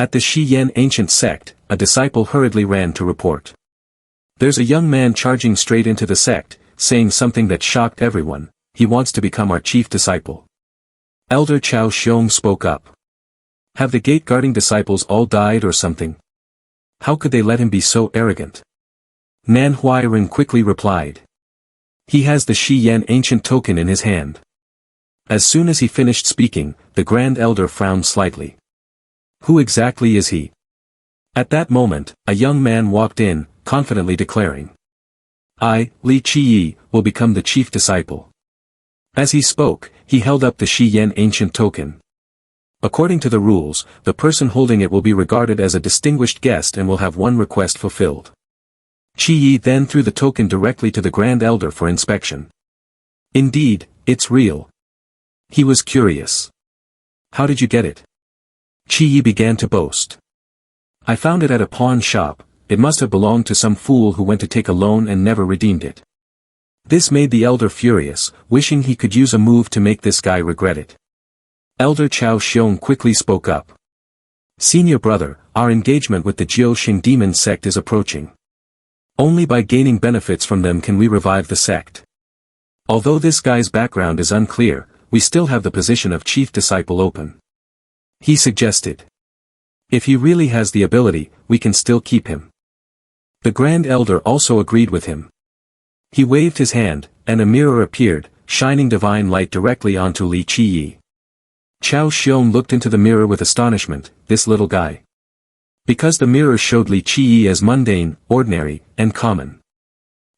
At the Xian ancient sect, a disciple hurriedly ran to report. There's a young man charging straight into the sect, saying something that shocked everyone. He wants to become our chief disciple. Elder Xiao Xong spoke up. Have the gate-guarding disciples all died or something? How could they let him be so arrogant? Nan Huayan quickly replied. He has the Xian ancient token in his hand. As soon as he finished speaking, the Grand Elder frowned slightly. Who exactly is he? At that moment, a young man walked in, confidently declaring. I, Li Qiyi, will become the chief disciple. As he spoke, he held up the Xian ancient token. According to the rules, the person holding it will be regarded as a distinguished guest and will have one request fulfilled. Qiyi then threw the token directly to the Grand Elder for inspection. Indeed, it's real. He was curious. How did you get it? Qiyi began to boast. I found it at a pawn shop. It must have belonged to some fool who went to take a loan and never redeemed it. This made the elder furious, wishing he could use a move to make this guy regret it. Elder Xiao Xong quickly spoke up. Senior brother, our engagement with the Jiuxing demon sect is approaching. Only by gaining benefits from them can we revive the sect. Although this guy's background is unclear, we still have the position of chief disciple open. He suggested. If he really has the ability, we can still keep him. The Grand Elder also agreed with him. He waved his hand, and a mirror appeared, shining divine light directly onto Li Qiyi. Xiao Xong looked into the mirror with astonishment, this little guy. Because the mirror showed Li Qiyi as mundane, ordinary, and common.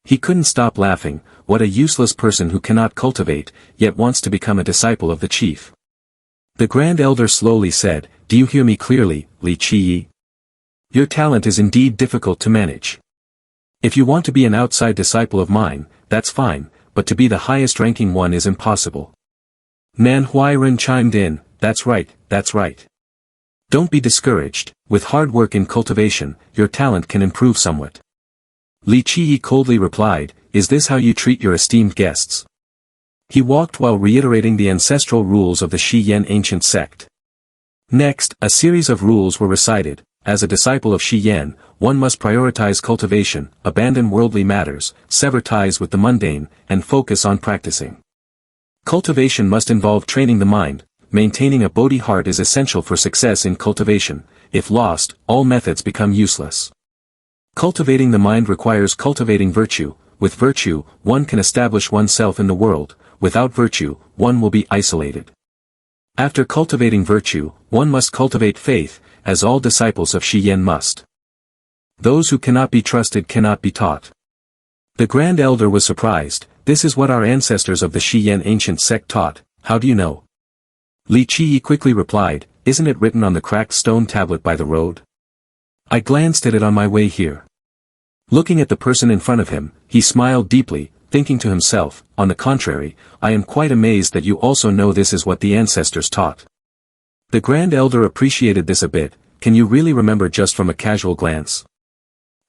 He couldn't stop laughing. What a useless person who cannot cultivate, yet wants to become a disciple of the chief. The Grand Elder slowly said, Do you hear me clearly, Li Qiyi? Your talent is indeed difficult to manage. If you want to be an outside disciple of mine, that's fine, but to be the highest ranking one is impossible. Nan Huayan chimed in, That's right, that's right. Don't be discouraged, with hard work in cultivation, your talent can improve somewhat. Li Qiyi coldly replied, Is this how you treat your esteemed guests? He walked while reiterating the ancestral rules of the Xian ancient sect. Next, a series of rules were recited. As a disciple of Xian, one must prioritize cultivation, abandon worldly matters, sever ties with the mundane, and focus on practicing. Cultivation must involve training the mind. Maintaining a Bodhi heart is essential for success in cultivation. If lost, all methods become useless. Cultivating the mind requires cultivating virtue. With virtue, one can establish oneself in the world. Without virtue, one will be isolated. After cultivating virtue, one must cultivate faith, as all disciples of Xian must. Those who cannot be trusted cannot be taught. The Grand Elder was surprised. This is what our ancestors of the Xian ancient sect taught. How do you know? Li Qiyi quickly replied, Isn't it written on the cracked stone tablet by the road? I glanced at it on my way here. Looking at the person in front of him, he smiled deeply, thinking to himself, On the contrary, I am quite amazed that you also know this is what the ancestors taught. The Grand Elder appreciated this a bit. Can you really remember just from a casual glance?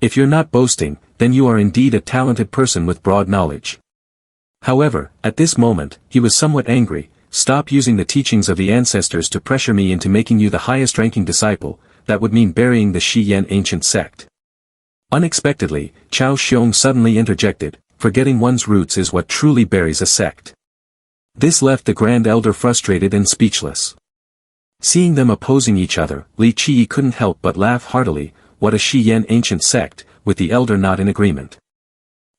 If you're not boasting, then you are indeed a talented person with broad knowledge. However, at this moment, he was somewhat angry. Stop using the teachings of the ancestors to pressure me into making you the highest ranking disciple. That would mean burying the Xian ancient sect. Unexpectedly, Xiao Xong suddenly interjected, Forgetting one's roots is what truly buries a sect. This left the Grand Elder frustrated and speechless. Seeing them opposing each other, Li Qiyi couldn't help but laugh heartily. What a Xian ancient sect, with the elder not in agreement.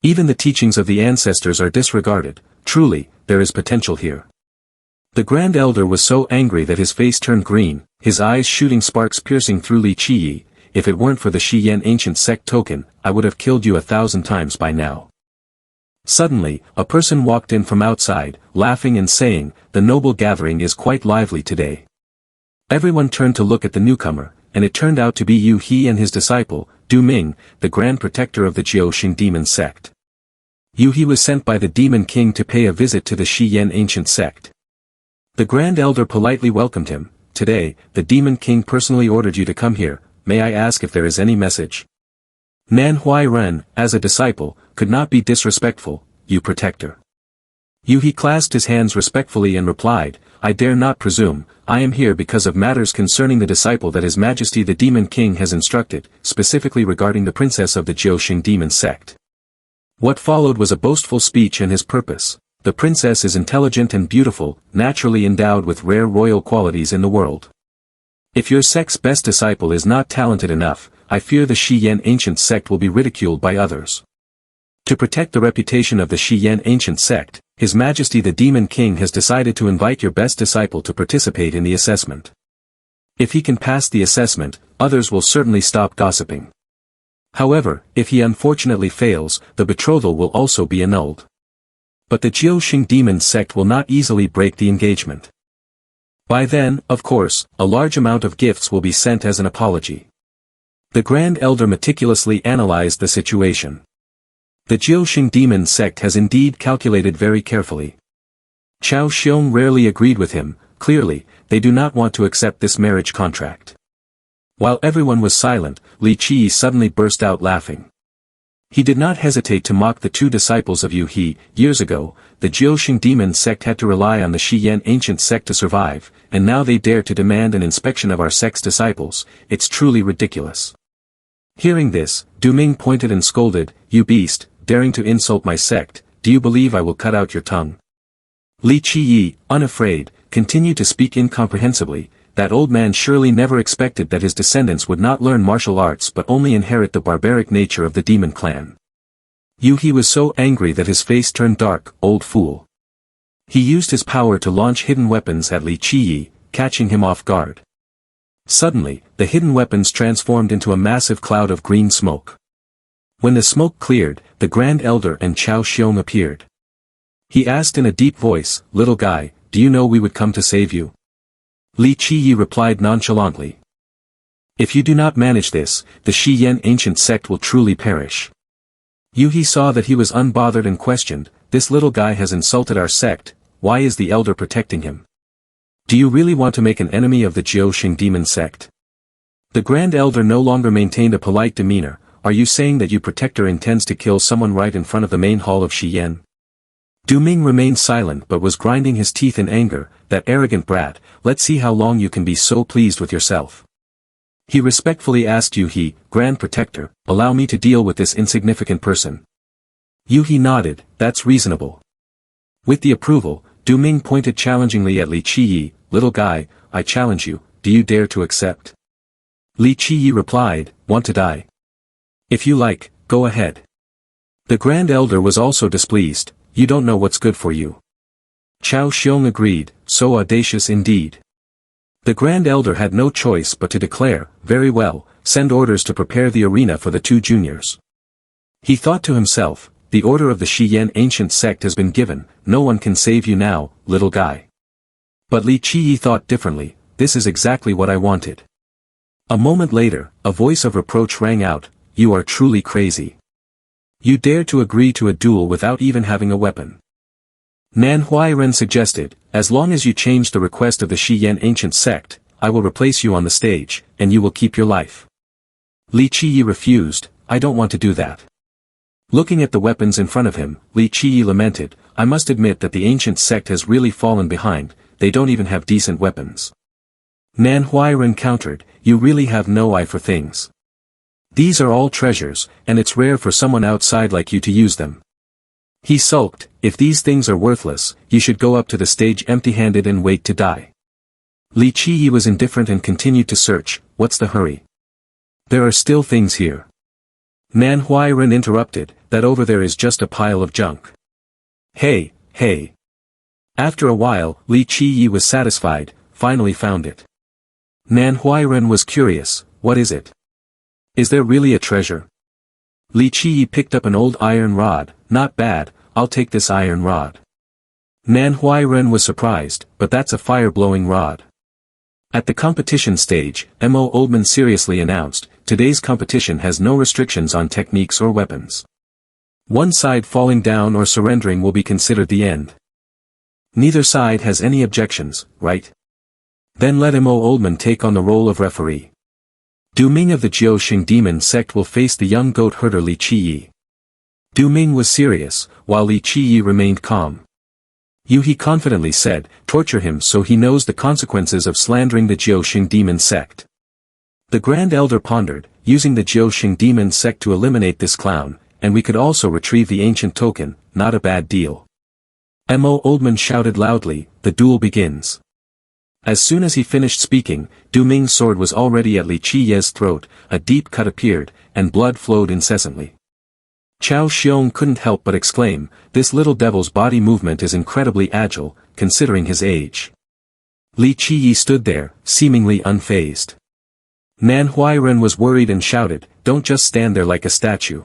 Even the teachings of the ancestors are disregarded. Truly, there is potential here. The Grand Elder was so angry that his face turned green, his eyes shooting sparks piercing through Li Qiyi. If it weren't for the Xian ancient sect token, I would have killed you 1,000 times by now. Suddenly, a person walked in from outside, laughing and saying, The noble gathering is quite lively today. Everyone turned to look at the newcomer, and it turned out to be Yu He and his disciple, Du Ming, the grand protector of the Jiuxing demon sect. Yu He was sent by the demon king to pay a visit to the Xian ancient sect. The Grand Elder politely welcomed him. Today, the demon king personally ordered you to come here. May I ask if there is any message? Nan Huayan, as a disciple, could not be disrespectful, you protector. Yu He clasped his hands respectfully and replied, I dare not presume, I am here because of matters concerning the disciple that His Majesty the Demon King has instructed, specifically regarding the princess of the Jiuxing demon sect. What followed was a boastful speech and his purpose. The princess is intelligent and beautiful, naturally endowed with rare royal qualities in the world. If your sect's best disciple is not talented enough, I fear the Xian ancient sect will be ridiculed by others. To protect the reputation of the Xian ancient sect, His Majesty the Demon King has decided to invite your best disciple to participate in the assessment. If he can pass the assessment, others will certainly stop gossiping. However, if he unfortunately fails, the betrothal will also be annulled. But the Jiuxing demon sect will not easily break the engagement. By then, of course, a large amount of gifts will be sent as an apology. The Grand Elder meticulously analyzed the situation. The Jiuxing demon sect has indeed calculated very carefully. Xiao Xong rarely agreed with him. Clearly, they do not want to accept this marriage contract. While everyone was silent, Li Qi suddenly burst out laughing. He did not hesitate to mock the two disciples of Yu He. Years ago, the Jiuxing demon sect had to rely on the Xian ancient sect to survive, and now they dare to demand an inspection of our sect's disciples. It's truly ridiculous. Hearing this, Du Ming pointed and scolded, "You beast, daring to insult my sect, do you believe I will cut out your tongue?" Li Qi, unafraid, continued to speak incomprehensibly. That old man surely never expected that his descendants would not learn martial arts but only inherit the barbaric nature of the demon clan. Yu He was so angry that his face turned dark. Old fool. He used his power to launch hidden weapons at Li Qi, catching him off guard. Suddenly, the hidden weapons transformed into a massive cloud of green smoke. When the smoke cleared, the Grand Elder and Xiao Xong appeared. He asked in a deep voice, "Little guy, do you know we would come to save you?" Li Qi replied nonchalantly. "If you do not manage this, the Xian ancient sect will truly perish." Yu He saw that he was unbothered and questioned, "This little guy has insulted our sect, why is the elder protecting him? Do you really want to make an enemy of the Jiuxing demon sect?" The Grand Elder no longer maintained a polite demeanor. "Are you saying that your protector intends to kill someone right in front of the main hall of Xian?" Du Ming remained silent but was grinding his teeth in anger. "That arrogant brat, let's see how long you can be so pleased with yourself." He respectfully asked Yu He, "Grand Protector, allow me to deal with this insignificant person." Yu He nodded, "That's reasonable." With the approval, Du Ming pointed challengingly at Li Qi, "Little guy, I challenge you, do you dare to accept?" Li Qi replied, "Want to die? If you like, go ahead." The Grand Elder was also displeased. "You don't know what's good for you." Xiao Xong agreed, "So audacious indeed." The Grand Elder had no choice but to declare, "Very well, send orders to prepare the arena for the two juniors." He thought to himself, "The order of the Xian ancient sect has been given, no one can save you now, little guy." But Li Qi thought differently, "This is exactly what I wanted." A moment later, a voice of reproach rang out, "You are truly crazy. You dare to agree to a duel without even having a weapon." Nan Huayan suggested, "As long as you change the request of the Xian ancient sect, I will replace you on the stage, and you will keep your life." Li Qi refused, "I don't want to do that." Looking at the weapons in front of him, Li Qi lamented, "I must admit that the ancient sect has really fallen behind, they don't even have decent weapons." Nan Huayan countered, "You really have no eye for things. These are all treasures, and it's rare for someone outside like you to use them." He sulked, "If these things are worthless, you should go up to the stage empty-handed and wait to die." Li Qi was indifferent and continued to search. "What's the hurry? There are still things here." Nan Huayan interrupted, "That over there is just a pile of junk. Hey, hey." After a while, Li Qi was satisfied, finally found it. Nan Huayan was curious, "What is it? Is there really a treasure?" Li Qi picked up an old iron rod. "Not bad, I'll take this iron rod." Nan Huayan was surprised, "But that's a fire-blowing rod." At the competition stage, Mo Oldman seriously announced, "Today's competition has no restrictions on techniques or weapons. One side falling down or surrendering will be considered the end. Neither side has any objections, right? Then let Mo Oldman take on the role of referee. Du Ming of the Jiuxing demon sect will face the young goat herder Li Qi." Du Ming was serious, while Li Qi remained calm. He confidently said, torture him so he knows the consequences of slandering the Jiaoxing demon sect. The Grand Elder pondered, using the Jiaoxing demon sect to eliminate this clown, and we could also retrieve the ancient token, not a bad deal. Mo Oldman shouted loudly, the duel begins. As soon as he finished speaking, Du Ming's sword was already at Li Qiye's throat, a deep cut appeared, and blood flowed incessantly. Xiao Xong couldn't help but exclaim, this little devil's body movement is incredibly agile, considering his age. Li Qiyi stood there, seemingly unfazed. Nan Huayan was worried and shouted, don't just stand there like a statue.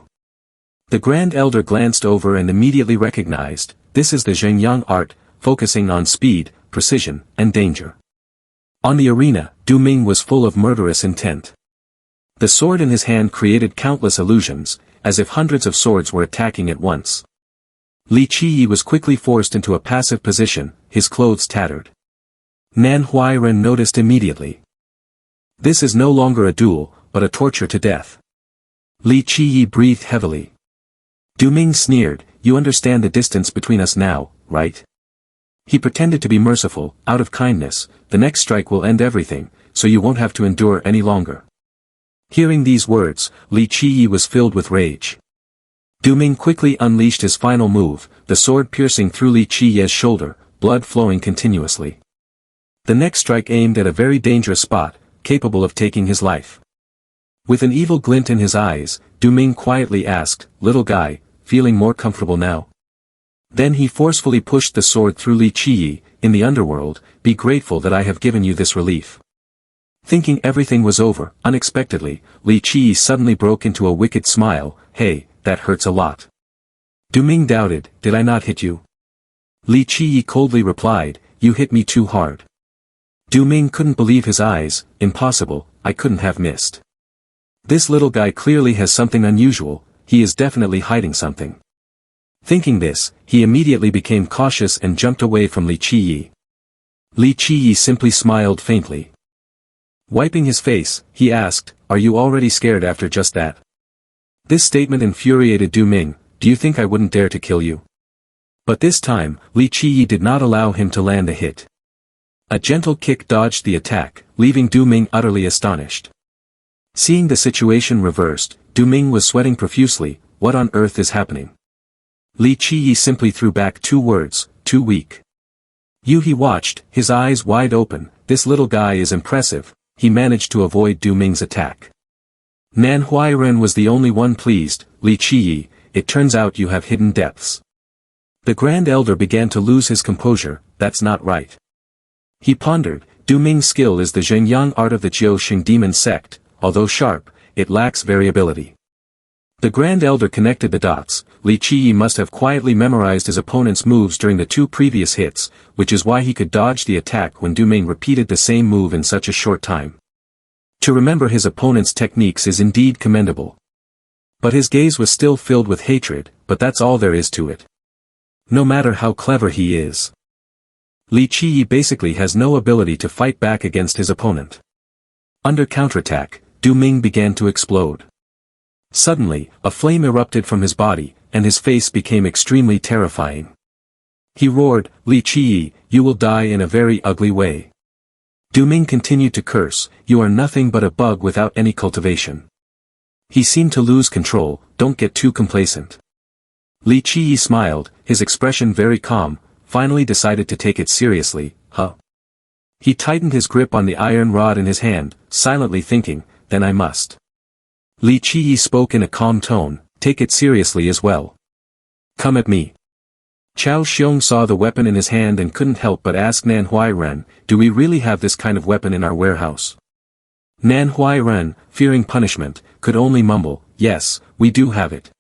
The Grand Elder glanced over and immediately recognized, this is the Zhengyang art, focusing on speed, precision, and danger. On the arena, Du Ming was full of murderous intent. The sword in his hand created countless illusions, as if hundreds of swords were attacking at once. Li Qiyi was quickly forced into a passive position, his clothes tattered. Nan Huayan noticed immediately. This is no longer a duel, but a torture to death. Li Qiyi breathed heavily. Du Ming sneered, you understand the distance between us now, right? He pretended to be merciful, out of kindness, the next strike will end everything, so you won't have to endure any longer. Hearing these words, Li Qiyi was filled with rage. Du Ming quickly unleashed his final move, the sword piercing through Li Qiye's shoulder, blood flowing continuously. The next strike aimed at a very dangerous spot, capable of taking his life. With an evil glint in his eyes, Du Ming quietly asked, little guy, feeling more comfortable now? Then he forcefully pushed the sword through Li Qiyi, in the underworld, be grateful that I have given you this relief. Thinking everything was over, unexpectedly, Li Qiyi suddenly broke into a wicked smile, hey, that hurts a lot. Du Ming doubted, did I not hit you? Li Qiyi coldly replied, you hit me too hard. Du Ming couldn't believe his eyes, impossible, I couldn't have missed. This little guy clearly has something unusual, he is definitely hiding something. Thinking this, he immediately became cautious and jumped away from Li Qiyi. Li Qiyi simply smiled faintly. Wiping his face, he asked, are you already scared after just that? This statement infuriated Du Ming, do you think I wouldn't dare to kill you? But this time, Li Qiyi did not allow him to land a hit. A gentle kick dodged the attack, leaving Du Ming utterly astonished. Seeing the situation reversed, Du Ming was sweating profusely, what on earth is happening? Li Qiyi simply threw back two words, too weak. He watched, his eyes wide open, this little guy is impressive, he managed to avoid Du Ming's attack. Nan Huayan was the only one pleased, Li Qiyi, it turns out you have hidden depths. The Grand Elder began to lose his composure, that's not right. He pondered, Du Ming's skill is the Zhengyang art of the Jiaoxing demon sect, although sharp, it lacks variability. The Grand Elder connected the dots, Li Qiyi must have quietly memorized his opponent's moves during the two previous hits, which is why he could dodge the attack when Du Ming repeated the same move in such a short time. To remember his opponent's techniques is indeed commendable. But his gaze was still filled with hatred, but that's all there is to it. No matter how clever he is. Li Qiyi basically has no ability to fight back against his opponent. Under counterattack, Du Ming began to explode. Suddenly, a flame erupted from his body, and his face became extremely terrifying. He roared, Li Qiyi, you will die in a very ugly way. Du Ming continued to curse, you are nothing but a bug without any cultivation. He seemed to lose control, don't get too complacent. Li Qiyi smiled, his expression very calm, finally decided to take it seriously, huh? He tightened his grip on the iron rod in his hand, silently thinking, then I must. Li Qiyi spoke in a calm tone, take it seriously as well. Come at me. Xiao Xong saw the weapon in his hand and couldn't help but ask Nan Huayan, do we really have this kind of weapon in our warehouse? Nan Huayan, fearing punishment, could only mumble, yes, we do have it.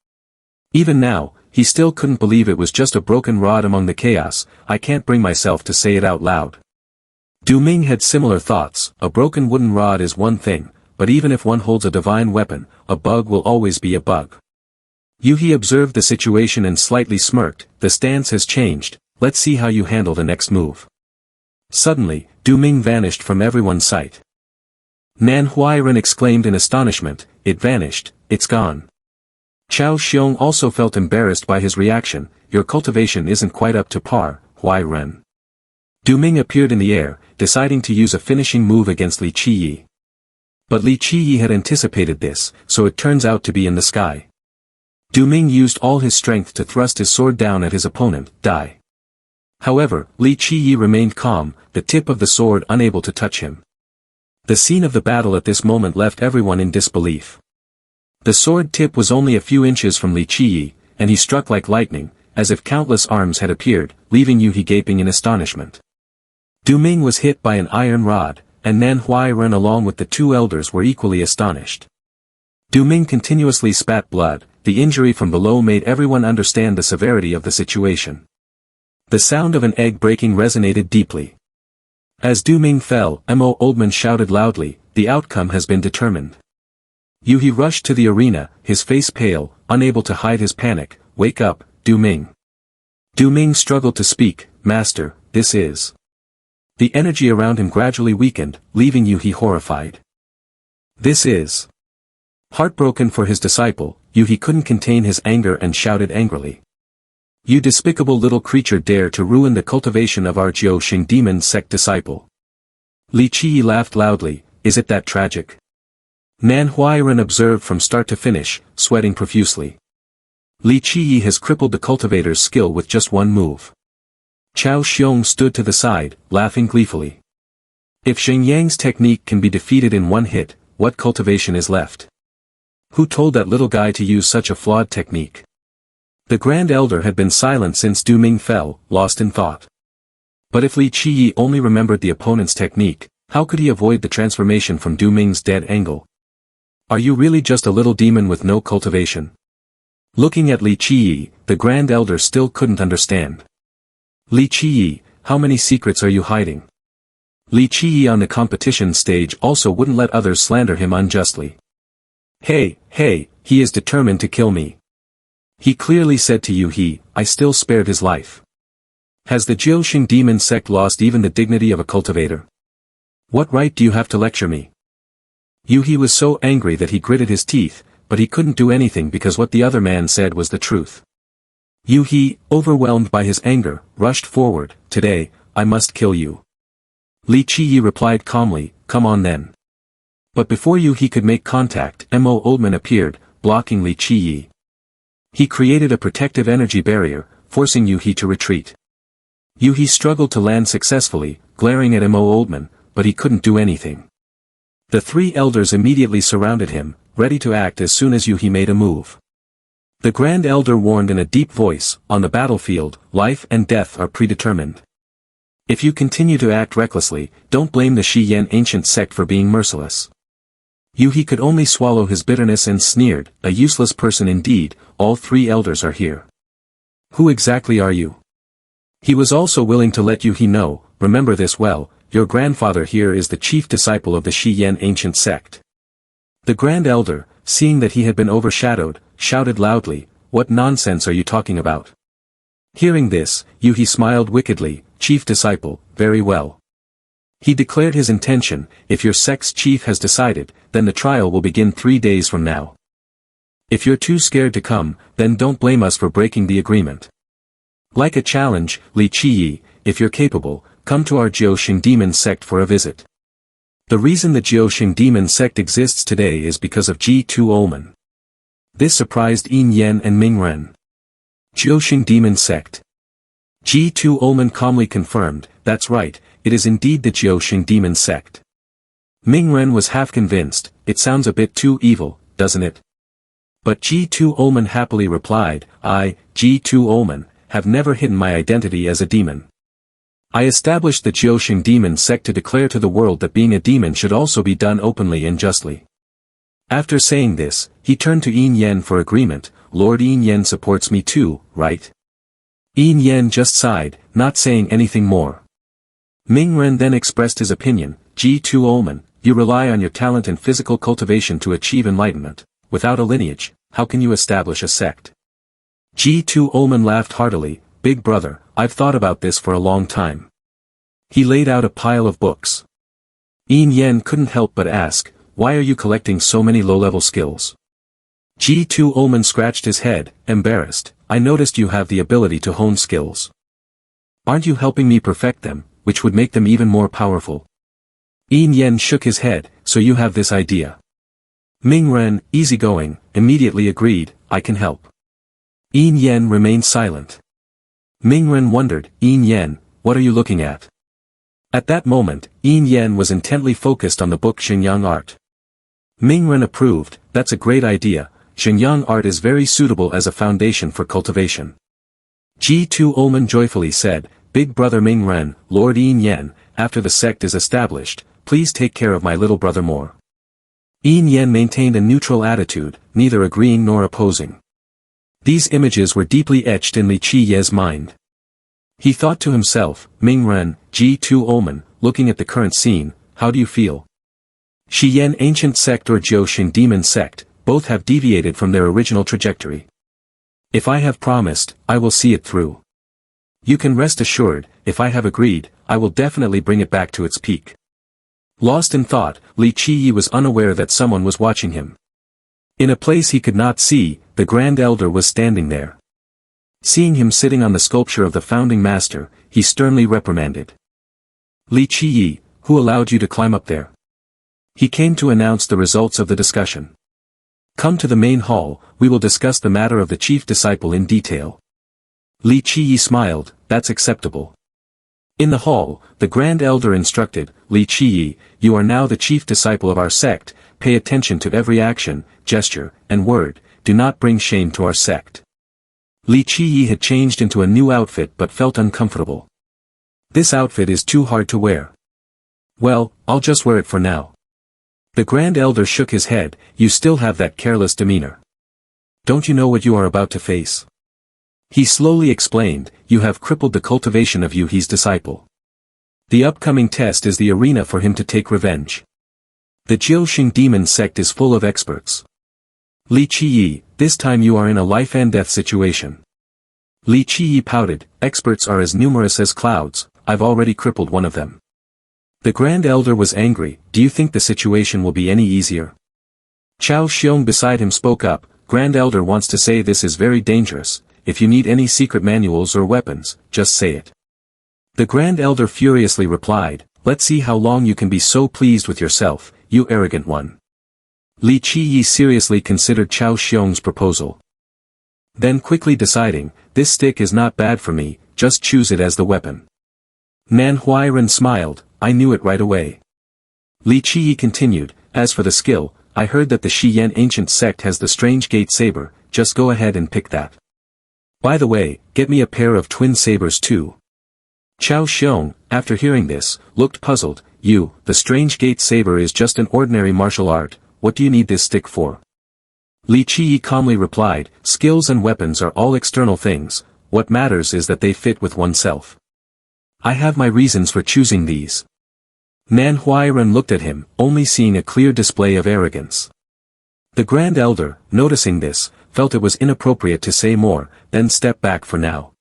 Even now, he still couldn't believe it was just a broken rod among the chaos, I can't bring myself to say it out loud. Du Ming had similar thoughts, a broken wooden rod is one thing, but even if one holds a divine weapon, a bug will always be a bug. He observed the situation and slightly smirked, the stance has changed, let's see how you handle the next move. Suddenly, Du Ming vanished from everyone's sight. Nan Huayan exclaimed in astonishment, it vanished, it's gone. Xiao Xong also felt embarrassed by his reaction, your cultivation isn't quite up to par, Huayan. Du Ming appeared in the air, deciding to use a finishing move against Li Qiyi. But Li Qiyi had anticipated this, so it turns out to be in the sky. Du Ming used all his strength to thrust his sword down at his opponent, die. However, Li Qiyi remained calm, the tip of the sword unable to touch him. The scene of the battle at this moment left everyone in disbelief. The sword tip was only a few inches from Li Qiyi, and he struck like lightning, as if countless arms had appeared, leaving Yuhi gaping in astonishment. Du Ming was hit by an iron rod, and Nan Huayan along with the two elders were equally astonished. Du Ming continuously spat blood, the injury from below made everyone understand the severity of the situation. The sound of an egg breaking resonated deeply. As Du Ming fell, Mo Oldman shouted loudly, "The outcome has been determined." Yuhi rushed to the arena, his face pale, unable to hide his panic. "Wake up, Du Ming." Du Ming struggled to speak. "Master, this is..." The energy around him gradually weakened, leaving Yuhi horrified. "This is..." Heartbroken for his disciple, Yuhi couldn't contain his anger and shouted angrily. "You despicable little creature dare to ruin the cultivation of our Xiao Xong demon sect disciple." Li Qiyi laughed loudly. "Is it that tragic?" Nan Huayan observed from start to finish, sweating profusely. Li Qiyi has crippled the cultivator's skill with just one move. Xiao Xong stood to the side, laughing gleefully. If Shenyang's technique can be defeated in one hit, what cultivation is left? Who told that little guy to use such a flawed technique? The Grand Elder had been silent since Du Ming fell, lost in thought. But if Li Qiyi only remembered the opponent's technique, how could he avoid the transformation from Du Ming's dead angle? Are you really just a little demon with no cultivation? Looking at Li Qiyi, the Grand Elder still couldn't understand. Li Qiyi, how many secrets are you hiding? Li Qiyi on the competition stage also wouldn't let others slander him unjustly. Hey, he is determined to kill me. He clearly said to you I still spared his life. Has the Xiao Xong demon sect lost even the dignity of a cultivator? What right do you have to lecture me? Yuhi was so angry that he gritted his teeth, but he couldn't do anything because what the other man said was the truth. Yuhi, overwhelmed by his anger, rushed forward. Today, I must kill you. Li Qiyi replied calmly, come on then. But before Yuhi could make contact, Mo Oldman appeared, blocking Li Qiyi. He created a protective energy barrier, forcing Yuhi to retreat. Yuhi struggled to land successfully, glaring at Mo Oldman, but he couldn't do anything. The three elders immediately surrounded him, ready to act as soon as Yuhi made a move. The Grand Elder warned in a deep voice, on the battlefield, life and death are predetermined. If you continue to act recklessly, don't blame the Xian ancient sect for being merciless. Yuhi could only swallow his bitterness and sneered, a useless person indeed, all three elders are here. Who exactly are you? He was also willing to let Yuhi know, remember this well, your grandfather here is the chief disciple of the Xian ancient sect. The Grand Elder, seeing that he had been overshadowed, shouted loudly, what nonsense are you talking about? Hearing this, Yuhi smiled wickedly, chief disciple, very well. He declared his intention, if your sect's chief has decided, then the trial will begin 3 days from now. If you're too scared to come, then don't blame us for breaking the agreement. Like a challenge, Li Qiyi, if you're capable, come to our Xiao Xong demon sect for a visit. The reason the Xiao Xong demon sect exists today is because of G2 Olman. This surprised Yin Yan and Ming Ren. Xiao Xong demon sect. G2 Olman calmly confirmed, that's right, it is indeed the Xiao Xong demon sect. Ming Ren was half convinced, it sounds a bit too evil, doesn't it? But G2 Olman happily replied, I, G2 Olman, have never hidden my identity as a demon. I established the Xiao Xong demon sect to declare to the world that being a demon should also be done openly and justly. After saying this, he turned to Yin Yan for agreement, Lord Yin Yan supports me too, right? Yin Yan just sighed, not saying anything more. Ming Ren then expressed his opinion, G2 Olman, you rely on your talent and physical cultivation to achieve enlightenment. Without a lineage, how can you establish a sect? G2 Olman laughed heartily, big brother, I've thought about this for a long time. He laid out a pile of books. Yin Yan couldn't help but ask, why are you collecting so many low-level skills? G2 Olman scratched his head, embarrassed, I noticed you have the ability to hone skills. Aren't you helping me perfect them, which would make them even more powerful? Xien shook his head, so you have this idea. Ming Ren, easygoing, immediately agreed, I can help. Xien remained silent. Ming Ren wondered, Xien, what are you looking at? At that moment, Xien was intently focused on the book Xinjiang Art. Ming Ren approved, that's a great idea, Xinjiang Art is very suitable as a foundation for cultivation. G2 Ulman joyfully said, Big brother Ming Ren, Lord Xien, after the sect is established, please take care of my little brother more. Xien maintained a neutral attitude, neither agreeing nor opposing. These images were deeply etched in Li Qiye's mind. He thought to himself, Ming Ren, G2 Ulman, looking at the current scene, how do you feel? Xian ancient sect or Jiuxing demon sect, both have deviated from their original trajectory. If I have promised, I will see it through. You can rest assured, if I have agreed, I will definitely bring it back to its peak. Lost in thought, Li Qiyi was unaware that someone was watching him. In a place he could not see, the Grand Elder was standing there. Seeing him sitting on the sculpture of the founding master, he sternly reprimanded. Li Qiyi, who allowed you to climb up there? He came to announce the results of the discussion. Come to the main hall, we will discuss the matter of the chief disciple in detail. Li Qiyi smiled, that's acceptable. In the hall, the Grand Elder instructed, Li Qiyi, you are now the chief disciple of our sect, pay attention to every action, gesture, and word, do not bring shame to our sect. Li Qiyi had changed into a new outfit but felt uncomfortable. This outfit is too hard to wear. Well, I'll just wear it for now. The Grand Elder shook his head, you still have that careless demeanor. Don't you know what you are about to face? He slowly explained, you have crippled the cultivation of Yuhi's disciple. The upcoming test is the arena for him to take revenge. The Jiuxing demon sect is full of experts. Li Qiyi, this time you are in a life and death situation. Li Qiyi pouted, experts are as numerous as clouds, I've already crippled one of them. The Grand Elder was angry, do you think the situation will be any easier? Xiao Xong beside him spoke up, Grand Elder wants to say this is very dangerous, if you need any secret manuals or weapons, just say it. The Grand Elder furiously replied, let's see how long you can be so pleased with yourself, you arrogant one. Li Qiyi seriously considered Xiao Xiong's proposal. Then quickly deciding, this stick is not bad for me, just choose it as the weapon. Nan Huayan smiled, I knew it right away. Li Qiyi continued, as for the skill, I heard that the Xian ancient sect has the strange gate saber, just go ahead and pick that. By the way, get me a pair of twin sabers too. Xiao Xong, after hearing this, looked puzzled, the strange gate saber is just an ordinary martial art, what do you need this stick for? Li Qiyi calmly replied, skills and weapons are all external things, what matters is that they fit with oneself. I have my reasons for choosing these. Nan Huayan looked at him, only seeing a clear display of arrogance. The Grand Elder, noticing this, felt it was inappropriate to say more, then stepped back for now.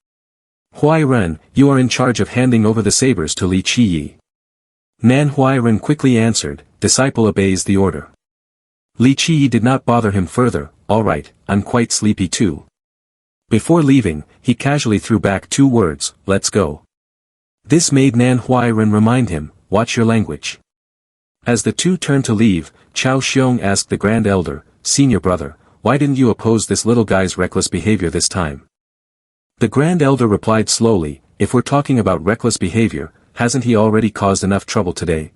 Huayan, you are in charge of handing over the sabers to Li Qiyi. Nan Huayan quickly answered, disciple obeys the order. Li Qiyi did not bother him further, alright, I'm quite sleepy too. Before leaving, he casually threw back 2 words, let's go. This made Nan Huayan remind him, watch your language. As the two turned to leave, Xiao Xong asked the Grand Elder, senior brother, why didn't you oppose this little guy's reckless behavior this time? The Grand Elder replied slowly, if we're talking about reckless behavior, hasn't he already caused enough trouble today?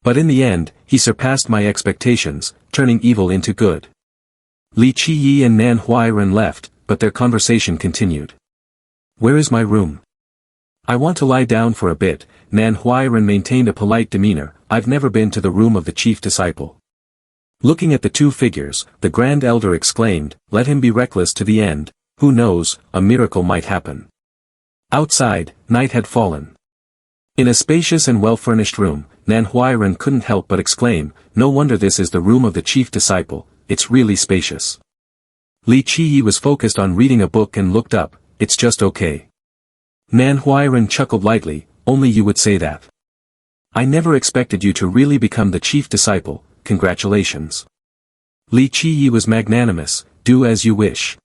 But in the end, he surpassed my expectations, turning evil into good. Li Qiyi and Nan Huayan left, but their conversation continued. Where is my room? I want to lie down for a bit. Nan Huayan maintained a polite demeanor, I've never been to the room of the chief disciple. Looking at the two figures, the Grand Elder exclaimed, let him be reckless to the end, who knows, a miracle might happen. Outside, night had fallen. In a spacious and well-furnished room, Nan Huayan couldn't help but exclaim, no wonder this is the room of the chief disciple, it's really spacious. Li Qiyi was focused on reading a book and looked up, it's just okay. Nan Huayan chuckled lightly, only you would say that. I never expected you to really become the chief disciple, congratulations. Li Qiyi was magnanimous, do as you wish.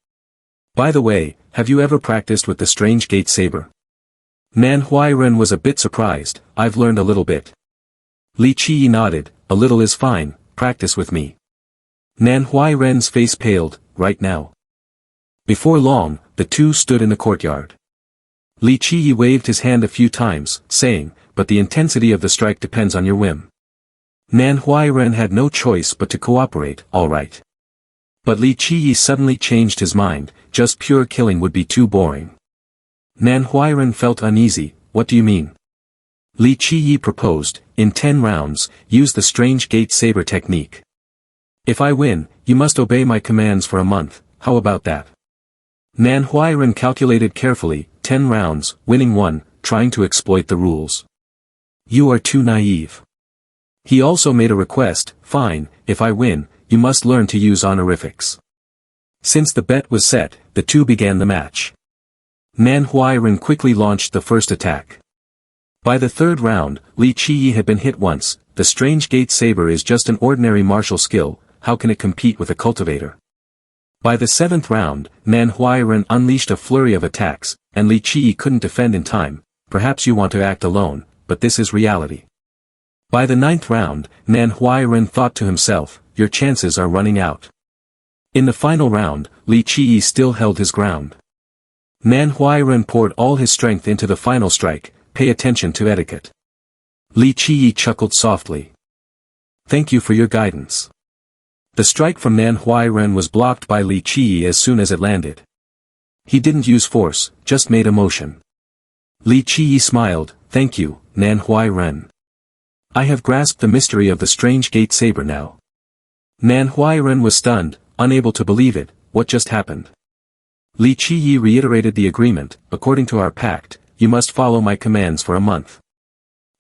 By the way, have you ever practiced with the strange gate saber? Nan Huayan was a bit surprised. I've learned a little bit. Li Qi nodded, a little is fine, practice with me. Nan Huayan's face paled, right now. Before long, the two stood in the courtyard. Li Qi waved his hand a few times, saying, but the intensity of the strike depends on your whim. Nan Huayan had no choice but to cooperate, all right. But Li Qi suddenly changed his mind, just pure killing would be too boring. Nan Huayan felt uneasy, what do you mean? Li Qi proposed, in 10 rounds, use the strange gate saber technique. If I win, you must obey my commands for a month, how about that? Nan Huayan calculated carefully, 10 rounds, winning 1, trying to exploit the rules. You are too naive. He also made a request, fine, if I win, you must learn to use honorifics. Since the bet was set, the two began the match. Nan Huayan quickly launched the first attack. By the third round, Li Qi had been hit once. The strange gate saber is just an ordinary martial skill, how can it compete with a cultivator? By the 7th round, Nan Huayan unleashed a flurry of attacks, and Li Qi couldn't defend in time. Perhaps you want to act alone, but this is reality. By the 9th round, Nan Huayan thought to himself, your chances are running out. In the final round, Li Qi still held his ground. Nan Huayan poured all his strength into the final strike, pay attention to etiquette. Li Qi chuckled softly. Thank you for your guidance. The strike from Nan Huayan was blocked by Li Qi as soon as it landed. He didn't use force, just made a motion. Li Qi smiled, thank you, Nan Huayan. I have grasped the mystery of the strange gate saber now. Nan Huayan was stunned, unable to believe it, what just happened? Li Qi reiterated the agreement, according to our pact, you must follow my commands for a month.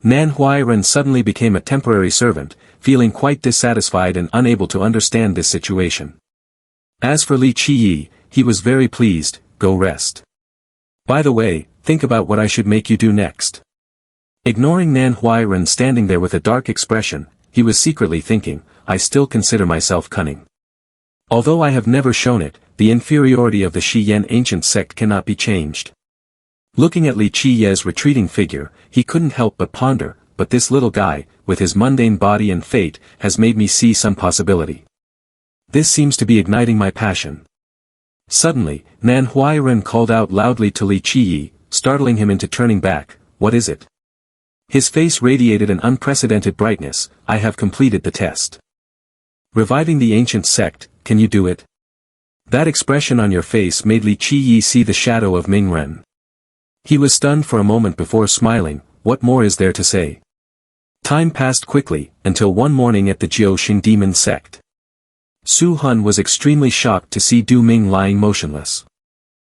Nan Huayan suddenly became a temporary servant, feeling quite dissatisfied and unable to understand this situation. As for Li Qi, he was very pleased, go rest. By the way, think about what I should make you do next. Ignoring Nan Huayan standing there with a dark expression, he was secretly thinking, I still consider myself cunning. Although I have never shown it, the inferiority of the Xian ancient sect cannot be changed. Looking at Li Qi's retreating figure, he couldn't help but ponder, but this little guy, with his mundane body and fate, has made me see some possibility. This seems to be igniting my passion. Suddenly, Nan Huayan called out loudly to Li Qi, startling him into turning back, what is it? His face radiated an unprecedented brightness, I have completed the test. Reviving the ancient sect, can you do it? That expression on your face made Li Qi see the shadow of Ming Ren. He was stunned for a moment before smiling, what more is there to say? Time passed quickly, until one morning at the Jiaoxing demon sect. Su Hun was extremely shocked to see Du Ming lying motionless.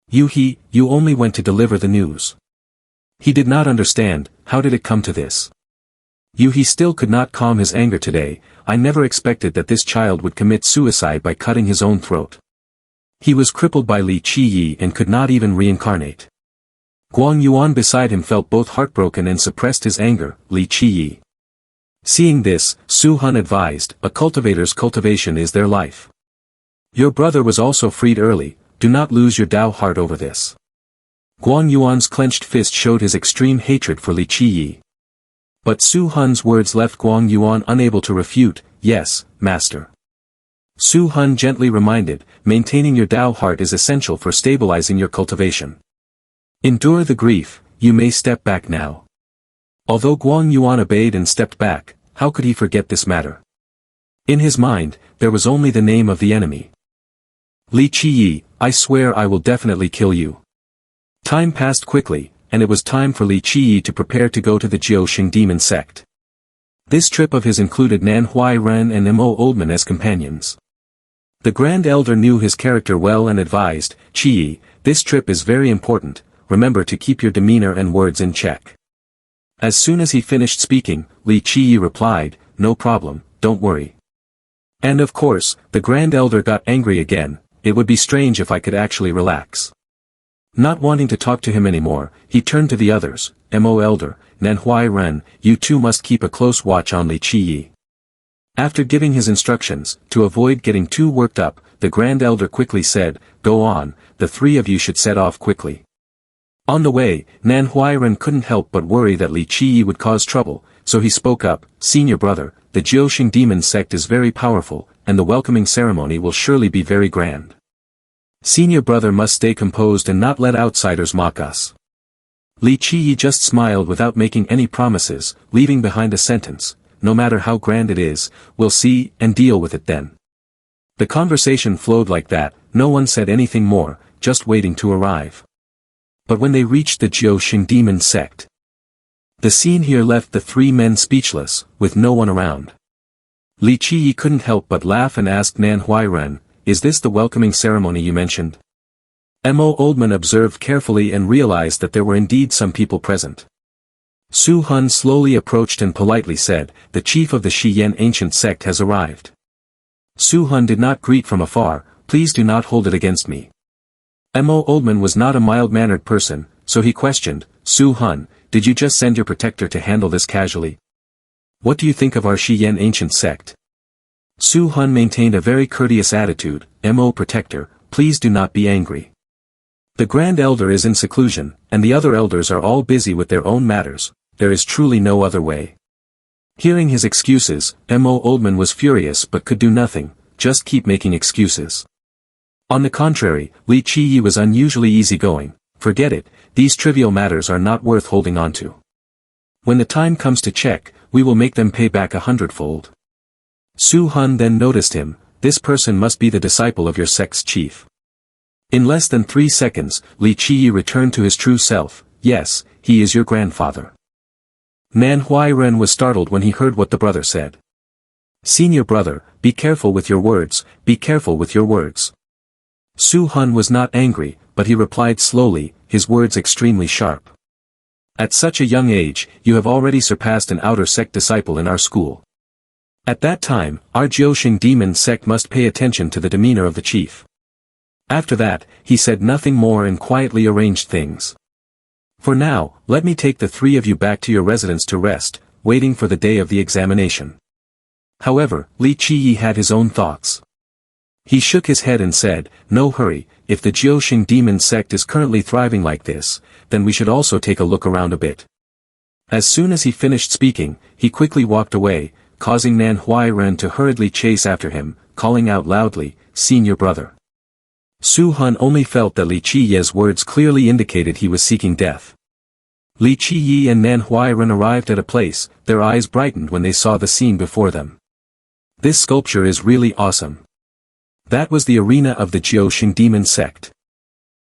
You only went to deliver the news. He did not understand, how did it come to this? He still could not calm his anger today, I never expected that this child would commit suicide by cutting his own throat. He was crippled by Li Qi and could not even reincarnate. Guang Yuan beside him felt both heartbroken and suppressed his anger, Li Qi. Seeing this, Su Hun advised, a cultivator's cultivation is their life. Your brother was also freed early, do not lose your Dao heart over this. Guang Yuan's clenched fist showed his extreme hatred for Li Qi. But Su Hun's words left Guang Yuan unable to refute, yes, master. Su Hun gently reminded, maintaining your Dao heart is essential for stabilizing your cultivation. Endure the grief, you may step back now. Although Guang Yuan obeyed and stepped back, how could he forget this matter? In his mind, there was only the name of the enemy. Li Qi, I swear I will definitely kill you. Time passed quickly, and it was time for Li Qi to prepare to go to the Jiaoxing demon sect. This trip of his included Nan Huayan and Mo Oldman as companions. The Grand Elder knew his character well and advised, Qi, this trip is very important, remember to keep your demeanor and words in check. As soon as he finished speaking, Li Qi replied, no problem, don't worry. And of course, the Grand Elder got angry again, it would be strange if I could actually relax. Not wanting to talk to him anymore, he turned to the others, Mo Elder, Nan Huayan, you two must keep a close watch on Li Qi. After giving his instructions, to avoid getting too worked up, the Grand Elder quickly said, go on, the three of you should set off quickly. On the way, Nan Huayan couldn't help but worry that Li Qiyi would cause trouble, so he spoke up, "Senior brother, the Jiuxing demon sect is very powerful, and the welcoming ceremony will surely be very grand. Senior brother must stay composed and not let outsiders mock us." Li Qiyi just smiled without making any promises, leaving behind a sentence, "No matter how grand it is, we'll see and deal with it then." The conversation flowed like that, no one said anything more, just waiting to arrive. But when they reached the Jiuxing demon sect, the scene here left the three men speechless, with no one around. Li Qiyi couldn't help but laugh and asked Nan Huayan, "Is this the welcoming ceremony you mentioned?" Mo Oldman observed carefully and realized that there were indeed some people present. Su Hun slowly approached and politely said, "The chief of the Xian ancient sect has arrived." Su Hun did not greet from afar, "Please do not hold it against me." Mo Oldman was not a mild-mannered person, so he questioned, "Su Hun, did you just send your protector to handle this casually? What do you think of our Xian ancient sect?" Su Hun maintained a very courteous attitude, "Mo protector, please do not be angry. The Grand Elder is in seclusion, and the other elders are all busy with their own matters, there is truly no other way." Hearing his excuses, Mo Oldman was furious but could do nothing, just keep making excuses. On the contrary, Li Qiyi was unusually easygoing, "Forget it, these trivial matters are not worth holding on to. When the time comes to check, we will make them pay back 100-fold. Su Hun then noticed him, "This person must be the disciple of your sect's chief." In less than 3 seconds, Li Qiyi returned to his true self, "Yes, he is your grandfather." Nan Huayan was startled when he heard what the brother said. "Senior brother, be careful with your words, be careful with your words." Su Hun was not angry, but he replied slowly, his words extremely sharp. "At such a young age, you have already surpassed an outer sect disciple in our school. At that time, our Jiuxing demon sect must pay attention to the demeanor of the chief." After that, he said nothing more and quietly arranged things. "For now, let me take the 3 of you back to your residence to rest, waiting for the day of the examination." However, Li Qiyi had his own thoughts. He shook his head and said, "No hurry, if the Jiuxing demon sect is currently thriving like this, then we should also take a look around a bit." As soon as he finished speaking, he quickly walked away, causing Nan Huayan to hurriedly chase after him, calling out loudly, "Senior brother." Su Hun only felt that Li Qiyi's words clearly indicated he was seeking death. Li Qiyi and Nan Huayan arrived at a place, their eyes brightened when they saw the scene before them. "This sculpture is really awesome." That was the arena of the Jiuxing demon sect.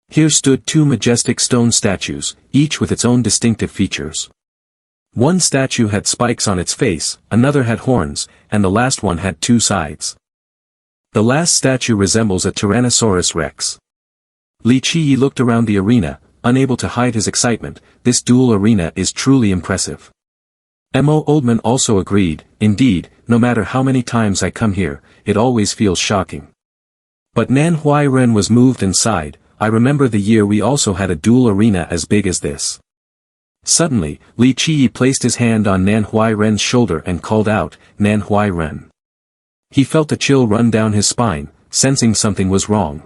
Here stood 2 majestic stone statues, each with its own distinctive features. One statue had spikes on its face, another had horns, and the last one had 2 sides. The last statue resembles a Tyrannosaurus rex. Li Qiyi looked around the arena, unable to hide his excitement. "This duel arena is truly impressive." Mo Oldman also agreed, "Indeed, no matter how many times I come here, it always feels shocking." But Nan Huayan was moved and sighed, "I remember the year we also had a duel arena as big as this." Suddenly, Li Qiyi placed his hand on Nan Huayan's shoulder and called out, "Nan Huayan." He felt a chill run down his spine, sensing something was wrong.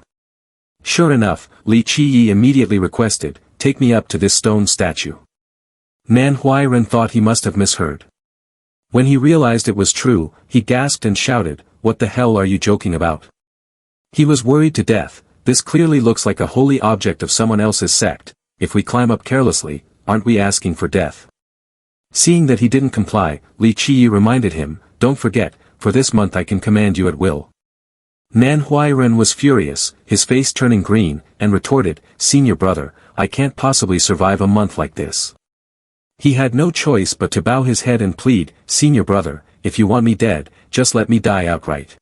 Sure enough, Li Qiyi immediately requested, "Take me up to this stone statue." Nan Huayan thought he must have misheard. When he realized it was true, he gasped and shouted, "What the hell are you joking about?" He was worried to death. "This clearly looks like a holy object of someone else's sect. If we climb up carelessly, aren't we asking for death?" Seeing that he didn't comply, Li Qiyi reminded him, "Don't forget, for this month I can command you at will." Nan Huayan was furious, his face turning green, and retorted, "Senior brother, I can't possibly survive a month like this." He had no choice but to bow his head and plead, "Senior brother, if you want me dead, just let me die outright."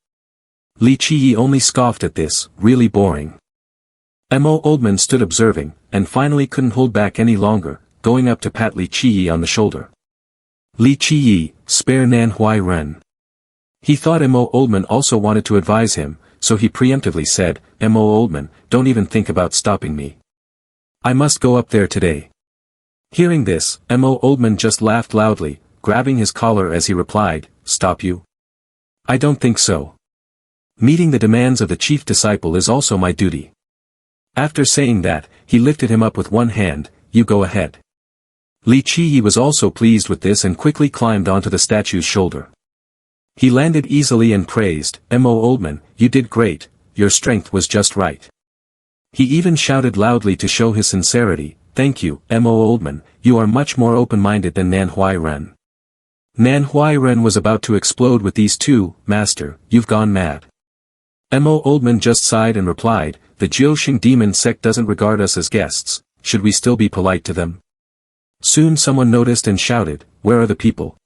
Li Qiyi only scoffed at this, "Really boring." Mo Oldman stood observing, and finally couldn't hold back any longer, going up to pat Li Qiyi on the shoulder. "Li Qiyi, spare Nan Huayan." He thought Mo Oldman also wanted to advise him, so he preemptively said, "Mo Oldman, don't even think about stopping me. I must go up there today." Hearing this, Mo Oldman just laughed loudly, grabbing his collar as he replied, "Stop you? I don't think so. Meeting the demands of the chief disciple is also my duty." After saying that, he lifted him up with one hand, you go ahead. Li Qiyi was also pleased with this and quickly climbed onto the statue's shoulder. He landed easily and praised, "Mo old man, you did great, your strength was just right." He even shouted loudly to show his sincerity, "Thank you, Mo old man, you are much more open-minded than Nan Huayan." Nan Huayan was about to explode with these two, "Master, you've gone mad." Mo Oldman just sighed and replied, "The Jiuxing demon sect doesn't regard us as guests, should we still be polite to them?" Soon someone noticed and shouted, "Where are the people?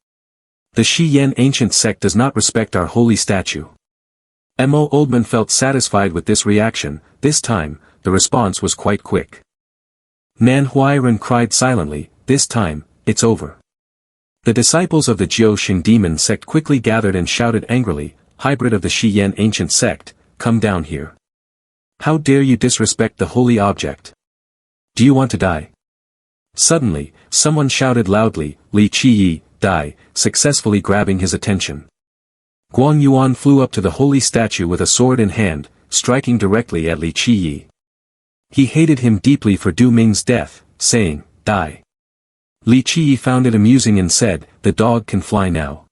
The Xian ancient sect does not respect our holy statue." Mo Oldman felt satisfied with this reaction. This time, the response was quite quick. Nan Huayan cried silently, "This time, it's over." The disciples of the Jiuxing demon sect quickly gathered and shouted angrily, "Hybrid of the Xian ancient sect, come down here. How dare you disrespect the holy object? Do you want to die?" Suddenly, someone shouted loudly, "Li Qiyi, die," successfully grabbing his attention. Guang Yuan flew up to the holy statue with a sword in hand, striking directly at Li Qiyi. He hated him deeply for Du Ming's death, saying, "Die." Li Qiyi found it amusing and said, "The dog can fly now."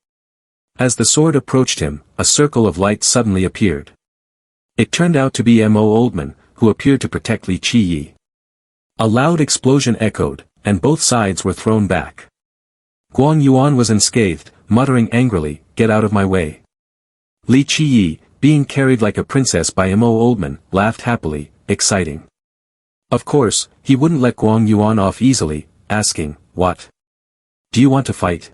As the sword approached him, a circle of light suddenly appeared. It turned out to be Mo Oldman, who appeared to protect Li Qiyi. A loud explosion echoed, and both sides were thrown back. Guang Yuan was unscathed, muttering angrily, "Get out of my way." Li Qiyi, being carried like a princess by Mo Oldman, laughed happily, exciting. Of course, he wouldn't let Guang Yuan off easily, asking, "What? Do you want to fight?"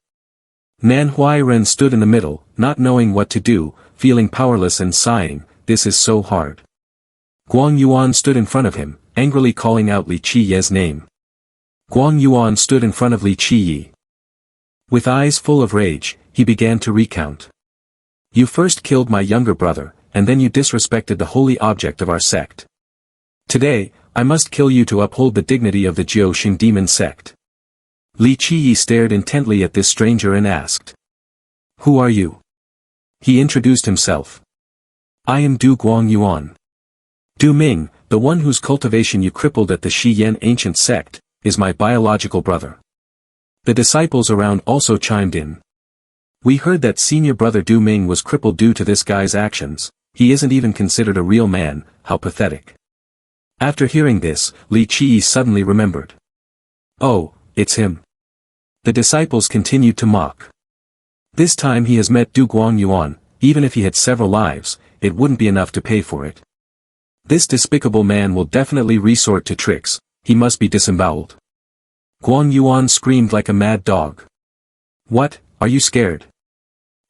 Nan Huayan stood in the middle, not knowing what to do, feeling powerless and sighing, "This is so hard." Guang Yuan stood in front of him, angrily calling out Li Qiyi's name. Guang Yuan stood in front of Li Qiyi. With eyes full of rage, he began to recount. "You first killed my younger brother, and then you disrespected the holy object of our sect. Today, I must kill you to uphold the dignity of the Jiuxing demon sect." Li Qiyi stared intently at this stranger and asked, "Who are you?" He introduced himself. "I am Du Guang Yuan. Du Ming, the one whose cultivation you crippled at the Xian ancient sect, is my biological brother." The disciples around also chimed in. "We heard that senior brother Du Ming was crippled due to this guy's actions. He isn't even considered a real man, how pathetic." After hearing this, Li Qiyi suddenly remembered. "Oh, it's him." The disciples continued to mock. "This time he has met Du Guang Yuan, even if he had several lives, it wouldn't be enough to pay for it. This despicable man will definitely resort to tricks, he must be disemboweled." Guang Yuan screamed like a mad dog. "What, are you scared?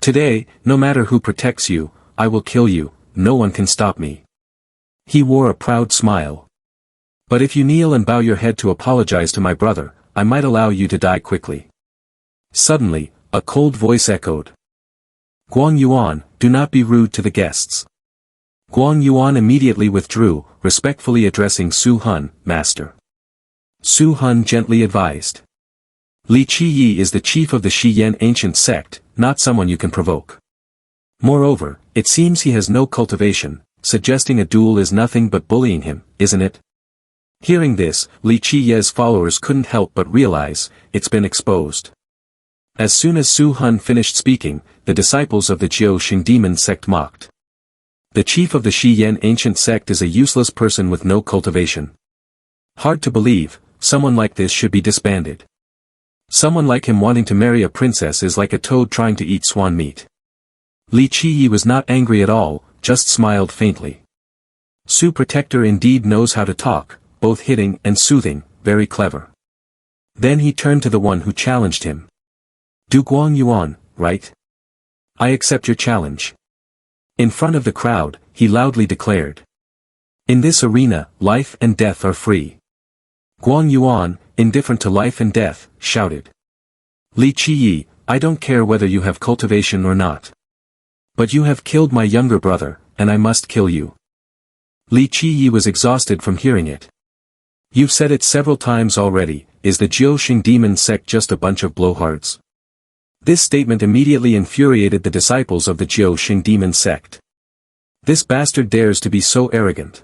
Today, no matter who protects you, I will kill you, no one can stop me." He wore a proud smile. "But if you kneel and bow your head to apologize to my brother, I might allow you to die quickly." Suddenly, a cold voice echoed. "Guang Yuan, do not be rude to the guests." Guang Yuan immediately withdrew, respectfully addressing Su Hun, "Master." Su Hun gently advised. "Li Qiyi is the chief of the Xian ancient sect, not someone you can provoke. Moreover, it seems he has no cultivation, suggesting a duel is nothing but bullying him, isn't it?" Hearing this, Li Qiyi's followers couldn't help but realize, it's been exposed. As soon as Su Hun finished speaking, the disciples of the Jiuxing demon sect mocked. The chief of the Xian ancient sect is a useless person with no cultivation. Hard to believe, someone like this should be disbanded. Someone like him wanting to marry a princess is like a toad trying to eat swan meat. Li Qiyi was not angry at all, just smiled faintly. Su Protector indeed knows how to talk, both hitting and soothing, very clever. Then he turned to the one who challenged him. "Du Guang Yuan, right? I accept your challenge." In front of the crowd, he loudly declared. "In this arena, life and death are free." Guang Yuan, indifferent to life and death, shouted. "Li Qiyi, I don't care whether you have cultivation or not. But you have killed my younger brother, and I must kill you." Li Qiyi was exhausted from hearing it. "You've said it several times already, is the Jiuxing demon sect just a bunch of blowhards?" This statement immediately infuriated the disciples of the Jiuxing demon sect. This bastard dares to be so arrogant.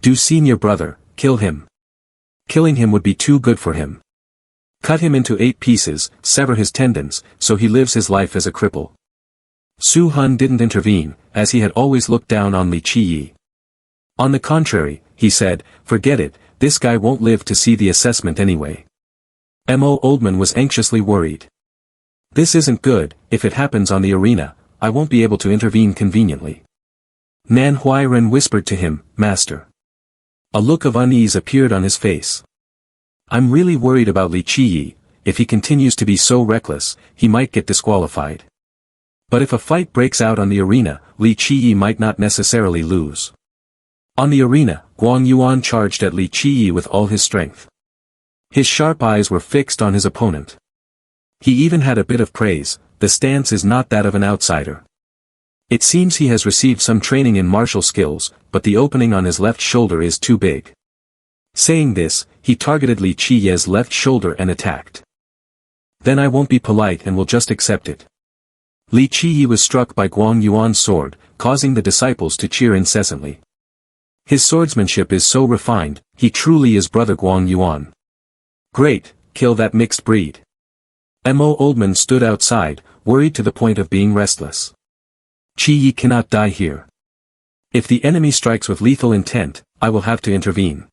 "Du senior brother, kill him. Killing him would be too good for him. Cut him into 8 pieces, sever his tendons, so he lives his life as a cripple. Su Hun didn't intervene, as he had always looked down on Li Qiyi. On the contrary, he said, forget it, this guy won't live to see the assessment anyway. Mo Oldman was anxiously worried. This isn't good, if it happens on the arena, I won't be able to intervene conveniently. Nan Huayan whispered to him, Master. A look of unease appeared on his face. I'm really worried about Li Qiyi, if he continues to be so reckless, he might get disqualified. But if a fight breaks out on the arena, Li Qiyi might not necessarily lose. On the arena, Guang Yuan charged at Li Qiyi with all his strength. His sharp eyes were fixed on his opponent. He even had a bit of praise, the stance is not that of an outsider. It seems he has received some training in martial skills, but the opening on his left shoulder is too big. Saying this, he targeted Li Qiyi's left shoulder and attacked. Then I won't be polite and will just accept it. Li Qiyi was struck by Guang Yuan's sword, causing the disciples to cheer incessantly. His swordsmanship is so refined, he truly is brother Guang Yuan. Great, kill that mixed breed. Mo Oldman stood outside, worried to the point of being restless. Qiyi cannot die here. If the enemy strikes with lethal intent, I will have to intervene.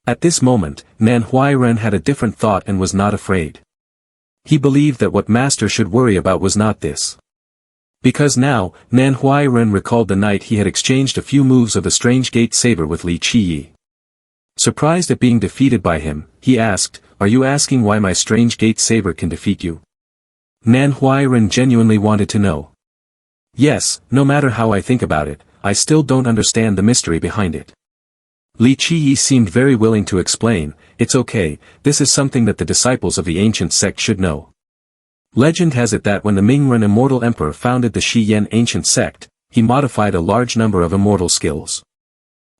At this moment, Nan Huayan had a different thought and was not afraid. He believed that what Master should worry about was not this. Because now, Nan Huayan recalled the night he had exchanged a few moves of the strange gate saber with Li Qiyi. Surprised at being defeated by him, he asked, Are you asking why my strange gate saber can defeat you? Nan Huayan genuinely wanted to know. Yes, no matter how I think about it, I still don't understand the mystery behind it. Li Qiyi seemed very willing to explain, it's okay, this is something that the disciples of the ancient sect should know. Legend has it that when the Mingren immortal emperor founded the Xian ancient sect, he modified a large number of immortal skills.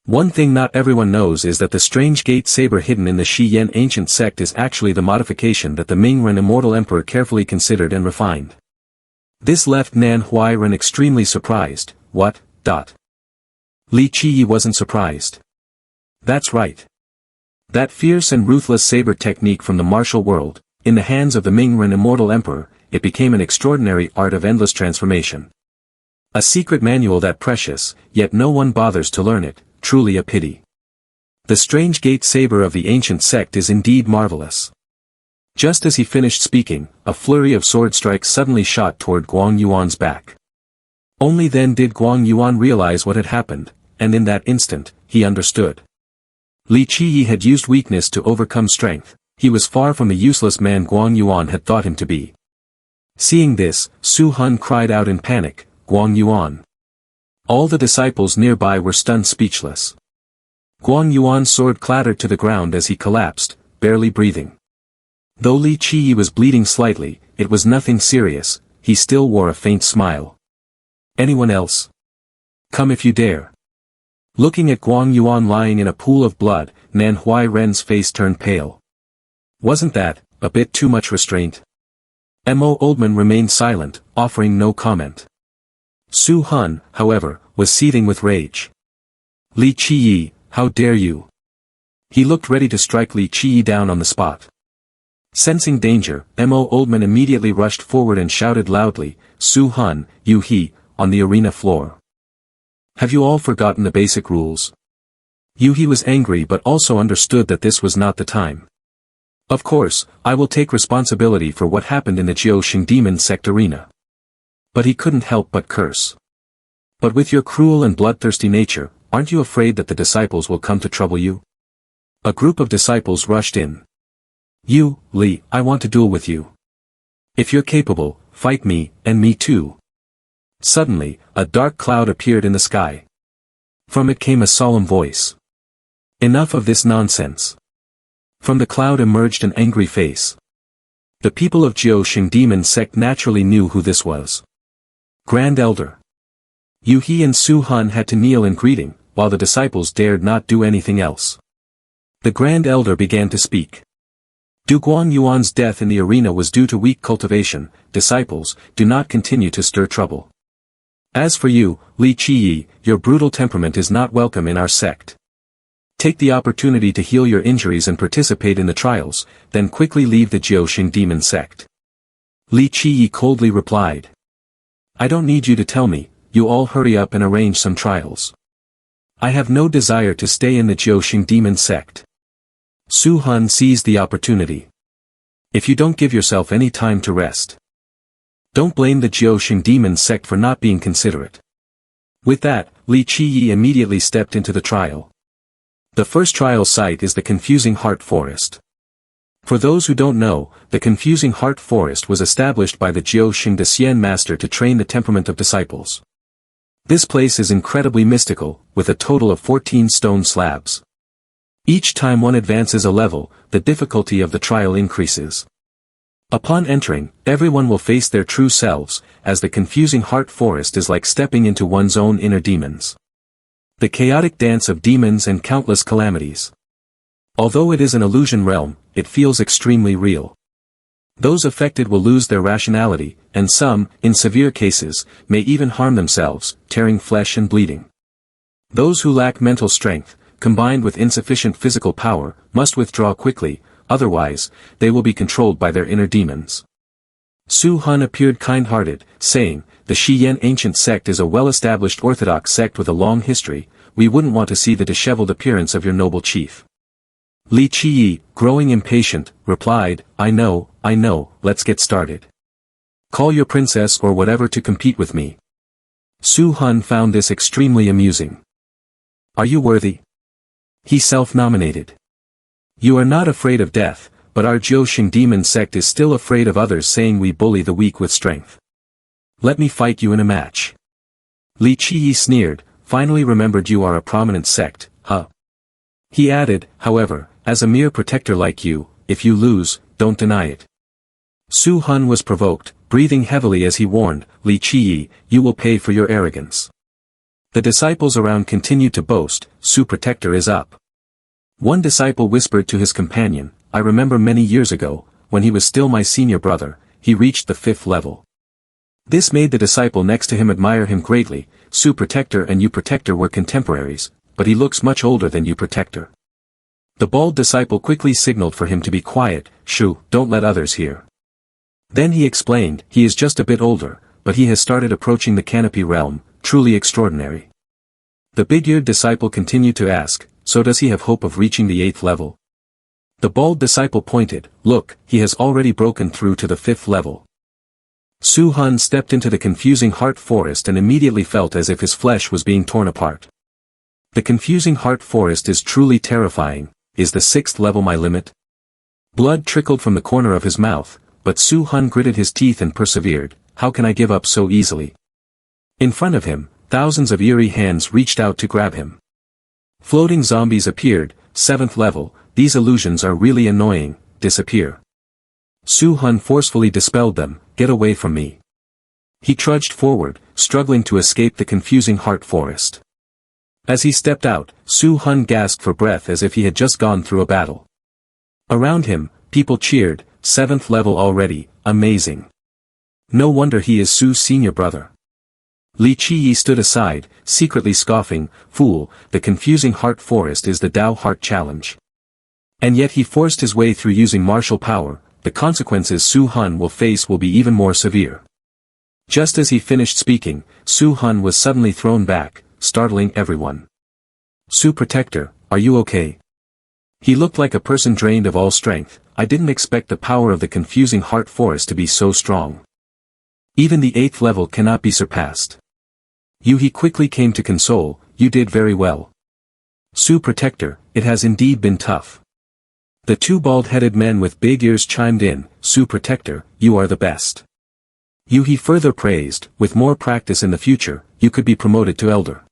One thing not everyone knows is that the strange gate saber hidden in the Xian ancient sect is actually the modification that the Mingren immortal emperor carefully considered and refined. This left Nan Huayan extremely surprised. What? Li Qiyi wasn't surprised. That's right. That fierce and ruthless saber technique from the martial world, in the hands of the Mingren immortal emperor, it became an extraordinary art of endless transformation. A secret manual that precious, yet no one bothers to learn it, truly a pity. The strange gate saber of the ancient sect is indeed marvelous. Just as he finished speaking, a flurry of sword strikes suddenly shot toward Guang Yuan's back. Only then did Guang Yuan realize what had happened, and in that instant, he understood. Li Qiyi had used weakness to overcome strength, he was far from the useless man Guang Yuan had thought him to be. Seeing this, Su Hun cried out in panic, Guang Yuan. All the disciples nearby were stunned speechless. Guang Yuan's sword clattered to the ground as he collapsed, barely breathing. Though Li Qiyi was bleeding slightly, it was nothing serious, he still wore a faint smile. Anyone else? Come if you dare. Looking at Guang Yuan lying in a pool of blood, Nan Huayan's face turned pale. Wasn't that a bit too much restraint? Mo Oldman remained silent, offering no comment. Su Hun, however, was seething with rage. Li Qiyi, how dare you? He looked ready to strike Li Qiyi down on the spot. Sensing danger, Mo Oldman immediately rushed forward and shouted loudly, Su Hun, you he, on the arena floor. Have you all forgotten the basic rules? Yuhi was angry but also understood that this was not the time. Of course, I will take responsibility for what happened in the Xiao Xong demon sect arena. But he couldn't help but curse. But with your cruel and bloodthirsty nature, aren't you afraid that the disciples will come to trouble you? A group of disciples rushed in. You, Li, I want to duel with you. If you're capable, fight me, and me too. Suddenly, a dark cloud appeared in the sky. From it came a solemn voice. Enough of this nonsense. From the cloud emerged an angry face. The people of Xiao Xong demon sect naturally knew who this was. Grand Elder. Yuhi and Su Hun had to kneel in greeting, while the disciples dared not do anything else. The Grand Elder began to speak. Du Guang Yuan's death in the arena was due to weak cultivation. Disciples, do not continue to stir trouble. As for you, Li Qiyi, your brutal temperament is not welcome in our sect. Take the opportunity to heal your injuries and participate in the trials, then quickly leave the Jiuxing demon sect. Li Qiyi coldly replied. I don't need you to tell me, you all hurry up and arrange some trials. I have no desire to stay in the Jiuxing demon sect. Su Han seized the opportunity. If you don't give yourself any time to rest. Don't blame the Jiuxing demon sect for not being considerate. With that, Li Qiyi immediately stepped into the trial. The first trial site is the Confusing Heart Forest. For those who don't know, the Confusing Heart Forest was established by the Jiuxing de Xien master to train the temperament of disciples. This place is incredibly mystical, with a total of 14 stone slabs. Each time one advances a level, the difficulty of the trial increases. Upon entering, everyone will face their true selves, as the Confusing Heart Forest is like stepping into one's own inner demons. The chaotic dance of demons and countless calamities. Although it is an illusion realm, it feels extremely real. Those affected will lose their rationality, and some, in severe cases, may even harm themselves, tearing flesh and bleeding. Those who lack mental strength, combined with insufficient physical power, must withdraw quickly, otherwise, they will be controlled by their inner demons. Su Han appeared kind-hearted, saying, the Xian ancient sect is a well-established orthodox sect with a long history, we wouldn't want to see the disheveled appearance of your noble chief. Li Qiyi, growing impatient, replied, I know, let's get started. Call your princess or whatever to compete with me. Su Han found this extremely amusing. Are you worthy? He self-nominated. You are not afraid of death, but our Jiuxing demon sect is still afraid of others saying we bully the weak with strength. Let me fight you in a match. Li Qiyi sneered, finally remembered you are a prominent sect, huh? He added, however, as a mere protector like you, if you lose, don't deny it. Su Han was provoked, breathing heavily as he warned, Li Qiyi, you will pay for your arrogance. The disciples around continued to boast, Su Protector is up. One disciple whispered to his companion, I remember many years ago, when he was still my senior brother, he reached the 5th level. This made the disciple next to him admire him greatly, Su Protector and You Protector were contemporaries, but he looks much older than You Protector. The bald disciple quickly signaled for him to be quiet, Shu, don't let others hear. Then he explained, he is just a bit older, but he has started approaching the canopy realm, truly extraordinary. The big-eared disciple continued to ask, so does he have hope of reaching the 8th level? The bald disciple pointed, look, he has already broken through to the 5th level. Su Han stepped into the Confusing Heart Forest and immediately felt as if his flesh was being torn apart. The Confusing Heart Forest is truly terrifying, is the 6th level my limit? Blood trickled from the corner of his mouth, but Su Han gritted his teeth and persevered, how can I give up so easily? In front of him, thousands of eerie hands reached out to grab him. Floating zombies appeared, 7th level, these illusions are really annoying, disappear. Su Han forcefully dispelled them, get away from me. He trudged forward, struggling to escape the Confusing Heart Forest. As he stepped out, Su Han gasped for breath as if he had just gone through a battle. Around him, people cheered, 7th level already, amazing. No wonder he is Su's senior brother. Li Qiyi stood aside, secretly scoffing, fool, the Confusing Heart Forest is the Dao Heart Challenge. And yet he forced his way through using martial power, the consequences Su Han will face will be even more severe. Just as he finished speaking, Su Han was suddenly thrown back, startling everyone. Su Protector, are you okay? He looked like a person drained of all strength, I didn't expect the power of the Confusing Heart Forest to be so strong. Even the 8th level cannot be surpassed. He quickly came to console, you did very well. Su Protector, it has indeed been tough. The two bald-headed men with big ears chimed in, Su Protector, you are the best. He further praised, with more practice in the future, you could be promoted to elder.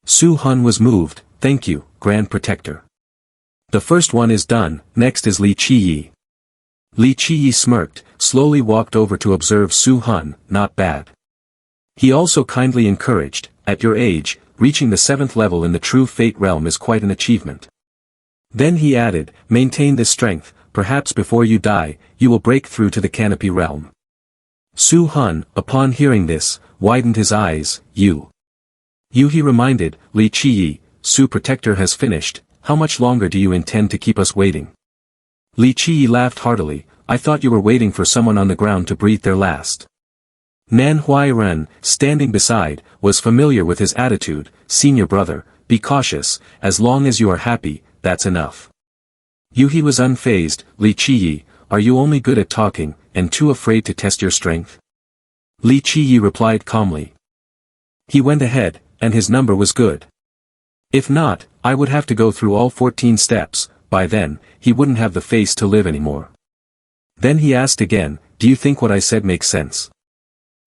Su Han was moved, thank you, Grand Protector. The first one is done, next is Li Qiyi. Li Qiyi smirked, slowly walked over to observe Su Han, not bad. He also kindly encouraged, at your age, reaching the 7th level in the true fate realm is quite an achievement. Then he added, maintain this strength, perhaps before you die, you will break through to the canopy realm. Su Han, upon hearing this, widened his eyes, he reminded, Li Qiyi, Su Protector has finished, how much longer do you intend to keep us waiting? Li Qi laughed heartily. I thought you were waiting for someone on the ground to breathe their last. Nan Huayan, standing beside, was familiar with his attitude. Senior brother, be cautious, as long as you are happy, that's enough. He was unfazed. Li Qi, are you only good at talking, and too afraid to test your strength? Li Qi replied calmly. He went ahead, and his number was good. If not, I would have to go through all 14 steps. By then, he wouldn't have the face to live anymore. Then he asked again, do you think what I said makes sense?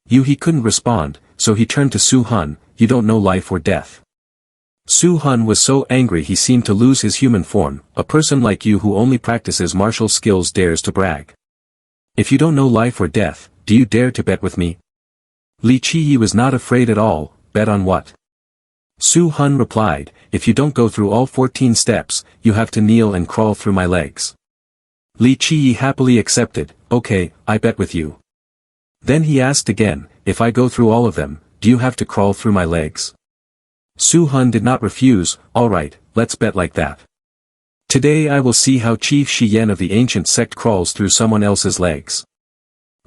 He couldn't respond, so he turned to Su Hun. You don't know life or death. Su Hun was so angry he seemed to lose his human form. A person like you who only practices martial skills dares to brag. If you don't know life or death, do you dare to bet with me? Li Qi was not afraid at all. Bet on what? Su Hun replied, if you don't go through all 14 steps, you have to kneel and crawl through my legs. Li Qi happily accepted. Okay, I bet with you. Then he asked again, if I go through all of them, do you have to crawl through my legs? Su Hun did not refuse. Alright, let's bet like that. Today I will see how Chief Xian of the ancient sect crawls through someone else's legs.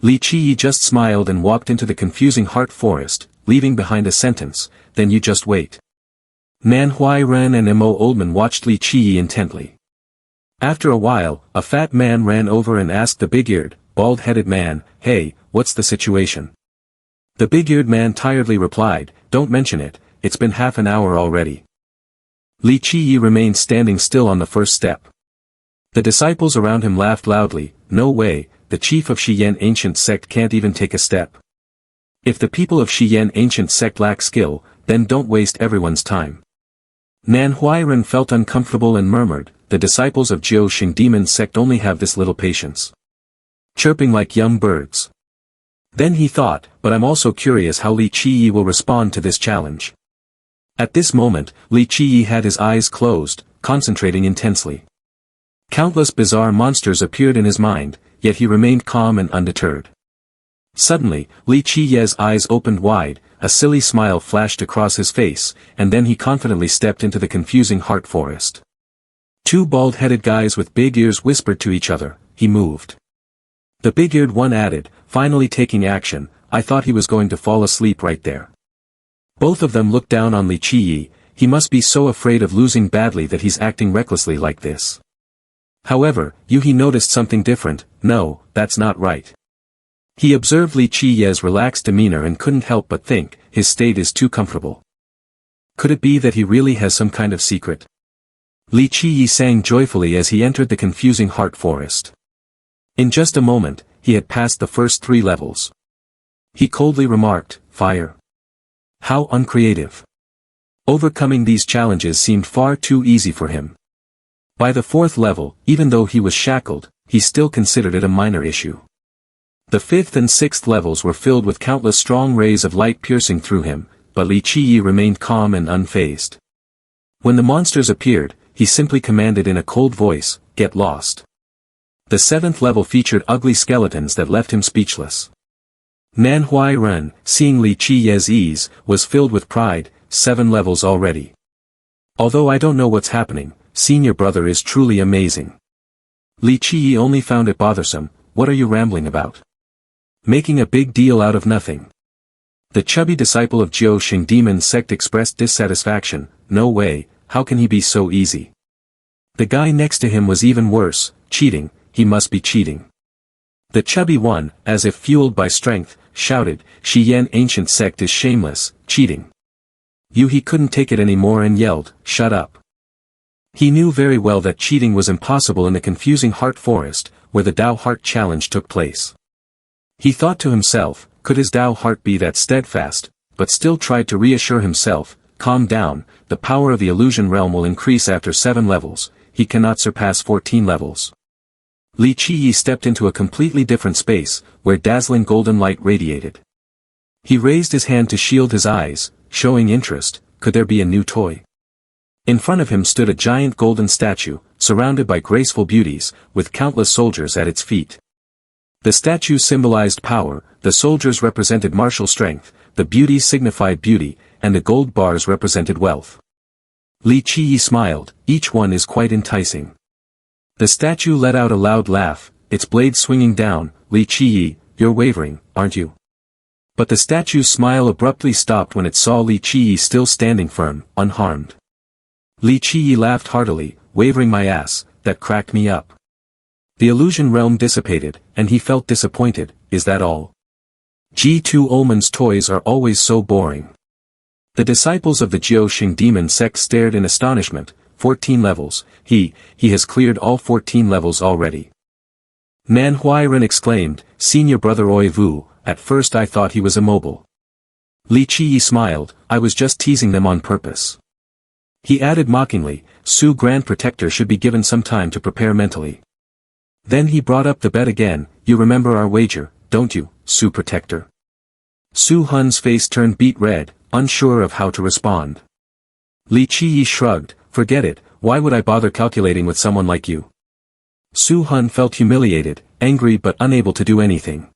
Li Qi just smiled and walked into the confusing heart forest, leaving behind a sentence, then you just wait. Nan Huayan and Mo Oldman watched Li Qi intently. After a while, a fat man ran over and asked the big-eared, bald-headed man, hey, what's the situation? The big-eared man tiredly replied, don't mention it, it's been half an hour already. Li Qi remained standing still on the first step. The disciples around him laughed loudly. No way, the chief of Xian ancient sect can't even take a step. If the people of Xian ancient sect lack skill, then don't waste everyone's time. Nan Huayan felt uncomfortable and murmured, the disciples of Jiao Xing demon sect only have this little patience. Chirping like young birds. Then he thought, but I'm also curious how Li Qi will respond to this challenge. At this moment, Li Qi had his eyes closed, concentrating intensely. Countless bizarre monsters appeared in his mind, yet he remained calm and undeterred. Suddenly, Li Qi's eyes opened wide, a silly smile flashed across his face, and then he confidently stepped into the confusing heart forest. Two bald-headed guys with big ears whispered to each other. He moved. The big-eared one added, finally taking action, I thought he was going to fall asleep right there. Both of them looked down on Li Qi. He must be so afraid of losing badly that he's acting recklessly like this. However, he noticed something different. No, that's not right. He observed Li Qi's relaxed demeanor and couldn't help but think, his state is too comfortable. Could it be that he really has some kind of secret? Li Qi sang joyfully as he entered the confusing heart forest. In just a moment, he had passed the first 3 levels. He coldly remarked, fire. How uncreative. Overcoming these challenges seemed far too easy for him. By the 4th level, even though he was shackled, he still considered it a minor issue. The 5th and 6th levels were filled with countless strong rays of light piercing through him, but Li Qi remained calm and unfazed. When the monsters appeared, he simply commanded in a cold voice, get lost. The 7th level featured ugly skeletons that left him speechless. Nan Huayan, seeing Li Qi's ease, was filled with pride. 7 levels already. Although I don't know what's happening, senior brother is truly amazing. Li Qi only found it bothersome. What are you rambling about? Making a big deal out of nothing. The chubby disciple of Jiao Xing demon sect expressed dissatisfaction. No way, how can he be so easy? The guy next to him was even worse, cheating, he must be cheating. The chubby one, as if fueled by strength, shouted, Xian ancient sect is shameless, cheating. He couldn't take it anymore and yelled, shut up. He knew very well that cheating was impossible in the confusing heart forest, where the Dao heart challenge took place. He thought to himself, could his Dao heart be that steadfast, but still tried to reassure himself, calm down, the power of the illusion realm will increase after 7 levels, he cannot surpass 14 levels. Li Qi stepped into a completely different space, where dazzling golden light radiated. He raised his hand to shield his eyes, showing interest. Could there be a new toy? In front of him stood a giant golden statue, surrounded by graceful beauties, with countless soldiers at its feet. The statue symbolized power, the soldiers represented martial strength, the beauties signified beauty, and the gold bars represented wealth. Li Qiyi smiled, each one is quite enticing. The statue let out a loud laugh, its blade swinging down. Li Qiyi, you're wavering, aren't you? But the statue's smile abruptly stopped when it saw Li Qiyi still standing firm, unharmed. Li Qiyi laughed heartily, wavering my ass, that cracked me up. The illusion realm dissipated, and he felt disappointed. Is that all? G2 Ullman's toys are always so boring. The disciples of the Jiao demon sect stared in astonishment. 14 levels, he has cleared all 14 levels already. Nan Huayan exclaimed, Senior Brother Oi Vu, at first I thought he was immobile. Li Qiyi smiled, I was just teasing them on purpose. He added mockingly, Su Grand Protector should be given some time to prepare mentally. Then he brought up the bet again, you remember our wager, don't you, Su Protector? Su Hun's face turned beet red, unsure of how to respond. Li Qiyi shrugged, forget it, why would I bother calculating with someone like you? Su Hun felt humiliated, angry but unable to do anything.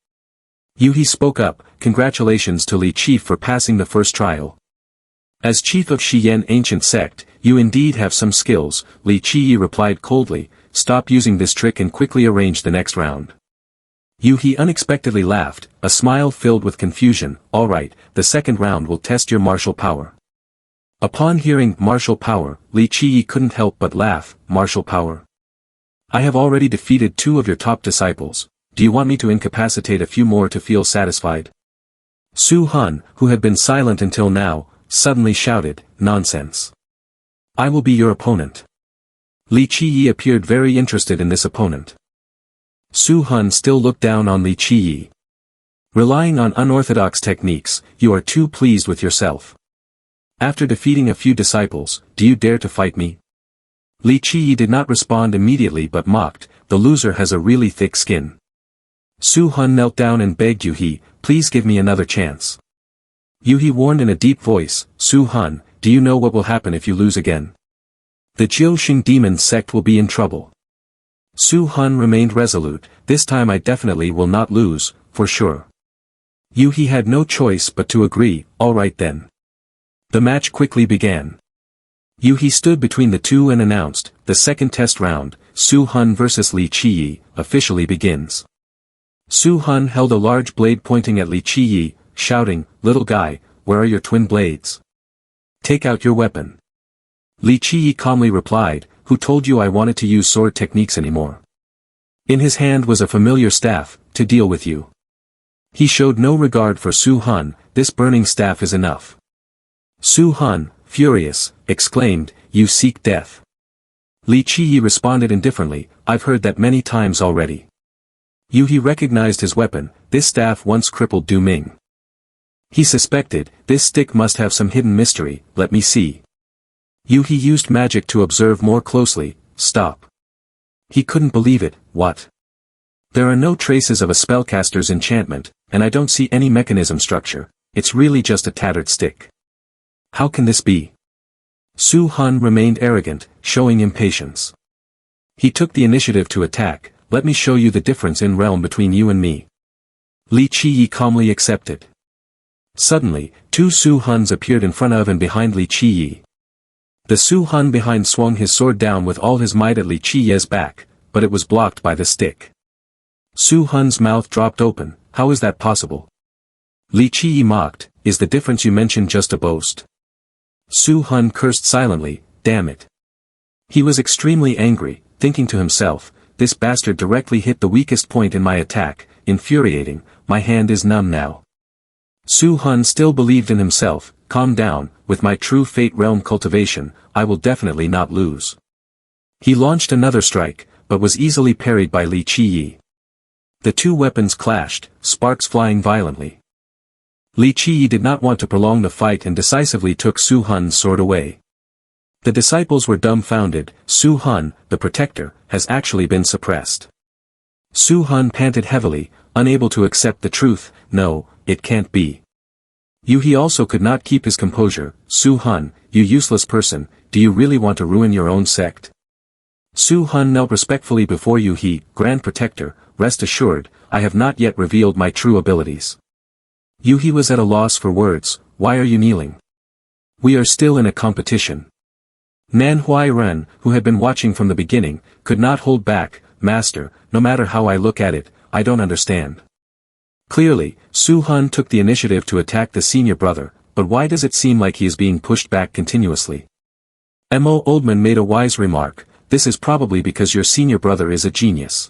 He spoke up, congratulations to Li Chief for passing the first trial. As chief of Xian ancient sect, you indeed have some skills, Li Qiyi replied coldly, stop using this trick and quickly arrange the next round. He unexpectedly laughed, a smile filled with confusion, alright, the second round will test your martial power. Upon hearing martial power, Li Qiyi couldn't help but laugh, martial power. I have already defeated 2 of your top disciples, do you want me to incapacitate a few more to feel satisfied? Su Hun, who had been silent until now, suddenly shouted, nonsense. I will be your opponent. Li Qiyi appeared very interested in this opponent. Su Hun still looked down on Li Qiyi. Relying on unorthodox techniques, you are too pleased with yourself. After defeating a few disciples, do you dare to fight me? Li Qiyi did not respond immediately but mocked, the loser has a really thick skin. Su Hun knelt down and begged please give me another chance. He warned in a deep voice, Su Hun, do you know what will happen if you lose again? The Jiao demon sect will be in trouble. Su Hun remained resolute, this time I definitely will not lose, for sure. He had no choice but to agree, alright then. The match quickly began. He stood between the two and announced, the second test round, Su Hun vs Li Qiyi, officially begins. Su Hun held a large blade pointing at Li Qiyi, shouting, little guy, where are your twin blades? Take out your weapon. Li Qiyi calmly replied, who told you I wanted to use sword techniques anymore? In his hand was a familiar staff, to deal with you. He showed no regard for Su Hun, this burning staff is enough. Su Hun, furious, exclaimed, you seek death. Li Qiyi responded indifferently, I've heard that many times already. He recognized his weapon, this staff once crippled Du Ming. He suspected, this stick must have some hidden mystery, let me see. He used magic to observe more closely, stop. He couldn't believe it, what? There are no traces of a spellcaster's enchantment, and I don't see any mechanism structure, it's really just a tattered stick. How can this be? Su Hun remained arrogant, showing impatience. He took the initiative to attack, let me show you the difference in realm between you and me. Li Qiyi calmly accepted. Suddenly, 2 Su Huns appeared in front of and behind Li Qiyi. The Su Hun behind swung his sword down with all his might at Li Qiyi's back, but it was blocked by the stick. Su Hun's mouth dropped open, how is that possible? Li Qiyi mocked, is the difference you mentioned just a boast? Su Hun cursed silently, damn it. He was extremely angry, thinking to himself, this bastard directly hit the weakest point in my attack, infuriating, my hand is numb now. Su Hun still believed in himself, calm down, with my true fate realm cultivation, I will definitely not lose. He launched another strike, but was easily parried by Li Qiyi. The 2 weapons clashed, sparks flying violently. Li Qiyi did not want to prolong the fight and decisively took Su Hun's sword away. The disciples were dumbfounded, Su Hun, the protector, has actually been suppressed. Su Hun panted heavily, unable to accept the truth, no, it can't be. He also could not keep his composure, Su Hun, you useless person, do you really want to ruin your own sect? Su Hun knelt respectfully before Grand Protector, rest assured, I have not yet revealed my true abilities. He was at a loss for words, why are you kneeling? We are still in a competition. Nan Huayan, who had been watching from the beginning, could not hold back. Master, no matter how I look at it, I don't understand. Clearly, Su Hun took the initiative to attack the senior brother, but why does it seem like he is being pushed back continuously? Mo Oldman made a wise remark, this is probably because your senior brother is a genius.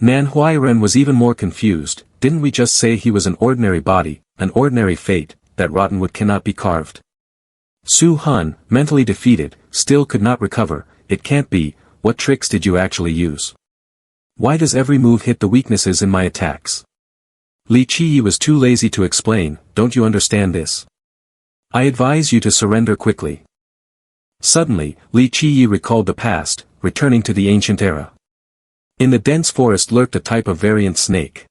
Nan Huayan was even more confused, didn't we just say he was an ordinary body, an ordinary fate, that rotten wood cannot be carved? Su Hun, mentally defeated, still could not recover. It can't be. What tricks did you actually use? Why does every move hit the weaknesses in my attacks? Li Qiyi was too lazy to explain. Don't you understand this? I advise you to surrender quickly. Suddenly, Li Qiyi recalled the past, returning to the ancient era. In the dense forest lurked a type of variant snake.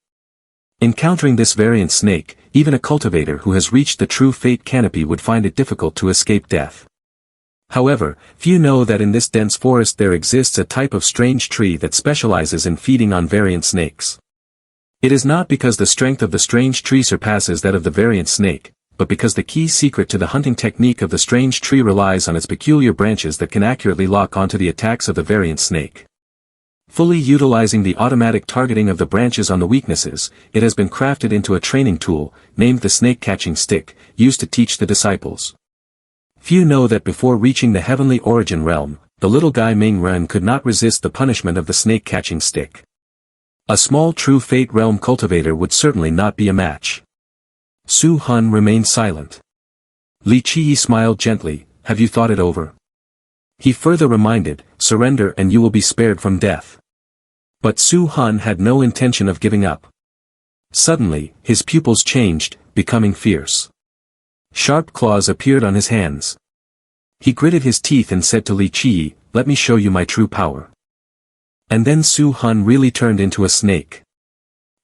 Encountering this variant snake, even a cultivator who has reached the true fate canopy would find it difficult to escape death. However, few know that in this dense forest there exists a type of strange tree that specializes in feeding on variant snakes. It is not because the strength of the strange tree surpasses that of the variant snake, but because the key secret to the hunting technique of the strange tree relies on its peculiar branches that can accurately lock onto the attacks of the variant snake. Fully utilizing the automatic targeting of the branches on the weaknesses, it has been crafted into a training tool, named the snake-catching stick, used to teach the disciples. Few know that before reaching the heavenly origin realm, the little guy Ming Ren could not resist the punishment of the snake-catching stick. A small true fate realm cultivator would certainly not be a match. Su Hun remained silent. Li Qiyi smiled gently, have you thought it over? He further reminded, surrender and you will be spared from death. But Su Hun had no intention of giving up. Suddenly, his pupils changed, becoming fierce. Sharp claws appeared on his hands. He gritted his teeth and said to Li Qiyi, let me show you my true power. And then Su Hun really turned into a snake.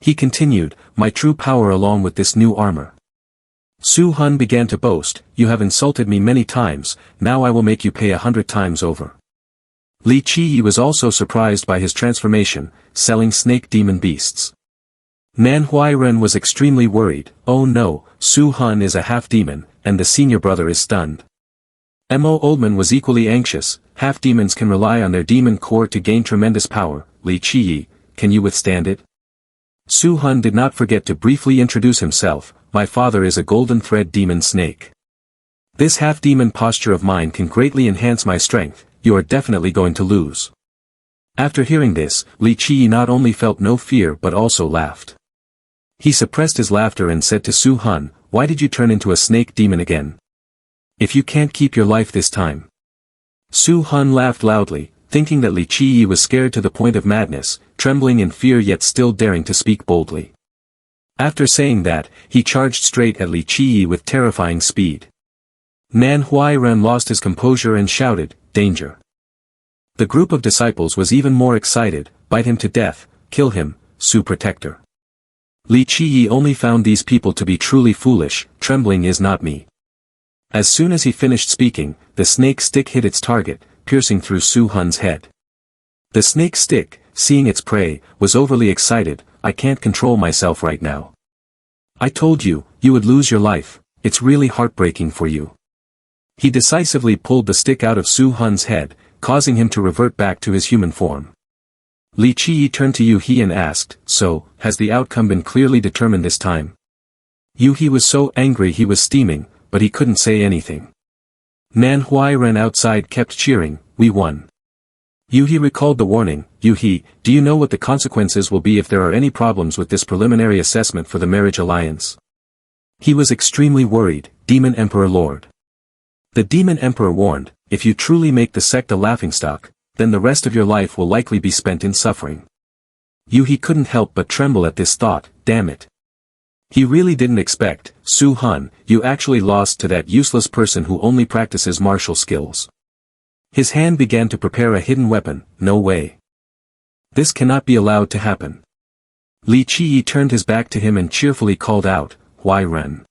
He continued, my true power along with this new armor. Su Hun began to boast, you have insulted me many times, now I will make you pay 100 times over. Li Qiyi was also surprised by his transformation, selling snake demon beasts. Nan Huayan was extremely worried, oh no, Su Hun is a half-demon, and the senior brother is stunned. Mo Oldman was equally anxious, half-demons can rely on their demon core to gain tremendous power. Li Qiyi, can you withstand it? Su Hun did not forget to briefly introduce himself, my father is a golden thread demon snake. This half-demon posture of mine can greatly enhance my strength, you are definitely going to lose. After hearing this, Li Qiyi not only felt no fear but also laughed. He suppressed his laughter and said to Su Hun, why did you turn into a snake demon again? If you can't keep your life this time. Su Hun laughed loudly, thinking that Li Qiyi was scared to the point of madness, trembling in fear yet still daring to speak boldly. After saying that, he charged straight at Li Qiyi with terrifying speed. Nan Huayan lost his composure and shouted, danger. The group of disciples was even more excited, bite him to death, kill him, Su Protector. Li Qiyi only found these people to be truly foolish, trembling is not me. As soon as he finished speaking, the snake stick hit its target, piercing through Su Hun's head. The snake stick, seeing its prey, was overly excited, I can't control myself right now. I told you, you would lose your life, it's really heartbreaking for you. He decisively pulled the stick out of Su Hun's head, causing him to revert back to his human form. Li Qiyi turned to Yu He and asked, so, has the outcome been clearly determined this time? Yu He was so angry he was steaming, but he couldn't say anything. Nan Huayan outside kept cheering, we won. Yu He recalled the warning, Yu He, do you know what the consequences will be if there are any problems with this preliminary assessment for the marriage alliance? He was extremely worried, Demon Emperor Lord. The Demon Emperor warned, if you truly make the sect a laughingstock, then the rest of your life will likely be spent in suffering. Yu He couldn't help but tremble at this thought, damn it. He really didn't expect, Su Hun, you actually lost to that useless person who only practices martial skills. His hand began to prepare a hidden weapon, no way. This cannot be allowed to happen. Li Qiyi turned his back to him and cheerfully called out, Huayan.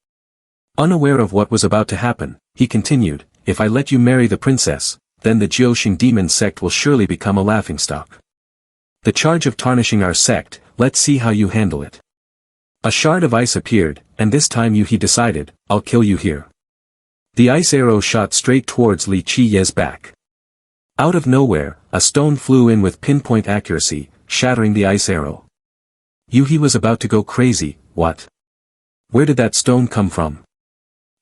Unaware of what was about to happen, he continued, if I let you marry the princess, then the Jiuxing demon sect will surely become a laughingstock. The charge of tarnishing our sect, let's see how you handle it. A shard of ice appeared, and this time Yu He decided, I'll kill you here. The ice arrow shot straight towards Li Qiyi's back. Out of nowhere, a stone flew in with pinpoint accuracy, shattering the ice arrow. He was about to go crazy. What? Where did that stone come from?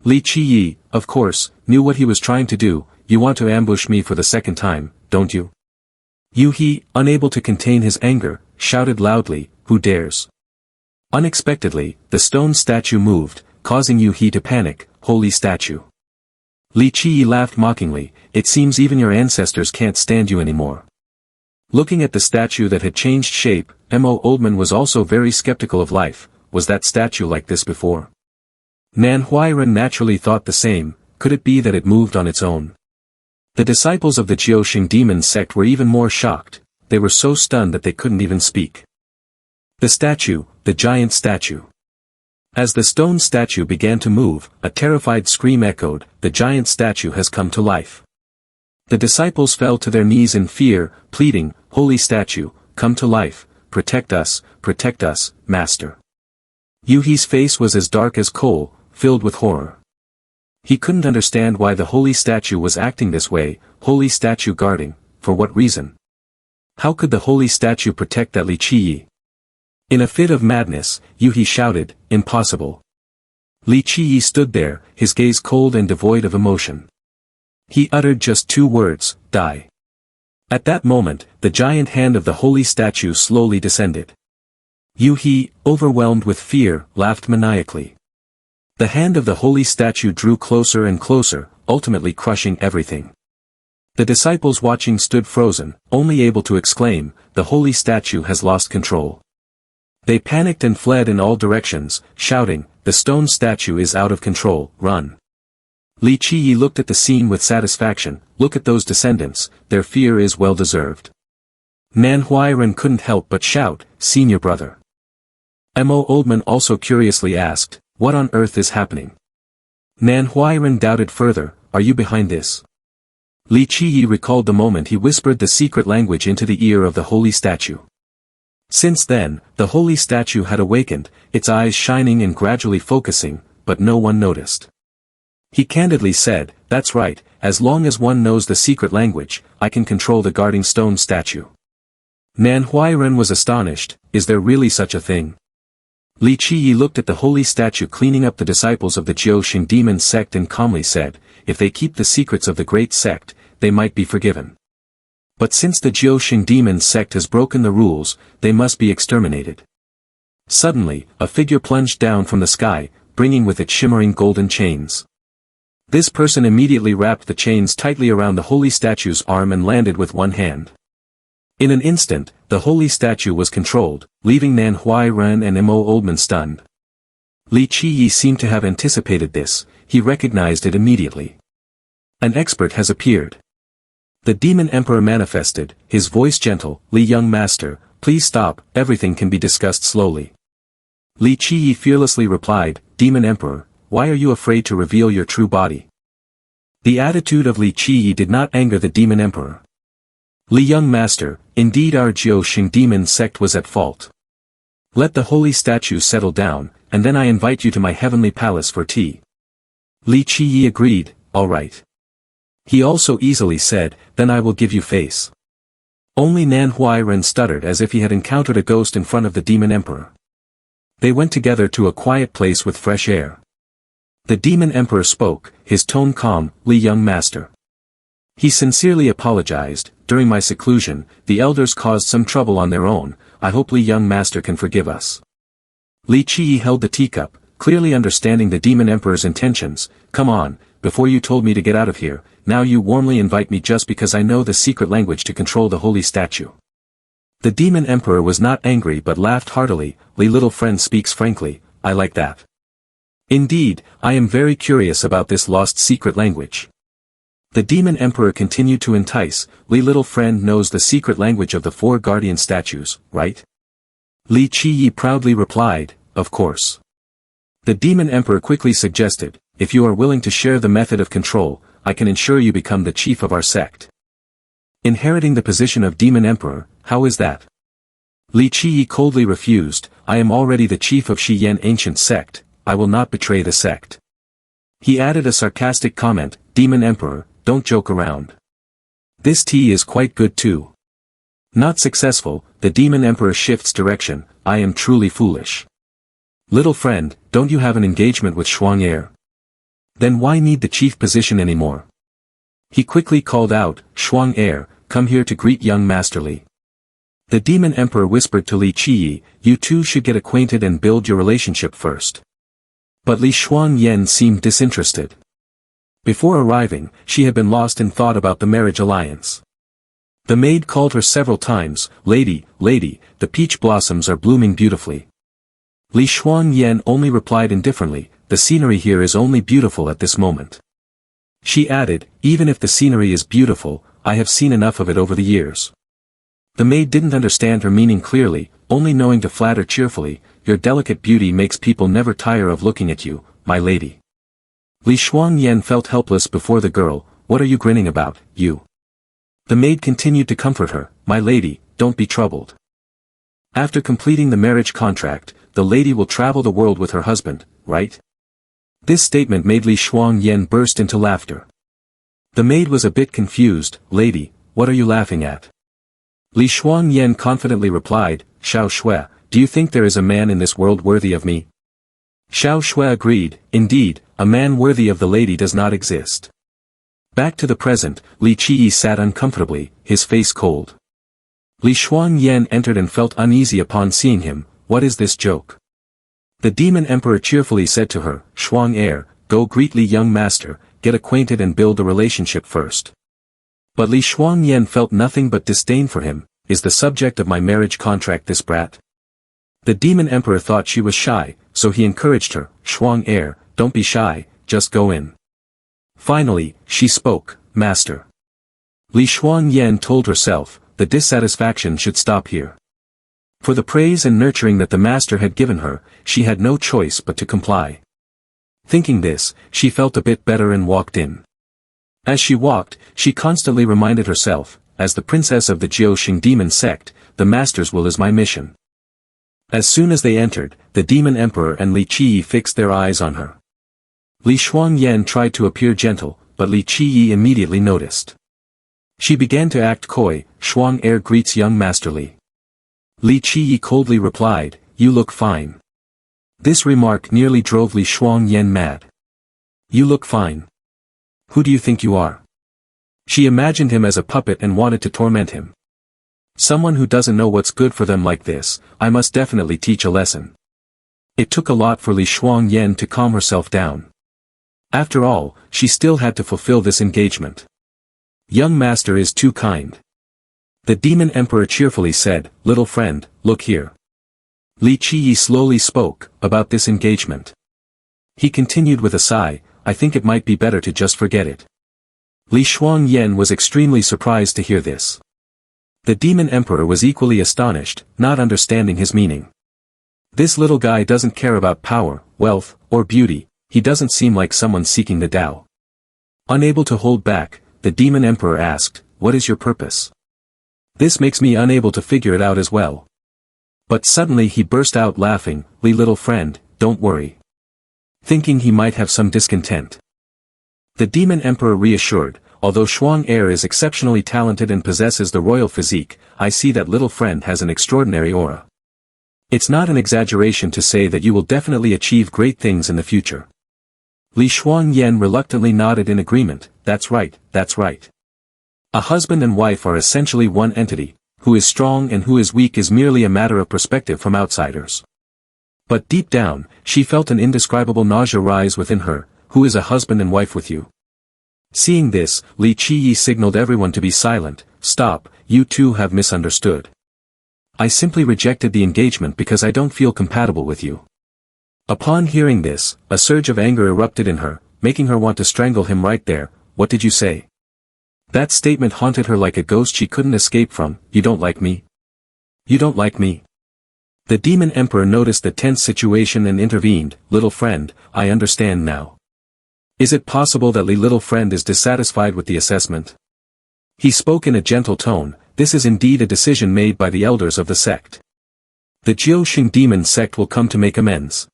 Li Qiyi, of course, knew what he was trying to do. You want to ambush me for the second time, don't you? He, unable to contain his anger, shouted loudly, who dares? Unexpectedly, the stone statue moved, causing He to panic. Holy statue. Li Qiyi laughed mockingly, it seems even your ancestors can't stand you anymore. Looking at the statue that had changed shape, Mo Oldman was also very skeptical of life. Was that statue like this before? Nan Huayan naturally thought the same. Could it be that it moved on its own? The disciples of the Xiao demon sect were even more shocked. They were so stunned that they couldn't even speak. The statue, the giant statue. As the stone statue began to move, a terrified scream echoed, the giant statue has come to life. The disciples fell to their knees in fear, pleading, Holy statue, come to life, protect us, Master. Yuhi's face was as dark as coal, filled with horror. He couldn't understand why the holy statue was acting this way. Holy statue guarding, for what reason? How could the holy statue protect that Li Qiyi? In a fit of madness, Yuhi shouted, impossible. Li Qiyi stood there, his gaze cold and devoid of emotion. He uttered just 2 words, die. At that moment, the giant hand of the holy statue slowly descended. Yuhi, overwhelmed with fear, laughed maniacally. The hand of the holy statue drew closer and closer, ultimately crushing everything. The disciples watching stood frozen, only able to exclaim, the holy statue has lost control. They panicked and fled in all directions, shouting, the stone statue is out of control, run. Li Qiyi looked at the scene with satisfaction, look at those descendants, their fear is well deserved. Nan Huayan couldn't help but shout, senior brother. Mo Oldman also curiously asked, what on earth is happening? Nan Huayan doubted further, are you behind this? Li Qiyi recalled the moment he whispered the secret language into the ear of the holy statue. Since then, the holy statue had awakened, its eyes shining and gradually focusing, but no one noticed. He candidly said, that's right, as long as one knows the secret language, I can control the guarding stone statue. Nan Huayan was astonished, is there really such a thing? Li Qiyi looked at the holy statue cleaning up the disciples of the Xiao demon sect and calmly said, if they keep the secrets of the great sect, they might be forgiven. But since the Xiao demon sect has broken the rules, they must be exterminated. Suddenly, a figure plunged down from the sky, bringing with it shimmering golden chains. This person immediately wrapped the chains tightly around the holy statue's arm and landed with one hand. In an instant, the holy statue was controlled, leaving Nan Huayan and Mo Oldman stunned. Li Qiyi seemed to have anticipated this, he recognized it immediately. An expert has appeared. The demon emperor manifested, his voice gentle, Li young master, please stop, everything can be discussed slowly. Li Qiyi fearlessly replied, demon emperor, why are you afraid to reveal your true body? The attitude of Li Qiyi did not anger the demon emperor. Li young master, indeed our Xiao demon sect was at fault. Let the holy statue settle down, and then I invite you to my heavenly palace for tea. Li Qiyi agreed, all right. He also easily said, then I will give you face. Only Nan Huayan stuttered as if he had encountered a ghost in front of the demon emperor. They went together to a quiet place with fresh air. The demon emperor spoke, his tone calm, Li young master. He sincerely apologized, during my seclusion, the elders caused some trouble on their own, I hope Li young master can forgive us. Li Qiyi held the teacup, clearly understanding the demon emperor's intentions, come on, before you told me to get out of here, now you warmly invite me just because I know the secret language to control the holy statue. The demon emperor was not angry but laughed heartily, Li little friend speaks frankly, I like that. Indeed, I am very curious about this lost secret language. The demon emperor continued to entice, Li little friend knows the secret language of the 4 guardian statues, right? Li Qiyi proudly replied, of course. The demon emperor quickly suggested, if you are willing to share the method of control, I can ensure you become the chief of our sect. Inheriting the position of demon emperor, how is that? Li Qiyi coldly refused, I am already the chief of Xien ancient sect, I will not betray the sect. He added a sarcastic comment, demon emperor, don't joke around. This tea is quite good too. Not successful, the demon emperor shifts direction. I am truly foolish. Little friend, don't you have an engagement with Shuang heir? Then why need the chief position anymore? He quickly called out, Shuang heir, come here to greet young Master Li. The demon emperor whispered to Li Qiyi, you two should get acquainted and build your relationship first. But Li Shuangyan seemed disinterested. Before arriving, she had been lost in thought about the marriage alliance. The maid called her several times, lady, the peach blossoms are blooming beautifully. Li Shuangyan only replied indifferently, the scenery here is only beautiful at this moment. She added, even if the scenery is beautiful, I have seen enough of it over the years. The maid didn't understand her meaning clearly, only knowing to flatter cheerfully, your delicate beauty makes people never tire of looking at you, my lady. Li Shuangyan felt helpless before the girl, what are you grinning about, you? The maid continued to comfort her, my lady, don't be troubled. After completing the marriage contract, the lady will travel the world with her husband, right? This statement made Li Shuangyan burst into laughter. The maid was a bit confused, lady, what are you laughing at? Li Shuangyan confidently replied, Xiao Shui, do you think there is a man in this world worthy of me? Xiao Shui agreed, indeed, a man worthy of the lady does not exist. Back to the present, Li Qiyi sat uncomfortably, his face cold. Li Shuangyan entered and felt uneasy upon seeing him, what is this joke? The demon emperor cheerfully said to her, Shuang heir, go greet Li young master, get acquainted and build a relationship first. But Li Shuangyan felt nothing but disdain for him, is the subject of my marriage contract this brat? The demon emperor thought she was shy, so he encouraged her, Shuang heir, don't be shy, just go in. Finally, she spoke, master. Li Shuangyan told herself, the dissatisfaction should stop here. For the praise and nurturing that the master had given her, she had no choice but to comply. Thinking this, she felt a bit better and walked in. As she walked, she constantly reminded herself, as the princess of the Jiuxing demon sect, the master's will is my mission. As soon as they entered, the demon emperor and Li Qiyi fixed their eyes on her. Li Shuangyan tried to appear gentle, but Li Qiyi immediately noticed. She began to act coy, Shuang heir greets young Master Li. Li Qiyi coldly replied, you look fine. This remark nearly drove Li Shuangyan mad. You look fine. Who do you think you are? She imagined him as a puppet and wanted to torment him. Someone who doesn't know what's good for them like this, I must definitely teach a lesson. It took a lot for Li Shuangyan to calm herself down. After all, she still had to fulfill this engagement. Young master is too kind. The demon emperor cheerfully said, little friend, look here. Li Qiyi slowly spoke, about this engagement. He continued with a sigh, I think it might be better to just forget it. Li Shuangyan was extremely surprised to hear this. The demon emperor was equally astonished, not understanding his meaning. This little guy doesn't care about power, wealth, or beauty, he doesn't seem like someone seeking the Tao. Unable to hold back, the demon emperor asked, what is your purpose? This makes me unable to figure it out as well. But suddenly he burst out laughing, Li little friend, don't worry. Thinking he might have some discontent. The demon emperor reassured, although Shuang heir is exceptionally talented and possesses the royal physique, I see that little friend has an extraordinary aura. It's not an exaggeration to say that you will definitely achieve great things in the future. Li Shuangyan reluctantly nodded in agreement, that's right, that's right. A husband and wife are essentially one entity, who is strong and who is weak is merely a matter of perspective from outsiders. But deep down, she felt an indescribable nausea rise within her, who is a husband and wife with you? Seeing this, Li Qiyi signaled everyone to be silent, stop, you two have misunderstood. I simply rejected the engagement because I don't feel compatible with you. Upon hearing this, a surge of anger erupted in her, making her want to strangle him right there. What did you say? That statement haunted her like a ghost she couldn't escape from, you don't like me? You don't like me? The demon emperor noticed the tense situation and intervened, little friend, I understand now. Is it possible that Li little friend is dissatisfied with the assessment? He spoke in a gentle tone, this is indeed a decision made by the elders of the sect. The Jiuxing demon sect will come to make amends.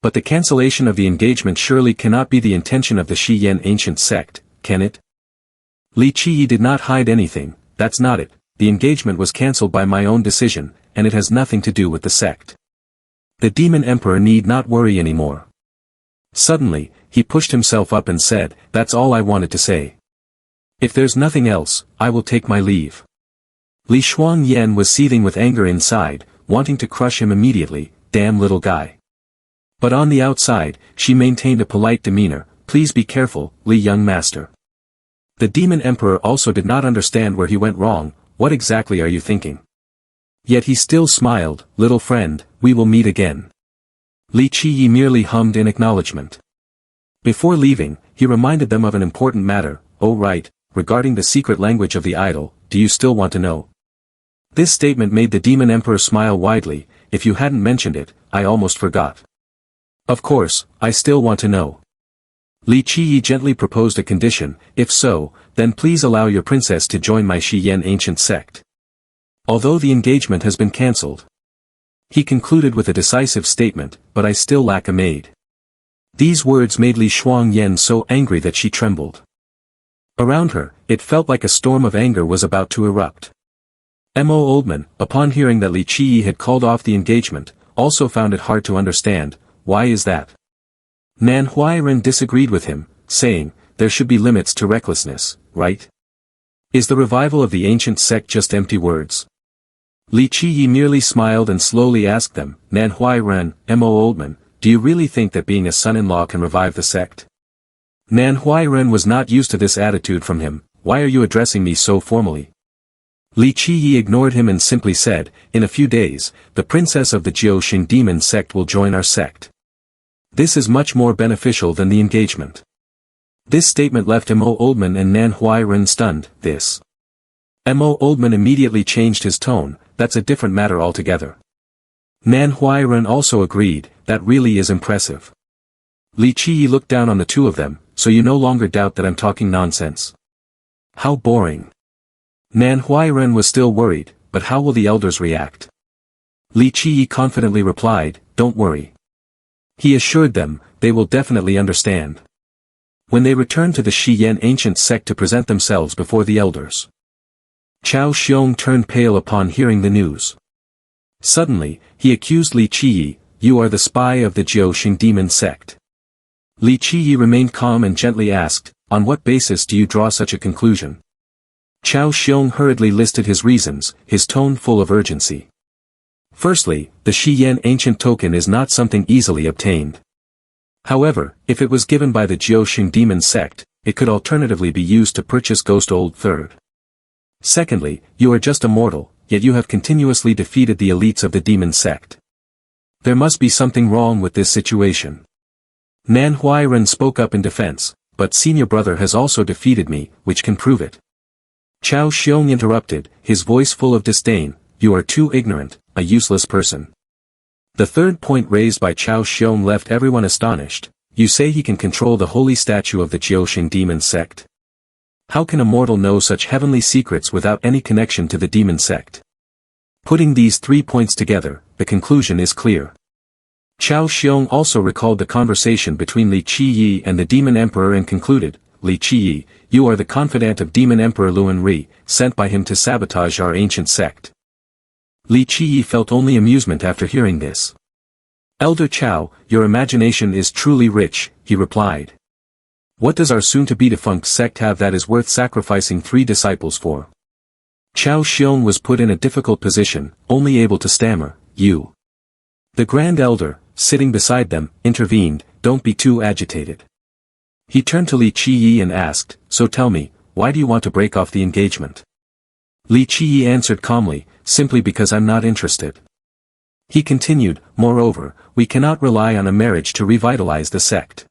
But the cancellation of the engagement surely cannot be the intention of the Xian ancient sect, can it? Li Qiyi did not hide anything, that's not it, the engagement was cancelled by my own decision, and it has nothing to do with the sect. The demon emperor need not worry anymore. Suddenly, he pushed himself up and said, that's all I wanted to say. If there's nothing else, I will take my leave. Li Shuangyan was seething with anger inside, wanting to crush him immediately, damn little guy. But on the outside, she maintained a polite demeanor, please be careful, Li young master. The demon emperor also did not understand where he went wrong, what exactly are you thinking? Yet he still smiled, little friend, we will meet again. Li Qiyi merely hummed in acknowledgement. Before leaving, he reminded them of an important matter, oh right, regarding the secret language of the idol, do you still want to know? This statement made the demon emperor smile widely, if you hadn't mentioned it, I almost forgot. Of course, I still want to know. Li Qiyi gently proposed a condition, if so, then please allow your princess to join my Xian ancient sect. Although the engagement has been cancelled. He concluded with a decisive statement, but I still lack a maid. These words made Li Shuangyan so angry that she trembled. Around her, it felt like a storm of anger was about to erupt. Mo old man, upon hearing that Li Qiyi had called off the engagement, also found it hard to understand, why is that? Nan Huayan disagreed with him, saying, there should be limits to recklessness, right? Is the revival of the ancient sect just empty words? Li Qiyi merely smiled and slowly asked them, Nan Huayan, Mo old man, do you really think that being a son-in-law can revive the sect? Nan Huayan was not used to this attitude from him, why are you addressing me so formally? Li Qiyi ignored him and simply said, in a few days, the princess of the Jiaoxing demon sect will join our sect. This is much more beneficial than the engagement. This statement left Mo Oldman and Nan Huayan stunned, this. Mo Oldman immediately changed his tone, that's a different matter altogether. Nan Huayan also agreed, that really is impressive. Li Qiyi looked down on the two of them, so you no longer doubt that I'm talking nonsense. How boring. Nan Huayan was still worried, but how will the elders react? Li Qiyi confidently replied, don't worry. He assured them, they will definitely understand. When they returned to the Xian ancient sect to present themselves before the elders. Xiao Xong turned pale upon hearing the news. Suddenly, he accused Li Qiyi, you are the spy of the Jiaoxing demon sect. Li Qiyi remained calm and gently asked, on what basis do you draw such a conclusion? Xiao Xong hurriedly listed his reasons, his tone full of urgency. Firstly, the Xian ancient token is not something easily obtained. However, if it was given by the Jiaoxing demon sect, it could alternatively be used to purchase Ghost Old Third. Secondly, you are just a mortal, yet you have continuously defeated the elites of the demon sect. There must be something wrong with this situation. Nan Huayan spoke up in defense, but senior brother has also defeated me, which can prove it. Xiao Xong interrupted, his voice full of disdain, you are too ignorant, a useless person. The third point raised by Xiao Xong left everyone astonished, you say he can control the holy statue of the Jiaoxing demon sect? How can a mortal know such heavenly secrets without any connection to the demon sect? Putting these 3 points together, the conclusion is clear. Xiao Xong also recalled the conversation between Li Qiyi and the demon emperor and concluded, Li Qiyi, you are the confidant of demon emperor Luan Ri, sent by him to sabotage our ancient sect. Li Qiyi felt only amusement after hearing this. Elder Qiao, your imagination is truly rich, he replied. What does our soon-to-be defunct sect have that is worth sacrificing 3 disciples for? Xiao Xong was put in a difficult position, only able to stammer, you. The Grand Elder, sitting beside them, intervened, don't be too agitated. He turned to Li Qiyi and asked, so tell me, why do you want to break off the engagement? Li Qiyi answered calmly, simply because I'm not interested. He continued, moreover, we cannot rely on a marriage to revitalize the sect.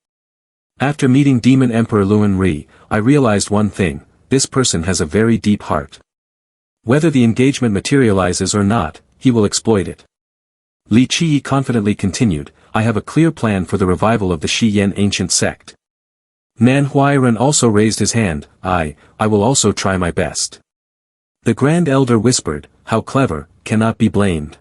After meeting Demon Emperor Luan Ri, I realized one thing, this person has a very deep heart. Whether the engagement materializes or not, he will exploit it. Li Qiyi confidently continued, I have a clear plan for the revival of the Xian ancient sect. Nan Huayan also raised his hand, I will also try my best. The Grand Elder whispered, how clever, cannot be blamed.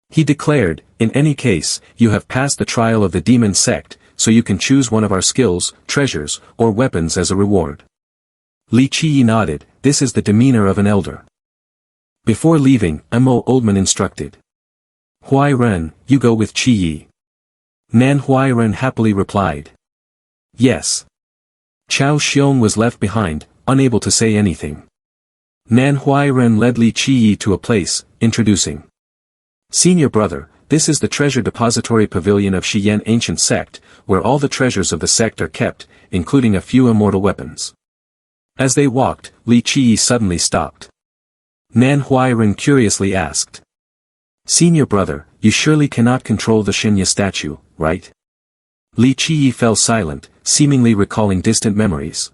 He declared, in any case, you have passed the trial of the demon sect, so you can choose one of our skills, treasures, or weapons as a reward. Li Qiyi nodded, this is the demeanor of an elder. Before leaving, Mo Oldman instructed. Huairen, you go with Qiyi. Nan Huayan happily replied. Yes. Xiao Xong was left behind, unable to say anything. Nan Huayan led Li Qiyi to a place, introducing. Senior brother, this is the treasure depository pavilion of Xian ancient sect, where all the treasures of the sect are kept, including a few immortal weapons. As they walked, Li Qiyi suddenly stopped. Nan Huayan curiously asked. Senior brother, you surely cannot control the Xinya statue, right? Li Qiyi fell silent, seemingly recalling distant memories.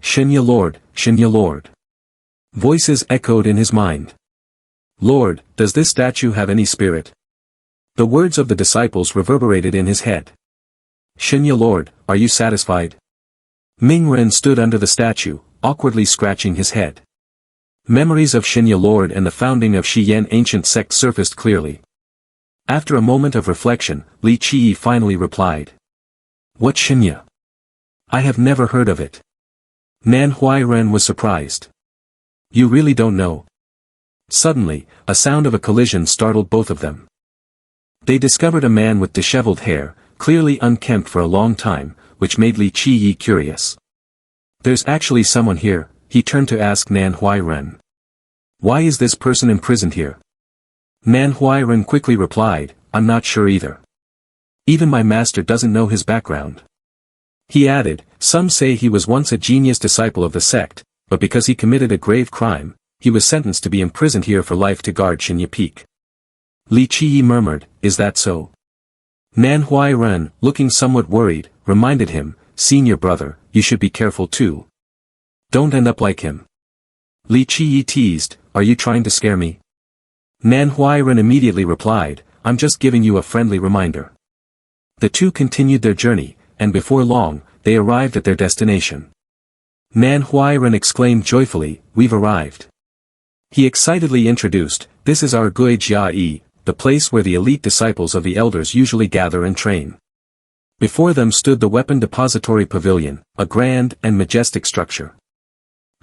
Xinya Lord, Xinya Lord. Voices echoed in his mind. Lord, does this statue have any spirit? The words of the disciples reverberated in his head. Xinya Lord, are you satisfied? Ming Ren stood under the statue, awkwardly scratching his head. Memories of Xinya Lord and the founding of Xian ancient sect surfaced clearly. After a moment of reflection, Li Qiyi finally replied. What Xinya? I have never heard of it. Nan Huayan was surprised. You really don't know? Suddenly, a sound of a collision startled both of them. They discovered a man with disheveled hair, clearly unkempt for a long time, which made Li Qiyi curious. There's actually someone here, he turned to ask Nan Huayan. Why is this person imprisoned here? Nan Huayan quickly replied, I'm not sure either. Even my master doesn't know his background. He added, some say he was once a genius disciple of the sect, but because he committed a grave crime, he was sentenced to be imprisoned here for life to guard Xinya Peak. Li Qiyi murmured, is that so? Nan Huayan, looking somewhat worried, reminded him, senior brother, you should be careful too. Don't end up like him. Li Qiyi teased, are you trying to scare me? Nan Huayan immediately replied, I'm just giving you a friendly reminder. The two continued their journey, and before long, they arrived at their destination. Nan Huayan exclaimed joyfully, we've arrived. He excitedly introduced, this is our Gui Jia, the place where the elite disciples of the elders usually gather and train. Before them stood the weapon depository pavilion, a grand and majestic structure.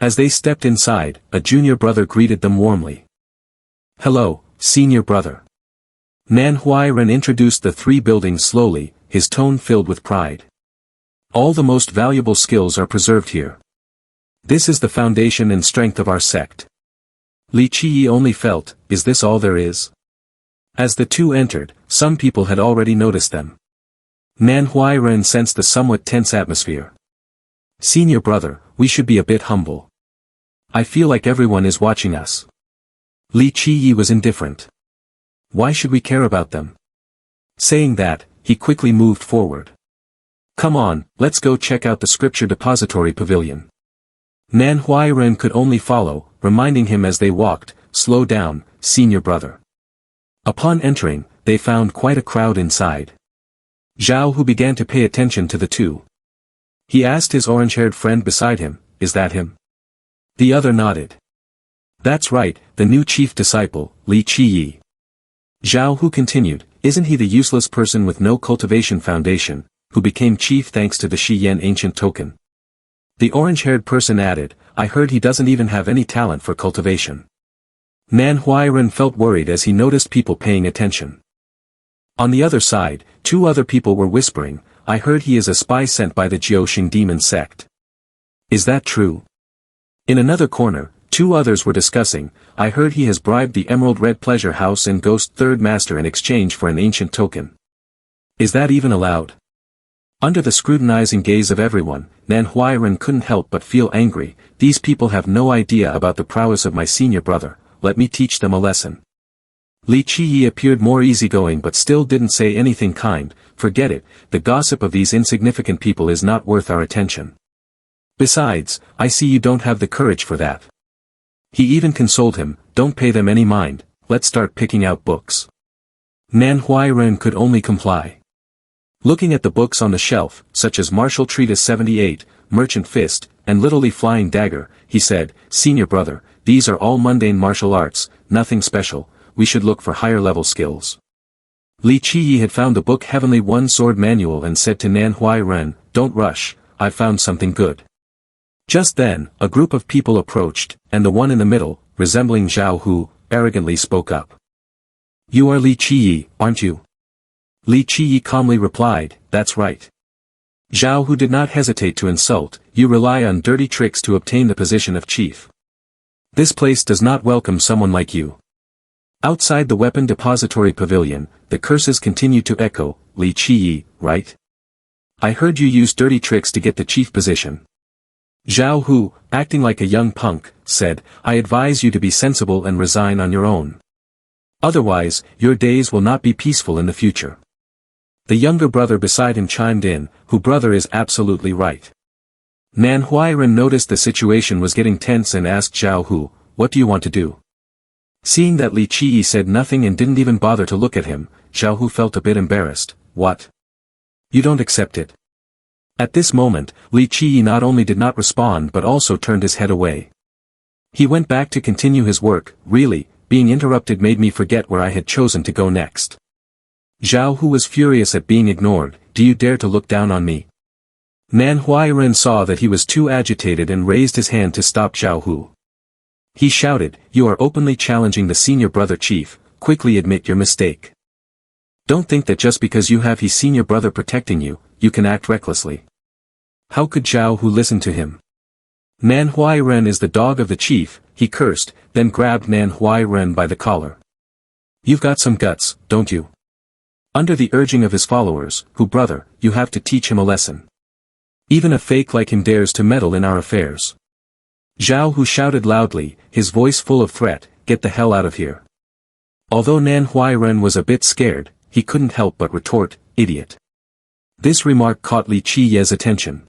As they stepped inside, a junior brother greeted them warmly. Hello, senior brother. Nan Huayan introduced the three buildings slowly, his tone filled with pride. All the most valuable skills are preserved here. This is the foundation and strength of our sect. Li Qiyi only felt, is this all there is? As the two entered, some people had already noticed them. Nan Huayan sensed the somewhat tense atmosphere. Senior brother, we should be a bit humble. I feel like everyone is watching us. Li Qiyi was indifferent. Why should we care about them? Saying that, he quickly moved forward. Come on, let's go check out the scripture depository pavilion. Nan Huayan could only follow, reminding him as they walked, slow down, senior brother. Upon entering, they found quite a crowd inside. Zhao Hu began to pay attention to the two. He asked his orange-haired friend beside him, is that him? The other nodded. That's right, the new chief disciple, Li Qiyi. Zhao Hu continued, isn't he the useless person with no cultivation foundation, who became chief thanks to the Xian ancient token? The orange-haired person added, I heard he doesn't even have any talent for cultivation. Nan Huayan felt worried as he noticed people paying attention. On the other side, two other people were whispering, I heard he is a spy sent by the Jiaoxing demon sect. Is that true? In another corner, two others were discussing, I heard he has bribed the Emerald Red Pleasure House and Ghost Third Master in exchange for an ancient token. Is that even allowed? Under the scrutinizing gaze of everyone, Nan Huayan couldn't help but feel angry, these people have no idea about the prowess of my senior brother, let me teach them a lesson. Li Qiyi appeared more easygoing but still didn't say anything kind, forget it, the gossip of these insignificant people is not worth our attention. Besides, I see you don't have the courage for that. He even consoled him, don't pay them any mind, let's start picking out books. Nan Huayan could only comply. Looking at the books on the shelf, such as Martial Treatise 78, Merchant Fist, and Little Flying Dagger, he said, Senior brother, these are all mundane martial arts, nothing special, we should look for higher level skills. Li Qiyi had found the book Heavenly One Sword Manual and said to Nan Huayan, don't rush, I've found something good. Just then, a group of people approached, and the one in the middle, resembling Zhao Hu, arrogantly spoke up. "You are Li Qiyi, aren't you?" Li Qiyi calmly replied, "That's right." Zhao Hu did not hesitate to insult, "You rely on dirty tricks to obtain the position of chief. This place does not welcome someone like you." Outside the weapon depository pavilion, the curses continued to echo, "Li Qiyi, right? I heard you use dirty tricks to get the chief position." Zhao Hu, acting like a young punk, said, "I advise you to be sensible and resign on your own. Otherwise, your days will not be peaceful in the future." The younger brother beside him chimed in, "Who brother is absolutely right." Nan Huayan noticed the situation was getting tense and asked Zhao Hu, "What do you want to do?" Seeing that Li Qiyi said nothing and didn't even bother to look at him, Zhao Hu felt a bit embarrassed. "What? You don't accept it?" At this moment, Li Qiyi not only did not respond but also turned his head away. He went back to continue his work. "Really, being interrupted made me forget where I had chosen to go next." Zhao Hu was furious at being ignored. "Do you dare to look down on me?" Nan Huayan saw that he was too agitated and raised his hand to stop Zhao Hu. He shouted, "You are openly challenging the senior brother chief, quickly admit your mistake. Don't think that just because you have his senior brother protecting you, you can act recklessly." How could Zhao Hu listen to him? "Nan Huayan is the dog of the chief," he cursed, then grabbed Nan Huayan by the collar. "You've got some guts, don't you?" Under the urging of his followers, "Hu brother, you have to teach him a lesson. Even a fake like him dares to meddle in our affairs." Zhao Hu shouted loudly, his voice full of threat, "Get the hell out of here." Although Nan Huayan was a bit scared, he couldn't help but retort, "Idiot." This remark caught Li Qiyi's attention.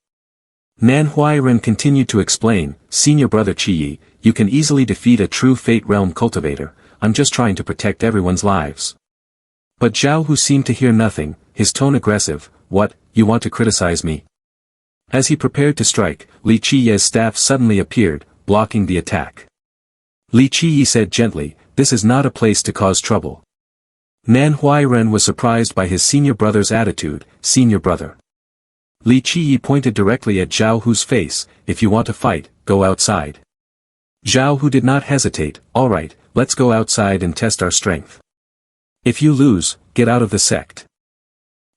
Nan Huayan continued to explain, "Senior brother Qiyi, you can easily defeat a true Fate Realm cultivator, I'm just trying to protect everyone's lives." But Zhao Hu seemed to hear nothing, his tone aggressive. "What, you want to criticize me?" As he prepared to strike, Li Qiyi's staff suddenly appeared, blocking the attack. Li Qiyi said gently, "This is not a place to cause trouble." Nan Huayan was surprised by his senior brother's attitude. "Senior brother." Li Qiyi pointed directly at Zhao Hu's face, "If you want to fight, go outside." Zhao Hu did not hesitate, "All right, let's go outside and test our strength. If you lose, get out of the sect."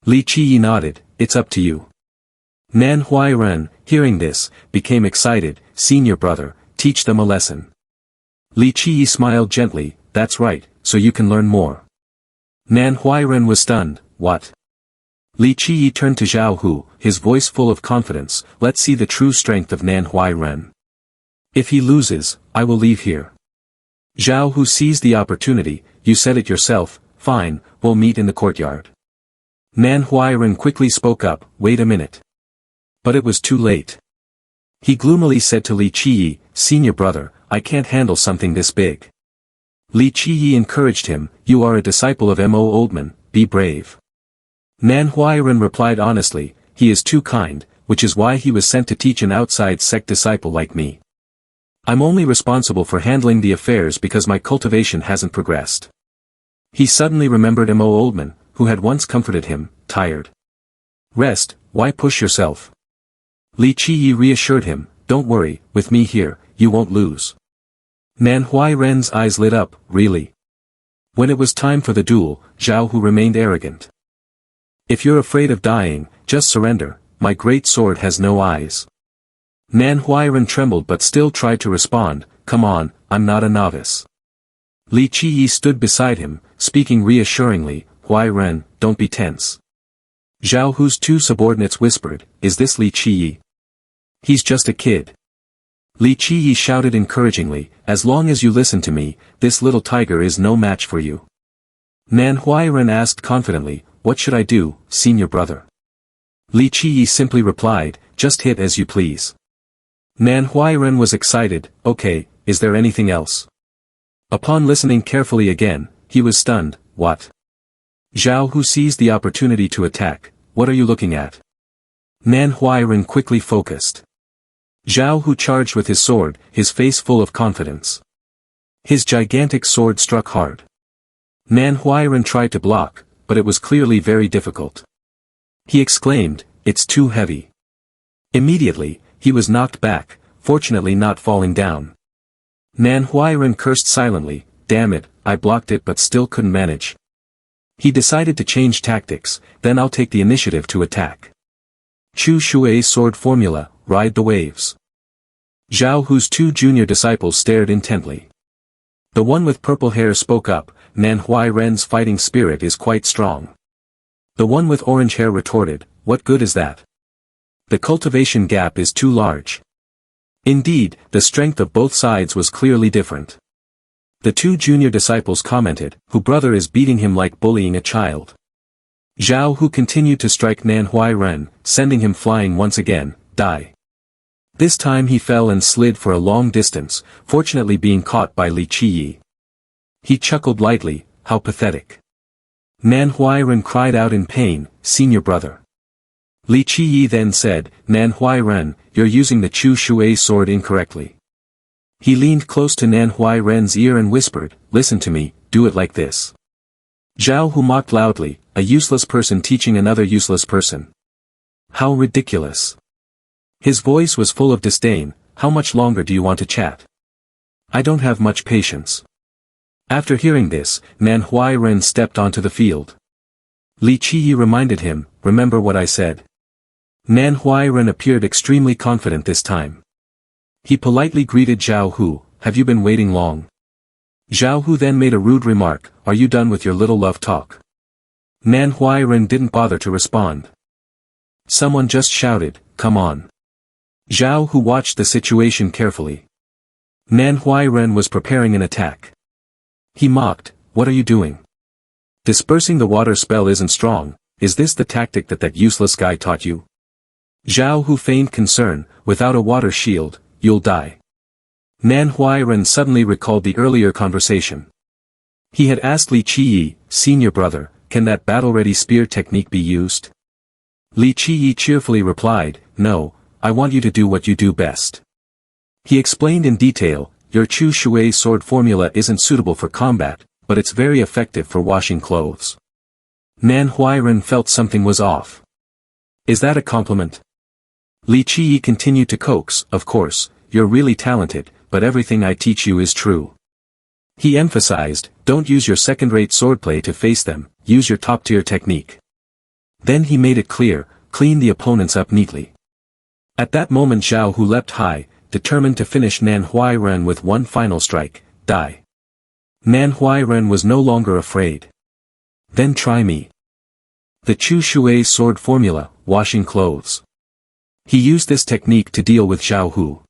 Li Qiyi nodded, "It's up to you." Nan Huayan, hearing this, became excited, "Senior brother, teach them a lesson." Li Qiyi smiled gently, "That's right, so you can learn more." Nan Huayan was stunned, "What?" Li Qiyi turned to Zhao Hu, his voice full of confidence, "Let's see the true strength of Nan Huayan. If he loses, I will leave here." Zhao Hu seized the opportunity, "You said it yourself, fine, we'll meet in the courtyard." Nan Huayan quickly spoke up, "Wait a minute." But it was too late. He gloomily said to Li Qiyi, "Senior brother, I can't handle something this big." Li Qiyi encouraged him, "You are a disciple of Mo Oldman, be brave." Nan Huayan replied honestly, "He is too kind, which is why he was sent to teach an outside sect disciple like me. I'm only responsible for handling the affairs because my cultivation hasn't progressed." He suddenly remembered Mo Oldman, who had once comforted him, "Tired? Rest, why push yourself?" Li Qiyi reassured him, "Don't worry, with me here, you won't lose." Nan Huayan's eyes lit up, "Really?" When it was time for the duel, Zhao Hu remained arrogant. "If you're afraid of dying, just surrender, my great sword has no eyes." Nan Huayan trembled but still tried to respond, "Come on, I'm not a novice." Li Qiyi stood beside him, speaking reassuringly, "Huayan, don't be tense." Zhao Hu's two subordinates whispered, "Is this Li Qiyi? He's just a kid." Li Qiyi shouted encouragingly, "As long as you listen to me, this little tiger is no match for you." Nan Huayan asked confidently, "What should I do, senior brother?" Li Qiyi simply replied, "Just hit as you please." Nan Huayan was excited, "Okay, is there anything else?" Upon listening carefully again, he was stunned, "What?" Zhao Hu seized the opportunity to attack, "What are you looking at?" Nan Huayan quickly focused. Zhao Hu charged with his sword, his face full of confidence. His gigantic sword struck hard. Nan Huayan tried to block, but it was clearly very difficult. He exclaimed, "It's too heavy." Immediately, he was knocked back, fortunately not falling down. Nan Huayan cursed silently, damn it, I blocked it but still couldn't manage. He decided to change tactics, then I'll take the initiative to attack. Chu Shui's sword formula, ride the waves. Zhao Hu's two junior disciples stared intently. The one with purple hair spoke up, Nan Huayan's fighting spirit is quite strong. The one with orange hair retorted, what good is that? The cultivation gap is too large. Indeed, the strength of both sides was clearly different. The two junior disciples commented, who brother is beating him like bullying a child. Zhao Hu continued to strike Nan Huayan, sending him flying once again, die. This time he fell and slid for a long distance, fortunately being caught by Li Qiyi. He chuckled lightly, how pathetic. Nan Huayan cried out in pain, senior brother. Li Qiyi then said, Nan Huayan, you're using the Chu Shui sword incorrectly. He leaned close to Nan Huayan's ear and whispered, listen to me, do it like this. Zhao Hu mocked loudly, a useless person teaching another useless person. How ridiculous. His voice was full of disdain, how much longer do you want to chat? I don't have much patience. After hearing this, Nan Huayan stepped onto the field. Li Qiyi reminded him, remember what I said. Nan Huayan appeared extremely confident this time. He politely greeted Zhao Hu, have you been waiting long? Zhao Hu then made a rude remark, are you done with your little love talk? Nan Huayan didn't bother to respond. Someone just shouted, come on. Zhao Hu watched the situation carefully. Nan Huayan was preparing an attack. He mocked, what are you doing? Dispersing the water spell isn't strong, is this the tactic that useless guy taught you? Zhao Hu feigned concern, without a water shield, you'll die. Nan Huayan suddenly recalled the earlier conversation. He had asked Li Qiyi, senior brother, can that battle-ready spear technique be used? Li Qiyi cheerfully replied, no, I want you to do what you do best. He explained in detail, your Chu Shui sword formula isn't suitable for combat, but it's very effective for washing clothes. Nan Huayan felt something was off. Is that a compliment? Li Qiyi continued to coax, of course, you're really talented, but everything I teach you is true. He emphasized, don't use your second-rate swordplay to face them, use your top-tier technique. Then he made it clear, clean the opponents up neatly. At that moment Zhao Hu leapt high, determined to finish Nan Huayan with one final strike, die. Nan Huayan was no longer afraid. Then try me. The Chu Shui sword formula, washing clothes. He used this technique to deal with Zhao Hu.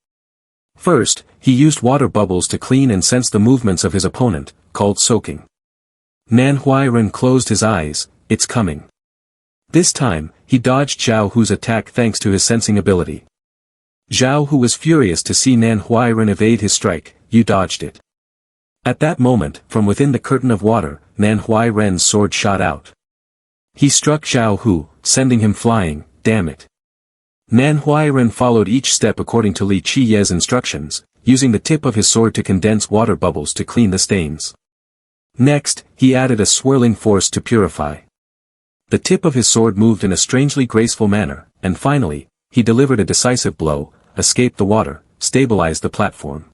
First, he used water bubbles to clean and sense the movements of his opponent, called soaking. Nan Huayan closed his eyes, it's coming. This time, he dodged Zhao Hu's attack thanks to his sensing ability. Zhao Hu was furious to see Nan Huayan evade his strike, you dodged it. At that moment, from within the curtain of water, Nan Huayan's sword shot out. He struck Zhao Hu, sending him flying, damn it. Nan Huayan followed each step according to Li Qiyi's instructions, using the tip of his sword to condense water bubbles to clean the stains. Next, he added a swirling force to purify. The tip of his sword moved in a strangely graceful manner, and finally, he delivered a decisive blow, escaped the water, stabilized the platform.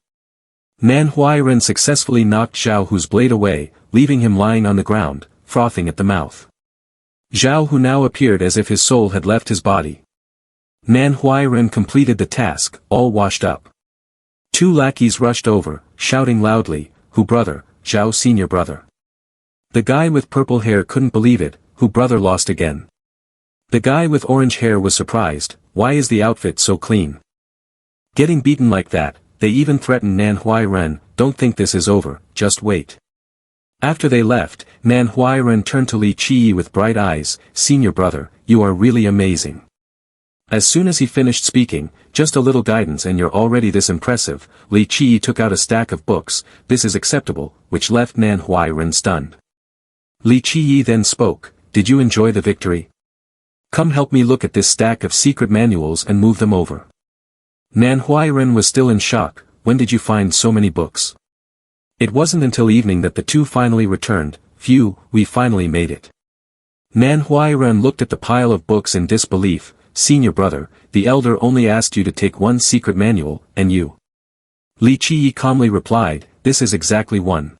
Nan Huayan successfully knocked Zhao Hu's blade away, leaving him lying on the ground, frothing at the mouth. Zhao Hu now appeared as if his soul had left his body. Nan Huayan completed the task, all washed up. Two lackeys rushed over, shouting loudly, who brother, Zhao senior brother. The guy with purple hair couldn't believe it, who brother lost again. The guy with orange hair was surprised, why is the outfit so clean? Getting beaten like that, they even threatened Nan Huayan, don't think this is over, just wait. After they left, Nan Huayan turned to Li Qiyi with bright eyes, senior brother, you are really amazing. As soon as he finished speaking, just a little guidance and you're already this impressive, Li Qiyi took out a stack of books, this is acceptable, which left Nan Huayan stunned. Li Qiyi then spoke, did you enjoy the victory? Come help me look at this stack of secret manuals and move them over. Nan Huayan was still in shock, when did you find so many books? It wasn't until evening that the two finally returned, phew, we finally made it. Nan Huayan looked at the pile of books in disbelief, senior brother, the elder only asked you to take one secret manual, and you. Li Qiyi calmly replied, this is exactly one.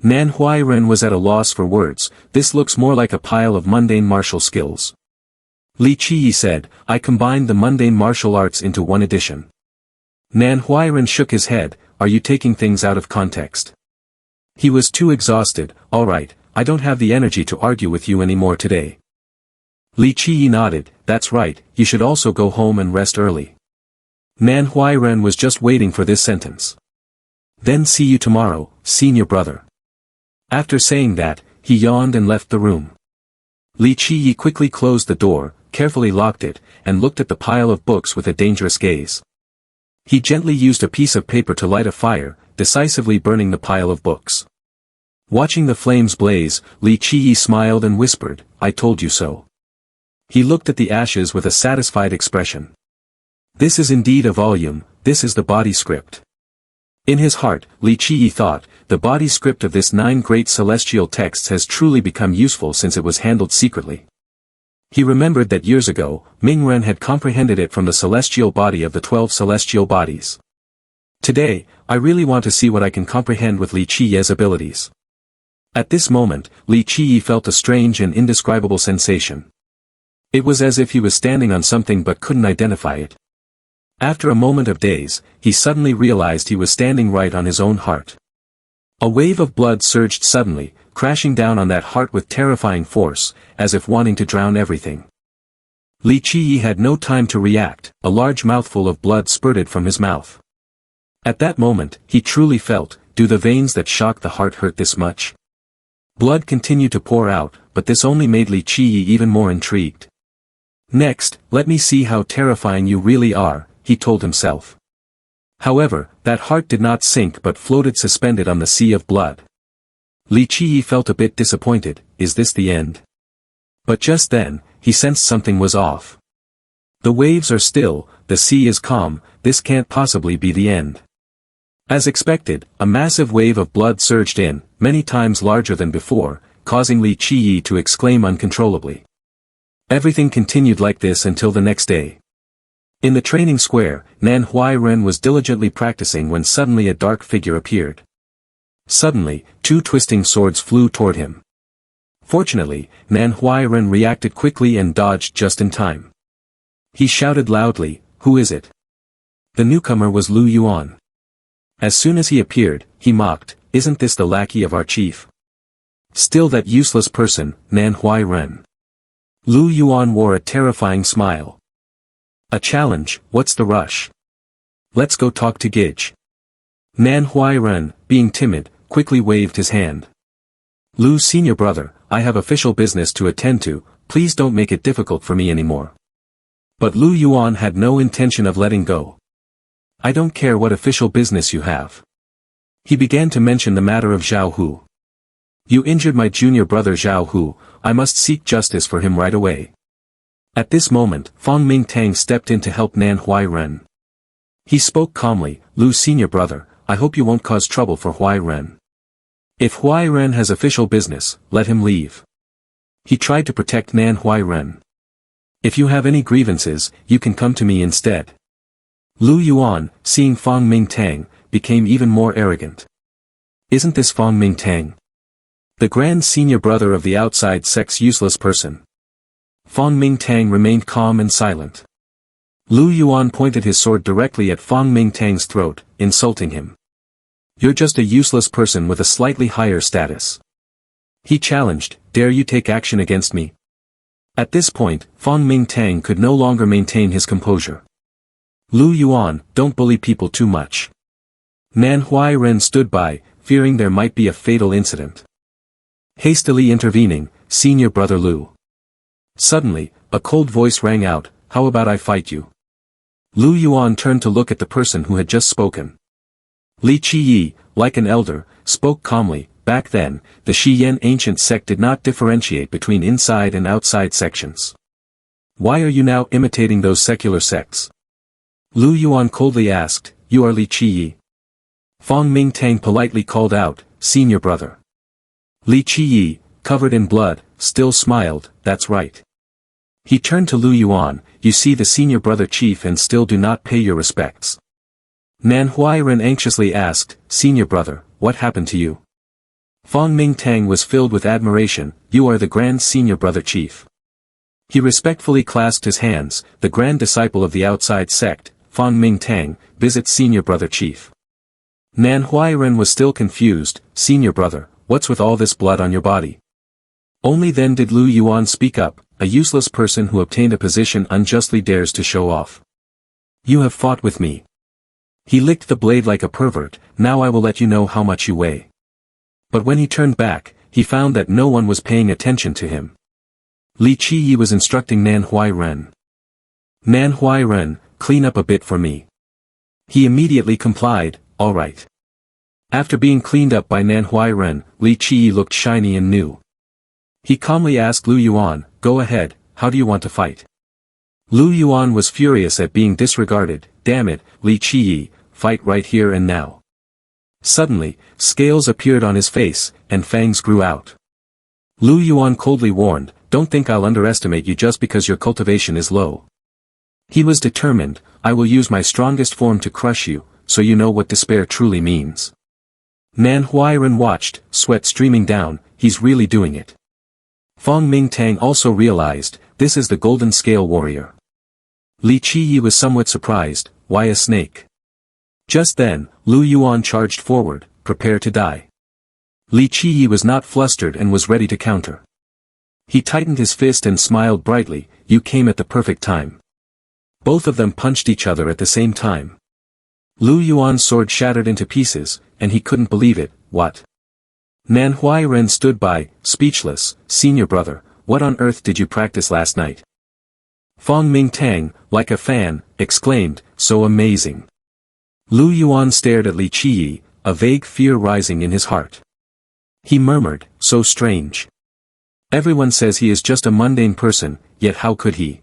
Nan Huayan was at a loss for words, this looks more like a pile of mundane martial skills. Li Qiyi said, I combined the mundane martial arts into one edition. Nan Huayan shook his head, are you taking things out of context? He was too exhausted, alright, I don't have the energy to argue with you anymore today. Li Qiyi nodded, that's right, you should also go home and rest early. Nan Huayan was just waiting for this sentence. Then see you tomorrow, senior brother. After saying that, he yawned and left the room. Li Qiyi quickly closed the door, carefully locked it, and looked at the pile of books with a dangerous gaze. He gently used a piece of paper to light a fire, decisively burning the pile of books. Watching the flames blaze, Li Qiyi smiled and whispered, I told you so. He looked at the ashes with a satisfied expression. This is indeed a volume, this is the body script. In his heart, Li Qiyi thought, the body script of this 9 great celestial texts has truly become useful since it was handled secretly. He remembered that years ago, Mingren had comprehended it from the celestial body of the 12 celestial bodies. Today, I really want to see what I can comprehend with Li Qiyi's abilities. At this moment, Li Qiyi felt a strange and indescribable sensation. It was as if he was standing on something but couldn't identify it. After a moment of daze, he suddenly realized he was standing right on his own heart. A wave of blood surged suddenly, crashing down on that heart with terrifying force, as if wanting to drown everything. Li Qiyi had no time to react, a large mouthful of blood spurted from his mouth. At that moment, he truly felt, do the veins that shock the heart hurt this much? Blood continued to pour out, but this only made Li Qiyi even more intrigued. Next, let me see how terrifying you really are, he told himself. However, that heart did not sink but floated suspended on the sea of blood. Li Qiyi felt a bit disappointed, is this the end? But just then, he sensed something was off. The waves are still, the sea is calm, this can't possibly be the end. As expected, a massive wave of blood surged in, many times larger than before, causing Li Qiyi to exclaim uncontrollably. Everything continued like this until the next day. In the training square, Nan Huayan was diligently practicing when suddenly a dark figure appeared. Suddenly, 2 twisting swords flew toward him. Fortunately, Nan Huayan reacted quickly and dodged just in time. He shouted loudly, who is it? The newcomer was Lu Yuan. As soon as he appeared, he mocked, isn't this the lackey of our chief? Still that useless person, Nan Huayan. Lu Yuan wore a terrifying smile. A challenge, what's the rush? Let's go talk to Gij. Nan Huayan, being timid, quickly waved his hand. Lu senior brother, I have official business to attend to, please don't make it difficult for me anymore. But Lu Yuan had no intention of letting go. I don't care what official business you have. He began to mention the matter of Zhao Hu. You injured my junior brother Zhao Hu, I must seek justice for him right away. At this moment, Fong Mingtang stepped in to help Nan Huayan. He spoke calmly, Lu senior brother, I hope you won't cause trouble for Huayan. If Huayan has official business, let him leave. He tried to protect Nan Huayan. If you have any grievances, you can come to me instead. Lu Yuan, seeing Fong Mingtang, became even more arrogant. Isn't this Fong Mingtang? The grand senior brother of the outside sect's useless person. Fong Mingtang remained calm and silent. Lu Yuan pointed his sword directly at Fong Mingtang's throat, insulting him. You're just a useless person with a slightly higher status. He challenged, dare you take action against me? At this point, Fong Mingtang could no longer maintain his composure. Lu Yuan, don't bully people too much. Nan Huayan stood by, fearing there might be a fatal incident. Hastily intervening, senior brother Lu. Suddenly, a cold voice rang out, how about I fight you? Lu Yuan turned to look at the person who had just spoken. Li Qiyi, like an elder, spoke calmly, back then, the Xian ancient sect did not differentiate between inside and outside sections. Why are you now imitating those secular sects? Lu Yuan coldly asked, you are Li Qiyi. Fong Mingtang politely called out, senior brother. Li Qiyi, covered in blood, still smiled, that's right. He turned to Lu Yuan, you see the senior brother chief and still do not pay your respects. Nan Huayan anxiously asked, senior brother, what happened to you? Fong Mingtang was filled with admiration, you are the grand senior brother chief. He respectfully clasped his hands, the grand disciple of the outside sect, Fong Mingtang, visits senior brother chief. Nan Huayan was still confused, senior brother, what's with all this blood on your body? Only then did Lu Yuan speak up, a useless person who obtained a position unjustly dares to show off. You have fought with me. He licked the blade like a pervert, now I will let you know how much you weigh. But when he turned back, he found that no one was paying attention to him. Li Qiyi was instructing Nan Huayan. Nan Huayan, clean up a bit for me. He immediately complied, all right. After being cleaned up by Nan Huayan, Li Qiyi looked shiny and new. He calmly asked Lu Yuan, go ahead, how do you want to fight? Lu Yuan was furious at being disregarded, damn it, Li Qiyi, fight right here and now. Suddenly, scales appeared on his face, and fangs grew out. Lu Yuan coldly warned, don't think I'll underestimate you just because your cultivation is low. He was determined, I will use my strongest form to crush you, so you know what despair truly means. Nan Huayan watched, sweat streaming down, he's really doing it. Fong Mingtang also realized, this is the golden scale warrior. Li Qiyi was somewhat surprised, why a snake? Just then, Lu Yuan charged forward, prepare to die. Li Qiyi was not flustered and was ready to counter. He tightened his fist and smiled brightly, you came at the perfect time. Both of them punched each other at the same time. Lu Yuan's sword shattered into pieces, and he couldn't believe it, what? Nan Huayan stood by, speechless, senior brother, what on earth did you practice last night? Fong Mingtang, like a fan, exclaimed, so amazing. Lu Yuan stared at Li Qiyi, a vague fear rising in his heart. He murmured, so strange. Everyone says he is just a mundane person, yet how could he?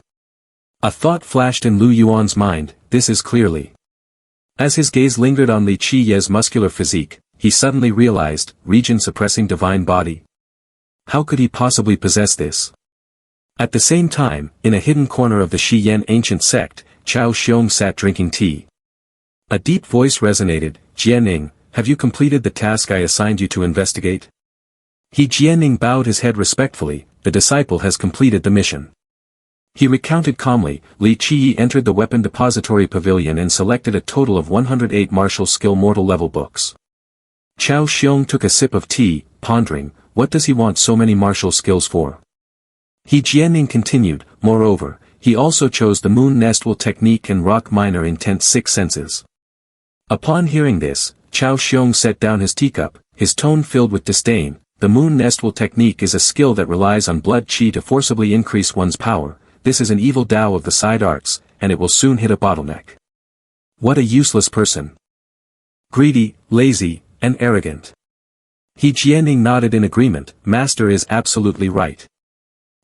A thought flashed in Lu Yuan's mind, this is clearly. As his gaze lingered on Li Qiyi's muscular physique, he suddenly realized, region-suppressing divine body. How could he possibly possess this? At the same time, in a hidden corner of the Xian ancient sect, Xiao Xong sat drinking tea. A deep voice resonated, Jianing, have you completed the task I assigned you to investigate? Jianing bowed his head respectfully, the disciple has completed the mission. He recounted calmly, Li Qiyi entered the weapon depository pavilion and selected a total of 108 martial skill mortal level books. Xiao Xong took a sip of tea, pondering, what does he want so many martial skills for? Hijian continued, moreover, he also chose the moon nestwell technique and rock minor intense six senses. Upon hearing this, Xiao Xong set down his teacup, his tone filled with disdain, the moon nestwell technique is a skill that relies on blood qi to forcibly increase one's power, this is an evil Tao of the side arts, and it will soon hit a bottleneck. What a useless person. Greedy, lazy, and arrogant. Hijian nodded in agreement, master is absolutely right.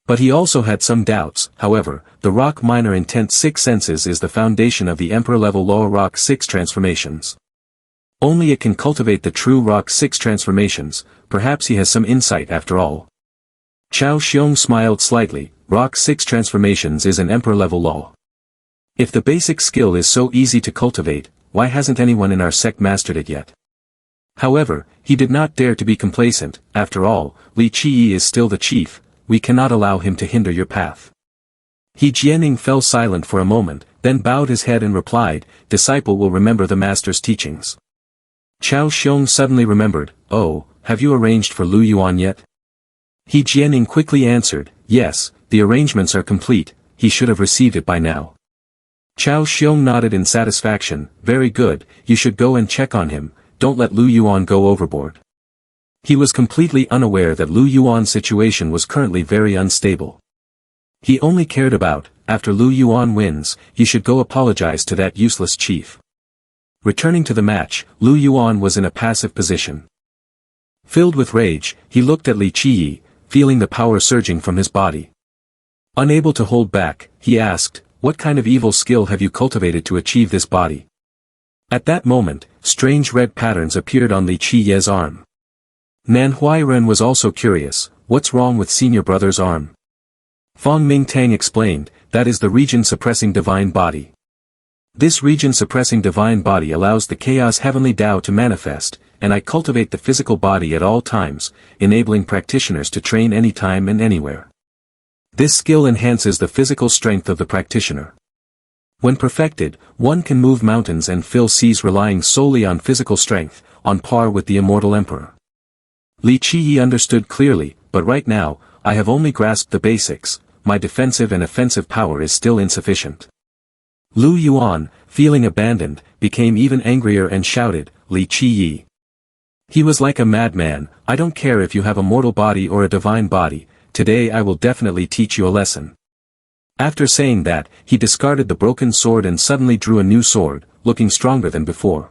But he also had some doubts, however, the rock minor intent six senses is the foundation of the emperor level lower rock six transformations. Only it can cultivate the true rock six transformations, perhaps he has some insight after all. Xiao Xong smiled slightly, rock six transformations is an emperor level law. If the basic skill is so easy to cultivate, why hasn't anyone in our sect mastered it yet? However, he did not dare to be complacent, after all, Li Qiyi is still the chief, we cannot allow him to hinder your path. Hijian fell silent for a moment, then bowed his head and replied, disciple will remember the master's teachings. Xiao Xong suddenly remembered, oh, have you arranged for Lu Yuan yet? Hijian quickly answered, yes, the arrangements are complete, he should have received it by now. Xiao Xong nodded in satisfaction, very good, you should go and check on him, don't let Lu Yuan go overboard. He was completely unaware that Lu Yuan's situation was currently very unstable. He only cared about, after Lu Yuan wins, he should go apologize to that useless chief. Returning to the match, Lu Yuan was in a passive position. Filled with rage, he looked at Li Qiyi, feeling the power surging from his body. Unable to hold back, he asked, what kind of evil skill have you cultivated to achieve this body? At that moment, strange red patterns appeared on Li Qiyi's arm. Nan Huayan was also curious, what's wrong with senior brother's arm? Fong Mingtang explained, that is the region-suppressing divine body. This region-suppressing divine body allows the chaos heavenly Tao to manifest, and I cultivate the physical body at all times, enabling practitioners to train anytime and anywhere. This skill enhances the physical strength of the practitioner. When perfected, one can move mountains and fill seas relying solely on physical strength, on par with the immortal emperor. Li Qiyi understood clearly, but right now, I have only grasped the basics, my defensive and offensive power is still insufficient. Lu Yuan, feeling abandoned, became even angrier and shouted, Li Qiyi. He was like a madman, I don't care if you have a mortal body or a divine body, today I will definitely teach you a lesson. After saying that, he discarded the broken sword and suddenly drew a new sword, looking stronger than before.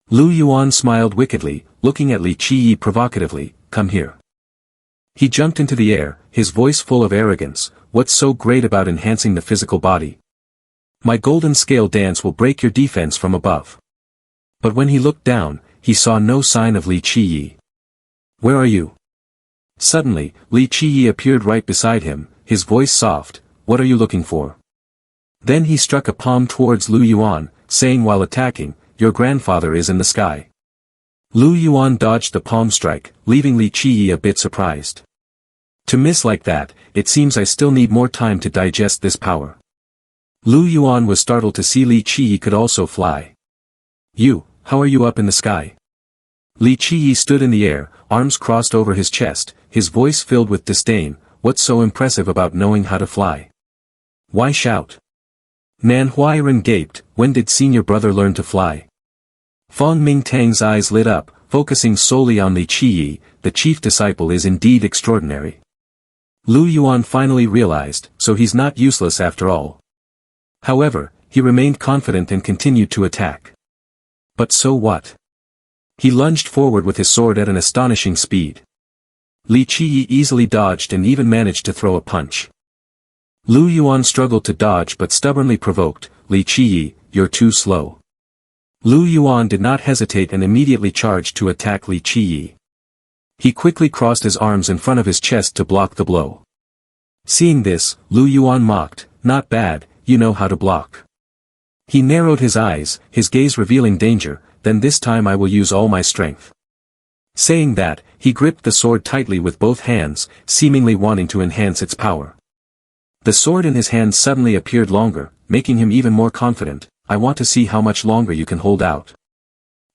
Lu Yuan smiled wickedly, looking at Li Qiyi provocatively, come here. He jumped into the air, his voice full of arrogance, what's so great about enhancing the physical body? My golden scale dance will break your defense from above. But when he looked down, he saw no sign of Li Qiyi. Where are you? Suddenly, Li Qiyi appeared right beside him, his voice soft, what are you looking for? Then he struck a palm towards Lu Yuan, saying while attacking, your grandfather is in the sky. Lu Yuan dodged the palm strike, leaving Li Qiyi a bit surprised. To miss like that, it seems I still need more time to digest this power. Lu Yuan was startled to see Li Qiyi could also fly. How are you up in the sky? Li Qiyi stood in the air, arms crossed over his chest, his voice filled with disdain, what's so impressive about knowing how to fly? Why shout? Nan Huayan gaped, when did senior brother learn to fly? Fong Mingtang's eyes lit up, focusing solely on Li Qiyi, the chief disciple is indeed extraordinary. Lu Yuan finally realized, so he's not useless after all. However, he remained confident and continued to attack. But so what? He lunged forward with his sword at an astonishing speed. Li Qiyi easily dodged and even managed to throw a punch. Lu Yuan struggled to dodge but stubbornly provoked, Li Qiyi, you're too slow. Lu Yuan did not hesitate and immediately charged to attack Li Qiyi. He quickly crossed his arms in front of his chest to block the blow. Seeing this, Lu Yuan mocked, not bad, you know how to block. He narrowed his eyes, his gaze revealing danger, then this time I will use all my strength. Saying that, he gripped the sword tightly with both hands, seemingly wanting to enhance its power. The sword in his hand suddenly appeared longer, making him even more confident, I want to see how much longer you can hold out.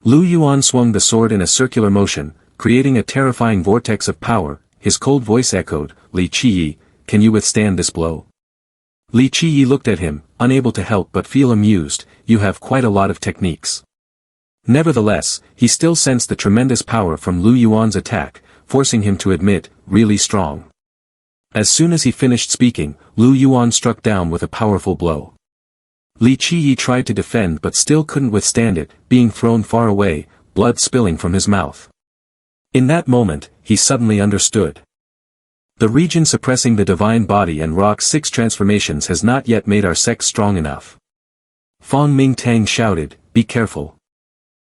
Lu Yuan swung the sword in a circular motion, creating a terrifying vortex of power, his cold voice echoed, Li Qiyi, can you withstand this blow? Li Qiyi looked at him, unable to help but feel amused, you have quite a lot of techniques. Nevertheless, he still sensed the tremendous power from Lu Yuan's attack, forcing him to admit, really strong. As soon as he finished speaking, Lu Yuan struck down with a powerful blow. Li Qiyi tried to defend but still couldn't withstand it, being thrown far away, blood spilling from his mouth. In that moment, he suddenly understood. The region suppressing the divine body and Rock's 6 transformations has not yet made our sect strong enough. Fong Mingtang shouted, be careful.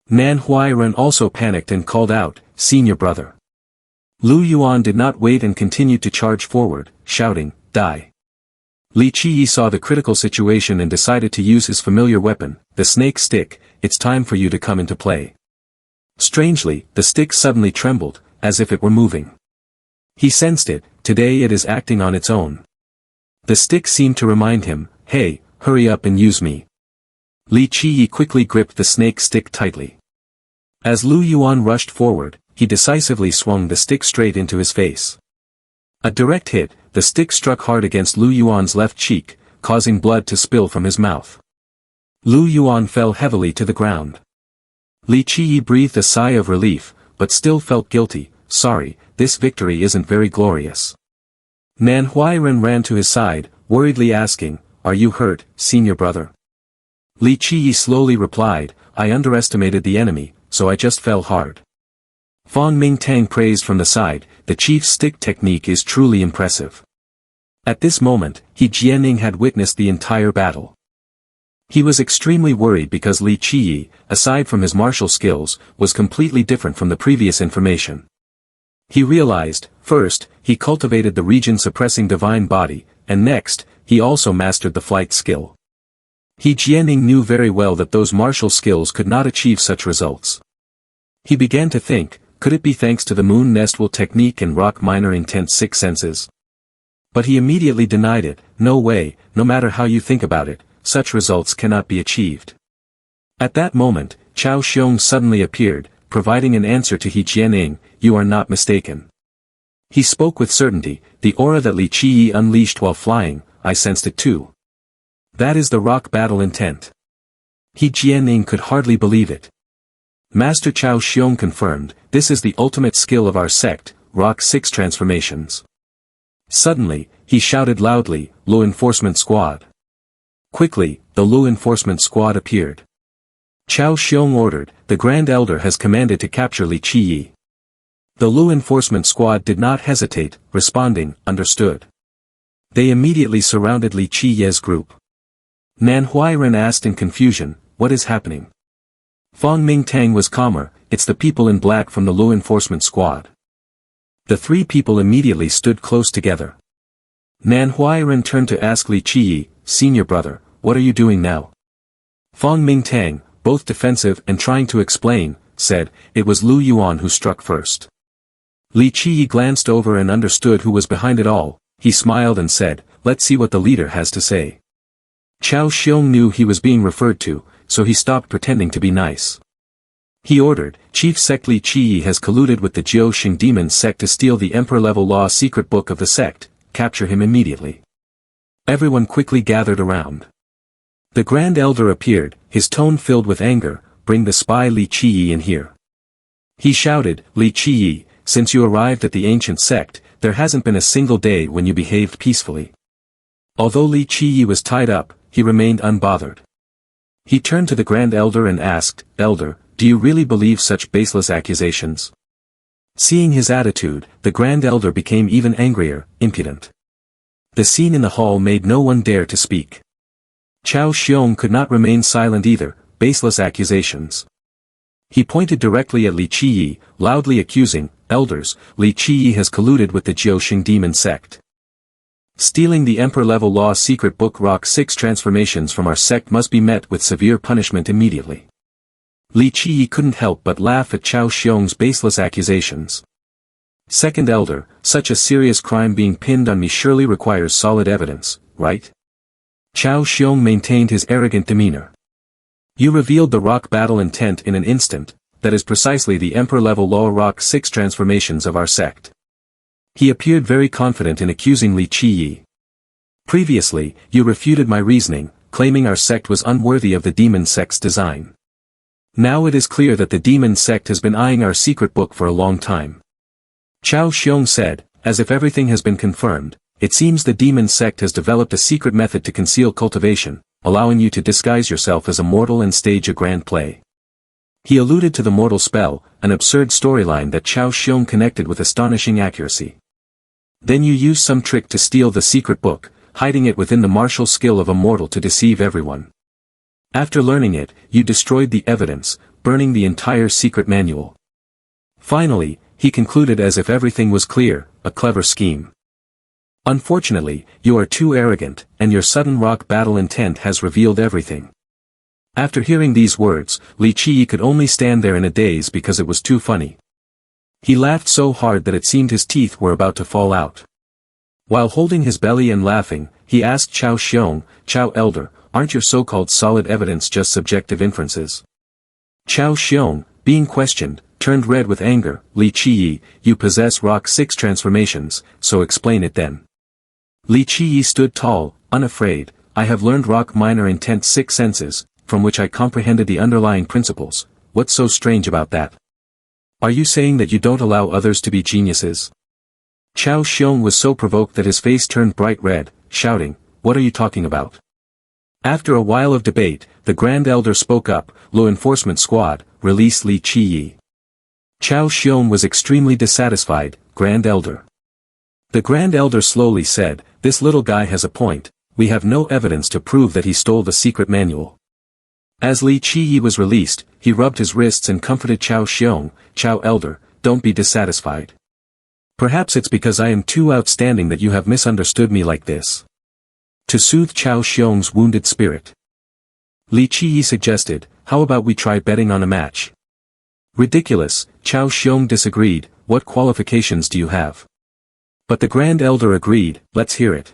Nan Huayan also panicked and called out, senior brother. Lu Yuan did not wait and continued to charge forward, shouting, die. Li Qiyi saw the critical situation and decided to use his familiar weapon, the snake stick, it's time for you to come into play. Strangely, the stick suddenly trembled, as if it were moving. He sensed it, today it is acting on its own. The stick seemed to remind him, hey, hurry up and use me. Li Qiyi quickly gripped the snake stick tightly. As Lu Yuan rushed forward, he decisively swung the stick straight into his face. A direct hit, the stick struck hard against Lu Yuan's left cheek, causing blood to spill from his mouth. Lu Yuan fell heavily to the ground. Li Qiyi breathed a sigh of relief, but still felt guilty, sorry, this victory isn't very glorious. Nan Huayan ran to his side, worriedly asking, are you hurt, senior brother? Li Qiyi slowly replied, I underestimated the enemy, so I just fell hard. Fong Mingtang praised from the side, the chief's stick technique is truly impressive. At this moment, Hijian had witnessed the entire battle. He was extremely worried because Li Qiyi, aside from his martial skills, was completely different from the previous information. He realized, first, he cultivated the region-suppressing divine body, and next, he also mastered the flight skill. Hijian knew very well that those martial skills could not achieve such results. He began to think, could it be thanks to the moon nestwheel technique and rock miner intent sixth senses? But he immediately denied it. No way, no matter how you think about it, such results cannot be achieved. At that moment, Xiao Xong suddenly appeared, providing an answer to Hijian. You are not mistaken. He spoke with certainty. The aura that Li Qiyi unleashed while flying, I sensed it too. That is the rock battle intent. Hijian could hardly believe it. Master Xiao Xong confirmed, this is the ultimate skill of our sect, rock 6 transformations. Suddenly, he shouted loudly, Lu Enforcement Squad. Quickly, the Lu Enforcement Squad appeared. Xiao Xong ordered, the Grand Elder has commanded to capture Li Qiyi. The Lu Enforcement Squad did not hesitate, responding, understood. They immediately surrounded Li Qiyi's group. Nan Huayan asked in confusion, what is happening? Fong Mingtang was calmer, it's the people in black from the Lu Enforcement Squad. The 3 people immediately stood close together. Nan Huayan turned to ask Li Qiyi, senior brother, what are you doing now? Fong Mingtang, both defensive and trying to explain, said, it was Lu Yuan who struck first. Li Qiyi glanced over and understood who was behind it all. He smiled and said, let's see what the leader has to say. Xiao Xong knew he was being referred to, so he stopped pretending to be nice. He ordered, Chief Sect Li Qiyi has colluded with the Jiao Xing demon sect to steal the Emperor-level law secret book of the sect, capture him immediately. Everyone quickly gathered around. The Grand Elder appeared, his tone filled with anger, bring the spy Li Qiyi in here. He shouted, Li Qiyi, since you arrived at the ancient sect, there hasn't been a single day when you behaved peacefully. Although Li Qiyi was tied up, he remained unbothered. He turned to the Grand Elder and asked, Elder, do you really believe such baseless accusations? Seeing his attitude, the Grand Elder became even angrier, impudent. The scene in the hall made no one dare to speak. Xiao Xong could not remain silent either, baseless accusations. He pointed directly at Li Qiyi, loudly accusing, Elders, Li Qiyi has colluded with the Jiao Xing demon sect. Stealing the Emperor-level law secret book rock 6 transformations from our sect must be met with severe punishment immediately. Li Qiyi couldn't help but laugh at Xiao Xiong's baseless accusations. Second Elder, such a serious crime being pinned on me surely requires solid evidence, right? Xiao Xiong maintained his arrogant demeanor. You revealed the rock battle intent in an instant, that is precisely the Emperor-level law rock 6 transformations of our sect. He appeared very confident in accusing Li Qiyi. Previously, you refuted my reasoning, claiming our sect was unworthy of the demon sect's design. Now it is clear that the demon sect has been eyeing our secret book for a long time. Xiao Xong said, as if everything has been confirmed, it seems the demon sect has developed a secret method to conceal cultivation, allowing you to disguise yourself as a mortal and stage a grand play. He alluded to the mortal spell, an absurd storyline that Xiao Xong connected with astonishing accuracy. Then you use some trick to steal the secret book, hiding it within the martial skill of a mortal to deceive everyone. After learning it, you destroyed the evidence, burning the entire secret manual. Finally, he concluded as if everything was clear, a clever scheme. Unfortunately, you are too arrogant, and your sudden rock battle intent has revealed everything. After hearing these words, Li Qiyi could only stand there in a daze because it was too funny. He laughed so hard that it seemed his teeth were about to fall out. While holding his belly and laughing, he asked Xiao Xong, Xiao Elder, aren't your so-called solid evidence just subjective inferences? Xiao Xong, being questioned, turned red with anger, Li Qiyi, you possess rock 6 transformations, so explain it then. Li Qiyi stood tall, unafraid, I have learned rock minor intent 6 senses, from which I comprehended the underlying principles, what's so strange about that? Are you saying that you don't allow others to be geniuses? Xiao Xong was so provoked that his face turned bright red, shouting, what are you talking about? After a while of debate, the Grand Elder spoke up, Law Enforcement Squad, release Li Qiyi. Xiao Xong was extremely dissatisfied, Grand Elder. The Grand Elder slowly said, this little guy has a point, we have no evidence to prove that he stole the secret manual. As Li Qiyi was released, he rubbed his wrists and comforted Xiao Xong, Xiao Elder, don't be dissatisfied. Perhaps it's because I am too outstanding that you have misunderstood me like this. To soothe Xiao Xiong's wounded spirit. Li Qiyi suggested, how about we try betting on a match? Ridiculous, Xiao Xiong disagreed, what qualifications do you have? But the Grand Elder agreed, let's hear it.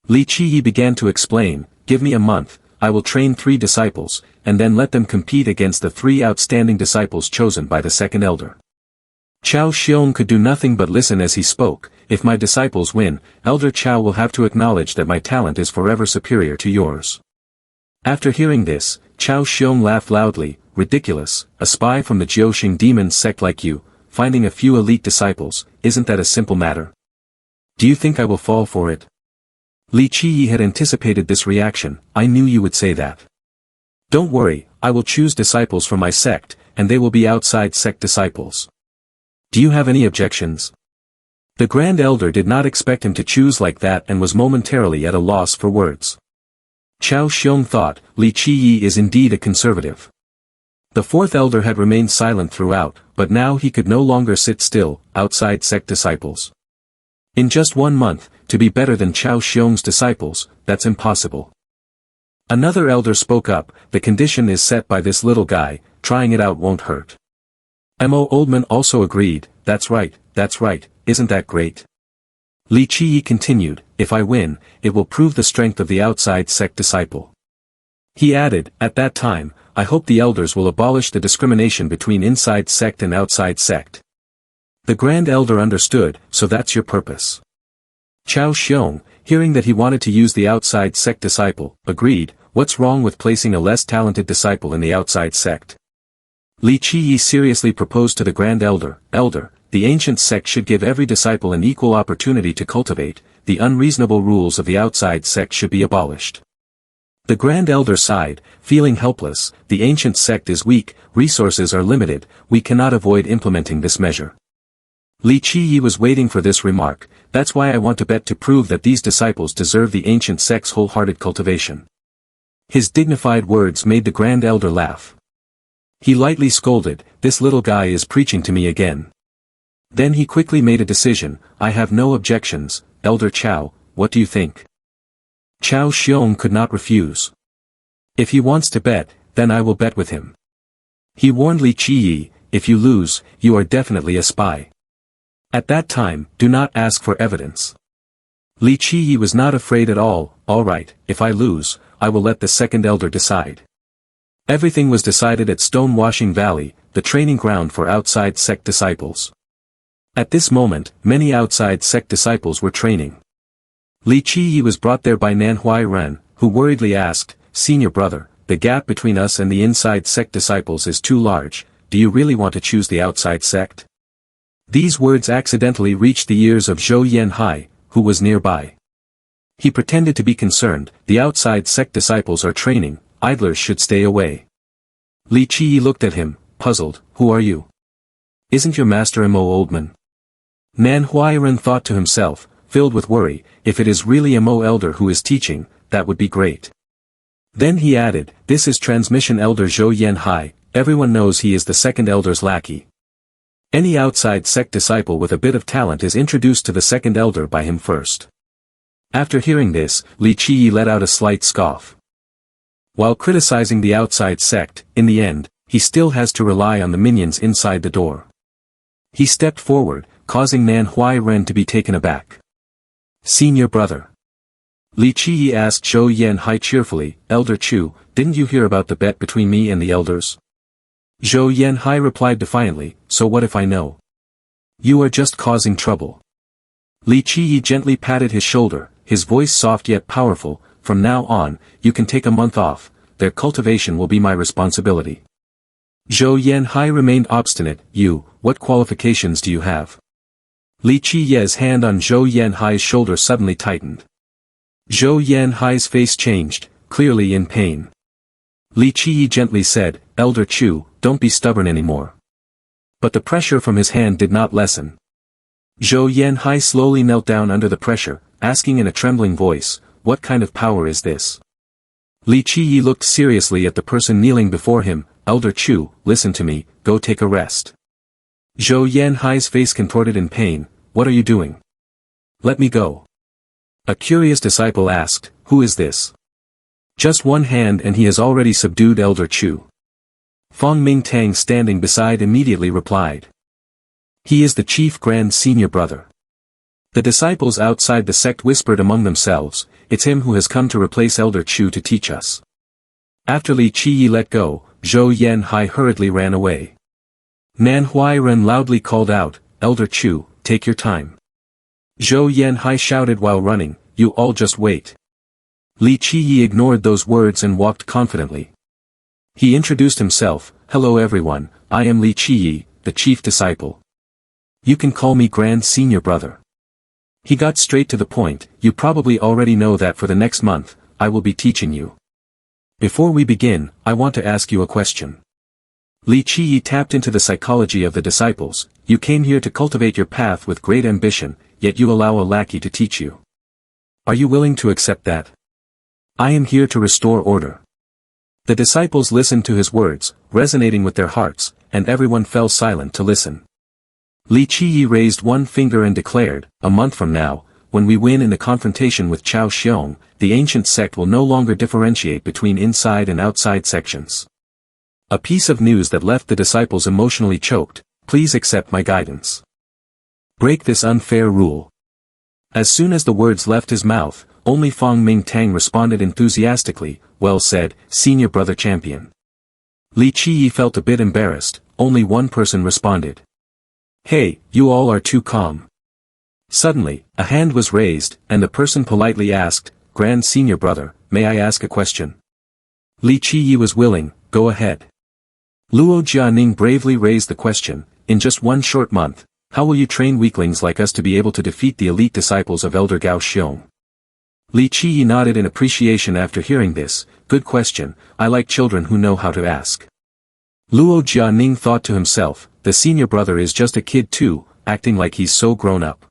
Li Qiyi began to explain, give me a month, I will train 3 disciples, and then let them compete against the 3 outstanding disciples chosen by the second elder. Xiao Xiong could do nothing but listen as he spoke, if my disciples win, Elder Qiao will have to acknowledge that my talent is forever superior to yours. After hearing this, Xiao Xiong laughed loudly, ridiculous, a spy from the Jiuxing demon sect like you, finding a few elite disciples, isn't that a simple matter? Do you think I will fall for it? Li Qiyi had anticipated this reaction, I knew you would say that. Don't worry, I will choose disciples from my sect, and they will be outside sect disciples. Do you have any objections? The Grand Elder did not expect him to choose like that and was momentarily at a loss for words. Xiao Xiong thought, Li Qiyi is indeed a conservative. The 4th elder had remained silent throughout, but now he could no longer sit still, outside sect disciples. In just 1 month, to be better than Xiao Xiong's disciples, that's impossible. Another elder spoke up, the condition is set by this little guy, trying it out won't hurt. Mo Oldman also agreed, that's right, isn't that great? Li Qiyi continued, if I win, it will prove the strength of the outside sect disciple. He added, at that time, I hope the elders will abolish the discrimination between inside sect and outside sect. The Grand Elder understood, so that's your purpose. Xiao Xiong, hearing that he wanted to use the outside sect disciple, agreed, what's wrong with placing a less talented disciple in the outside sect? Li Qiyi seriously proposed to the Grand Elder, the ancient sect should give every disciple an equal opportunity to cultivate, the unreasonable rules of the outside sect should be abolished. The Grand Elder sighed, feeling helpless, the ancient sect is weak, resources are limited, we cannot avoid implementing this measure. Li Qiyi was waiting for this remark, that's why I want to bet to prove that these disciples deserve the ancient sect's wholehearted cultivation. His dignified words made the Grand Elder laugh. He lightly scolded, this little guy is preaching to me again. Then he quickly made a decision, I have no objections, Elder Qiao, what do you think? Xiao Xiong could not refuse. If he wants to bet, then I will bet with him. He warned Li Qiyi, if you lose, you are definitely a spy. At that time, do not ask for evidence. Li Qiyi was not afraid at all right, if I lose, I will let the second elder decide. Everything was decided at Stonewashing Valley, the training ground for outside sect disciples. At this moment, many outside sect disciples were training. Li Qiyi was brought there by Nan Huayan, who worriedly asked, Senior brother, the gap between us and the inside sect disciples is too large, do you really want to choose the outside sect? These words accidentally reached the ears of Zhou Yanhai, who was nearby. He pretended to be concerned, the outside sect disciples are training, idlers should stay away. Li Qiyi looked at him, puzzled, who are you? Isn't your master Mo Oldman? Nan Huayan thought to himself, filled with worry, if it is really a Mo elder who is teaching, that would be great. Then he added, this is transmission elder Zhou Yanhai, everyone knows he is the second elder's lackey. Any outside sect disciple with a bit of talent is introduced to the second elder by him first. After hearing this, Li Qiyi let out a slight scoff. While criticizing the outside sect, in the end, he still has to rely on the minions inside the door. He stepped forward, causing Nan Huayan to be taken aback. Senior brother. Li Qiyi asked Zhou Yanhai cheerfully, Elder Chu, didn't you hear about the bet between me and the elders? Zhou Yanhai replied defiantly, so what if I know? You are just causing trouble. Li Qiyi gently patted his shoulder, his voice soft yet powerful, from now on, you can take a month off, their cultivation will be my responsibility. Zhou Yanhai remained obstinate, what qualifications do you have? Li Qiyi's hand on Zhou Yanhai's shoulder suddenly tightened. Zhou Yanhai's face changed, clearly in pain. Li Qiyi gently said, Elder Chu, don't be stubborn anymore. But the pressure from his hand did not lessen. Zhou Yanhai slowly knelt down under the pressure, asking in a trembling voice, what kind of power is this? Li Qiyi looked seriously at the person kneeling before him, Elder Chu, listen to me, go take a rest. Zhou Yanhai's face contorted in pain, what are you doing? Let me go. A curious disciple asked, who is this? Just one hand and he has already subdued Elder Chu. Fong Mingtang standing beside immediately replied. He is the chief grand senior brother. The disciples outside the sect whispered among themselves, it's him who has come to replace Elder Chu to teach us. After Li Qiyi let go, Zhou Yanhai hurriedly ran away. Nan Huayan loudly called out, Elder Chu, take your time. Zhou Yanhai shouted while running, you all just wait. Li Qiyi ignored those words and walked confidently. He introduced himself, hello everyone, I am Li Qiyi, the chief disciple. You can call me Grand Senior Brother. He got straight to the point, you probably already know that for the next month, I will be teaching you. Before we begin, I want to ask you a question. Li Qiyi tapped into the psychology of the disciples, you came here to cultivate your path with great ambition, yet you allow a lackey to teach you. Are you willing to accept that? I am here to restore order. The disciples listened to his words, resonating with their hearts, and everyone fell silent to listen. Li Qiyi raised one finger and declared, a month from now, when we win in the confrontation with Xiao Xong, the ancient sect will no longer differentiate between inside and outside sections. A piece of news that left the disciples emotionally choked, please accept my guidance. Break this unfair rule. As soon as the words left his mouth, only Fong Mingtang responded enthusiastically, well said, senior brother champion. Li Qiyi felt a bit embarrassed, only one person responded. Hey, you all are too calm. Suddenly, a hand was raised, and the person politely asked, Grand Senior Brother, may I ask a question? Li Qiyi was willing, go ahead. Luo Jianing bravely raised the question, in just one short month, how will you train weaklings like us to be able to defeat the elite disciples of Elder Gao Xiong? Li Qiyi nodded in appreciation after hearing this, good question, I like children who know how to ask. Luo Jianing thought to himself, the senior brother is just a kid too, acting like he's so grown up.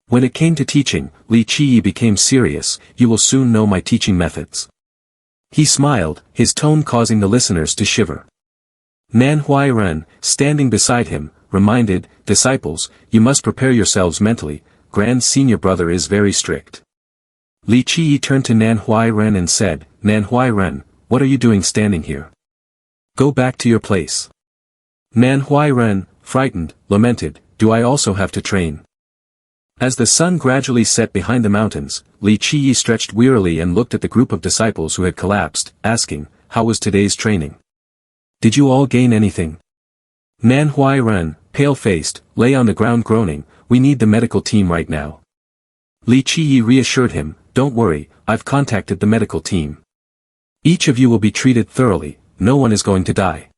When it came to teaching, Li Qiyi became serious, you will soon know my teaching methods. He smiled, his tone causing the listeners to shiver. Nan Huayan, standing beside him, reminded, disciples, you must prepare yourselves mentally, Grand Senior Brother is very strict. Li Qiyi turned to Nan Huayan and said, Nan Huayan, what are you doing standing here? Go back to your place. Nan Huayan, frightened, lamented, do I also have to train? As the sun gradually set behind the mountains, Li Qiyi stretched wearily and looked at the group of disciples who had collapsed, asking, how was today's training? Did you all gain anything? Nan Huayan, pale-faced, lay on the ground groaning, we need the medical team right now. Li Qiyi reassured him, don't worry, I've contacted the medical team. Each of you will be treated thoroughly, no one is going to die.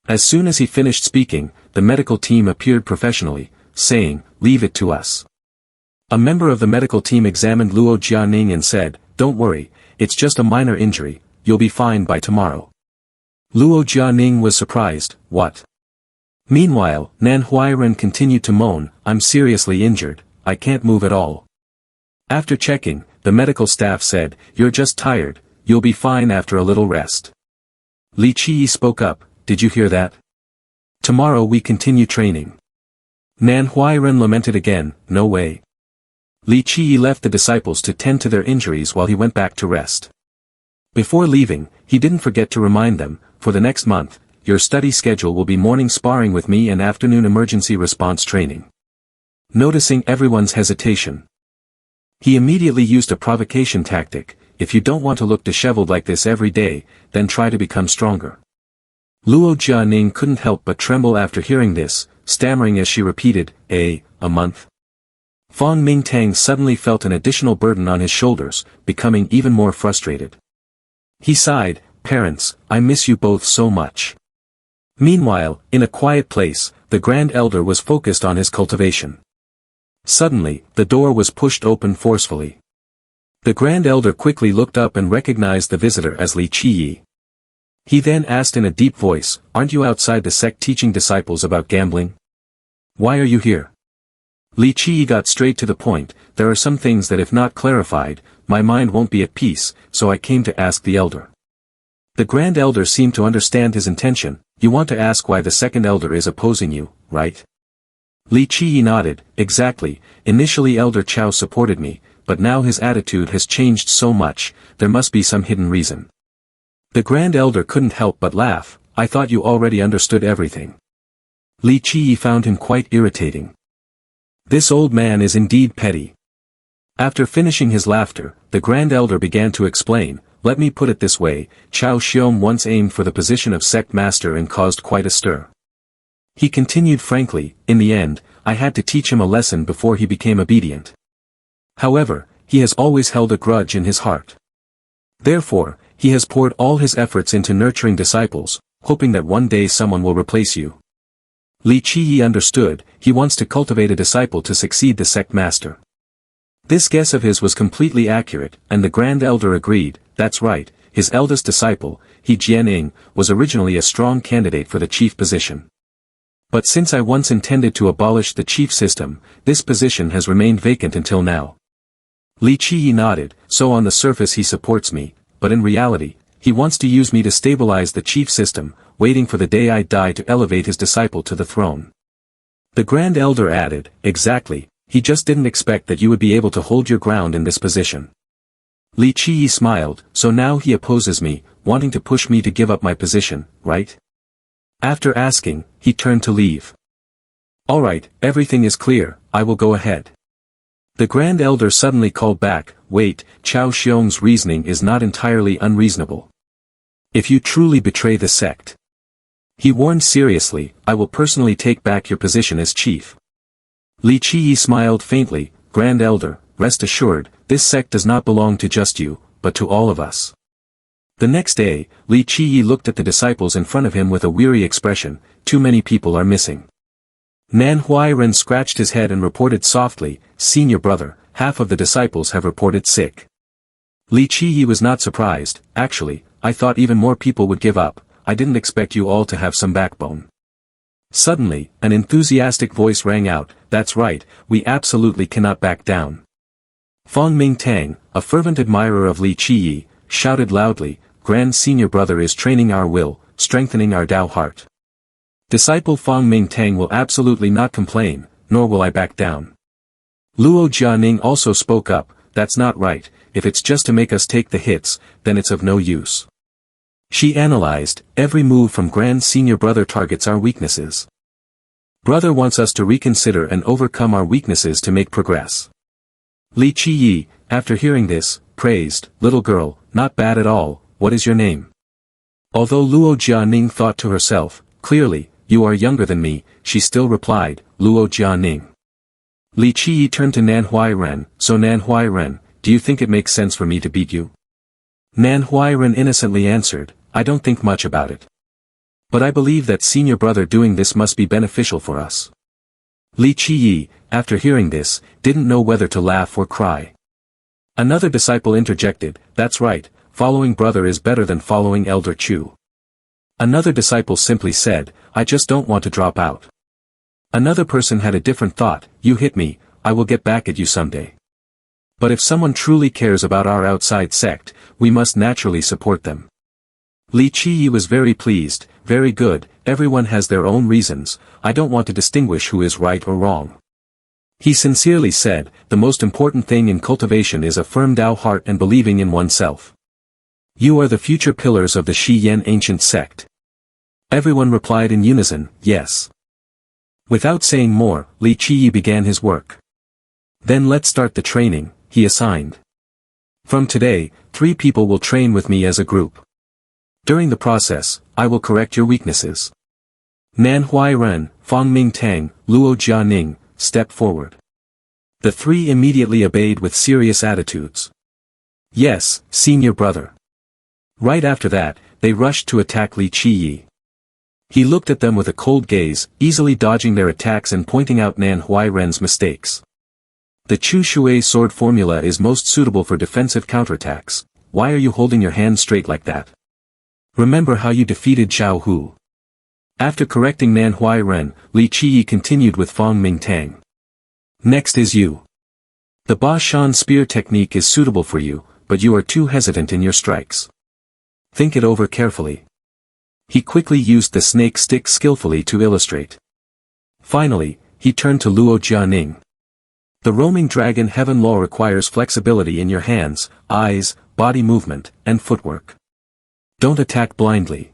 As soon as he finished speaking, the medical team appeared professionally, saying, leave it to us. A member of the medical team examined Luo Jianing and said, don't worry, it's just a minor injury, you'll be fine by tomorrow. Luo Jianing was surprised, what? Meanwhile, Nan Huayan continued to moan, I'm seriously injured, I can't move at all. After checking, the medical staff said, you're just tired, you'll be fine after a little rest. Li Qiyi spoke up, did you hear that? Tomorrow we continue training. Nan Huayan lamented again, no way. Li Qiyi left the disciples to tend to their injuries while he went back to rest. Before leaving, he didn't forget to remind them, for the next month, your study schedule will be morning sparring with me and afternoon emergency response training. Noticing everyone's hesitation, he immediately used a provocation tactic, if you don't want to look disheveled like this every day, then try to become stronger. Luo Jianing couldn't help but tremble after hearing this, stammering as she repeated, a month. Fong Mingtang suddenly felt an additional burden on his shoulders, becoming even more frustrated. He sighed, parents, I miss you both so much. Meanwhile, in a quiet place, the Grand Elder was focused on his cultivation. Suddenly, the door was pushed open forcefully. The Grand Elder quickly looked up and recognized the visitor as Li Qiyi. He then asked in a deep voice, aren't you outside the sect teaching disciples about gambling? Why are you here? Li Qiyi got straight to the point, there are some things that if not clarified, my mind won't be at peace, so I came to ask the elder. The Grand Elder seemed to understand his intention, you want to ask why the second elder is opposing you, right? Li Qiyi nodded, exactly, initially Elder Chao supported me, but now his attitude has changed so much, there must be some hidden reason. The Grand Elder couldn't help but laugh. I thought you already understood everything. Li Qiyi found him quite irritating. This old man is indeed petty. After finishing his laughter, the Grand Elder began to explain. Let me put it this way, Xiao Xong once aimed for the position of sect master and caused quite a stir. He continued frankly, in the end, I had to teach him a lesson before he became obedient. However, he has always held a grudge in his heart. Therefore, he has poured all his efforts into nurturing disciples, hoping that one day someone will replace you. Li Qiyi understood, he wants to cultivate a disciple to succeed the sect master. This guess of his was completely accurate, and the Grand Elder agreed, that's right, his eldest disciple, Hijian, was originally a strong candidate for the chief position. But since I once intended to abolish the chief system, this position has remained vacant until now. Li Qiyi nodded, so on the surface he supports me, but in reality, he wants to use me to stabilize the chief system, waiting for the day I die to elevate his disciple to the throne. The Grand Elder added, exactly, he just didn't expect that you would be able to hold your ground in this position. Li Qiyi smiled, so now he opposes me, wanting to push me to give up my position, right? After asking, he turned to leave. Alright, everything is clear, I will go ahead. The Grand Elder suddenly called back, wait, Xiao Xiong's reasoning is not entirely unreasonable. If you truly betray the sect, he warned seriously, I will personally take back your position as chief. Li Qiyi smiled faintly, Grand Elder, rest assured, this sect does not belong to just you, but to all of us. The next day, Li Qiyi looked at the disciples in front of him with a weary expression, too many people are missing. Nan Huayan scratched his head and reported softly, Senior brother, half of the disciples have reported sick. Li Qiyi was not surprised, actually, I thought even more people would give up, I didn't expect you all to have some backbone. Suddenly, an enthusiastic voice rang out, that's right, we absolutely cannot back down. Fong Mingtang, a fervent admirer of Li Qiyi, shouted loudly, Grand Senior Brother is training our will, strengthening our Tao heart. Disciple Fong Mingtang will absolutely not complain, nor will I back down. Luo Jianing also spoke up, that's not right, if it's just to make us take the hits, then it's of no use. She analyzed, every move from Grand Senior Brother targets our weaknesses. Brother wants us to reconsider and overcome our weaknesses to make progress. Li Qiyi, after hearing this, praised, little girl, not bad at all, what is your name? Although Luo Jianing thought to herself, clearly, you are younger than me, she still replied, Luo Jianing. Li Qiyi turned to Nan Huayan, so Nan Huayan, do you think it makes sense for me to beat you? Nan Huayan innocently answered, I don't think much about it. But I believe that Senior Brother doing this must be beneficial for us. Li Qiyi, after hearing this, didn't know whether to laugh or cry. Another disciple interjected, that's right, following Brother is better than following Elder Chu. Another disciple simply said, I just don't want to drop out. Another person had a different thought, you hit me, I will get back at you someday. But if someone truly cares about our outside sect, we must naturally support them. Li Qiyi was very pleased, very good, everyone has their own reasons, I don't want to distinguish who is right or wrong. He sincerely said, the most important thing in cultivation is a firm Tao heart and believing in oneself. You are the future pillars of the Xian ancient sect. Everyone replied in unison, yes. Without saying more, Li Qiyi began his work. Then let's start the training, he assigned. From today, 3 people will train with me as a group. During the process, I will correct your weaknesses. Nan Huayan, Fong Mingtang, Luo Jianing, step forward. The 3 immediately obeyed with serious attitudes. Yes, Senior Brother. Right after that, they rushed to attack Li Qiyi. He looked at them with a cold gaze, easily dodging their attacks and pointing out Nan Huayan's mistakes. The Chu Shui sword formula is most suitable for defensive counterattacks, why are you holding your hand straight like that? Remember how you defeated Zhao Hu. After correcting Nan Huayan, Li Qiyi continued with Fong Mingtang. Next is you. The Ba Shan spear technique is suitable for you, but you are too hesitant in your strikes. Think it over carefully. He quickly used the snake stick skillfully to illustrate. Finally, he turned to Luo Jianing. The roaming dragon heaven law requires flexibility in your hands, eyes, body movement, and footwork. Don't attack blindly.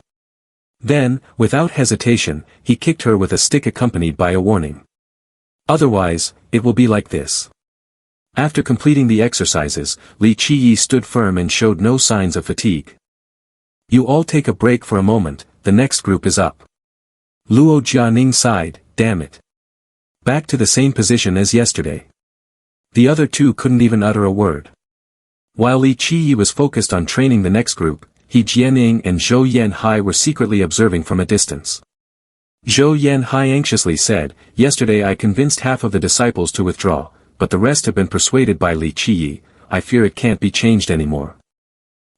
Then, without hesitation, he kicked her with a stick accompanied by a warning. Otherwise, it will be like this. After completing the exercises, Li Qiyi stood firm and showed no signs of fatigue. You all take a break for a moment, the next group is up. Luo Jianing sighed, damn it. Back to the same position as yesterday. The other two couldn't even utter a word. While Li Qiyi was focused on training the next group, Hijian and Zhou Yanhai were secretly observing from a distance. Zhou Yanhai anxiously said, yesterday I convinced half of the disciples to withdraw, but the rest have been persuaded by Li Qiyi. I fear it can't be changed anymore.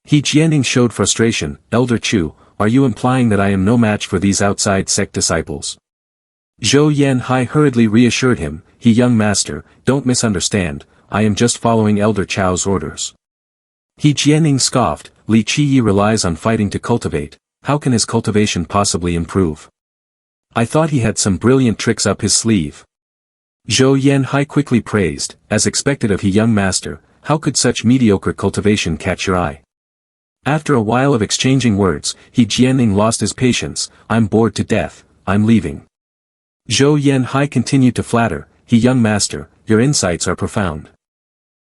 Hijian showed frustration, Elder Chu, are you implying that I am no match for these outside sect disciples? Zhou Yanhai hurriedly reassured him, young master, don't misunderstand, I am just following Elder Chao's orders. Hijian scoffed, Li Qiyi relies on fighting to cultivate, how can his cultivation possibly improve? I thought he had some brilliant tricks up his sleeve. Zhou Yanhai quickly praised, as expected of young master, how could such mediocre cultivation catch your eye? After a while of exchanging words, Hijian lost his patience, I'm bored to death, I'm leaving. Zhou Yanhai continued to flatter, young master, your insights are profound.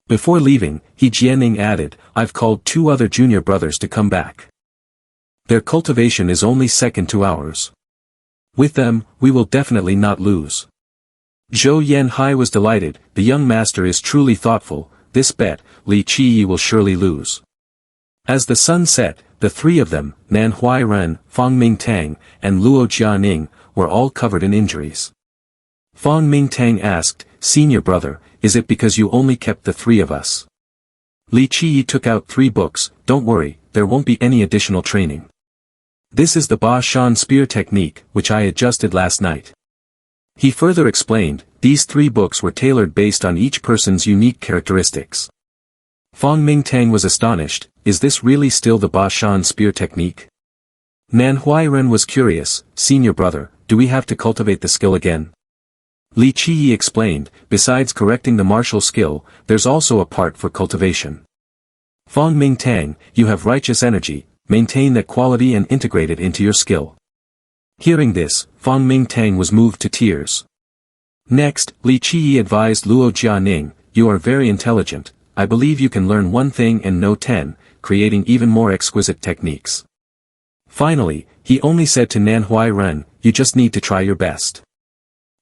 Before leaving, Hijian added, I've called 2 other junior brothers to come back. Their cultivation is only second to ours. With them, we will definitely not lose. Zhou Yanhai was delighted, the young master is truly thoughtful, this bet, Li Qiyi will surely lose. As the sun set, the 3 of them, Nan Huayan, Fang Mingtang, and Luo Jianing, were all covered in injuries. Fang Mingtang asked, Senior brother, is it because you only kept the 3 of us? Li Qiyi took out 3 books, don't worry, there won't be any additional training. This is the Ba Shan spear technique, which I adjusted last night. He further explained, these 3 books were tailored based on each person's unique characteristics. Fang Mingtang was astonished, is this really still the Ba Shan spear technique? Nan Huayan was curious, Senior brother, do we have to cultivate the skill again? Li Qiyi explained, besides correcting the martial skill, there's also a part for cultivation. Fang Mingtang, you have righteous energy, maintain that quality and integrate it into your skill. Hearing this, Fang Mingtang was moved to tears. Next, Li Qiyi advised Luo Jianing, you are very intelligent, I believe you can learn 1 thing and know 10, creating even more exquisite techniques. Finally, he only said to Nan Huayan, you just need to try your best.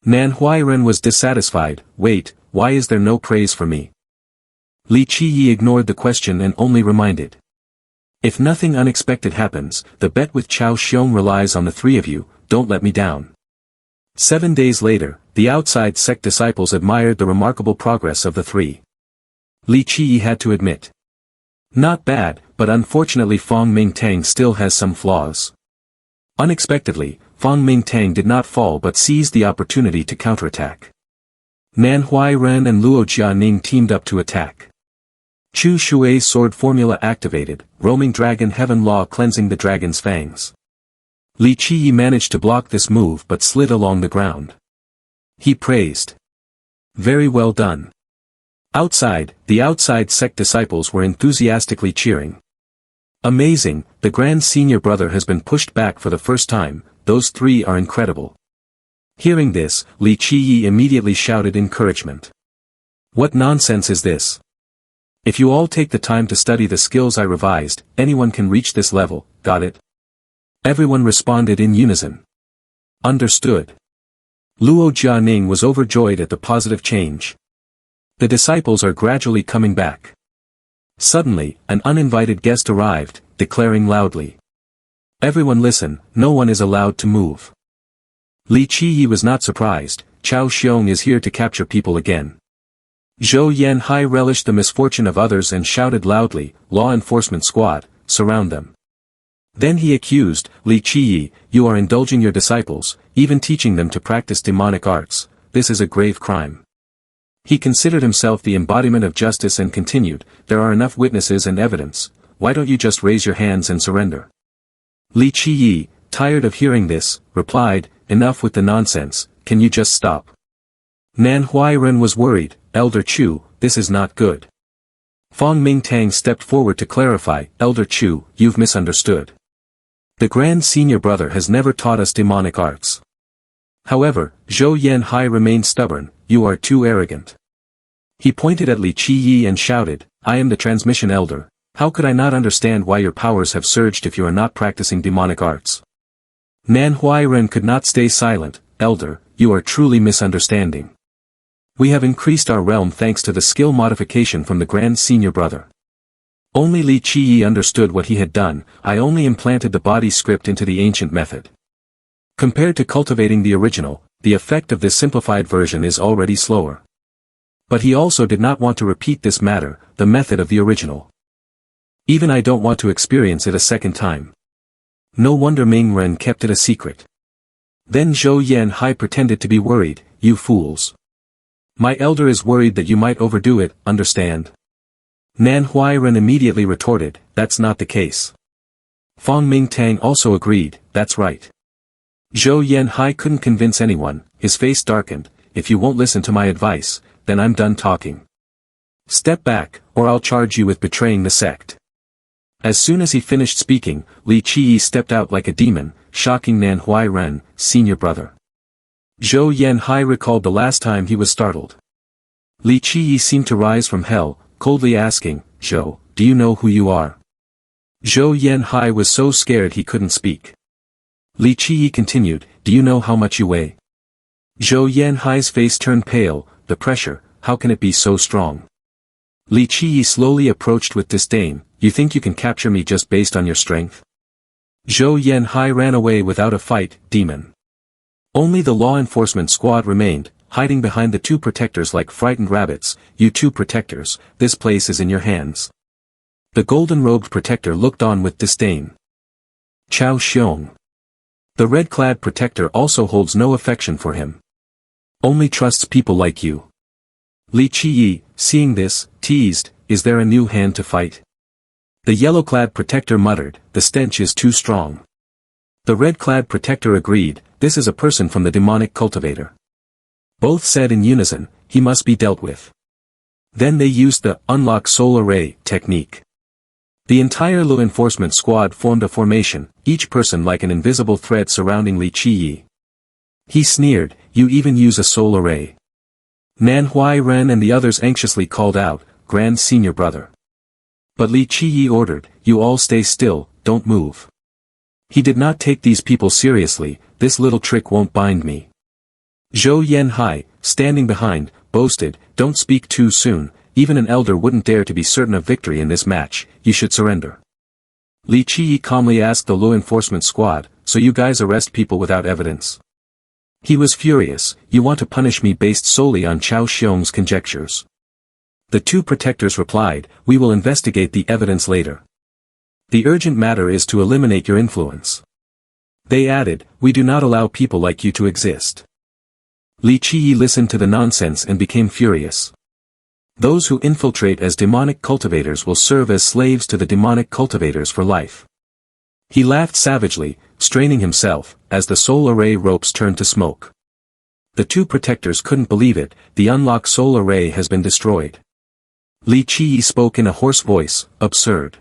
Nan Huayan was dissatisfied, wait, why is there no praise for me? Li Qiyi ignored the question and only reminded. If nothing unexpected happens, the bet with Xiao Xong relies on the 3 of you, don't let me down. 7 days later, the outside sect disciples admired the remarkable progress of the 3. Li Qiyi had to admit. Not bad, but unfortunately Fang Mingtang still has some flaws. Unexpectedly, Fang Mingtang did not fall but seized the opportunity to counterattack. Nan Huayan and Luo Jianing teamed up to attack. Chu Shui's sword formula activated, roaming dragon heaven law cleansing the dragon's fangs. Li Qiyi managed to block this move but slid along the ground. He praised. Very well done. Outside, the outside sect disciples were enthusiastically cheering. Amazing, the grand senior brother has been pushed back for the first time, those 3 are incredible. Hearing this, Li Qiyi immediately shouted encouragement. What nonsense is this? If you all take the time to study the skills I revised, anyone can reach this level, got it? Everyone responded in unison. Understood. Luo Jianing was overjoyed at the positive change. The disciples are gradually coming back. Suddenly, an uninvited guest arrived, declaring loudly. Everyone listen, no one is allowed to move. Li Qiyi was not surprised, Xiao Xong is here to capture people again. Zhou Yanhai relished the misfortune of others and shouted loudly, law enforcement squad, surround them. Then he accused, Li Qiyi, you are indulging your disciples, even teaching them to practice demonic arts, this is a grave crime. He considered himself the embodiment of justice and continued, there are enough witnesses and evidence, why don't you just raise your hands and surrender? Li Qiyi, tired of hearing this, replied, enough with the nonsense, can you just stop? Nan Huayan was worried, Elder Chu, this is not good. Fong Mingtang stepped forward to clarify, Elder Chu, you've misunderstood. The Grand Senior Brother has never taught us demonic arts. However, Zhou Yanhai remained stubborn, you are too arrogant. He pointed at Li Qiyi and shouted, I am the transmission elder, how could I not understand why your powers have surged if you are not practicing demonic arts? Nan Huayan could not stay silent, elder, you are truly misunderstanding. We have increased our realm thanks to the skill modification from the Grand Senior Brother. Only Li Qiyi understood what he had done, I only implanted the body script into the ancient method. Compared to cultivating the original, the effect of this simplified version is already slower. But he also did not want to repeat this matter, the method of the original. Even I don't want to experience it a second time. No wonder Ming Ren kept it a secret. Then Zhou Yanhai pretended to be worried, you fools. My elder is worried that you might overdo it, understand? Nan Huayan immediately retorted, that's not the case. Fong Mingtang also agreed, that's right. Zhou Yanhai couldn't convince anyone, his face darkened, if you won't listen to my advice, then I'm done talking. Step back, or I'll charge you with betraying the sect. As soon as he finished speaking, Li Qiyi stepped out like a demon, shocking Nan Huayan, Senior Brother. Zhou Yanhai recalled the last time he was startled. Li Qiyi seemed to rise from hell, coldly asking, Zhou, do you know who you are? Zhou Yanhai was so scared he couldn't speak. Li Qiyi continued, do you know how much you weigh? Zhou Yanhai's face turned pale, the pressure, how can it be so strong? Li Qiyi slowly approached with disdain, you think you can capture me just based on your strength? Zhou Yanhai ran away without a fight, demon. Only the law enforcement squad remained, hiding behind the two protectors like frightened rabbits, you two protectors, this place is in your hands. The golden-robed protector looked on with disdain. Xiao Xong. The red-clad protector also holds no affection for him. Only trusts people like you. Li Qiyi, seeing this, teased, is there a new hand to fight? The yellow-clad protector muttered, the stench is too strong. The red-clad protector agreed, this is a person from the demonic cultivator. Both said in unison, he must be dealt with. Then they used the unlock soul array technique. The entire law enforcement squad formed a formation, each person like an invisible thread surrounding Li Qiyi. He sneered, you even use a soul array. Nan Huayan and the others anxiously called out, Grand Senior Brother. But Li Qiyi ordered, you all stay still, don't move. He did not take these people seriously, this little trick won't bind me. Zhou Yanhai, standing behind, boasted, don't speak too soon, even an elder wouldn't dare to be certain of victory in this match, you should surrender. Li Qiyi calmly asked the law enforcement squad, so you guys arrest people without evidence? He was furious, you want to punish me based solely on Xiao Xiong's conjectures. The two protectors replied, we will investigate the evidence later. The urgent matter is to eliminate your influence. They added, we do not allow people like you to exist. Li Qiyi listened to the nonsense and became furious. Those who infiltrate as demonic cultivators will serve as slaves to the demonic cultivators for life. He laughed savagely, straining himself, as the soul array ropes turned to smoke. The two protectors couldn't believe it, the unlocked soul array has been destroyed. Li Qiyi spoke in a hoarse voice, absurd.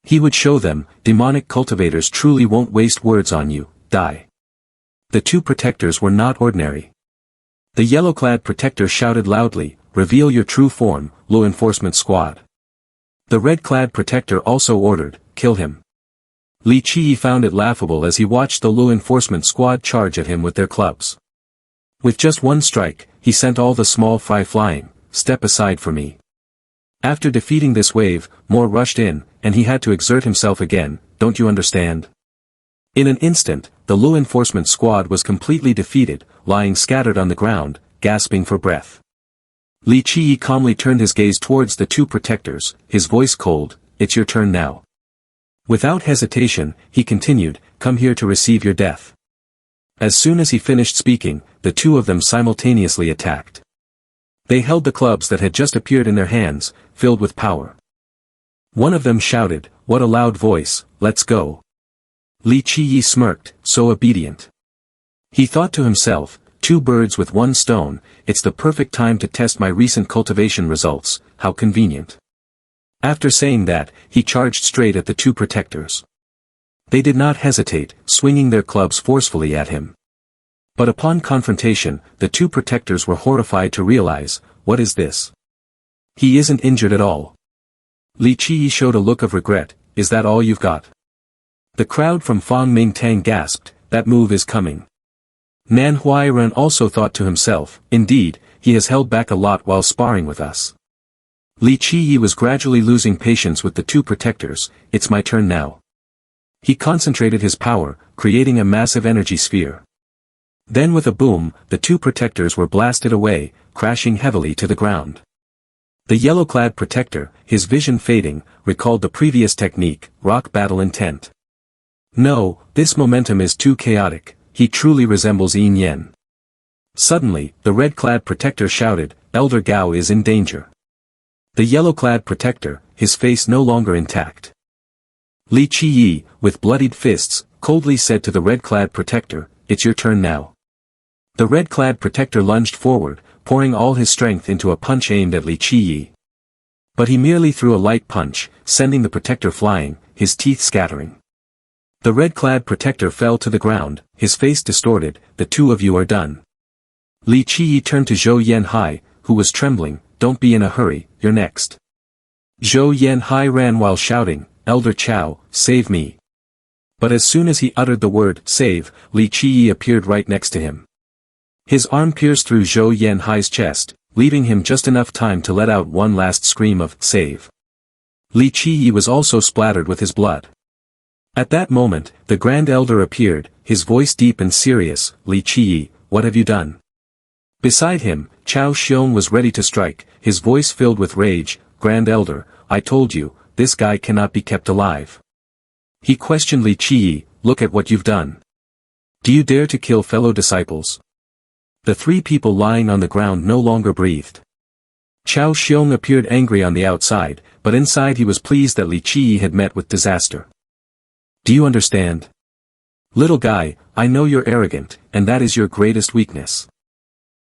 He would show them, demonic cultivators truly won't waste words on you, die. The two protectors were not ordinary. The yellow-clad protector shouted loudly, reveal your true form, law enforcement squad. The red-clad protector also ordered, kill him. Li Qiyi found it laughable as he watched the law enforcement squad charge at him with their clubs. With just one strike, he sent all the small fry flying, step aside for me. After defeating this wave, more rushed in, and he had to exert himself again, don't you understand? In an instant, the law enforcement squad was completely defeated, lying scattered on the ground, gasping for breath. Li Qiyi calmly turned his gaze towards the two protectors, his voice cold, it's your turn now. Without hesitation, he continued, come here to receive your death. As soon as he finished speaking, the two of them simultaneously attacked. They held the clubs that had just appeared in their hands, filled with power. One of them shouted, what a loud voice, let's go. Li Qiyi smirked, so obedient. He thought to himself, two birds with one stone, it's the perfect time to test my recent cultivation results, how convenient. After saying that, he charged straight at the two protectors. They did not hesitate, swinging their clubs forcefully at him. But upon confrontation, the two protectors were horrified to realize, what is this? He isn't injured at all. Li Qi showed a look of regret, is that all you've got? The crowd from Fang Mingtang gasped, that move is coming. Nan Huayan also thought to himself, indeed, he has held back a lot while sparring with us. Li Qi was gradually losing patience with the two protectors, it's my turn now. He concentrated his power, creating a massive energy sphere. Then with a boom, the two protectors were blasted away, crashing heavily to the ground. The yellow-clad protector, his vision fading, recalled the previous technique, rock battle intent. No, this momentum is too chaotic, he truly resembles Yin Yen. Suddenly, the red-clad protector shouted, Elder Gao is in danger. The yellow-clad protector, his face no longer intact. Li Qi, with bloodied fists, coldly said to the red-clad protector, it's your turn now. The red-clad protector lunged forward, pouring all his strength into a punch aimed at Li Qi. But he merely threw a light punch, sending the protector flying, his teeth scattering. The red-clad protector fell to the ground, his face distorted, the two of you are done. Li Qi turned to Zhou Yanhai, who was trembling, don't be in a hurry, you're next. Zhou Yanhai ran while shouting, Elder Chao, save me. But as soon as he uttered the word, save, Li Qi appeared right next to him. His arm pierced through Zhou Yanhai's chest, leaving him just enough time to let out one last scream of, save. Li Qi was also splattered with his blood. At that moment, the Grand Elder appeared, his voice deep and serious, Li Qi, what have you done? Beside him, Xiao Xong was ready to strike, his voice filled with rage, Grand Elder, I told you, this guy cannot be kept alive. He questioned Li Qi, look at what you've done. Do you dare to kill fellow disciples? The three people lying on the ground no longer breathed. Xiao Xong appeared angry on the outside, but inside he was pleased that Li Qi had met with disaster. Do you understand? Little guy, I know you're arrogant, and that is your greatest weakness.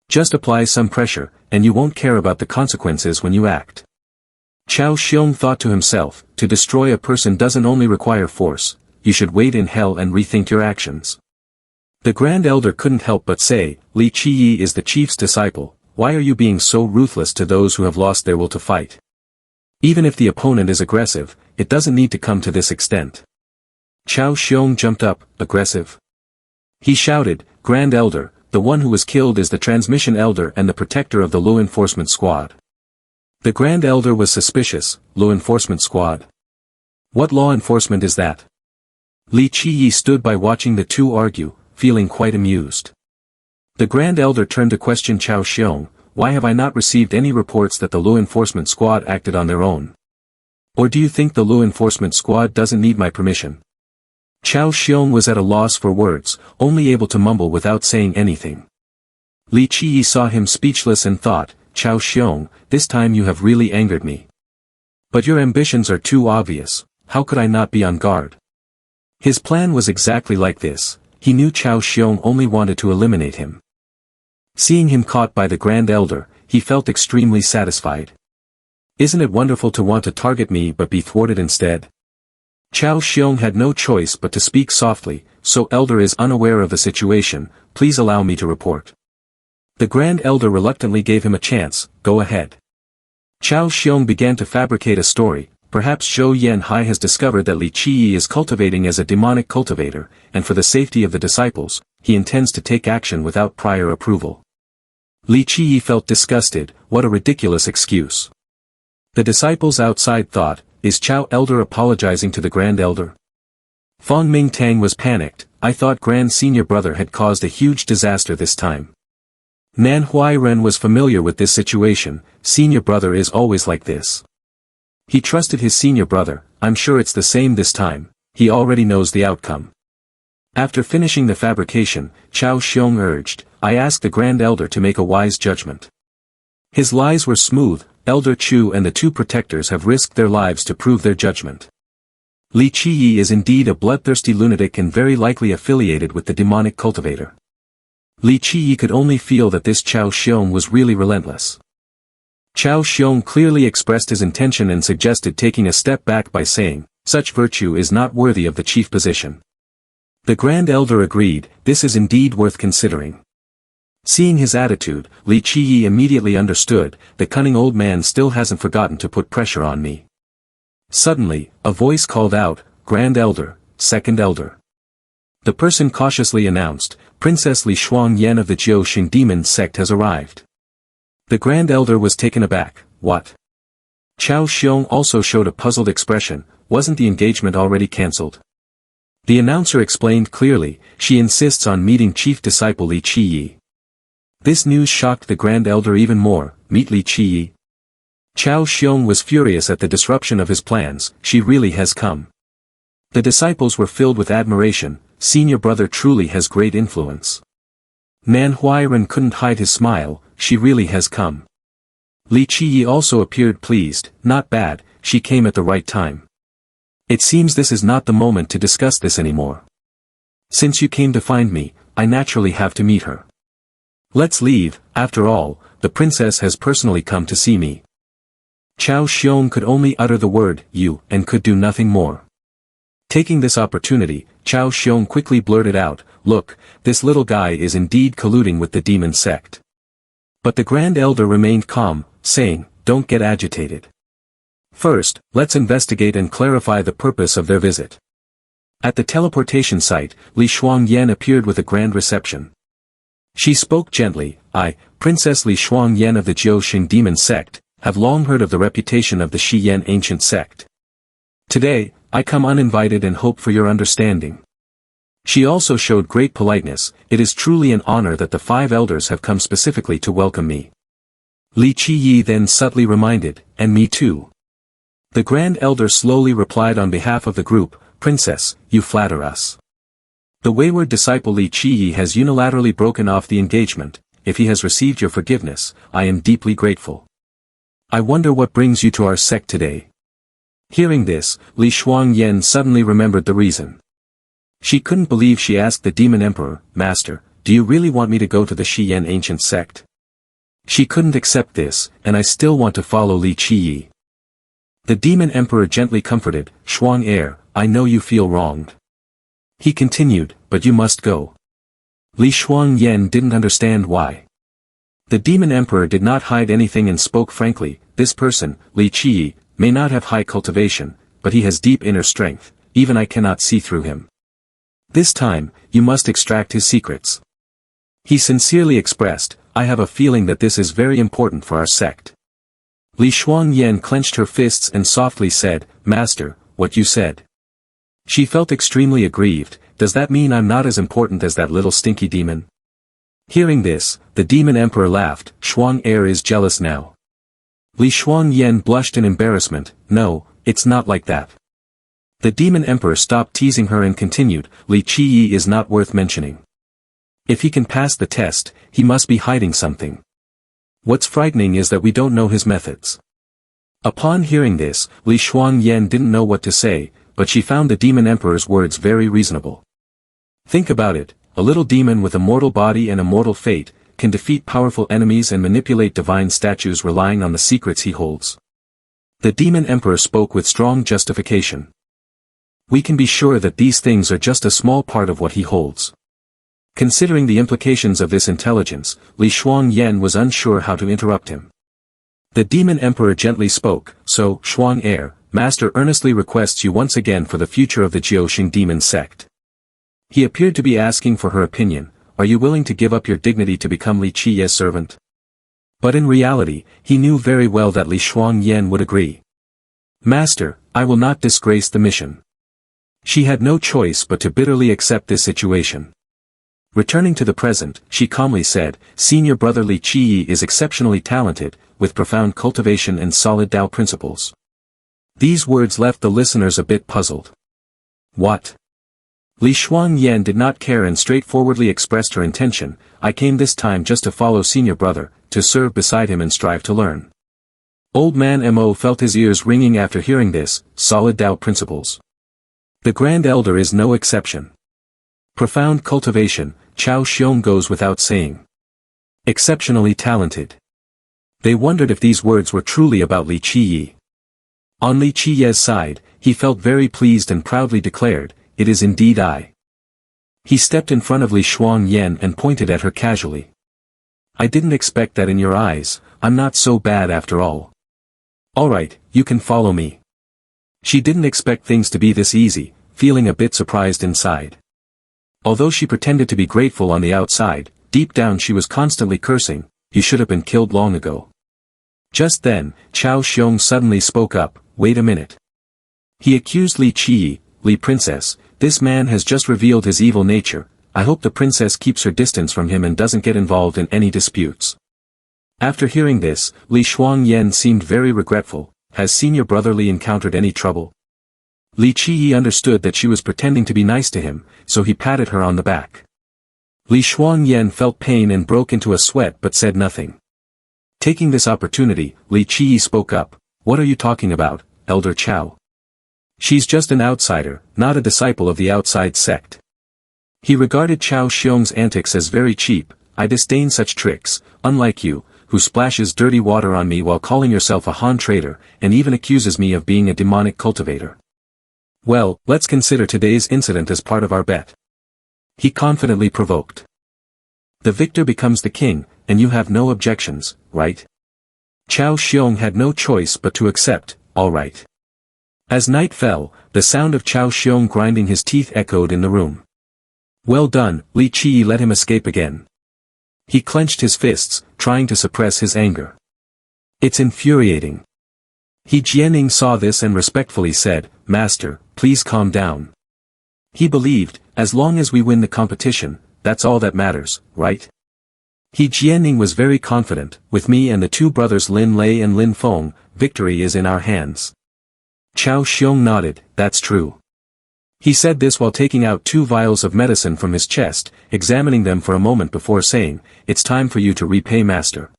Just apply some pressure, and you won't care about the consequences when you act. Xiao Xong thought to himself, to destroy a person doesn't only require force, you should wait in hell and rethink your actions. The Grand Elder couldn't help but say, Li Qi is the chief's disciple, why are you being so ruthless to those who have lost their will to fight? Even if the opponent is aggressive, it doesn't need to come to this extent. Xiao Xong jumped up, aggressive. He shouted, Grand Elder, the one who was killed is the transmission elder and the protector of the law enforcement squad. The Grand Elder was suspicious, law enforcement squad. What law enforcement is that? Li Qi stood by watching the two argue, feeling quite amused. The Grand Elder turned to question Xiao Xong, why have I not received any reports that the law enforcement squad acted on their own? Or do you think the law enforcement squad doesn't need my permission? Xiao Xong was at a loss for words, only able to mumble without saying anything. Li Qi saw him speechless and thought, Xiao Xong, this time you have really angered me. But your ambitions are too obvious, how could I not be on guard? His plan was exactly like this, he knew Xiao Xong only wanted to eliminate him. Seeing him caught by the Grand Elder, he felt extremely satisfied. Isn't it wonderful to want to target me but be thwarted instead? Xiao Xong had no choice but to speak softly, so Elder is unaware of the situation, please allow me to report. The Grand Elder reluctantly gave him a chance, go ahead. Xiao Xong began to fabricate a story, perhaps Zhou Yanhai has discovered that Li Qi is cultivating as a demonic cultivator, and for the safety of the disciples, he intends to take action without prior approval. Li Qi felt disgusted, what a ridiculous excuse. The disciples outside thought, is Xiao Elder apologizing to the Grand Elder? Fang Mingtang was panicked, I thought Grand Senior Brother had caused a huge disaster this time. Nan Huayan was familiar with this situation, Senior Brother is always like this. He trusted his Senior Brother, I'm sure it's the same this time, he already knows the outcome. After finishing the fabrication, Xiao Xong urged, I ask the Grand Elder to make a wise judgment. His lies were smooth, Elder Chu and the two protectors have risked their lives to prove their judgment. Li Qi is indeed a bloodthirsty lunatic and very likely affiliated with the demonic cultivator. Li Qiyi could only feel that this Xiao Xong was really relentless. Xiao Xong clearly expressed his intention and suggested taking a step back by saying, "Such virtue is not worthy of the chief position." The Grand Elder agreed, "This is indeed worth considering." Seeing his attitude, Li Qiyi immediately understood, the cunning old man still hasn't forgotten to put pressure on me. Suddenly, a voice called out, "Grand Elder, Second Elder." The person cautiously announced, "Princess Li Shuangyan of the Jiu-Xing demon sect has arrived." The Grand Elder was taken aback. What? Xiao Xong also showed a puzzled expression. Wasn't the engagement already cancelled? The announcer explained clearly, "She insists on meeting chief disciple Li Qiyi." This news shocked the Grand Elder even more. Meet Li Qiyi? Xiao Xong was furious at the disruption of his plans. She really has come. The disciples were filled with admiration. Senior brother truly has great influence. Nan Huayan couldn't hide his smile. She really has come. Li Qiyi also appeared pleased. Not bad, she came at the right time. It seems this is not the moment to discuss this anymore. Since you came to find me, I naturally have to meet her. Let's leave. After all, the princess has personally come to see me. Xiao Xong could only utter the word, "you," and could do nothing more. Taking this opportunity, Xiao Xong quickly blurted out, "Look, this little guy is indeed colluding with the demon sect." But the Grand Elder remained calm, saying, "Don't get agitated. First, let's investigate and clarify the purpose of their visit." At the teleportation site, Li Shuangyan appeared with a grand reception. She spoke gently, "I, Princess Li Shuangyan of the Jiu-Xing demon sect, have long heard of the reputation of the Xian ancient sect. Today, I come uninvited and hope for your understanding." She also showed great politeness. "It is truly an honor that the 5 elders have come specifically to welcome me." Li Qiyi then subtly reminded, "And me too." The Grand Elder slowly replied on behalf of the group, "Princess, you flatter us. The wayward disciple Li Qiyi has unilaterally broken off the engagement. If he has received your forgiveness, I am deeply grateful. I wonder what brings you to our sect today." Hearing this, Li Shuangyan suddenly remembered the reason. She couldn't believe she asked the demon emperor, "Master, do you really want me to go to the Xian ancient sect? She couldn't accept this, and I still want to follow Li Qiyi." The demon emperor gently comforted, "Shuang heir, I know you feel wronged." He continued, "But you must go." Li Shuangyan didn't understand why. The demon emperor did not hide anything and spoke frankly, "This person, Li Qiyi, may not have high cultivation, but he has deep inner strength, even I cannot see through him. This time, you must extract his secrets." He sincerely expressed, "I have a feeling that this is very important for our sect." Li Shuangyan clenched her fists and softly said, "Master, what you said." She felt extremely aggrieved. "Does that mean I'm not as important as that little stinky demon?" Hearing this, the demon emperor laughed, "Shuang heir is jealous now." Li Shuangyan blushed in embarrassment, "No, it's not like that." The demon emperor stopped teasing her and continued, "Li Qiyi is not worth mentioning. If he can pass the test, he must be hiding something. What's frightening is that we don't know his methods." Upon hearing this, Li Shuangyan didn't know what to say, but she found the demon emperor's words very reasonable. Think about it, a little demon with a mortal body and a mortal fate, can defeat powerful enemies and manipulate divine statues relying on the secrets he holds. The demon emperor spoke with strong justification. We can be sure that these things are just a small part of what he holds. Considering the implications of this intelligence, Li Shuangyan was unsure how to interrupt him. The demon emperor gently spoke, "So, Shuang heir, Master earnestly requests you once again for the future of the Jiu-Xing demon sect." He appeared to be asking for her opinion. "Are you willing to give up your dignity to become Li Qiyi's servant?" But in reality, he knew very well that Li Shuangyan would agree. "Master, I will not disgrace the mission." She had no choice but to bitterly accept this situation. Returning to the present, she calmly said, "Senior brother Li Qiyi is exceptionally talented, with profound cultivation and solid Tao principles." These words left the listeners a bit puzzled. What? Li Shuangyan did not care and straightforwardly expressed her intention, "I came this time just to follow senior brother, to serve beside him and strive to learn." Old man Mo felt his ears ringing after hearing this, solid Tao principles. The Grand Elder is no exception. Profound cultivation, Xiao Xong goes without saying. Exceptionally talented. They wondered if these words were truly about Li Qiyi. On Li Qiyi's side, he felt very pleased and proudly declared, "It is indeed I." He stepped in front of Li Shuangyan and pointed at her casually. "I didn't expect that in your eyes, I'm not so bad after all. Alright, you can follow me." She didn't expect things to be this easy, feeling a bit surprised inside. Although she pretended to be grateful on the outside, deep down she was constantly cursing, "You should have been killed long ago." Just then, Xiao Xong suddenly spoke up, "Wait a minute." He accused Li Qiyi, "Li Princess, this man has just revealed his evil nature, I hope the princess keeps her distance from him and doesn't get involved in any disputes." After hearing this, Li Shuangyan seemed very regretful. "Has senior brother Li encountered any trouble?" Li Qiyi understood that she was pretending to be nice to him, so he patted her on the back. Li Shuangyan felt pain and broke into a sweat but said nothing. Taking this opportunity, Li Qiyi spoke up, "What are you talking about, Elder Qiao? She's just an outsider, not a disciple of the outside sect." He regarded Xiao Xiong's antics as very cheap. "I disdain such tricks, unlike you, who splashes dirty water on me while calling yourself a Han trader, and even accuses me of being a demonic cultivator. Well, let's consider today's incident as part of our bet." He confidently provoked. "The victor becomes the king, and you have no objections, right?" Xiao Xiong had no choice but to accept, "All right." As night fell, the sound of Xiao Xiong grinding his teeth echoed in the room. "Well done," Li Qiyi let him escape again. He clenched his fists, trying to suppress his anger. "It's infuriating." Hijian saw this and respectfully said, "Master, please calm down." He believed, as long as we win the competition, that's all that matters, right? Hijian was very confident, "With me and the two brothers Lin Lei and Lin Feng, victory is in our hands." Xiao Xiong nodded, "That's true." He said this while taking out 2 vials of medicine from his chest, examining them for a moment before saying, "It's time for you to repay master."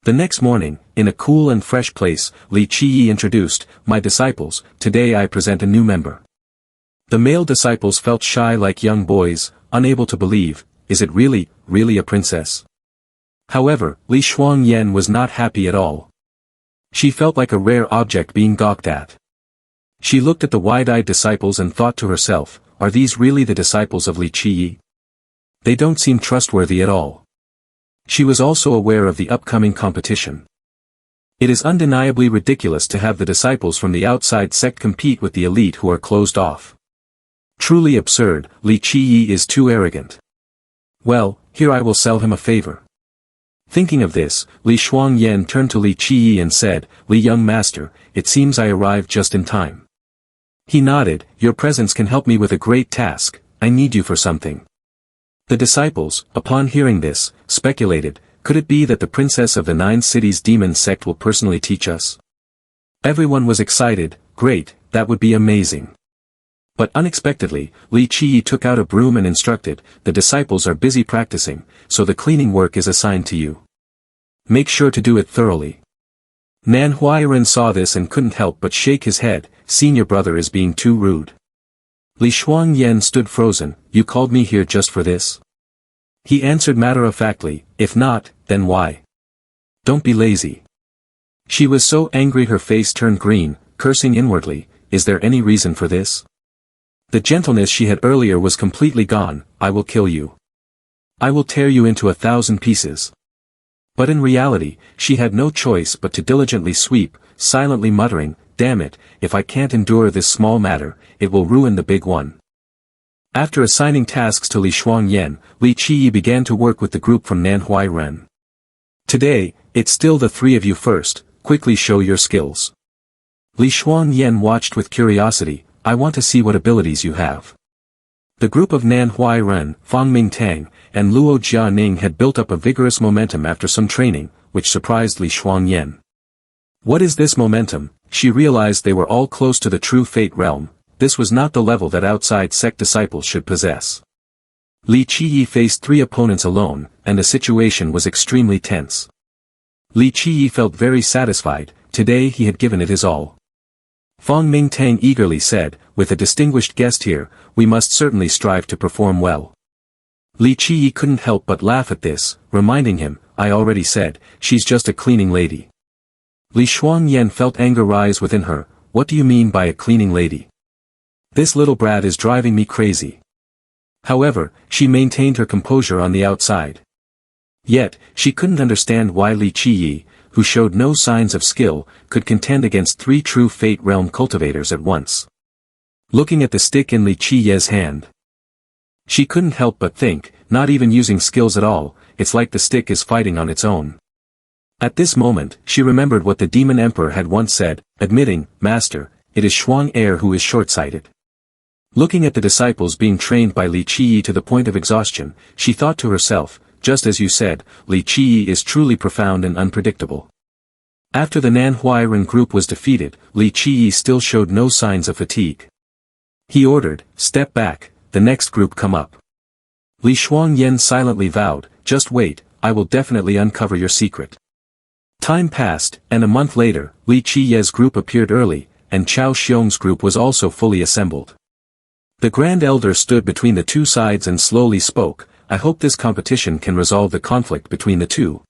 The next morning, in a cool and fresh place, Li Qiyi introduced, "My disciples, today I present a new member." The male disciples felt shy like young boys, unable to believe, "Is it really a princess?" However, Li Shuangyan was not happy at all. She felt like a rare object being gawked at. She looked at the wide-eyed disciples and thought to herself, "Are these really the disciples of Li Qiyi? They don't seem trustworthy at all." She was also aware of the upcoming competition. It is undeniably ridiculous to have the disciples from the outside sect compete with the elite who are closed off. Truly absurd, Li Qiyi is too arrogant. Well, here I will sell him a favor. Thinking of this, Li Shuangyan turned to Li Qiyi and said, "Li young master, it seems I arrived just in time." He nodded, "Your presence can help me with a great task, I need you for something." The disciples, upon hearing this, speculated, could it be that the princess of the 9 cities demon sect will personally teach us? Everyone was excited, "Great, that would be amazing." But unexpectedly, Li Qiyi took out a broom and instructed, "The disciples are busy practicing, so the cleaning work is assigned to you. Make sure to do it thoroughly." Nan Huayan saw this and couldn't help but shake his head, "Senior brother is being too rude." Li Shuangyan stood frozen, "You called me here just for this?" He answered matter-of-factly, "If not, then why? Don't be lazy." She was so angry her face turned green, cursing inwardly, "Is there any reason for this?" The gentleness she had earlier was completely gone, "I will kill you. I will tear you into 1,000 pieces." But in reality, she had no choice but to diligently sweep, silently muttering, "Damn it, if I can't endure this small matter, it will ruin the big one." After assigning tasks to Li Shuangyan, Li Qiyi began to work with the group from Nan Huayan. "Today, it's still the 3 of you first, quickly show your skills." Li Shuangyan watched with curiosity, "I want to see what abilities you have." The group of Nan Huayan, Fang Mingtang, and Luo Jianing had built up a vigorous momentum after some training, which surprised Li Shuangyan. What is this momentum? She realized they were all close to the true fate realm. This was not the level that outside sect disciples should possess. Li Qiyi faced 3 opponents alone, and the situation was extremely tense. Li Qiyi felt very satisfied, today he had given it his all. Fang Mingtang eagerly said, with a distinguished guest here, we must certainly strive to perform well. Li Qiyi couldn't help but laugh at this, reminding him, I already said, she's just a cleaning lady. Li Shuangyan felt anger rise within her. What do you mean by a cleaning lady? This little brat is driving me crazy. However, she maintained her composure on the outside. Yet, she couldn't understand why Li Qiyi, who showed no signs of skill, could contend against 3 true Fate Realm cultivators at once. Looking at the stick in Li Qiyi's hand, she couldn't help but think, not even using skills at all, it's like the stick is fighting on its own. At this moment, she remembered what the Demon Emperor had once said, admitting, Master, it is Shuang Heir who is short-sighted. Looking at the disciples being trained by Li Qiyi to the point of exhaustion, she thought to herself, just as you said, Li Qiyi is truly profound and unpredictable. After the Nan Huayan group was defeated, Li Qiyi still showed no signs of fatigue. He ordered, step back, the next group come up. Li Shuangyan silently vowed, just wait, I will definitely uncover your secret. Time passed, and a month later, Li Qiyi's group appeared early, and Xiao Xiong's group was also fully assembled. The Grand Elder stood between the two sides and slowly spoke, I hope this competition can resolve the conflict between the two.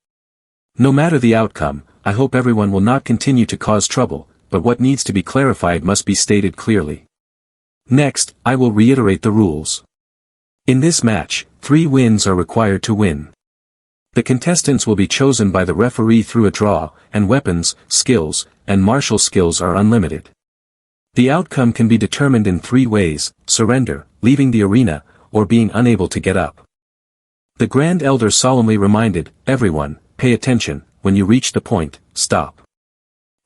No matter the outcome, I hope everyone will not continue to cause trouble, but what needs to be clarified must be stated clearly. Next, I will reiterate the rules. In this match, 3 wins are required to win. The contestants will be chosen by the referee through a draw, and weapons, skills, and martial skills are unlimited. The outcome can be determined in 3 ways, surrender, leaving the arena, or being unable to get up. The Grand Elder solemnly reminded, everyone, pay attention, when you reach the point, stop.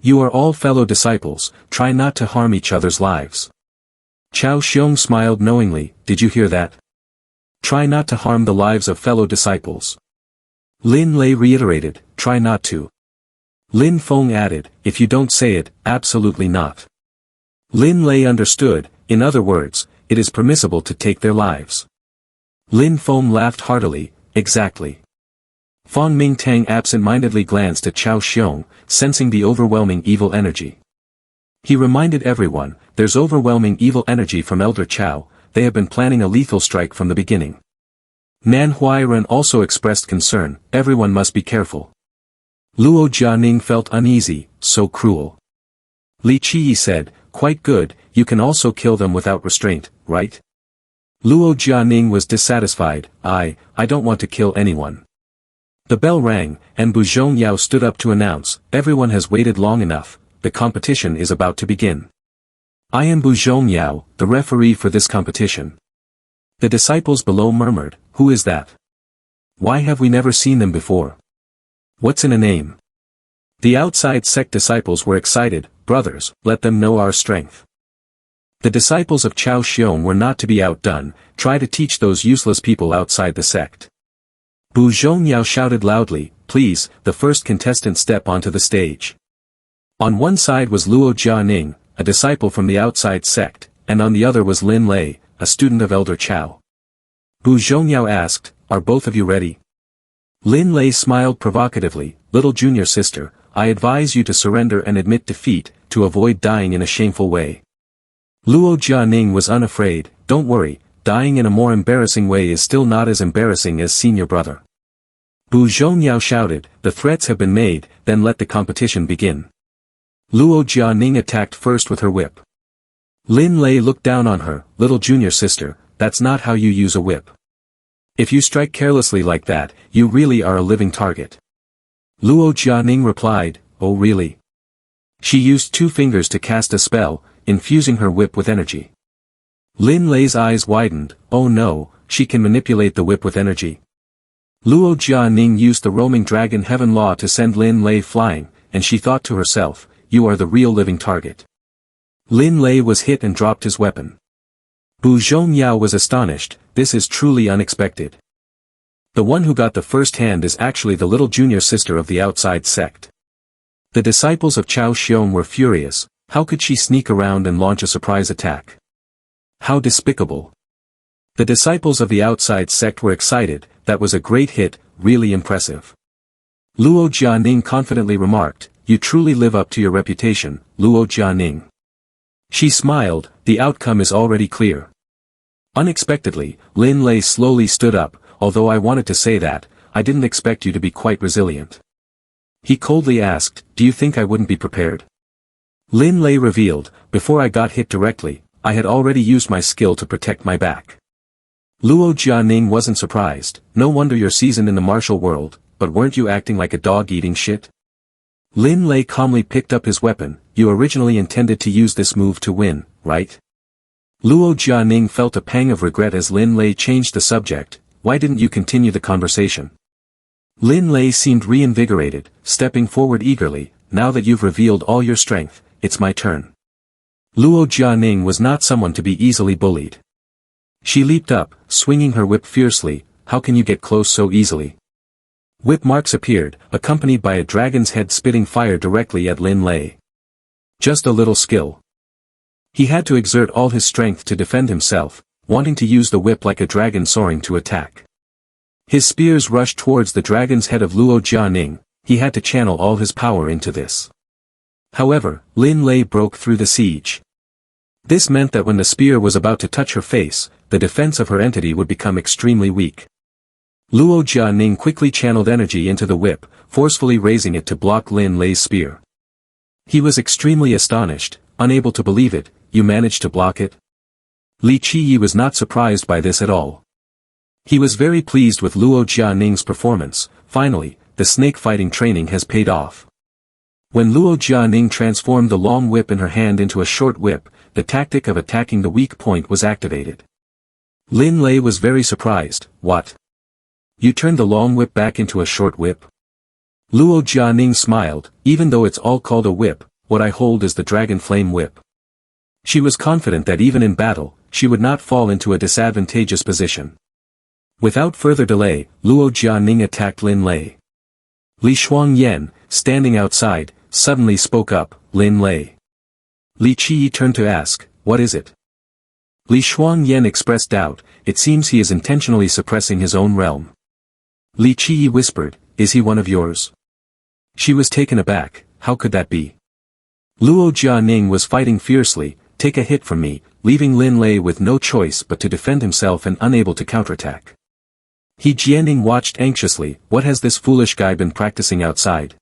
You are all fellow disciples, try not to harm each other's lives. Xiao Xiong smiled knowingly, did you hear that? Try not to harm the lives of fellow disciples. Lin Lei reiterated, try not to. Lin Feng added, if you don't say it, absolutely not. Lin Lei understood, in other words, it is permissible to take their lives. Lin Feng laughed heartily, exactly. Fang Mingtang absent-mindedly glanced at Xiao Xiong, sensing the overwhelming evil energy. He reminded everyone, there's overwhelming evil energy from Elder Qiao, they have been planning a lethal strike from the beginning. Nan Huayan also expressed concern, everyone must be careful. Luo Jianing felt uneasy, so cruel. Li Qiyi said, quite good, you can also kill them without restraint, right? Luo Jianing was dissatisfied, I don't want to kill anyone. The bell rang, and Bu Zhongyao stood up to announce, everyone has waited long enough, the competition is about to begin. I am Bu Zhongyao, the referee for this competition. The disciples below murmured, who is that? Why have we never seen them before? What's in a name? The outside sect disciples were excited, brothers, let them know our strength. The disciples of Xiao Xiong were not to be outdone, try to teach those useless people outside the sect. Bu Zhongyao shouted loudly, please, the first contestant step onto the stage. On one side was Luo Jianing, a disciple from the outside sect, and on the other was Lin Lei, a student of Elder Qiao. Bu Zhongyao asked, are both of you ready? Lin Lei smiled provocatively, little junior sister, I advise you to surrender and admit defeat, to avoid dying in a shameful way. Luo Jianing was unafraid, don't worry, dying in a more embarrassing way is still not as embarrassing as senior brother. Bu Zhongyao shouted, the threats have been made, then let the competition begin. Luo Jianing attacked first with her whip. Lin Lei looked down on her, little junior sister, that's not how you use a whip. If you strike carelessly like that, you really are a living target. Luo Jianing replied, oh really? She used 2 fingers to cast a spell, infusing her whip with energy. Lin Lei's eyes widened, oh no, she can manipulate the whip with energy. Luo Jianing used the roaming dragon heaven law to send Lin Lei flying, and she thought to herself, you are the real living target. Lin Lei was hit and dropped his weapon. Bu Zhongyao was astonished, this is truly unexpected. The one who got the first hand is actually the little junior sister of the outside sect. The disciples of Xiao Xiong were furious, how could she sneak around and launch a surprise attack? How despicable. The disciples of the outside sect were excited, that was a great hit, really impressive. Luo Jianing confidently remarked, you truly live up to your reputation, Luo Jianing. She smiled, The outcome is already clear. Unexpectedly, Lin Lei slowly stood up, although I wanted to say that, I didn't expect you to be quite resilient. He coldly asked, do you think I wouldn't be prepared? Lin Lei revealed, before I got hit directly, I had already used my skill to protect my back. Luo Jianing wasn't surprised, no wonder you're seasoned in the martial world, but weren't you acting like a dog eating shit? Lin Lei calmly picked up his weapon, you originally intended to use this move to win, right? Luo Jianing felt a pang of regret as Lin Lei changed the subject, why didn't you continue the conversation? Lin Lei seemed reinvigorated, stepping forward eagerly, now that you've revealed all your strength, it's my turn. Luo Jianing was not someone to be easily bullied. She leaped up, swinging her whip fiercely, how can you get close so easily? Whip marks appeared, accompanied by a dragon's head spitting fire directly at Lin Lei. Just a little skill. He had to exert all his strength to defend himself, wanting to use the whip like a dragon soaring to attack. His spears rushed towards the dragon's head of Luo Jianing, he had to channel all his power into this. However, Lin Lei broke through the siege. This meant that when the spear was about to touch her face, the defense of her entity would become extremely weak. Luo Jianing quickly channeled energy into the whip, forcefully raising it to block Lin Lei's spear. He was extremely astonished, unable to believe it, you managed to block it? Li Qiyi was not surprised by this at all. He was very pleased with Luo Jianing's performance, finally, the snake fighting training has paid off. When Luo Jianing transformed the long whip in her hand into a short whip, the tactic of attacking the weak point was activated. Lin Lei was very surprised, what? You turned the long whip back into a short whip? Luo Jianing smiled, even though it's all called a whip, what I hold is the dragon flame whip. She was confident that even in battle, she would not fall into a disadvantageous position. Without further delay, Luo Jianing attacked Lin Lei. Li Shuangyan, standing outside, suddenly spoke up, Lin Lei. Li Qiyi turned to ask, what is it? Li Shuangyan expressed doubt, it seems he is intentionally suppressing his own realm. Li Qiyi whispered, is he one of yours? She was taken aback, how could that be? Luo Jianing was fighting fiercely, take a hit from me, leaving Lin Lei with no choice but to defend himself and unable to counterattack. Hijian watched anxiously, what has this foolish guy been practicing outside?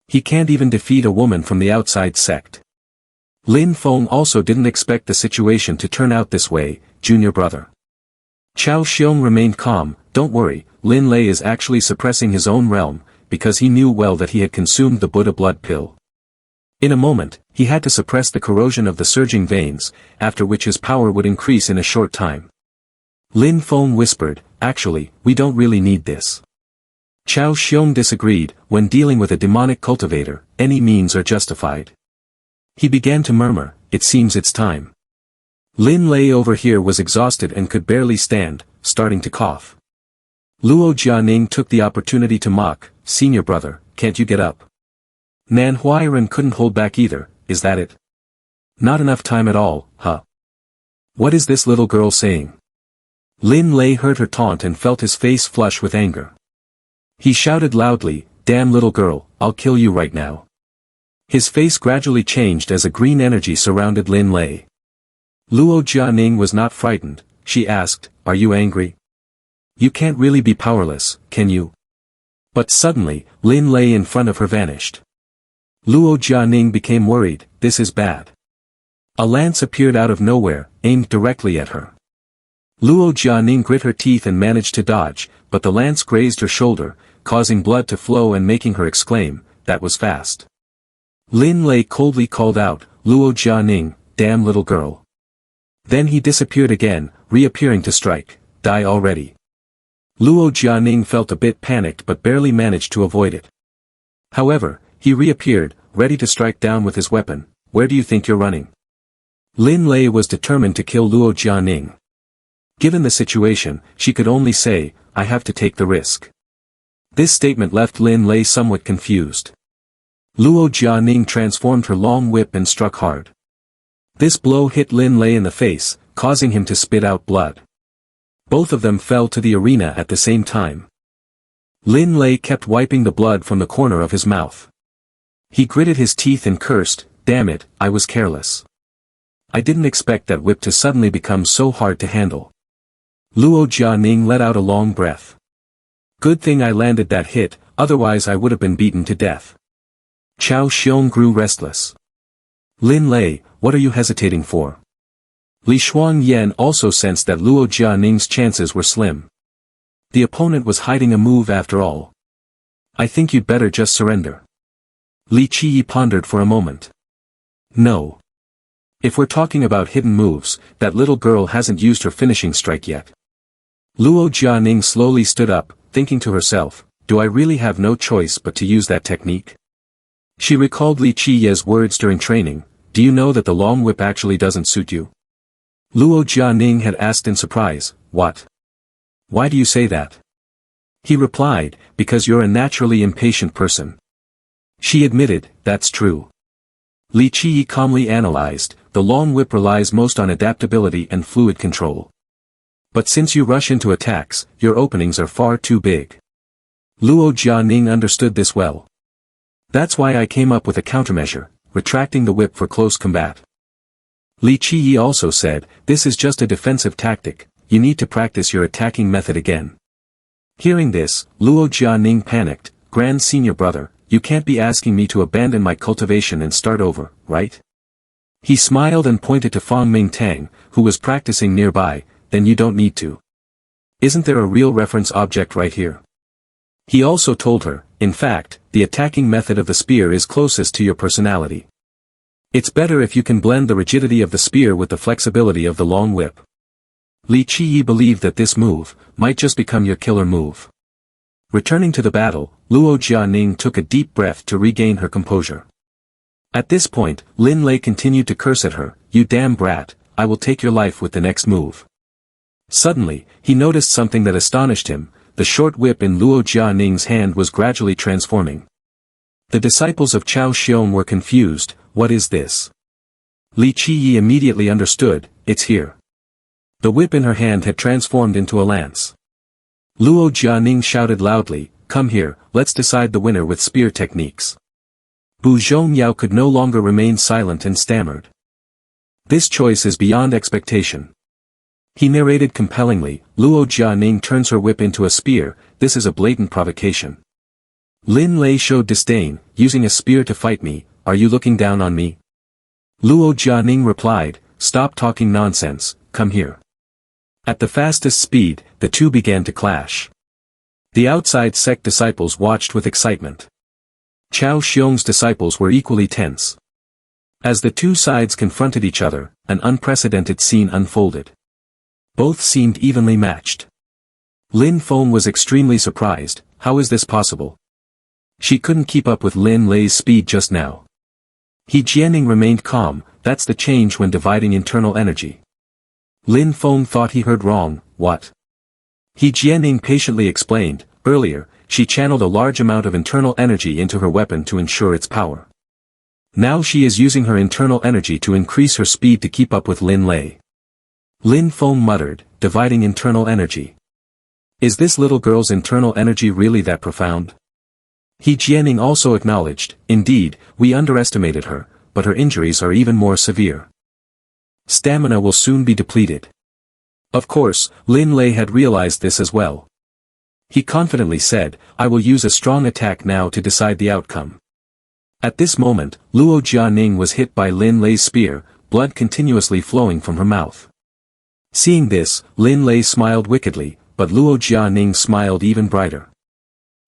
He can't even defeat a woman from the outside sect. Lin Feng also didn't expect the situation to turn out this way, junior brother. Xiao Xong remained calm, don't worry, Lin Lei is actually suppressing his own realm, because he knew well that he had consumed the Buddha blood pill. In a moment, he had to suppress the corrosion of the surging veins, after which his power would increase in a short time. Lin Feng whispered, actually, we don't really need this. Xiao Xong disagreed, when dealing with a demonic cultivator, any means are justified. He began to murmur, it seems it's time. Lin Lei over here was exhausted and could barely stand, starting to cough. Luo Jianing took the opportunity to mock, senior brother, can't you get up? Nan Huayan couldn't hold back either, is that it? Not enough time at all, huh? What is this little girl saying? Lin Lei heard her taunt and felt his face flush with anger. He shouted loudly, damn little girl, I'll kill you right now. His face gradually changed as a green energy surrounded Lin Lei. Luo Jianing was not frightened, she asked, are you angry? You can't really be powerless, can you? But suddenly, Lin Lei in front of her vanished. Luo Jianing became worried, this is bad. A lance appeared out of nowhere, aimed directly at her. Luo Jianing grit her teeth and managed to dodge, but the lance grazed her shoulder, causing blood to flow and making her exclaim, that was fast. Lin Lei coldly called out, Luo Jianing, damn little girl. Then he disappeared again, reappearing to strike, die already. Luo Jianing felt a bit panicked but barely managed to avoid it. However, he reappeared, ready to strike down with his weapon, where do you think you're running? Lin Lei was determined to kill Luo Jianing. Given the situation, she could only say, I have to take the risk. This statement left Lin Lei somewhat confused. Luo Jianing transformed her long whip and struck hard. This blow hit Lin Lei in the face, causing him to spit out blood. Both of them fell to the arena at the same time. Lin Lei kept wiping the blood from the corner of his mouth. He gritted his teeth and cursed, damn it, I was careless. I didn't expect that whip to suddenly become so hard to handle. Luo Jianing let out a long breath. Good thing I landed that hit, otherwise I would have been beaten to death. Xiao Xong grew restless. Lin Lei, what are you hesitating for? Li Xuanyan also sensed that Luo Jianing's chances were slim. The opponent was hiding a move after all. I think you'd better just surrender. Li Qi pondered for a moment. No. If we're talking about hidden moves, that little girl hasn't used her finishing strike yet. Luo Jianing slowly stood up, thinking to herself, do I really have no choice but to use that technique? She recalled Li Qiye's words during training, do you know that the long whip actually doesn't suit you? Luo Jianing had asked in surprise, what? Why do you say that? He replied, because you're a naturally impatient person. She admitted, that's true. Li Qi calmly analyzed, the long whip relies most on adaptability and fluid control. But since you rush into attacks, your openings are far too big. Luo Jianing understood this well. That's why I came up with a countermeasure, retracting the whip for close combat. Li Qi also said, this is just a defensive tactic, you need to practice your attacking method again. Hearing this, Luo Jianing panicked, Grand Senior Brother, you can't be asking me to abandon my cultivation and start over, right? He smiled and pointed to Fang Mingtang, who was practicing nearby, then you don't need to. Isn't there a real reference object right here? He also told her, in fact, the attacking method of the spear is closest to your personality. It's better if you can blend the rigidity of the spear with the flexibility of the long whip. Li Qi believed that this move might just become your killer move. Returning to the battle, Luo Jianing took a deep breath to regain her composure. At this point, Lin Lei continued to curse at her, you damn brat, I will take your life with the next move. Suddenly, he noticed something that astonished him, the short whip in Luo Jianing's hand was gradually transforming. The disciples of Xiao Xong were confused, what is this? Li Qi immediately understood, it's here. The whip in her hand had transformed into a lance. Luo Jianing shouted loudly, come here, let's decide the winner with spear techniques. Bu Zhongyao could no longer remain silent and stammered. This choice is beyond expectation. He narrated compellingly, Luo Jianing turns her whip into a spear, this is a blatant provocation. Lin Lei showed disdain, using a spear to fight me, are you looking down on me? Luo Jianing replied, stop talking nonsense, come here. At the fastest speed, the two began to clash. The outside sect disciples watched with excitement. Xiao Xiong's disciples were equally tense. As the two sides confronted each other, an unprecedented scene unfolded. Both seemed evenly matched. Lin Feng was extremely surprised, how is this possible? She couldn't keep up with Lin Lei's speed just now. Hijian remained calm, that's the change when dividing internal energy. Lin Feng thought he heard wrong, what? Hijian patiently explained, earlier, she channeled a large amount of internal energy into her weapon to ensure its power. Now she is using her internal energy to increase her speed to keep up with Lin Lei. Lin Feng muttered, dividing internal energy. Is this little girl's internal energy really that profound? Hijian also acknowledged, indeed, we underestimated her, but her injuries are even more severe. Stamina will soon be depleted. Of course, Lin Lei had realized this as well. He confidently said, I will use a strong attack now to decide the outcome. At this moment, Luo Jianing was hit by Lin Lei's spear, blood continuously flowing from her mouth. Seeing this, Lin Lei smiled wickedly, but Luo Jianing smiled even brighter.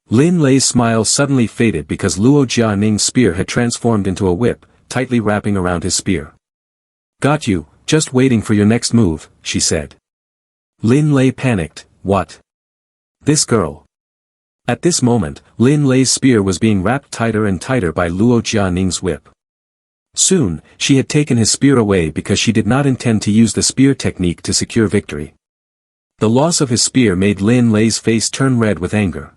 Lin Lei's smile suddenly faded because Luo Jianing's spear had transformed into a whip, tightly wrapping around his spear. Got you, just waiting for your next move, she said. Lin Lei panicked, what? This girl. At this moment, Lin Lei's spear was being wrapped tighter and tighter by Luo Jianing's whip. Soon, she had taken his spear away because she did not intend to use the spear technique to secure victory. The loss of his spear made Lin Lei's face turn red with anger.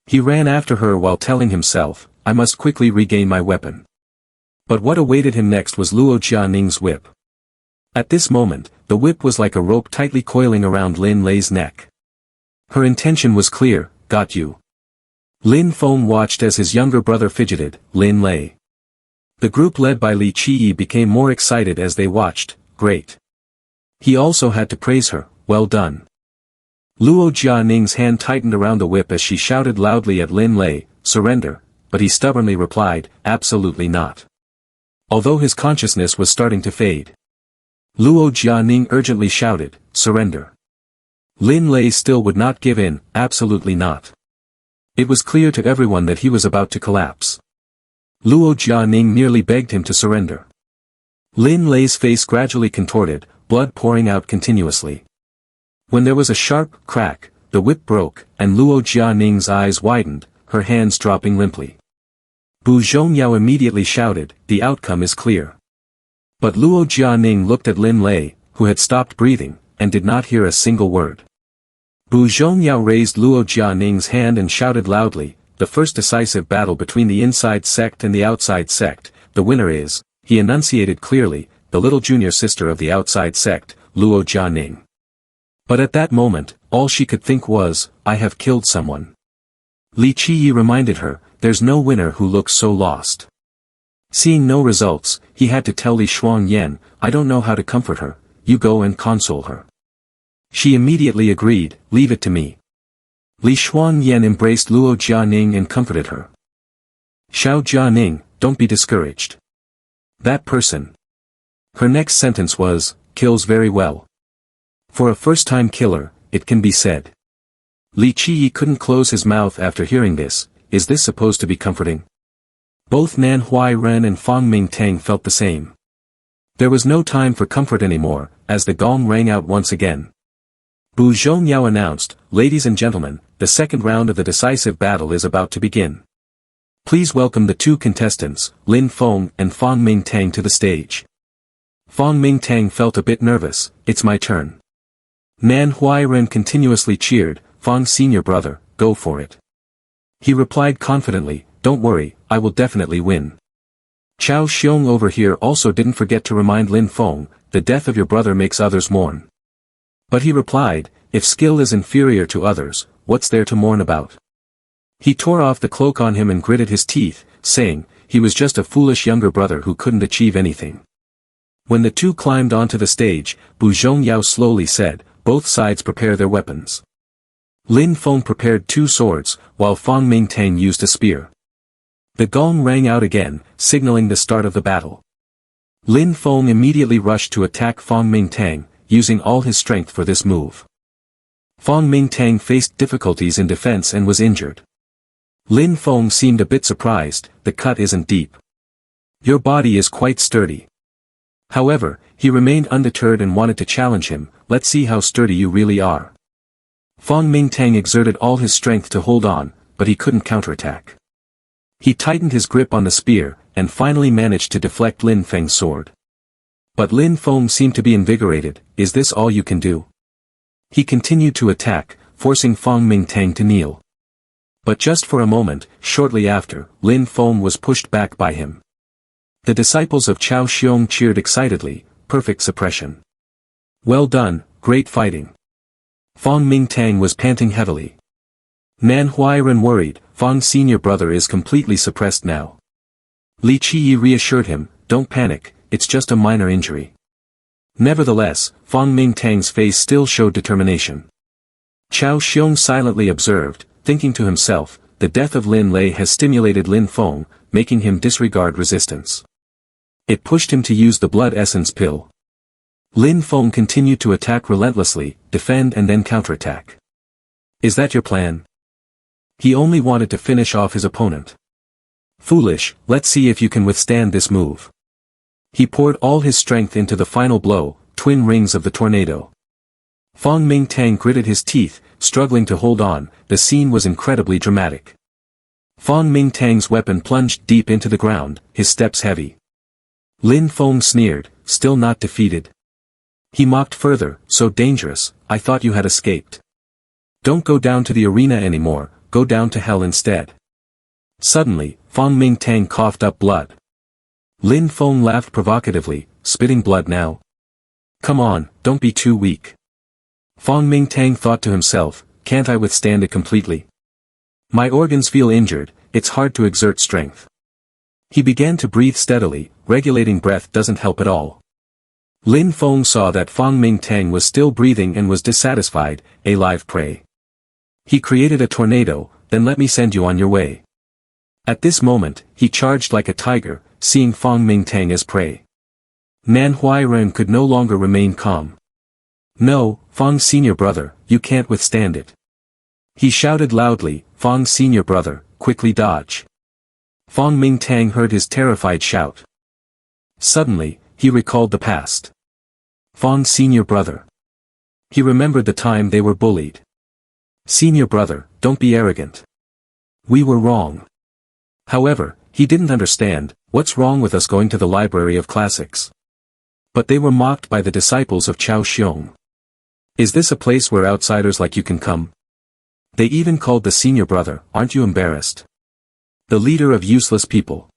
He ran after her while telling himself, I must quickly regain my weapon. But what awaited him next was Luo Jianing's whip. At this moment, the whip was like a rope tightly coiling around Lin Lei's neck. Her intention was clear, got you. Lin Feng watched as his younger brother fidgeted, Lin Lei. The group led by Li Qiyi became more excited as they watched. Great. He also had to praise her. Well done. Luo Jianing's hand tightened around the whip as she shouted loudly at Lin Lei, surrender, but he stubbornly replied, absolutely not. Although his consciousness was starting to fade. Luo Jianing urgently shouted, surrender. Lin Lei still would not give in, absolutely not. It was clear to everyone that he was about to collapse. Luo Jianing merely begged him to surrender. Lin Lei's face gradually contorted, blood pouring out continuously. When there was a sharp crack, the whip broke, and Luo Jianing's eyes widened, her hands dropping limply. Bu Zhongyao immediately shouted, the outcome is clear. But Luo Jianing looked at Lin Lei, who had stopped breathing, and did not hear a single word. Bu Zhongyao raised Luo Jianing's hand and shouted loudly, the first decisive battle between the inside sect and the outside sect, the winner is, he enunciated clearly, the little junior sister of the outside sect, Luo Jianing. But at that moment, all she could think was, I have killed someone. Li Qiyi reminded her, there's no winner who looks so lost. Seeing no results, he had to tell Li Shuangyan, I don't know how to comfort her, you go and console her. She immediately agreed, leave it to me. Li Shuangyan embraced Luo Jianing and comforted her. Xiao Jianing, don't be discouraged. That person. Her next sentence was, kills very well. For a first-time killer, it can be said. Li Qiyi couldn't close his mouth after hearing this, is this supposed to be comforting? Both Nan Huayan and Fang Mingtang felt the same. There was no time for comfort anymore, as the gong rang out once again. Bu Zhongyao announced, ladies and gentlemen, the second round of the decisive battle is about to begin. Please welcome the two contestants, Lin Feng and Fang Mingtang to the stage. Fang Mingtang felt a bit nervous, it's my turn. Nan Huayan continuously cheered, Fang senior brother, go for it. He replied confidently, don't worry, I will definitely win. Chao Xiong over here also didn't forget to remind Lin Feng, the death of your brother makes others mourn. But he replied, if skill is inferior to others, what's there to mourn about? He tore off the cloak on him and gritted his teeth, saying, he was just a foolish younger brother who couldn't achieve anything. When the two climbed onto the stage, Bu Zhongyao slowly said, both sides prepare their weapons. Lin Feng prepared two swords, while Fang Mingtang used a spear. The gong rang out again, signaling the start of the battle. Lin Feng immediately rushed to attack Fang Mingtang, using all his strength for this move. Fang Mingtang faced difficulties in defense and was injured. Lin Feng seemed a bit surprised, the cut isn't deep. Your body is quite sturdy. However, he remained undeterred and wanted to challenge him, let's see how sturdy you really are. Fang Mingtang exerted all his strength to hold on, but he couldn't counterattack. He tightened his grip on the spear, and finally managed to deflect Lin Feng's sword. But Lin Feng seemed to be invigorated, is this all you can do? He continued to attack, forcing Fang Mingtang to kneel. But just for a moment, shortly after, Lin Feng was pushed back by him. The disciples of Chao Xiong cheered excitedly, perfect suppression. Well done, great fighting. Fang Mingtang was panting heavily. Nan Huayan worried, Fang's senior brother is completely suppressed now. Li Qiyi reassured him, don't panic, it's just a minor injury. Nevertheless, Fang Mingtang's face still showed determination. Chao Xiong silently observed, thinking to himself, the death of Lin Lei has stimulated Lin Feng, making him disregard resistance. It pushed him to use the blood essence pill. Lin Feng continued to attack relentlessly, defend and then counterattack. Is that your plan? He only wanted to finish off his opponent. Foolish, let's see if you can withstand this move. He poured all his strength into the final blow, twin rings of the tornado. Fang Mingtang gritted his teeth, struggling to hold on, the scene was incredibly dramatic. Fang Mingtang's weapon plunged deep into the ground, his steps heavy. Lin Feng sneered, still not defeated. He mocked further, so dangerous, I thought you had escaped. Don't go down to the arena anymore, go down to hell instead. Suddenly, Fang Mingtang coughed up blood. Lin Feng laughed provocatively, spitting blood now. Come on, don't be too weak. Fang Mingtang thought to himself, can't I withstand it completely? My organs feel injured, it's hard to exert strength. He began to breathe steadily. Regulating breath doesn't help at all. Lin Feng saw that Fang Mingtang was still breathing and was dissatisfied, a live prey. He created a tornado, then let me send you on your way. At this moment, he charged like a tiger, seeing Fang Mingtang as prey. Nan Huayan could no longer remain calm. No, Fang senior brother, you can't withstand it. He shouted loudly, Fang senior brother, quickly dodge. Fang Mingtang heard his terrified shout. Suddenly, he recalled the past. Fang senior brother. He remembered the time they were bullied. Senior brother, don't be arrogant. We were wrong. However, he didn't understand, what's wrong with us going to the library of classics? But they were mocked by the disciples of Xiao Xong. Is this a place where outsiders like you can come? They even called the senior brother, aren't you embarrassed? The leader of useless people.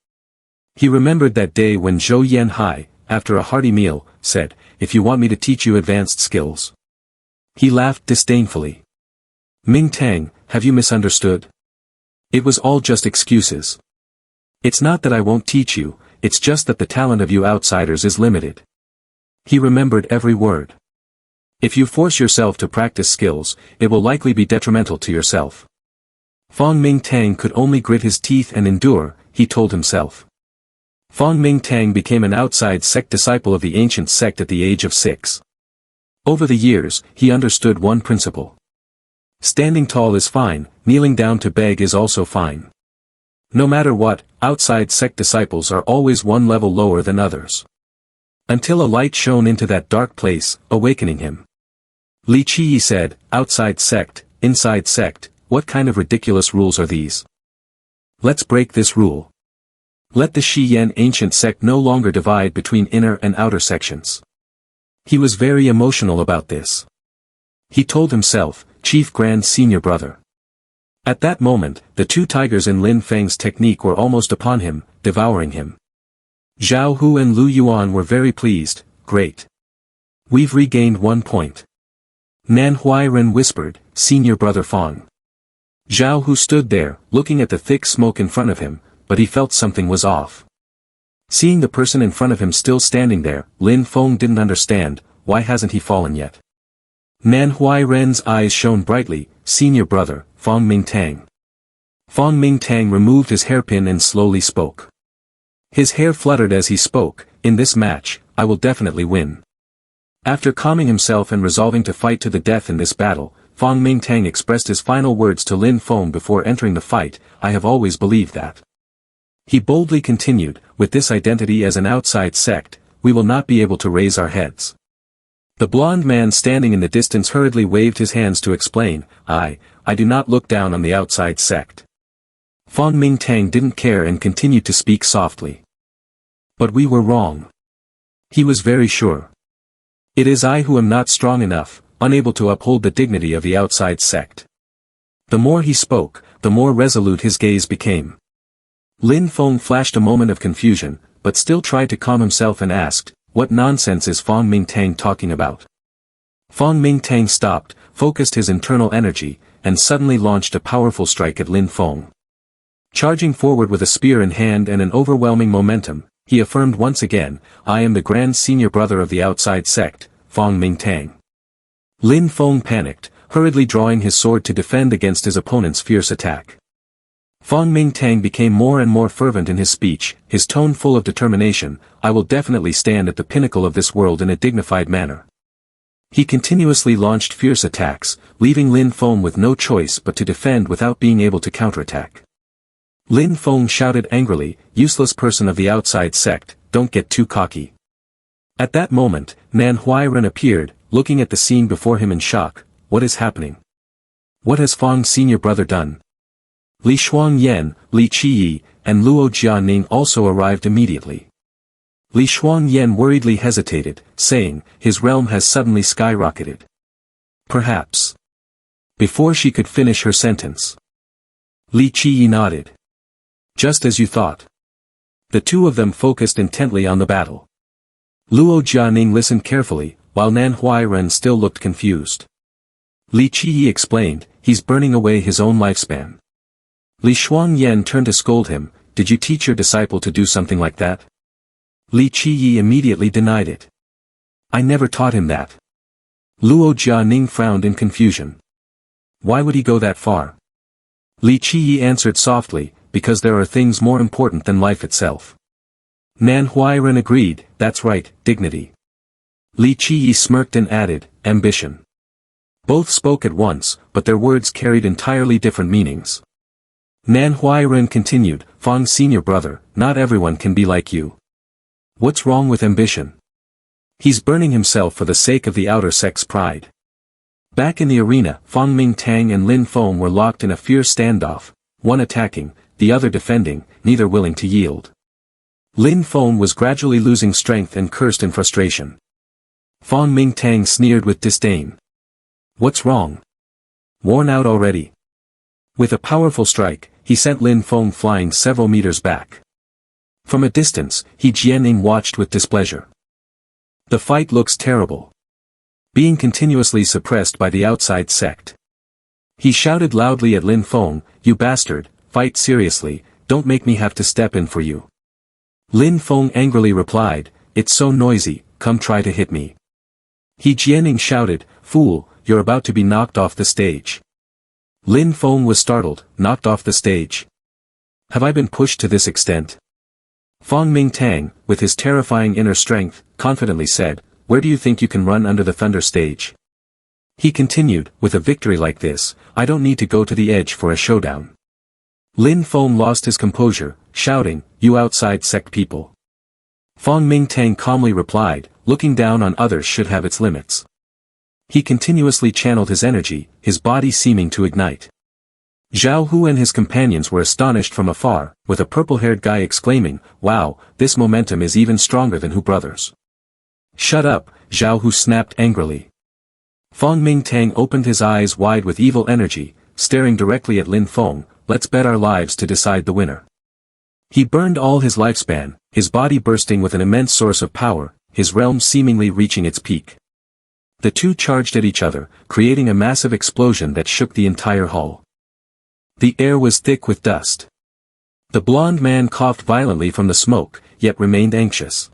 He remembered that day when Zhou Yanhai, after a hearty meal, said, if you want me to teach you advanced skills. He laughed disdainfully. Ming Tang, have you misunderstood? It was all just excuses. It's not that I won't teach you, it's just that the talent of you outsiders is limited. He remembered every word. If you force yourself to practice skills, it will likely be detrimental to yourself. Fang Mingtang could only grit his teeth and endure, he told himself. Fang Mingtang became an outside sect disciple of the ancient sect at the age of 6. Over the years, he understood one principle. Standing tall is fine, kneeling down to beg is also fine. No matter what, outside sect disciples are always one level lower than others. Until a light shone into that dark place, awakening him. Li Qi said, outside sect, inside sect, what kind of ridiculous rules are these? Let's break this rule. Let the Xian ancient sect no longer divide between inner and outer sections. He was very emotional about this. He told himself, Chief Grand Senior Brother. At that moment, the two tigers in Lin Feng's technique were almost upon him, devouring him. Zhao Hu and Lu Yuan were very pleased, great. We've regained 1 point. Nan Huayan whispered, Senior Brother Fang. Zhao Hu stood there, looking at the thick smoke in front of him, but he felt something was off. Seeing the person in front of him still standing there, Lin Feng didn't understand, why hasn't he fallen yet? Nan Huayan's eyes shone brightly, Senior Brother, Fang Mingtang. Fang Mingtang removed his hairpin and slowly spoke. His hair fluttered as he spoke, in this match, I will definitely win. After calming himself and resolving to fight to the death in this battle, Fang Mingtang expressed his final words to Lin Feng before entering the fight, I have always believed that. He boldly continued, with this identity as an outside sect, we will not be able to raise our heads. The blond man standing in the distance hurriedly waved his hands to explain, I do not look down on the outside sect. Fang Mingtang didn't care and continued to speak softly. But we were wrong. He was very sure. It is I who am not strong enough, unable to uphold the dignity of the outside sect. The more he spoke, the more resolute his gaze became. Lin Feng flashed a moment of confusion, but still tried to calm himself and asked, what nonsense is Fang Mingtang talking about? Fang Mingtang stopped, focused his internal energy, and suddenly launched a powerful strike at Lin Feng. Charging forward with a spear in hand and an overwhelming momentum, he affirmed once again, I am the Grand Senior Brother of the outside sect, Fang Mingtang. Lin Feng panicked, hurriedly drawing his sword to defend against his opponent's fierce attack. Fang Mingtang became more and more fervent in his speech, his tone full of determination, I will definitely stand at the pinnacle of this world in a dignified manner. He continuously launched fierce attacks, leaving Lin Feng with no choice but to defend without being able to counterattack. Lin Feng shouted angrily, useless person of the outside sect, don't get too cocky. At that moment, Nan Huayan appeared, looking at the scene before him in shock, what is happening? What has Fang Senior Brother done? Li Shuangyan, Li Qiyi, and Luo Jianing also arrived immediately. Li Shuangyan worriedly hesitated, saying, his realm has suddenly skyrocketed. Perhaps. Before she could finish her sentence. Li Qiyi nodded. Just as you thought. The two of them focused intently on the battle. Luo Jianing listened carefully, while Nan Huayan still looked confused. Li Qiyi explained, he's burning away his own lifespan. Li Shuangyan turned to scold him, did you teach your disciple to do something like that? Li Qiyi immediately denied it. I never taught him that. Luo Jianing frowned in confusion. Why would he go that far? Li Qiyi answered softly, because there are things more important than life itself. Nan Huayan agreed, that's right, dignity. Li Qiyi smirked and added, ambition. Both spoke at once, but their words carried entirely different meanings. Nan Huayan continued, Fang's senior brother, not everyone can be like you. What's wrong with ambition? He's burning himself for the sake of the outer sect's pride. Back in the arena, Fang Mingtang and Lin Feng were locked in a fierce standoff, one attacking, the other defending, neither willing to yield. Lin Feng was gradually losing strength and cursed in frustration. Fang Mingtang sneered with disdain. What's wrong? Worn out already? With a powerful strike, he sent Lin Feng flying several meters back. From a distance, Hijian watched with displeasure. The fight looks terrible. Being continuously suppressed by the outside sect. He shouted loudly at Lin Feng, you bastard, fight seriously, don't make me have to step in for you. Lin Feng angrily replied, it's so noisy, come try to hit me. Hijian shouted, fool, you're about to be knocked off the stage. Lin Feng was startled, knocked off the stage. Have I been pushed to this extent? Fang Mingtang, with his terrifying inner strength, confidently said, where do you think you can run under the thunder stage? He continued, with a victory like this, I don't need to go to the edge for a showdown. Lin Feng lost his composure, shouting, you outside sect people. Fang Mingtang calmly replied, looking down on others should have its limits. He continuously channeled his energy, his body seeming to ignite. Zhao Hu and his companions were astonished from afar, with a purple-haired guy exclaiming, wow, this momentum is even stronger than Hu brothers. Shut up, Zhao Hu snapped angrily. Fang Mingtang opened his eyes wide with evil energy, staring directly at Lin Feng, let's bet our lives to decide the winner. He burned all his lifespan, his body bursting with an immense source of power, his realm seemingly reaching its peak. The two charged at each other, creating a massive explosion that shook the entire hall. The air was thick with dust. The blond man coughed violently from the smoke, yet remained anxious.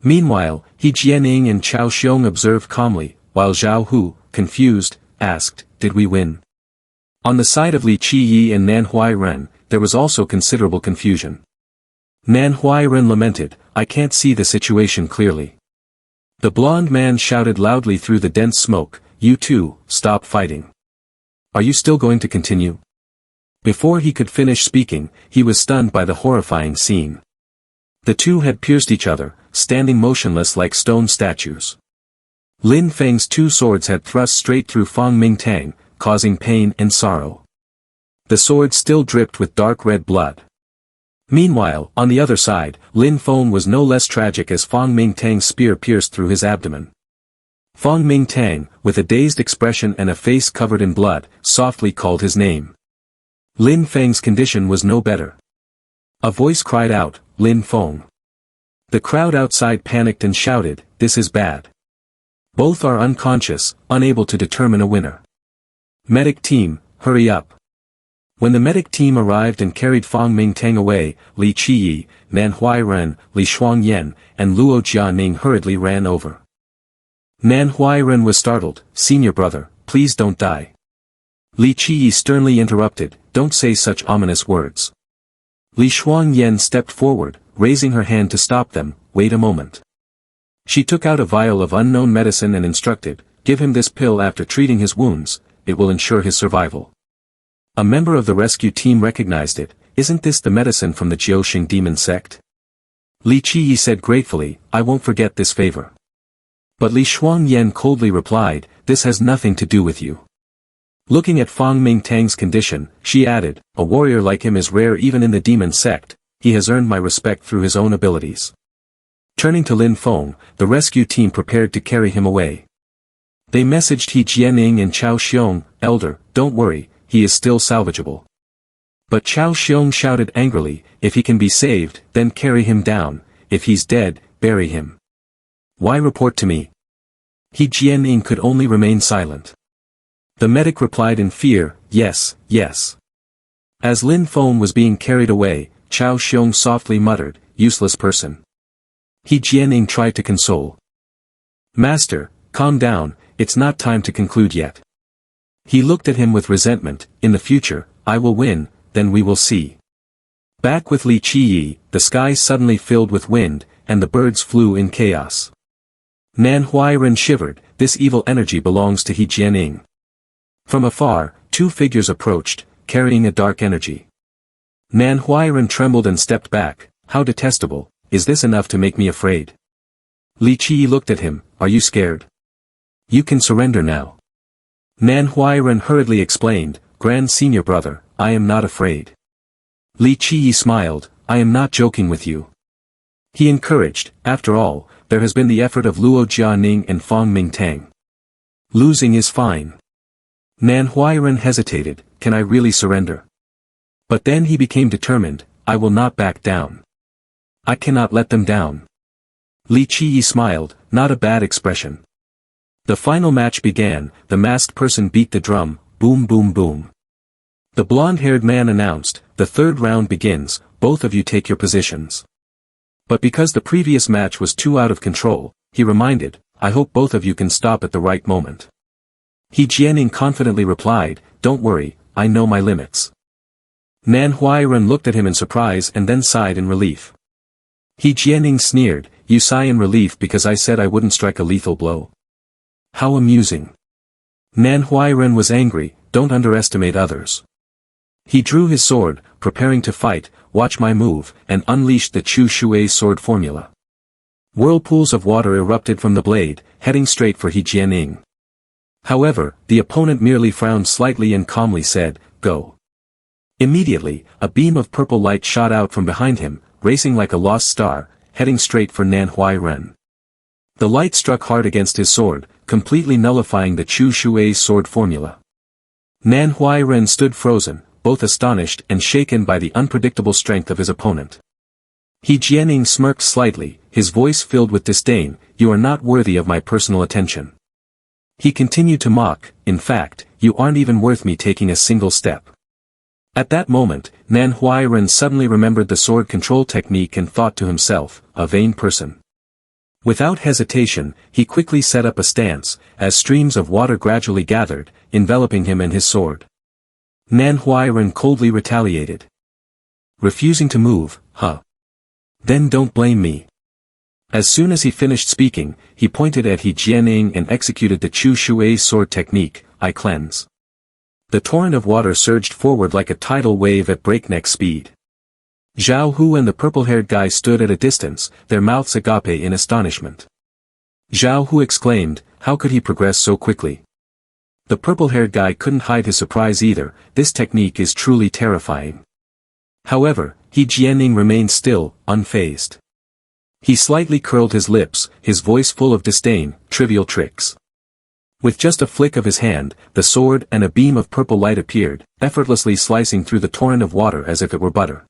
Meanwhile, Hijian and Xiao Xong observed calmly, while Zhao Hu, confused, asked, did we win? On the side of Li Qiyi and Nan Huayan, there was also considerable confusion. Nan Huayan lamented, I can't see the situation clearly. The blond man shouted loudly through the dense smoke, you two, stop fighting. Are you still going to continue? Before he could finish speaking, he was stunned by the horrifying scene. The two had pierced each other, standing motionless like stone statues. Lin Feng's two swords had thrust straight through Fang Mingtang, causing pain and sorrow. The swords still dripped with dark red blood. Meanwhile, on the other side, Lin Feng was no less tragic as Fang Mingtang's spear pierced through his abdomen. Fang Mingtang, with a dazed expression and a face covered in blood, softly called his name. Lin Feng's condition was no better. A voice cried out, Lin Feng. The crowd outside panicked and shouted, this is bad. Both are unconscious, unable to determine a winner. Medic team, hurry up. When the medic team arrived and carried Fang Mingtang away, Li Qiyi, Nan Huayan, Li Shuangyan, and Luo Jianing hurriedly ran over. Nan Huayan was startled, senior brother, please don't die. Li Qiyi sternly interrupted, don't say such ominous words. Li Shuangyan stepped forward, raising her hand to stop them, wait a moment. She took out a vial of unknown medicine and instructed, give him this pill after treating his wounds, it will ensure his survival. A member of the rescue team recognized it, isn't this the medicine from the Jiaoxing demon sect? Li Qiyi said gratefully, I won't forget this favor. But Li Shuangyan coldly replied, this has nothing to do with you. Looking at Fang Mingtang's condition, she added, a warrior like him is rare even in the demon sect, he has earned my respect through his own abilities. Turning to Lin Feng, the rescue team prepared to carry him away. They messaged Hijian and Xiao Xong, elder, don't worry, he is still salvageable. But Xiao Xong shouted angrily, if he can be saved, then carry him down, if he's dead, bury him. Why report to me? Hijian could only remain silent. The medic replied in fear, yes, yes. As Lin Feng was being carried away, Xiao Xong softly muttered, useless person. Hijian tried to console. Master, calm down, it's not time to conclude yet. He looked at him with resentment. In the future, I will win, then we will see. Back with Li Qiyi, the sky suddenly filled with wind, and the birds flew in chaos. Nan Huayan shivered, this evil energy belongs to Hijian. From afar, two figures approached, carrying a dark energy. Nan Huayan trembled and stepped back. How detestable, is this enough to make me afraid? Li Qiyi looked at him, are you scared? You can surrender now. Nan Huayan hurriedly explained, Grand Senior Brother, I am not afraid. Li Qiyi smiled, I am not joking with you. He encouraged, after all, there has been the effort of Luo Jianing and Fang Mingtang. Losing is fine. Nan Huayan hesitated, can I really surrender? But then he became determined, I will not back down. I cannot let them down. Li Qiyi smiled, not a bad expression. The final match began, the masked person beat the drum, boom boom boom. The blonde-haired man announced, the third round begins, both of you take your positions. But because the previous match was too out of control, he reminded, I hope both of you can stop at the right moment. Hijian confidently replied, don't worry, I know my limits. Nan Huayan looked at him in surprise and then sighed in relief. Hijian sneered, you sigh in relief because I said I wouldn't strike a lethal blow. How amusing. Nan Huayan was angry, don't underestimate others. He drew his sword, preparing to fight, watch my move, and unleashed the Chu Shui sword formula. Whirlpools of water erupted from the blade, heading straight for Hijian. However, the opponent merely frowned slightly and calmly said, go. Immediately, a beam of purple light shot out from behind him, racing like a lost star, heading straight for Nan Huayan. The light struck hard against his sword, completely nullifying the Chu Shui sword formula. Nan Huayan stood frozen, both astonished and shaken by the unpredictable strength of his opponent. Hijian smirked slightly, his voice filled with disdain, you are not worthy of my personal attention. He continued to mock, in fact, you aren't even worth me taking a single step. At that moment, Nan Huayan suddenly remembered the sword control technique and thought to himself, a vain person. Without hesitation, he quickly set up a stance, as streams of water gradually gathered, enveloping him and his sword. Nan Huayan coldly retaliated. Refusing to move, huh? Then don't blame me. As soon as he finished speaking, he pointed at Hijian and executed the Chu Shui sword technique, I cleanse. The torrent of water surged forward like a tidal wave at breakneck speed. Zhao Hu and the purple-haired guy stood at a distance, their mouths agape in astonishment. Zhao Hu exclaimed, how could he progress so quickly? The purple-haired guy couldn't hide his surprise either, this technique is truly terrifying. However, Hijian remained still, unfazed. He slightly curled his lips, his voice full of disdain, trivial tricks. With just a flick of his hand, the sword and a beam of purple light appeared, effortlessly slicing through the torrent of water as if it were butter.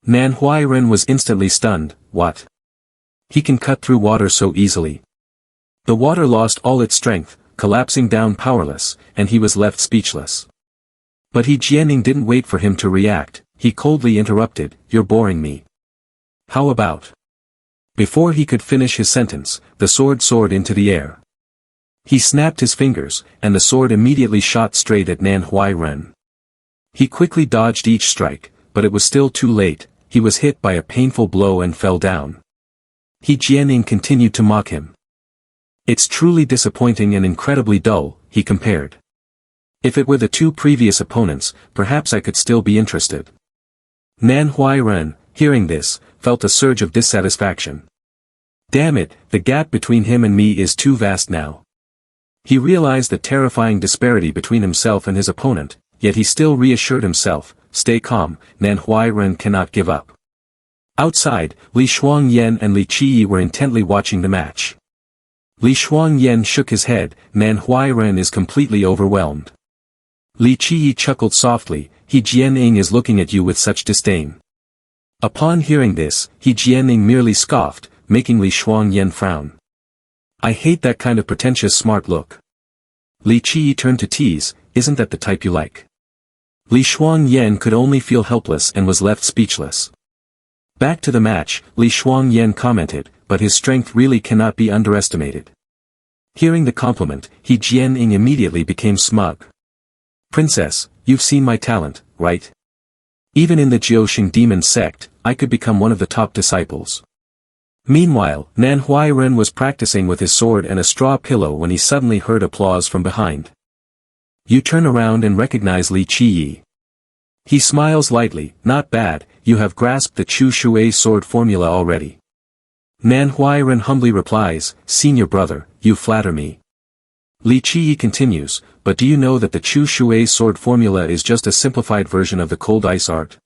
Nan Huayan was instantly stunned, what? He can cut through water so easily. The water lost all its strength, collapsing down powerless, and he was left speechless. But Hijian didn't wait for him to react, he coldly interrupted, you're boring me. How about? Before he could finish his sentence, the sword soared into the air. He snapped his fingers, and the sword immediately shot straight at Nan Huayan. He quickly dodged each strike, but it was still too late, he was hit by a painful blow and fell down. Hijian continued to mock him. It's truly disappointing and incredibly dull, he compared. If it were the two previous opponents, perhaps I could still be interested. Nan Huayan, hearing this, felt a surge of dissatisfaction. Damn it, the gap between him and me is too vast now. He realized the terrifying disparity between himself and his opponent, yet he still reassured himself, stay calm, Nan Huayan cannot give up. Outside, Li Shuangyan and Li Qiyi were intently watching the match. Li Shuangyan shook his head, Nan Huayan is completely overwhelmed. Li Qiyi chuckled softly, Hijian is looking at you with such disdain. Upon hearing this, Hijian merely scoffed, making Li Shuangyan frown. I hate that kind of pretentious smart look. Li Qiyi turned to tease, isn't that the type you like? Li Shuangyan could only feel helpless and was left speechless. Back to the match, Li Shuangyan commented, but his strength really cannot be underestimated. Hearing the compliment, Hijian immediately became smug. Princess, you've seen my talent, right? Even in the Jiuxing demon sect, I could become one of the top disciples. Meanwhile, Nan Huayan was practicing with his sword and a straw pillow when he suddenly heard applause from behind. You turn around and recognize Li Qiyi. He smiles lightly, not bad, you have grasped the Chu Shui sword formula already. Nan Huayan humbly replies, Senior brother, you flatter me. Li Qiyi continues, but do you know that the Chu Shui sword formula is just a simplified version of the cold ice art?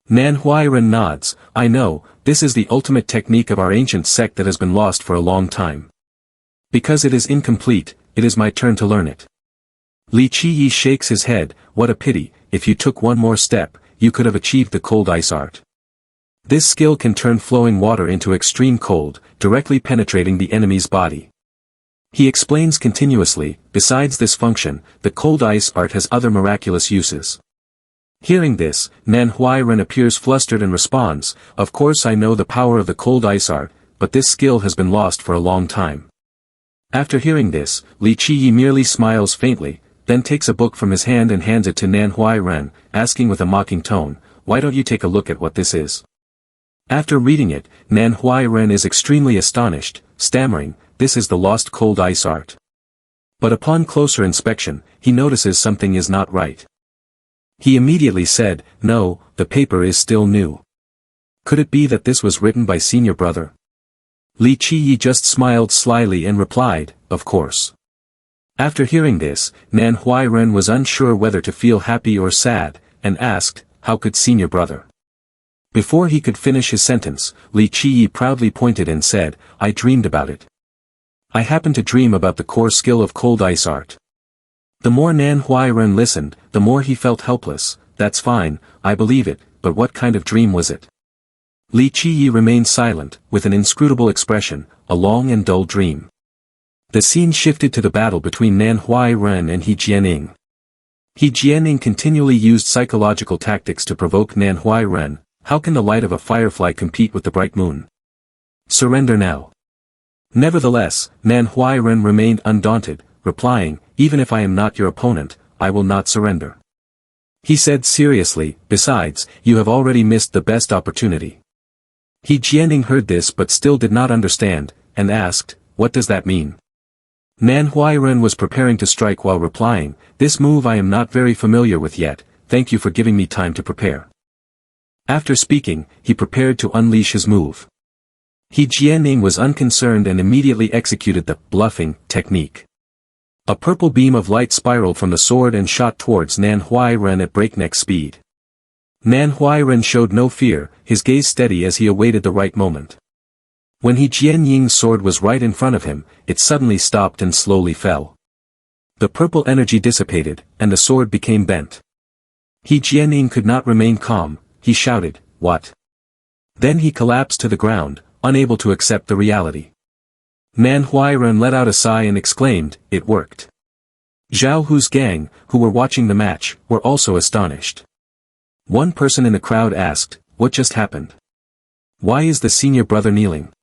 Nan Huayan nods, I know, this is the ultimate technique of our ancient sect that has been lost for a long time. Because it is incomplete, it is my turn to learn it. Li Qiyi shakes his head, what a pity, if you took one more step, you could have achieved the cold ice art. This skill can turn flowing water into extreme cold, directly penetrating the enemy's body. He explains continuously, besides this function, the cold ice art has other miraculous uses. Hearing this, Nan Huayan appears flustered and responds, of course I know the power of the cold ice art, but this skill has been lost for a long time. After hearing this, Li Qiyi merely smiles faintly, then takes a book from his hand and hands it to Nan Huayan, asking with a mocking tone, why don't you take a look at what this is? After reading it, Nan Huayan is extremely astonished, stammering, this is the lost cold ice art. But upon closer inspection, he notices something is not right. He immediately said, no, the paper is still new. Could it be that this was written by senior brother? Li Qiyi just smiled slyly and replied, of course. After hearing this, Nan Huayan was unsure whether to feel happy or sad, and asked, how could senior brother? Before he could finish his sentence, Li Qiyi proudly pointed and said, I dreamed about it. I happened to dream about the core skill of cold ice art. The more Nan Huayan listened, the more he felt helpless, that's fine, I believe it, but what kind of dream was it? Li Qiyi remained silent, with an inscrutable expression, a long and dull dream. The scene shifted to the battle between Nan Huayan and Hijian. Hijian continually used psychological tactics to provoke Nan Huayan. How can the light of a firefly compete with the bright moon? Surrender now. Nevertheless, Nan Huayan remained undaunted, replying, even if I am not your opponent, I will not surrender. He said seriously, besides, you have already missed the best opportunity. Hijian heard this but still did not understand, and asked, what does that mean? Nan Huayan was preparing to strike while replying, this move I am not very familiar with yet, thank you for giving me time to prepare. After speaking, he prepared to unleash his move. Hijian was unconcerned and immediately executed the bluffing technique. A purple beam of light spiraled from the sword and shot towards Nan Huayan at breakneck speed. Nan Huayan showed no fear, his gaze steady as he awaited the right moment. When Hijian's sword was right in front of him, it suddenly stopped and slowly fell. The purple energy dissipated, and the sword became bent. Hijian could not remain calm, he shouted, what? Then he collapsed to the ground, unable to accept the reality. Nan Huayan let out a sigh and exclaimed, it worked. Zhao Hu's gang, who were watching the match, were also astonished. One person in the crowd asked, what just happened? Why is the senior brother kneeling?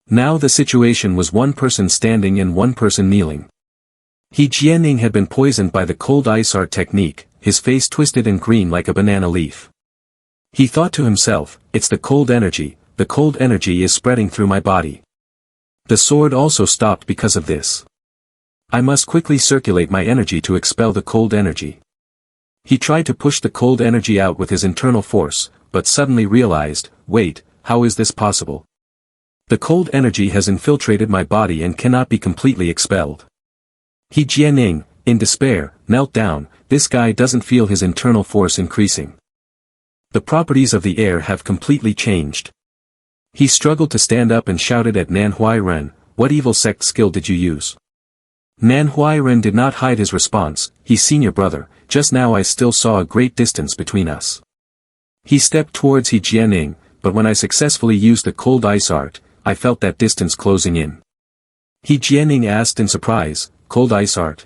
Now the situation was one person standing and one person kneeling. Hijian had been poisoned by the cold ice art technique, his face twisted and green like a banana leaf. He thought to himself, it's the cold energy is spreading through my body. The sword also stopped because of this. I must quickly circulate my energy to expel the cold energy. He tried to push the cold energy out with his internal force, but suddenly realized, wait, how is this possible? The cold energy has infiltrated my body and cannot be completely expelled. Hijian, in despair, knelt down, this guy doesn't feel his internal force increasing. The properties of the air have completely changed. He struggled to stand up and shouted at Nan Huayan, what evil sect skill did you use? Nan Huayan did not hide his response, he's senior brother, just now I still saw a great distance between us. He stepped towards Hijian, but when I successfully used the cold ice art, I felt that distance closing in. Hijian asked in surprise, cold ice art?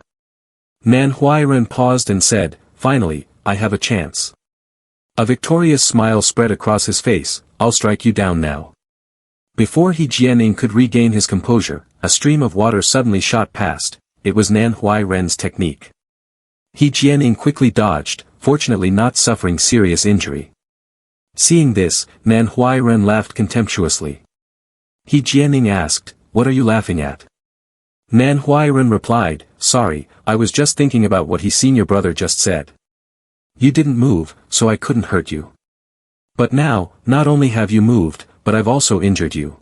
Nan Huayan paused and said, finally, I have a chance. A victorious smile spread across his face, I'll strike you down now. Before Hijian could regain his composure, a stream of water suddenly shot past. It was Nan Huayan's technique. Hijian quickly dodged, fortunately not suffering serious injury. Seeing this, Nan Huayan laughed contemptuously. Hijian asked, "What are you laughing at?" Nan Huayan replied, "Sorry, I was just thinking about what his senior brother just said. You didn't move, so I couldn't hurt you. But now, not only have you moved, but I've also injured you."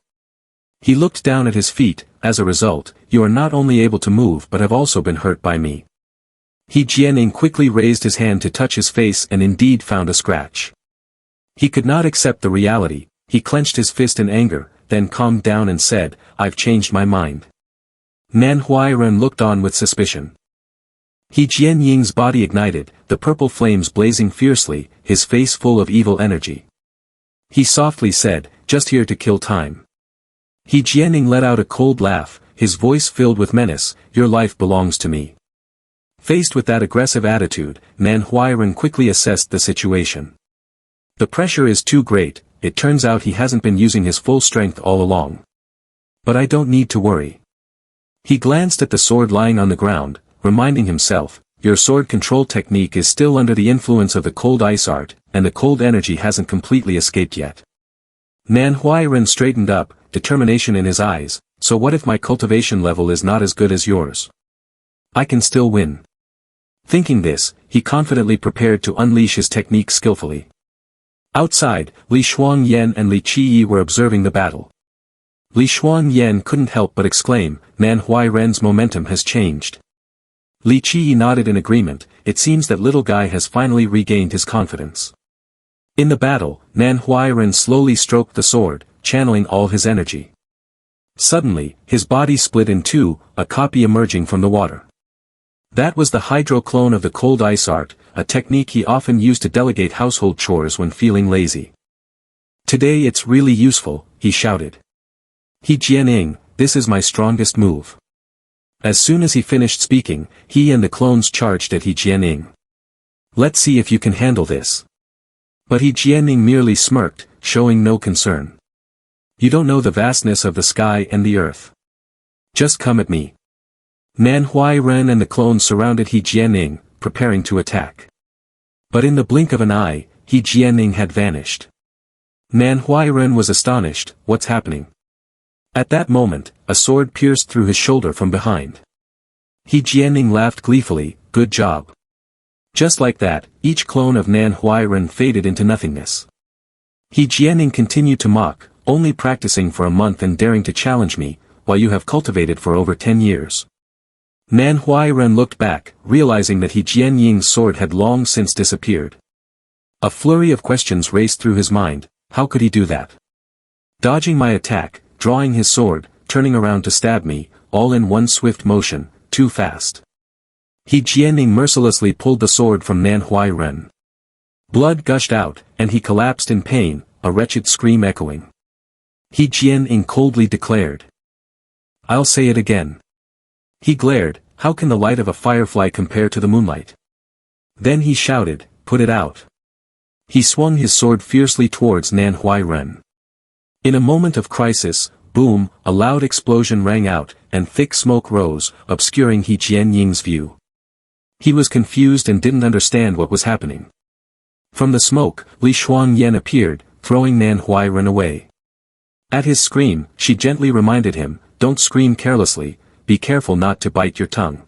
He looked down at his feet. "As a result, you are not only able to move but have also been hurt by me." Hijian quickly raised his hand to touch his face and indeed found a scratch. He could not accept the reality. He clenched his fist in anger, then calmed down and said, "I've changed my mind." Nan Huayan looked on with suspicion. Hijian's body ignited, the purple flames blazing fiercely, his face full of evil energy. He softly said, "Just here to kill time." Hijian let out a cold laugh, his voice filled with menace, "Your life belongs to me." Faced with that aggressive attitude, Nan Huayan quickly assessed the situation. The pressure is too great. It turns out he hasn't been using his full strength all along. But I don't need to worry. He glanced at the sword lying on the ground, reminding himself, "Your sword control technique is still under the influence of the cold ice art, and the cold energy hasn't completely escaped yet." Nan Huayan straightened up, determination in his eyes. "So what if my cultivation level is not as good as yours? I can still win." Thinking this, he confidently prepared to unleash his technique skillfully. Outside, Li Shuangyan and Li Qiyi were observing the battle. Li Shuangyan couldn't help but exclaim, "Nan Huayan's momentum has changed." Li Qiyi nodded in agreement. It seems that little guy has finally regained his confidence. In the battle, Nan Huayan slowly stroked the sword, channeling all his energy. Suddenly, his body split in two, a copy emerging from the water. That was the hydro-clone of the cold ice art, a technique he often used to delegate household chores when feeling lazy. "Today it's really useful," he shouted. "Hijian, this is my strongest move." As soon as he finished speaking, he and the clones charged at Hijian. "Let's see if you can handle this." But Hijian merely smirked, showing no concern. "You don't know the vastness of the sky and the earth. Just come at me." Nan Huayan and the clones surrounded Hijian, preparing to attack. But in the blink of an eye, Hijian had vanished. Nan Huayan was astonished. "What's happening?" At that moment, a sword pierced through his shoulder from behind. Hijian laughed gleefully, "Good job." Just like that, each clone of Nan Huayan faded into nothingness. Hijian continued to mock, "Only practicing for a month and daring to challenge me, while you have cultivated for over 10 years. Nan Huayan looked back, realizing that Hijian's sword had long since disappeared. A flurry of questions raced through his mind. How could he do that? Dodging my attack, drawing his sword, turning around to stab me, all in one swift motion, too fast. Hijian mercilessly pulled the sword from Nan Huayan. Blood gushed out, and he collapsed in pain, a wretched scream echoing. Hijian coldly declared, "I'll say it again." He glared, "How can the light of a firefly compare to the moonlight?" Then he shouted, "Put it out." He swung his sword fiercely towards Nan Huayan. In a moment of crisis, boom, a loud explosion rang out, and thick smoke rose, obscuring Hijian's view. He was confused and didn't understand what was happening. From the smoke, Li Shuangyan appeared, throwing Nan Huayan away. At his scream, she gently reminded him, "Don't scream carelessly, be careful not to bite your tongue."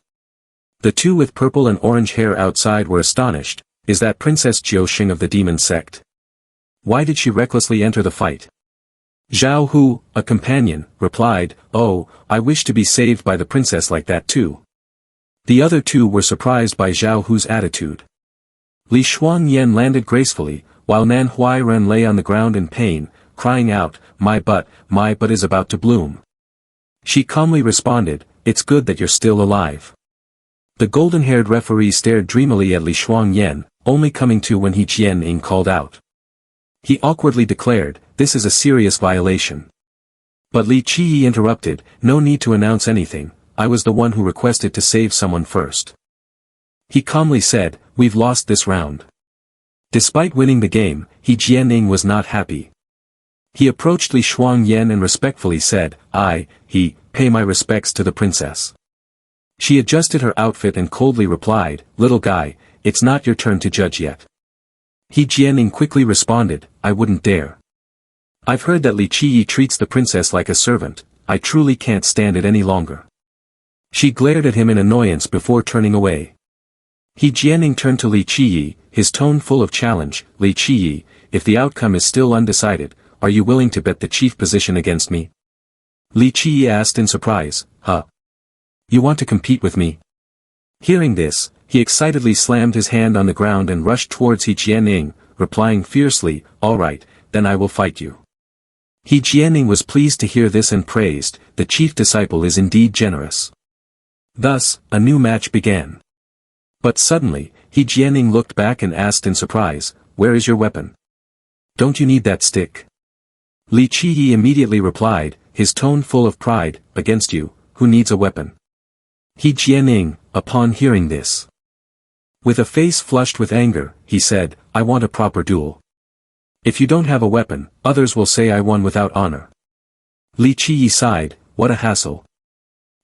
The two with purple and orange hair outside were astonished. Is that Princess Xiao of the demon sect? Why did she recklessly enter the fight? Zhao Hu, a companion, replied, "Oh, I wish to be saved by the princess like that too." The other two were surprised by Zhao Hu's attitude. Li Shuangyan landed gracefully, while Nan Huayan lay on the ground in pain, crying out, my butt is about to bloom." She calmly responded, "It's good that you're still alive." The golden-haired referee stared dreamily at Li Shuangyan, only coming to when Hijian called out. He awkwardly declared, "This is a serious violation." But Li Qiyi interrupted, "No need to announce anything, I was the one who requested to save someone first." He calmly said, "We've lost this round." Despite winning the game, Hijian was not happy. He approached Li Shuangyan and respectfully said, pay my respects to the princess. She adjusted her outfit and coldly replied, little guy, it's not your turn to judge yet. Hijian quickly responded, I wouldn't dare. I've heard that Li Qiyi treats the princess like a servant, I truly can't stand it any longer. She glared at him in annoyance before turning away. Hijian turned to Li Qiyi, his tone full of challenge, Li Qiyi, if the outcome is still undecided, are you willing to bet the chief position against me? Li Qiyi asked in surprise, huh? You want to compete with me? Hearing this, he excitedly slammed his hand on the ground and rushed towards Hijian, replying fiercely, all right, then I will fight you. Hijian was pleased to hear this and praised, the chief disciple is indeed generous. Thus, a new match began. But suddenly, Hijian looked back and asked in surprise, where is your weapon? Don't you need that stick? Li Qiyi immediately replied, his tone full of pride, against you, who needs a weapon? Hijian, upon hearing this, with a face flushed with anger, he said, I want a proper duel. If you don't have a weapon, others will say I won without honor. Li Qiyi sighed, what a hassle.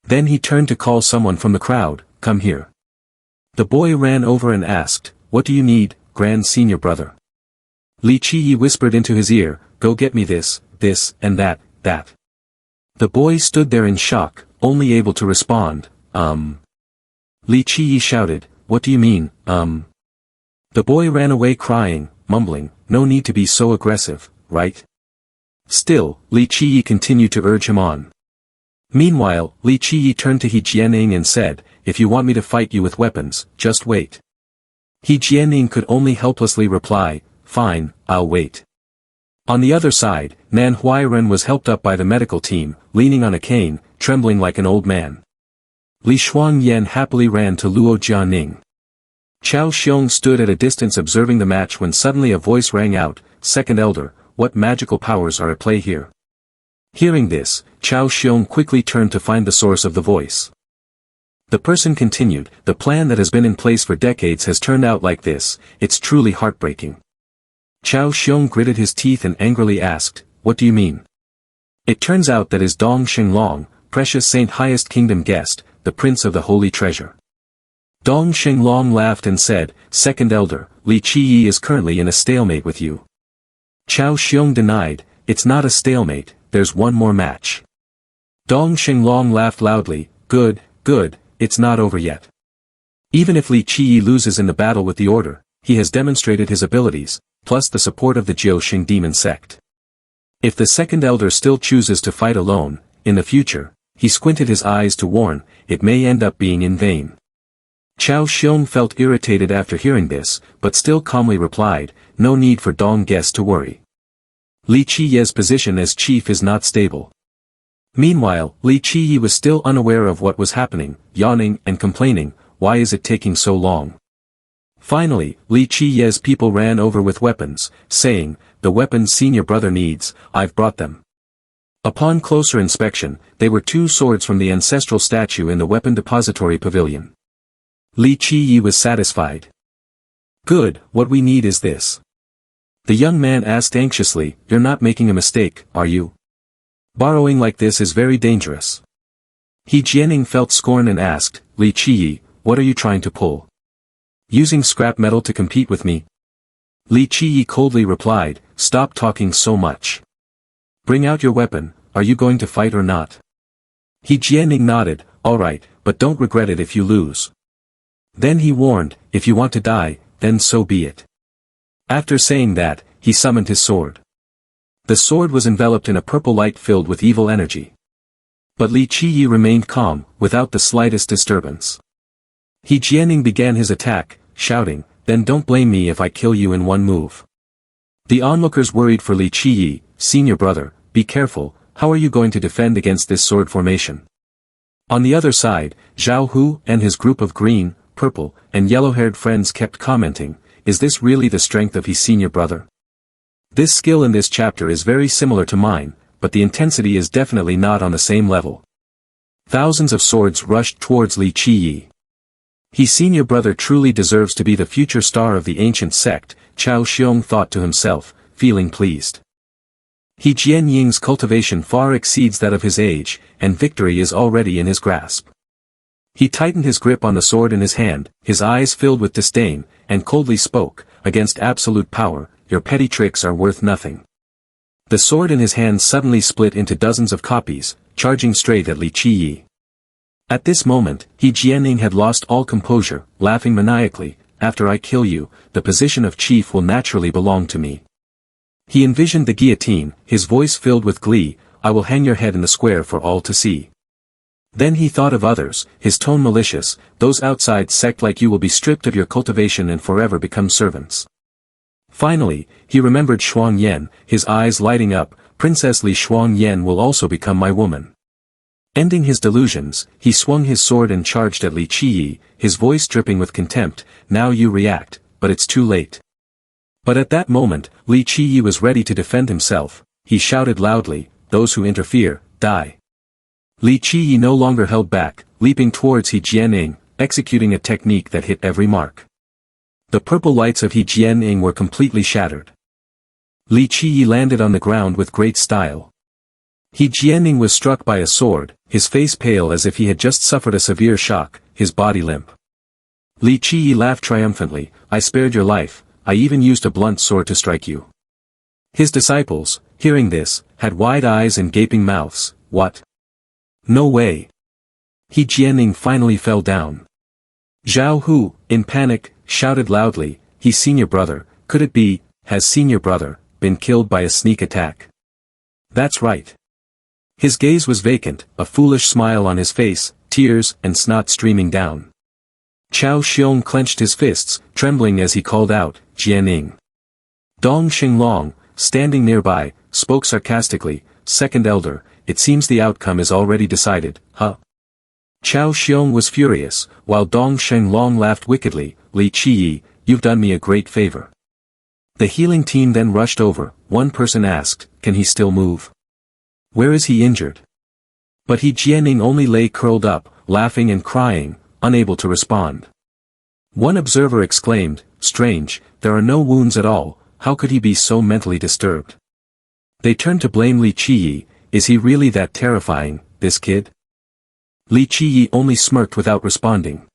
Then he turned to call someone from the crowd, come here. The boy ran over and asked, what do you need, grand senior brother? Li Qiyi whispered into his ear, go get me this, and that. The boy stood there in shock, only able to respond, Li Qiyi shouted, what do you mean, The boy ran away crying, mumbling, no need to be so aggressive, right? Still, Li Qiyi continued to urge him on. Meanwhile, Li Qiyi turned to Hijian and said, if you want me to fight you with weapons, just wait. Hijian could only helplessly reply, fine, I'll wait. On the other side, Nan Huayan was helped up by the medical team, leaning on a cane, trembling like an old man. Li Shuangyan happily ran to Luo Jianing. Xiao Xong stood at a distance observing the match when suddenly a voice rang out, second elder, what magical powers are at play here? Hearing this, Xiao Xong quickly turned to find the source of the voice. The person continued, the plan that has been in place for decades has turned out like this, it's truly heartbreaking. Xiao Xong gritted his teeth and angrily asked, what do you mean? It turns out that is Dong Shenglong, precious Saint Highest Kingdom guest, the Prince of the Holy Treasure. Dong Shenglong laughed and said, second elder, Li Qiyi is currently in a stalemate with you. Xiao Xong denied, it's not a stalemate, there's one more match. Dong Shenglong laughed loudly, good, it's not over yet. Even if Li Qiyi loses in the battle with the order, he has demonstrated his abilities, plus the support of the Jiuxing demon sect. If the second elder still chooses to fight alone, in the future, he squinted his eyes to warn, it may end up being in vain. Xiao Xong felt irritated after hearing this, but still calmly replied, no need for Dong guest to worry. Li Qiyi's position as chief is not stable. Meanwhile, Li Qiyi was still unaware of what was happening, yawning and complaining, why is it taking so long? Finally, Li Qiyi's people ran over with weapons, saying, the weapons senior brother needs, I've brought them. Upon closer inspection, they were 2 swords from the ancestral statue in the weapon depository pavilion. Li Qiyi was satisfied. Good, what we need is this. The young man asked anxiously, you're not making a mistake, are you? Borrowing like this is very dangerous. Hijian felt scorn and asked, Li Qiyi, what are you trying to pull? Using scrap metal to compete with me? Li Qiyi coldly replied, stop talking so much. Bring out your weapon, are you going to fight or not? Hijian nodded, alright, but don't regret it if you lose. Then he warned, if you want to die, then so be it. After saying that, he summoned his sword. The sword was enveloped in a purple light filled with evil energy. But Li Qiyi remained calm, without the slightest disturbance. Hijian began his attack, shouting, then don't blame me if I kill you in one move. The onlookers worried for Li Qiyi, senior brother, be careful, how are you going to defend against this sword formation? On the other side, Zhao Hu and his group of green, purple, and yellow-haired friends kept commenting, is this really the strength of his senior brother? This skill in this chapter is very similar to mine, but the intensity is definitely not on the same level. Thousands of swords rushed towards Li Qiyi. His senior brother truly deserves to be the future star of the ancient sect, Xiao Xong thought to himself, feeling pleased. Hijian Ying's cultivation far exceeds that of his age, and victory is already in his grasp. He tightened his grip on the sword in his hand, his eyes filled with disdain, and coldly spoke, "Against absolute power, your petty tricks are worth nothing." The sword in his hand suddenly split into dozens of copies, charging straight at Li Qiyi. At this moment, Hijian had lost all composure, laughing maniacally, "After I kill you, the position of chief will naturally belong to me." He envisioned the guillotine, his voice filled with glee, "I will hang your head in the square for all to see." Then he thought of others, his tone malicious, "Those outside sect like you will be stripped of your cultivation and forever become servants." Finally, he remembered Shuang Yan, his eyes lighting up, "Princess Li Shuang Yan will also become my woman." Ending his delusions, he swung his sword and charged at Li Qiyi, his voice dripping with contempt, "Now you react, but it's too late." But at that moment, Li Qiyi was ready to defend himself. He shouted loudly, "Those who interfere, die." Li Qiyi no longer held back, leaping towards Hijian, executing a technique that hit every mark. The purple lights of Hijian were completely shattered. Li Qiyi landed on the ground with great style. Hijian was struck by a sword, his face pale as if he had just suffered a severe shock, his body limp. Li Qiyi laughed triumphantly, "I spared your life, I even used a blunt sword to strike you." His disciples, hearing this, had wide eyes and gaping mouths. "What? No way." Hijian finally fell down. Zhao Hu, in panic, shouted loudly, "He's senior brother, could it be, has senior brother, been killed by a sneak attack?" "That's right." His gaze was vacant, a foolish smile on his face, tears and snot streaming down. Xiao Xong clenched his fists, trembling as he called out, "Jianing." Dong Xinglong, standing nearby, spoke sarcastically, "Second elder, it seems the outcome is already decided, huh?" Xiao Xong was furious, while Dong Xinglong laughed wickedly, "Li Qiyi, you've done me a great favor." The healing team then rushed over. One person asked, "Can he still move? Where is he injured?" But Hijian only lay curled up, laughing and crying, unable to respond. One observer exclaimed, "Strange, there are no wounds at all, how could he be so mentally disturbed?" They turned to blame Li Qiyi, "Is he really that terrifying, this kid?" Li Qiyi only smirked without responding.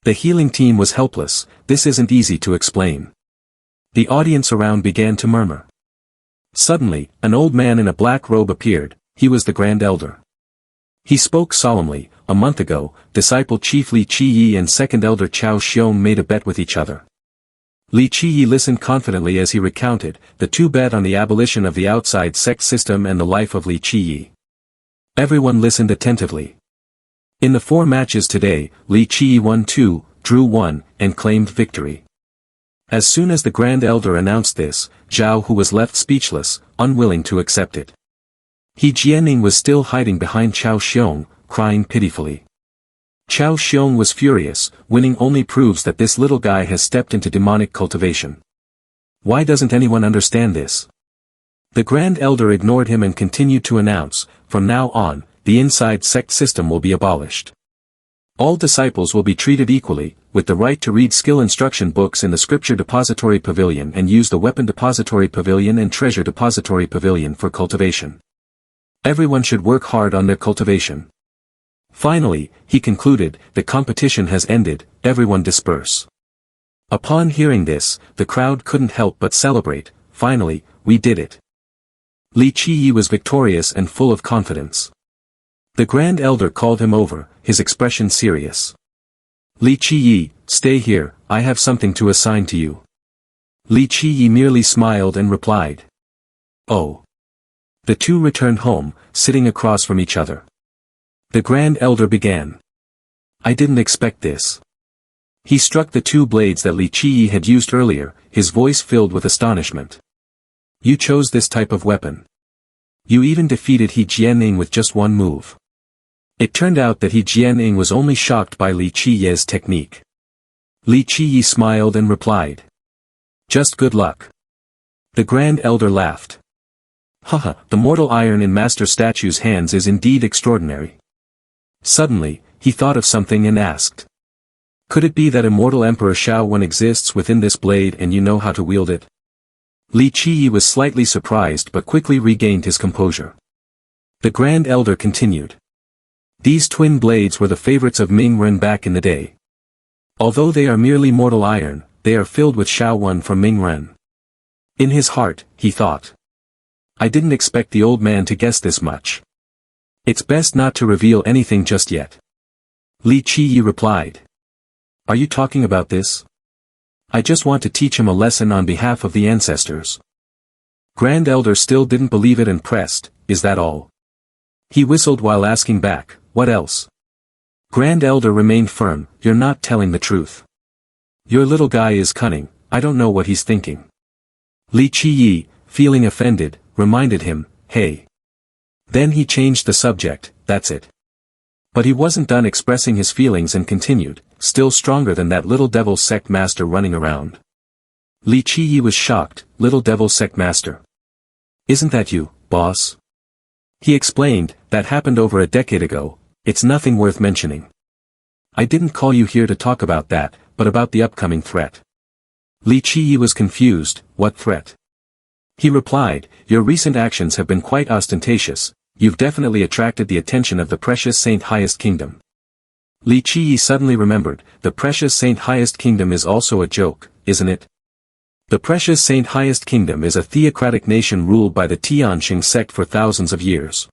The healing team was helpless, this isn't easy to explain. The audience around began to murmur. Suddenly, an old man in a black robe appeared, he was the Grand Elder. He spoke solemnly, "A month ago, disciple Chief Li Qiyi and second elder Xiao Xong made a bet with each other." Li Qiyi listened confidently as he recounted, "The two bet on the abolition of the outside sect system and the life of Li Qiyi." Everyone listened attentively. In the 4 matches today, Li Qiyi won 2, drew 1, and claimed victory. As soon as the Grand Elder announced this, Zhao Hu was left speechless, unwilling to accept it. Hijian was still hiding behind Xiao Xong, crying pitifully. Xiao Xong was furious, winning only proves that this little guy has stepped into demonic cultivation. Why doesn't anyone understand this? The Grand Elder ignored him and continued to announce, "From now on, the inside sect system will be abolished. All disciples will be treated equally, with the right to read skill instruction books in the Scripture Depository Pavilion and use the Weapon Depository Pavilion and Treasure Depository Pavilion for cultivation. Everyone should work hard on their cultivation." Finally, he concluded, "The competition has ended, everyone disperse." Upon hearing this, the crowd couldn't help but celebrate, "Finally, we did it." Li Qiyi was victorious and full of confidence. The Grand Elder called him over, his expression serious. "Li Qiyi, stay here, I have something to assign to you." Li Qiyi merely smiled and replied, "Oh." The two returned home, sitting across from each other. The Grand Elder began. "I didn't expect this." He struck the 2 blades that Li Qiyi had used earlier, his voice filled with astonishment. "You chose this type of weapon. You even defeated Hijian with just 1 move." It turned out that Hijian was only shocked by Li Qiyi's technique. Li Qiyi smiled and replied, "Just good luck." The Grand Elder laughed. "Haha, the mortal iron in Master Statue's hands is indeed extraordinary." Suddenly, he thought of something and asked, "Could it be that immortal Emperor Xiao Wen exists within this blade and you know how to wield it?" Li Qiyi was slightly surprised but quickly regained his composure. The Grand Elder continued. These twin blades were the favorites of Ming Ren back in the day. Although they are merely mortal iron, they are filled with Xiao from Ming Ren. In his heart, he thought. I didn't expect the old man to guess this much. It's best not to reveal anything just yet. Li Qiyi replied. Are you talking about this? I just want to teach him a lesson on behalf of the ancestors. Grand Elder still didn't believe it and pressed, is that all? He whistled while asking back, what else? Grand Elder remained firm, you're not telling the truth. Your little guy is cunning, I don't know what he's thinking. Li Qiyi, feeling offended, reminded him, hey. Then he changed the subject, that's it. But he wasn't done expressing his feelings and continued, still stronger than that little devil sect master running around. Li Qiyi was shocked, little devil sect master. Isn't that you, boss? He explained, that happened over a decade ago, it's nothing worth mentioning. I didn't call you here to talk about that, but about the upcoming threat. Li Qiyi was confused, what threat? He replied, your recent actions have been quite ostentatious, you've definitely attracted the attention of the precious Saint Highest Kingdom. Li Qiyi suddenly remembered, the precious Saint Highest Kingdom is also a joke, isn't it? The precious Saint Highest Kingdom is a theocratic nation ruled by the Tianqing sect for thousands of years.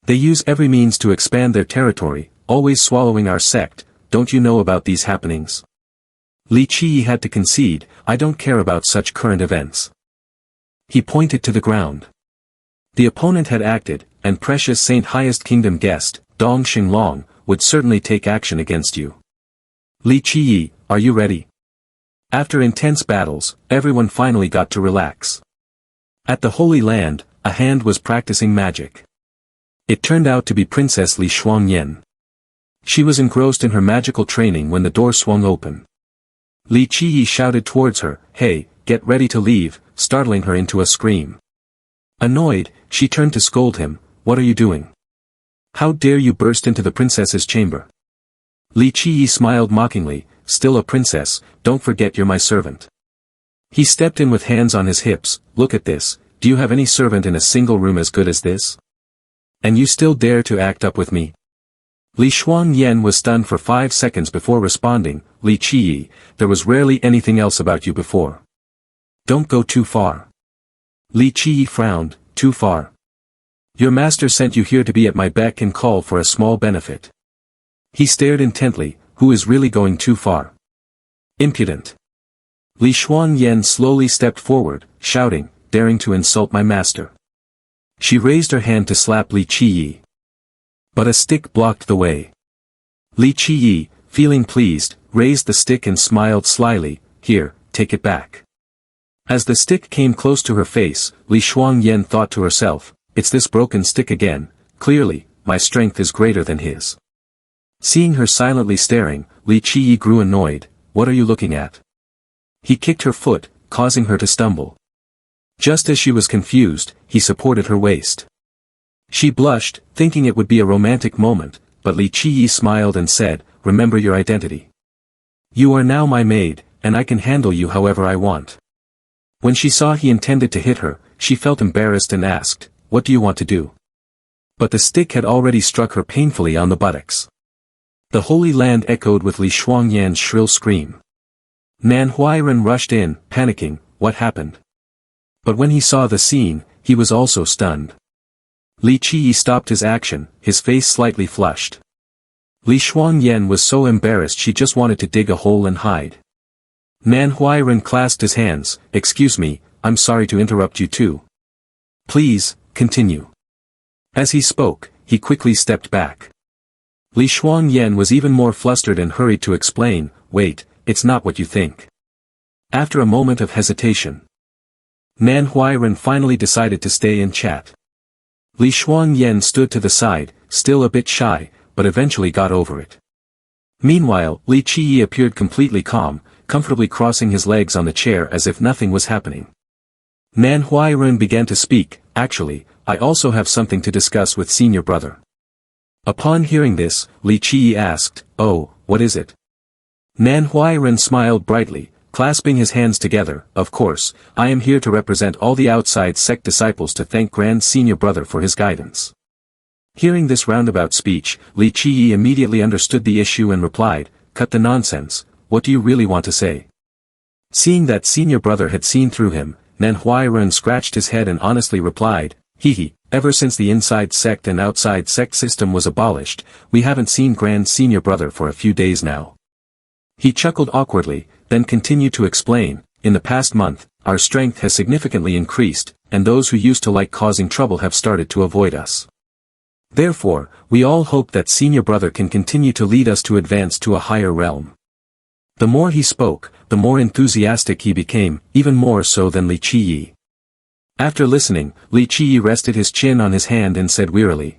They use every means to expand their territory, always swallowing our sect, don't you know about these happenings? Li Qiyi had to concede, I don't care about such current events. He pointed to the ground. The opponent had acted, and precious Saint Highest Kingdom guest, Dong Xinglong, would certainly take action against you. Li Qiyi, are you ready? After intense battles, everyone finally got to relax. At the Holy Land, a hand was practicing magic. It turned out to be Princess Li Shuangyan. She was engrossed in her magical training when the door swung open. Li Qiyi shouted towards her, hey, get ready to leave, startling her into a scream. Annoyed, she turned to scold him, what are you doing? How dare you burst into the princess's chamber? Li Qiyi smiled mockingly, still a princess, don't forget you're my servant. He stepped in with hands on his hips, look at this, do you have any servant in a single room as good as this? And you still dare to act up with me? Li Shuangyan was stunned for 5 seconds before responding, Li Qiyi, there was rarely anything else about you before. Don't go too far. Li Qiyi frowned, too far. Your master sent you here to be at my beck and call for a small benefit. He stared intently, who is really going too far? Impudent. Li Shuangyan slowly stepped forward, shouting, daring to insult my master. She raised her hand to slap Li Qiyi. But a stick blocked the way. Li Qiyi, feeling pleased, raised the stick and smiled slyly, here, take it back. As the stick came close to her face, Li Shuangyan thought to herself, it's this broken stick again, clearly, my strength is greater than his. Seeing her silently staring, Li Qiyi grew annoyed, what are you looking at? He kicked her foot, causing her to stumble. Just as she was confused, he supported her waist. She blushed, thinking it would be a romantic moment, but Li Qiyi smiled and said, remember your identity. You are now my maid, and I can handle you however I want. When she saw he intended to hit her, she felt embarrassed and asked, what do you want to do? But the stick had already struck her painfully on the buttocks. The Holy Land echoed with Li Shuangyan's shrill scream. Nan Huayan rushed in, panicking, what happened? But when he saw the scene, he was also stunned. Li Qiyi stopped his action, his face slightly flushed. Li Shuangyan was so embarrassed she just wanted to dig a hole and hide. Nan Huayan clasped his hands, excuse me, I'm sorry to interrupt you too. Please, continue. As he spoke, he quickly stepped back. Li Shuangyan was even more flustered and hurried to explain, wait, it's not what you think. After a moment of hesitation, Nan Huayan finally decided to stay and chat. Li Shuangyan stood to the side, still a bit shy, but eventually got over it. Meanwhile, Li Qiyi appeared completely calm, comfortably crossing his legs on the chair as if nothing was happening. Nan Huayan began to speak, actually, I also have something to discuss with senior brother. Upon hearing this, Li Qiyi asked, oh, what is it? Nan Huayan smiled brightly, clasping his hands together, of course, I am here to represent all the outside sect disciples to thank Grand Senior Brother for his guidance. Hearing this roundabout speech, Li Qiyi immediately understood the issue and replied, cut the nonsense, what do you really want to say? Seeing that Senior Brother had seen through him, Nan Huayan scratched his head and honestly replied, ever since the inside sect and outside sect system was abolished, we haven't seen Grand Senior Brother for a few days now. He chuckled awkwardly, then continued to explain, in the past month, our strength has significantly increased, and those who used to like causing trouble have started to avoid us. Therefore, we all hope that Senior Brother can continue to lead us to advance to a higher realm. The more he spoke, the more enthusiastic he became, even more so than Li Qiyi. After listening, Li Qiyi rested his chin on his hand and said wearily,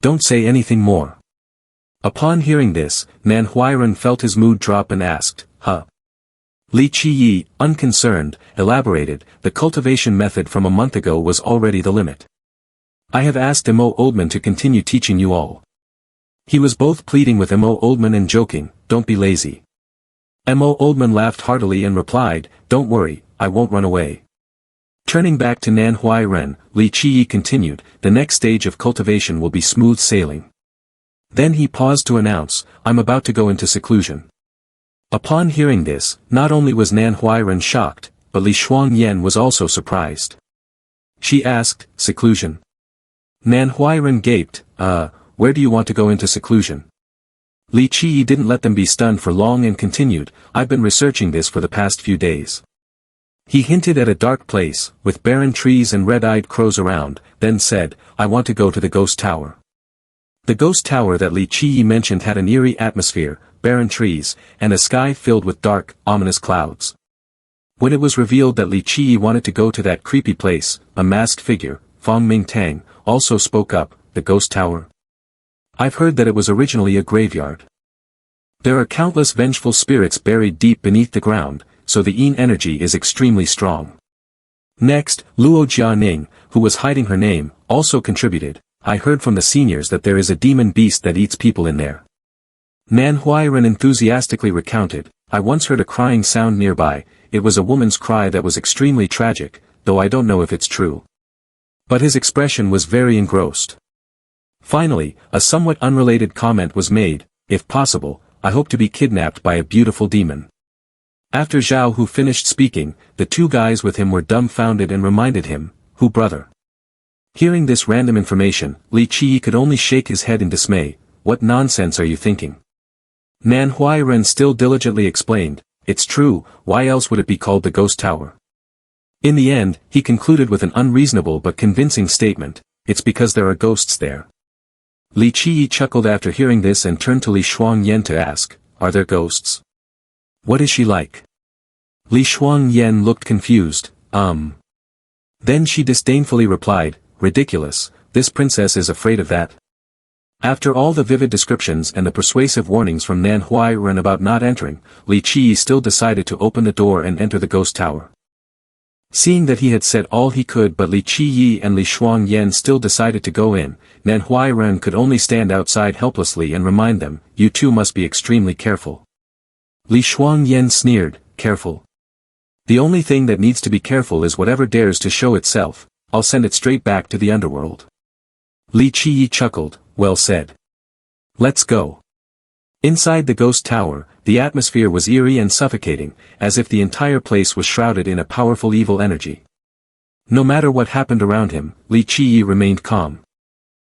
don't say anything more. Upon hearing this, Nan Huayan felt his mood drop and asked, huh? Li Qiyi, unconcerned, elaborated, the cultivation method from a month ago was already the limit. I have asked Mo Oldman to continue teaching you all. He was both pleading with Mo Oldman and joking, don't be lazy. Mo Oldman laughed heartily and replied, don't worry, I won't run away. Turning back to Nan Huayan, Li Qiyi continued, the next stage of cultivation will be smooth sailing. Then he paused to announce, I'm about to go into seclusion. Upon hearing this, not only was Nan Huayan shocked, but Li Shuangyan was also surprised. She asked, seclusion? Nan Huayan gaped, where do you want to go into seclusion? Li Qiyi didn't let them be stunned for long and continued, I've been researching this for the past few days. He hinted at a dark place, with barren trees and red-eyed crows around, then said, I want to go to the ghost tower. The ghost tower that Li Qiyi mentioned had an eerie atmosphere, barren trees, and a sky filled with dark, ominous clouds. When it was revealed that Li Qiyi wanted to go to that creepy place, a masked figure, Fong Mingtang, also spoke up, the ghost tower? I've heard that it was originally a graveyard. There are countless vengeful spirits buried deep beneath the ground, so the Yin energy is extremely strong. Next, Luo Jianing, who was hiding her name, also contributed, I heard from the seniors that there is a demon beast that eats people in there. Nan Huayan enthusiastically recounted, I once heard a crying sound nearby, it was a woman's cry that was extremely tragic, though I don't know if it's true. But his expression was very engrossed. Finally, a somewhat unrelated comment was made, if possible, I hope to be kidnapped by a beautiful demon. After Zhao Hu finished speaking, the two guys with him were dumbfounded and reminded him, who brother? Hearing this random information, Li Qiyi could only shake his head in dismay, what nonsense are you thinking? Nan Huayan still diligently explained, it's true, why else would it be called the ghost tower? In the end, he concluded with an unreasonable but convincing statement, it's because there are ghosts there. Li Qiyi chuckled after hearing this and turned to Li Shuangyan to ask, are there ghosts? What is she like? Li Shuangyan looked confused, Then she disdainfully replied, ridiculous, this princess is afraid of that. After all the vivid descriptions and the persuasive warnings from Nan Huayan about not entering, Li Qiyi still decided to open the door and enter the ghost tower. Seeing that he had said all he could but Li Qiyi and Li Shuangyan still decided to go in, Nan Huayan could only stand outside helplessly and remind them, you two must be extremely careful. Li Shuangyan sneered, careful? The only thing that needs to be careful is whatever dares to show itself, I'll send it straight back to the underworld. Li Qiyi chuckled, well said. Let's go. Inside the ghost tower, the atmosphere was eerie and suffocating, as if the entire place was shrouded in a powerful evil energy. No matter what happened around him, Li Qiyi remained calm.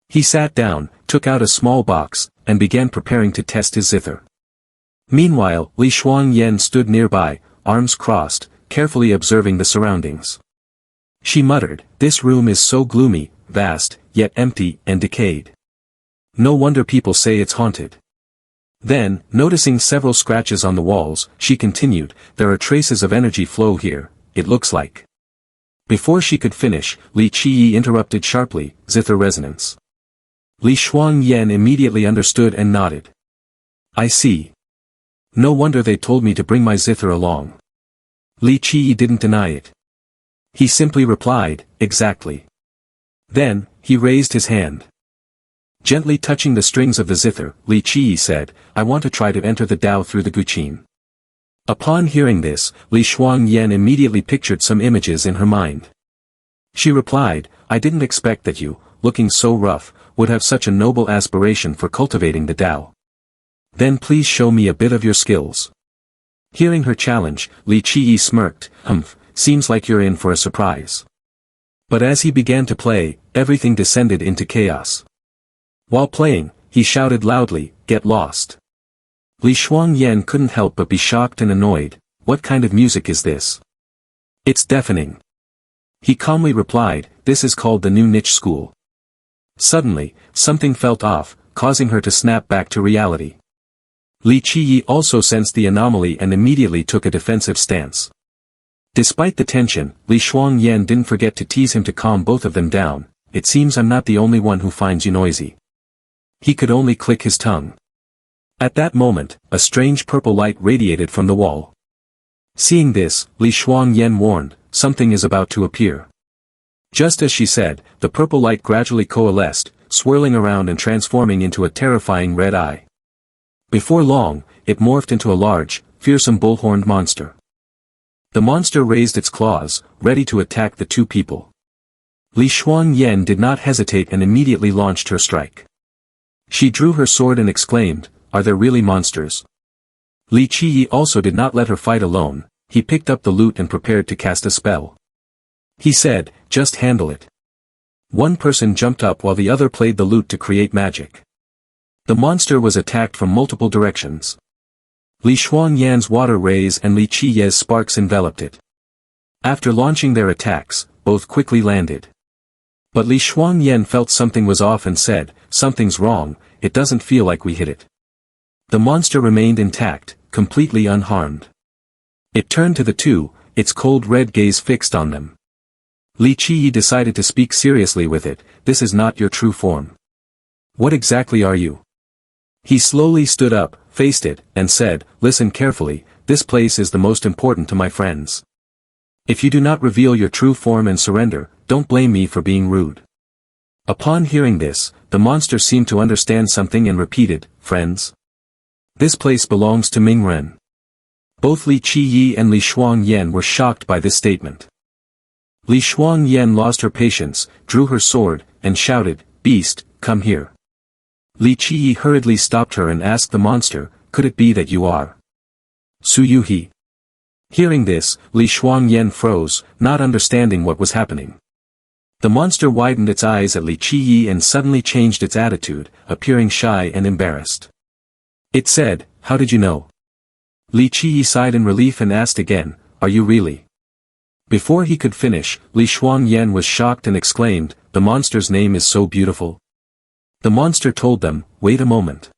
He sat down, took out a small box, and began preparing to test his zither. Meanwhile, Li Shuangyan stood nearby, arms crossed, carefully observing the surroundings. She muttered, this room is so gloomy, vast, yet empty and decayed. No wonder people say it's haunted. Then, noticing several scratches on the walls, she continued, there are traces of energy flow here, it looks like. Before she could finish, Li Qiyi interrupted sharply, zither resonance. Li Shuangyan immediately understood and nodded. I see. No wonder they told me to bring my zither along. Li Qiyi didn't deny it. He simply replied, exactly. Then, he raised his hand. Gently touching the strings of the zither, Li Qiyi said, I want to try to enter the Tao through the Guqin. Upon hearing this, Li Shuangyan immediately pictured some images in her mind. She replied, I didn't expect that you, looking so rough, would have such a noble aspiration for cultivating the Tao. Then please show me a bit of your skills. Hearing her challenge, Li Qiyi smirked, seems like you're in for a surprise. But as he began to play, everything descended into chaos. While playing, he shouted loudly, get lost. Li Shuangyan couldn't help but be shocked and annoyed. What kind of music is this? It's deafening. He calmly replied, this is called the new niche school. Suddenly, something felt off, causing her to snap back to reality. Li Qiyi also sensed the anomaly and immediately took a defensive stance. Despite the tension, Li Shuangyan didn't forget to tease him to calm both of them down. It seems I'm not the only one who finds you noisy. He could only click his tongue. At that moment, a strange purple light radiated from the wall. Seeing this, Li Shuangyan warned, something is about to appear. Just as she said, the purple light gradually coalesced, swirling around and transforming into a terrifying red eye. Before long, it morphed into a large, fearsome bull-horned monster. The monster raised its claws, ready to attack the two people. Li Shuangyan did not hesitate and immediately launched her strike. She drew her sword and exclaimed, are there really monsters? Li Qiyi also did not let her fight alone. He picked up the lute and prepared to cast a spell. He said, just handle it. One person jumped up while the other played the lute to create magic. The monster was attacked from multiple directions. Li Shuangyan's water rays and Li Qiyi's sparks enveloped it. After launching their attacks, both quickly landed. But Li Shuangyan felt something was off and said, something's wrong, it doesn't feel like we hit it. The monster remained intact, completely unharmed. It turned to the two, its cold red gaze fixed on them. Li Qiyi decided to speak seriously with it, this is not your true form. What exactly are you? He slowly stood up, faced it, and said, listen carefully, this place is the most important to my friends. If you do not reveal your true form and surrender, don't blame me for being rude. Upon hearing this, the monster seemed to understand something and repeated, friends. This place belongs to Mingren. Both Li Qiyi and Li Shuangyan were shocked by this statement. Li Shuangyan lost her patience, drew her sword, and shouted, beast, come here. Li Qiyi hurriedly stopped her and asked the monster, could it be that you are Su Yuhi? Hearing this, Li Shuangyan froze, not understanding what was happening. The monster widened its eyes at Li Qiyi and suddenly changed its attitude, appearing shy and embarrassed. It said, how did you know? Li Qiyi sighed in relief and asked again, are you really? Before he could finish, Li Shuangyan was shocked and exclaimed, the monster's name is so beautiful. The monster told them, wait a moment.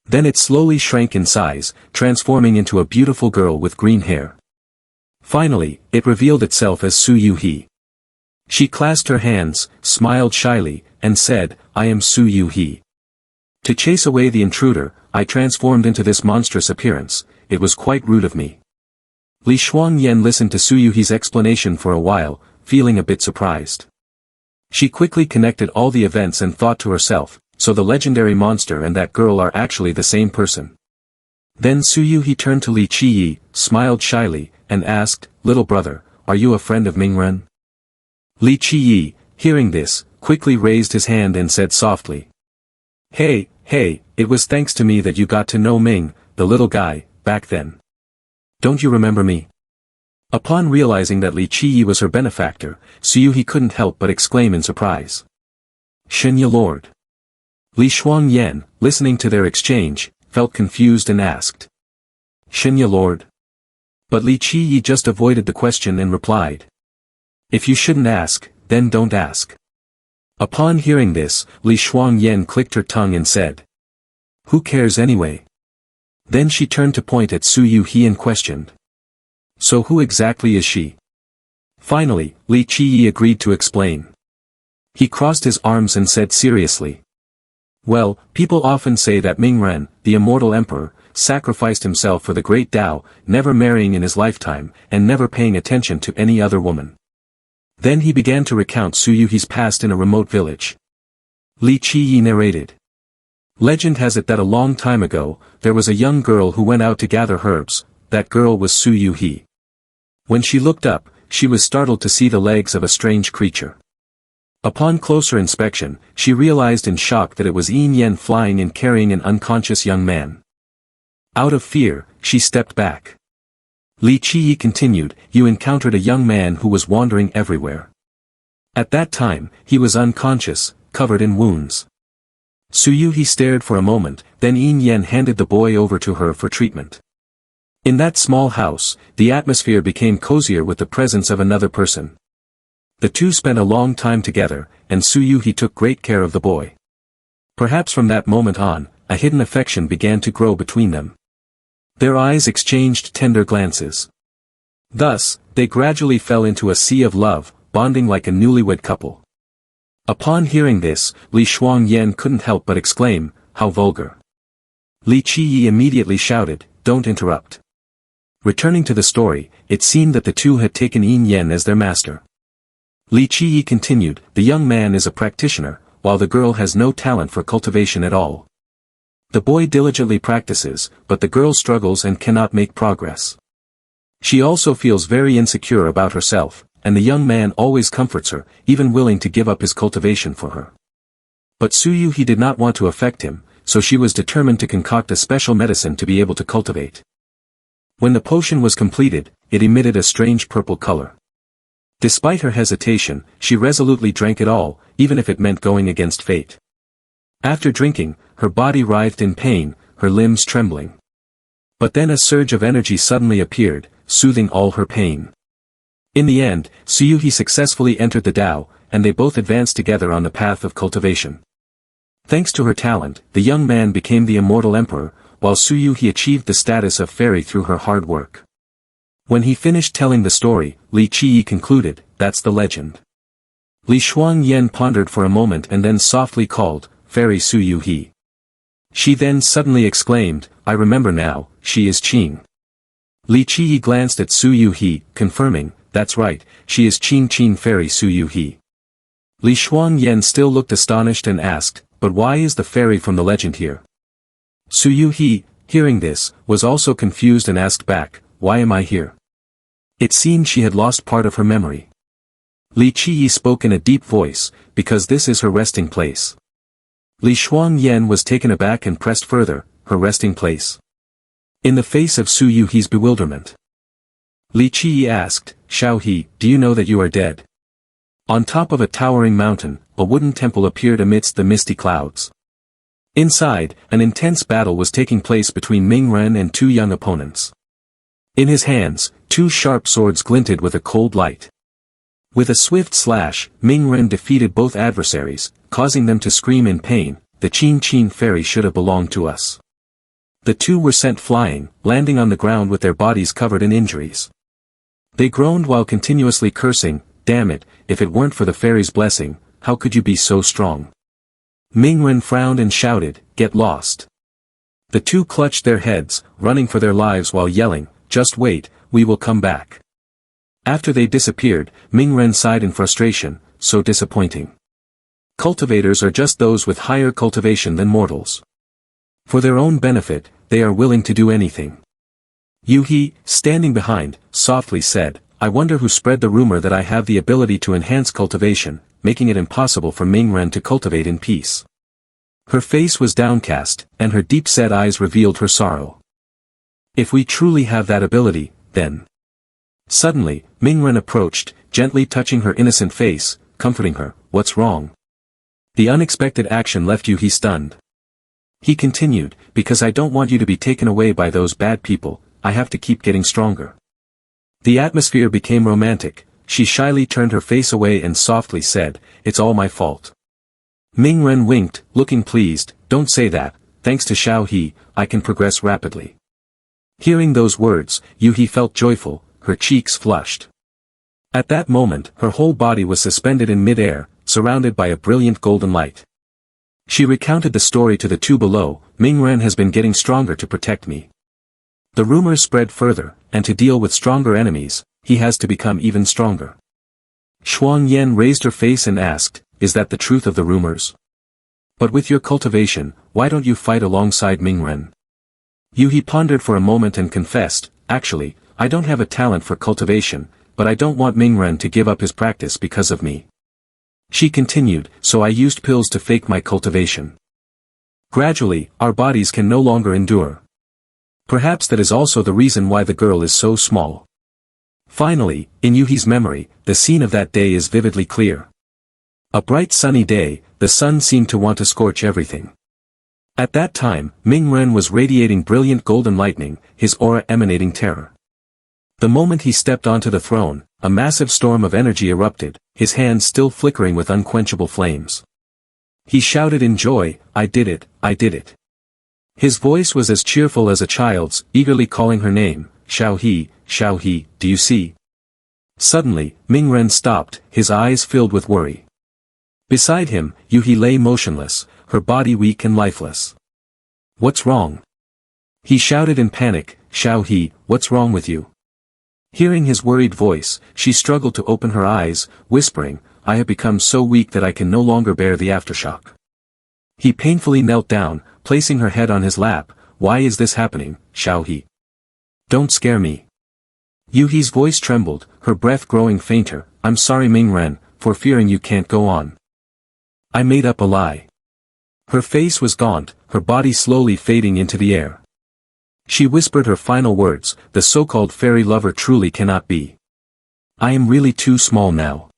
Then it slowly shrank in size, transforming into a beautiful girl with green hair. Finally, it revealed itself as Su Yuhi. She clasped her hands, smiled shyly, and said, I am Su Yuhi. To chase away the intruder, I transformed into this monstrous appearance, it was quite rude of me. Li Shuangyan listened to Su Yuhi's explanation for a while, feeling a bit surprised. She quickly connected all the events and thought to herself, so the legendary monster and that girl are actually the same person. Then Su Yuhi turned to Li Qiyi, smiled shyly, and asked, little brother, are you a friend of Mingren? Li Qiyi, hearing this, quickly raised his hand and said softly. Hey, it was thanks to me that you got to know Ming, the little guy, back then. Don't you remember me? Upon realizing that Li Qiyi was her benefactor, Su Yuhi couldn't help but exclaim in surprise. Xenia Lord. Li Shuangyan, listening to their exchange, felt confused and asked. Xenia Lord? But Li Qiyi just avoided the question and replied. If you shouldn't ask, then don't ask. Upon hearing this, Li Shuangyan clicked her tongue and said. Who cares anyway? Then she turned to point at Su Yuhi and questioned. So who exactly is she? Finally, Li Qiyi agreed to explain. He crossed his arms and said seriously. Well, people often say that Mingren, the immortal emperor, sacrificed himself for the great Tao, never marrying in his lifetime, and never paying attention to any other woman. Then he began to recount Su Yuhi's past in a remote village. Li Qiyi narrated. Legend has it that a long time ago, there was a young girl who went out to gather herbs, that girl was Su Yuhi. When she looked up, she was startled to see the legs of a strange creature. Upon closer inspection, she realized in shock that it was Xien flying and carrying an unconscious young man. Out of fear, she stepped back. Li Qiyi continued, "You encountered a young man who was wandering everywhere. At that time, he was unconscious, covered in wounds." Su Yuhi stared for a moment, then Xien handed the boy over to her for treatment. In that small house, the atmosphere became cozier with the presence of another person. The two spent a long time together, and Su Yuhi took great care of the boy. Perhaps from that moment on, a hidden affection began to grow between them. Their eyes exchanged tender glances. Thus, they gradually fell into a sea of love, bonding like a newlywed couple. Upon hearing this, Li Shuangyan couldn't help but exclaim, "How vulgar." Li Qiyi immediately shouted, "Don't interrupt." Returning to the story, it seemed that the two had taken Xien as their master. Li Qiyi continued, "The young man is a practitioner, while the girl has no talent for cultivation at all. The boy diligently practices, but the girl struggles and cannot make progress. She also feels very insecure about herself, and the young man always comforts her, even willing to give up his cultivation for her." But Su Yuhi did not want to affect him, so she was determined to concoct a special medicine to be able to cultivate. When the potion was completed, it emitted a strange purple color. Despite her hesitation, she resolutely drank it all, even if it meant going against fate. After drinking, her body writhed in pain, her limbs trembling. But then a surge of energy suddenly appeared, soothing all her pain. In the end, Su Yuhi successfully entered the Tao, and they both advanced together on the path of cultivation. Thanks to her talent, the young man became the immortal emperor, while Su Yuhi achieved the status of fairy through her hard work. When he finished telling the story, Li Qiyi concluded, "That's the legend." Li Shuangyan pondered for a moment and then softly called, "Fairy Su Yuhi." She then suddenly exclaimed, "I remember now, she is Qing." Li Qiyi glanced at Su Yuhi, confirming, "That's right, she is Qing Fairy Su Yuhi." Li Shuangyan still looked astonished and asked, "But why is the fairy from the legend here?" Su Yuhi, hearing this, was also confused and asked back, "Why am I here?" It seemed she had lost part of her memory. Li Qiyi spoke in a deep voice, "Because this is her resting place." Li Shuangyan was taken aback and pressed further, "Her resting place?" In the face of Su Yuhi's bewilderment, Li Qiyi asked, "Xiao He, do you know that you are dead?" On top of a towering mountain, a wooden temple appeared amidst the misty clouds. Inside, an intense battle was taking place between Ming Ren and two young opponents. In his hands, two sharp swords glinted with a cold light. With a swift slash, Ming Ren defeated both adversaries, causing them to scream in pain, "The Qin fairy should have belonged to us." The two were sent flying, landing on the ground with their bodies covered in injuries. They groaned while continuously cursing, "Damn it, if it weren't for the fairy's blessing, how could you be so strong?" Ming Ren frowned and shouted, "Get lost." The two clutched their heads, running for their lives while yelling, "Just wait, we will come back." After they disappeared, Ming Ren sighed in frustration, "So disappointing. Cultivators are just those with higher cultivation than mortals. For their own benefit, they are willing to do anything." Yuhi, standing behind, softly said, "I wonder who spread the rumor that I have the ability to enhance cultivation, making it impossible for Ming Ren to cultivate in peace." Her face was downcast, and her deep-set eyes revealed her sorrow. "If we truly have that ability, then..." Suddenly, Ming Ren approached, gently touching her innocent face, comforting her, "What's wrong?" The unexpected action left Yuhi stunned. He continued, "Because I don't want you to be taken away by those bad people, I have to keep getting stronger." The atmosphere became romantic. She shyly turned her face away and softly said, "It's all my fault." Ming Ren winked, looking pleased, "Don't say that, thanks to Xiao He, I can progress rapidly." Hearing those words, Yuhi felt joyful, her cheeks flushed. At that moment, her whole body was suspended in mid-air, surrounded by a brilliant golden light. She recounted the story to the two below, "Ming Ren has been getting stronger to protect me. The rumors spread further, and to deal with stronger enemies, he has to become even stronger." Shuang Yan raised her face and asked, "Is that the truth of the rumors? But with your cultivation, why don't you fight alongside Ming Ren?" Yuhi pondered for a moment and confessed, actually, I don't have a talent for cultivation, but I don't want Mingren to give up his practice because of me. She continued, so I used pills to fake my cultivation. Gradually, our bodies can no longer endure. Perhaps that is also the reason why the girl is so small. Finally, in Yuhi's memory, the scene of that day is vividly clear. A bright sunny day, the sun seemed to want to scorch everything. At that time, Mingren was radiating brilliant golden lightning, his aura emanating terror. The moment he stepped onto the throne, a massive storm of energy erupted, his hands still flickering with unquenchable flames. He shouted in joy, I did it, I did it. His voice was as cheerful as a child's, eagerly calling her name, Xiao He, do you see? Suddenly, Mingren stopped, his eyes filled with worry. Beside him, Yuhi lay motionless, her body weak and lifeless. What's wrong? He shouted in panic, Xiao He, what's wrong with you? Hearing his worried voice, she struggled to open her eyes, whispering, I have become so weak that I can no longer bear the aftershock. He painfully knelt down, placing her head on his lap, why is this happening, Xiao He? Don't scare me. Yuhi's voice trembled, her breath growing fainter, I'm sorry Mingren, for fearing you can't go on. I made up a lie. Her face was gaunt, her body slowly fading into the air. She whispered her final words, the so-called fairy lover truly cannot be. I am really too small now.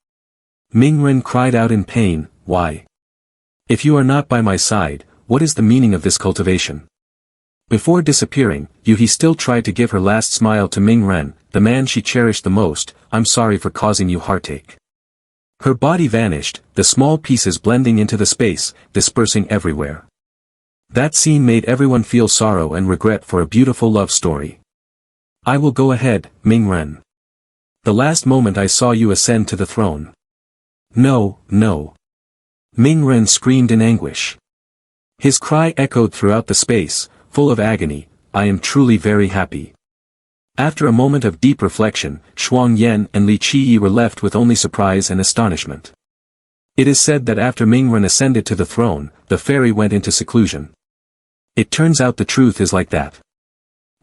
Mingren cried out in pain, why? If you are not by my side, what is the meaning of this cultivation? Before disappearing, Yuhi still tried to give her last smile to Mingren, the man she cherished the most, I'm sorry for causing you heartache. Her body vanished, the small pieces blending into the space, dispersing everywhere. That scene made everyone feel sorrow and regret for a beautiful love story. I will go ahead, Mingren. The last moment I saw you ascend to the throne. No, no. Mingren screamed in anguish. His cry echoed throughout the space, full of agony, I am truly very happy. After a moment of deep reflection, Guang Yuan and Li Qiyi were left with only surprise and astonishment. It is said that after Mingren ascended to the throne, the fairy went into seclusion. It turns out the truth is like that.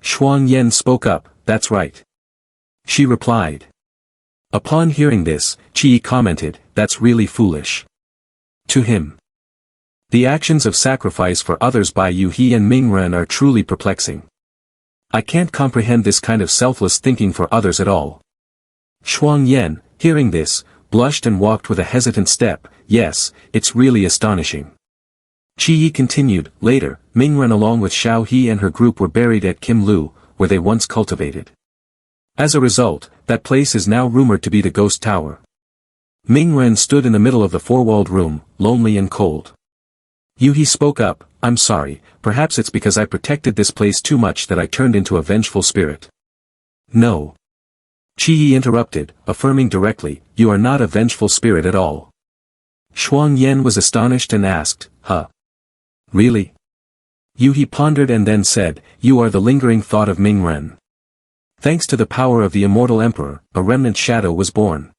Guang Yuan spoke up, that's right. She replied. Upon hearing this, Qiyi commented, that's really foolish. To him. The actions of sacrifice for others by Yuhi and Mingren are truly perplexing. I can't comprehend this kind of selfless thinking for others at all. Guang Yuan, hearing this, blushed and walked with a hesitant step, yes, it's really astonishing. Qiyi continued, later, Mingren along with Xiao He and her group were buried at Kim Lu, where they once cultivated. As a result, that place is now rumored to be the ghost tower. Mingren stood in the middle of the four-walled room, lonely and cold. Yuhi spoke up, I'm sorry, perhaps it's because I protected this place too much that I turned into a vengeful spirit. No. Qiyi interrupted, affirming directly, you are not a vengeful spirit at all. Guang Yuan was astonished and asked, huh? Really? Yuhi pondered and then said, you are the lingering thought of Mingren. Thanks to the power of the immortal emperor, a remnant shadow was born.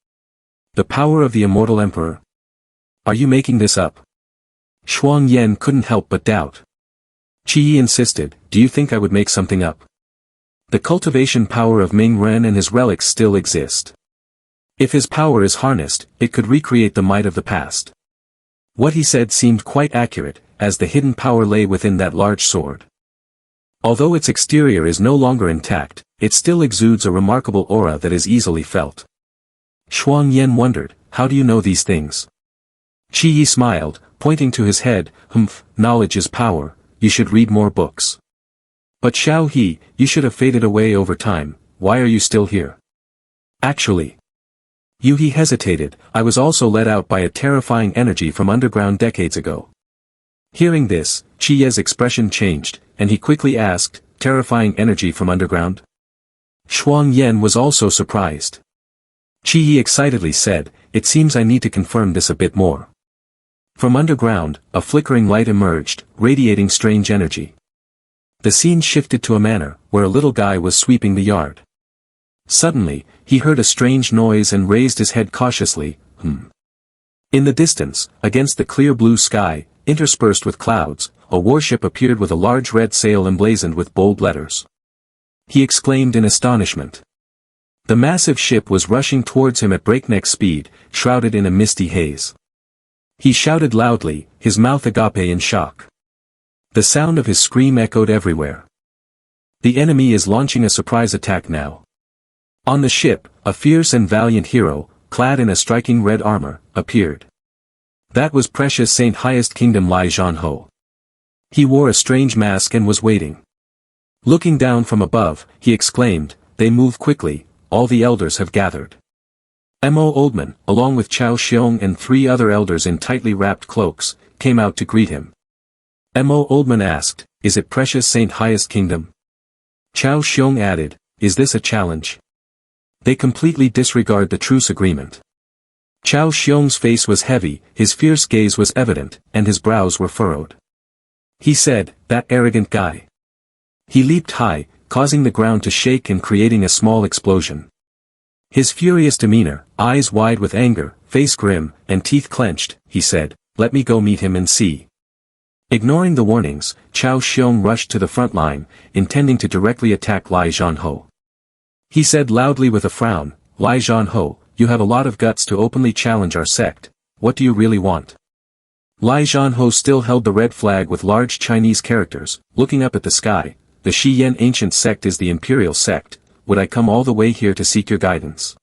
The power of the immortal emperor? Are you making this up? Guang Yuan couldn't help but doubt. Qiyi insisted, do you think I would make something up? The cultivation power of Mingren and his relics still exist. If his power is harnessed, it could recreate the might of the past. What he said seemed quite accurate, as the hidden power lay within that large sword. Although its exterior is no longer intact, it still exudes a remarkable aura that is easily felt. Guang Yuan wondered, how do you know these things? Qiyi smiled, pointing to his head, knowledge is power, you should read more books. But Xiao He, you should have faded away over time, why are you still here? Actually. Yuhi hesitated, I was also let out by a terrifying energy from underground decades ago. Hearing this, Qiyi's expression changed, and he quickly asked, terrifying energy from underground? Guang Yuan was also surprised. Qiyi excitedly said, it seems I need to confirm this a bit more. From underground, a flickering light emerged, radiating strange energy. The scene shifted to a manor, where a little guy was sweeping the yard. Suddenly, he heard a strange noise and raised his head cautiously, In the distance, against the clear blue sky, interspersed with clouds, a warship appeared with a large red sail emblazoned with bold letters. he exclaimed in astonishment. The massive ship was rushing towards him at breakneck speed, shrouded in a misty haze. He shouted loudly, his mouth agape in shock. The sound of his scream echoed everywhere. The enemy is launching a surprise attack now. On the ship, a fierce and valiant hero, clad in a striking red armor, appeared. That was precious Saint Highest Kingdom Lai Zhanho. He wore a strange mask and was waiting. Looking down from above, he exclaimed, "They move quickly, all the elders have gathered." Mo Oldman, along with Xiao Xong and 3 other elders in tightly wrapped cloaks, came out to greet him. Mo Oldman asked, "Is it precious Saint Highest Kingdom?" Xiao Xong added, "Is this a challenge?" They completely disregard the truce agreement. Xiao Xiong's face was heavy, his fierce gaze was evident, and his brows were furrowed. He said, "That arrogant guy." He leaped high, causing the ground to shake and creating a small explosion. His furious demeanor, eyes wide with anger, face grim, and teeth clenched, he said, "Let me go meet him and see." Ignoring the warnings, Xiao Xiong rushed to the front line, intending to directly attack Lai Zhanho. He said loudly with a frown, "Lai Zhanho, you have a lot of guts to openly challenge our sect, what do you really want?" Lai Zhanho still held the red flag with large Chinese characters, looking up at the sky. "The Xian ancient sect is the imperial sect, would I come all the way here to seek your guidance?"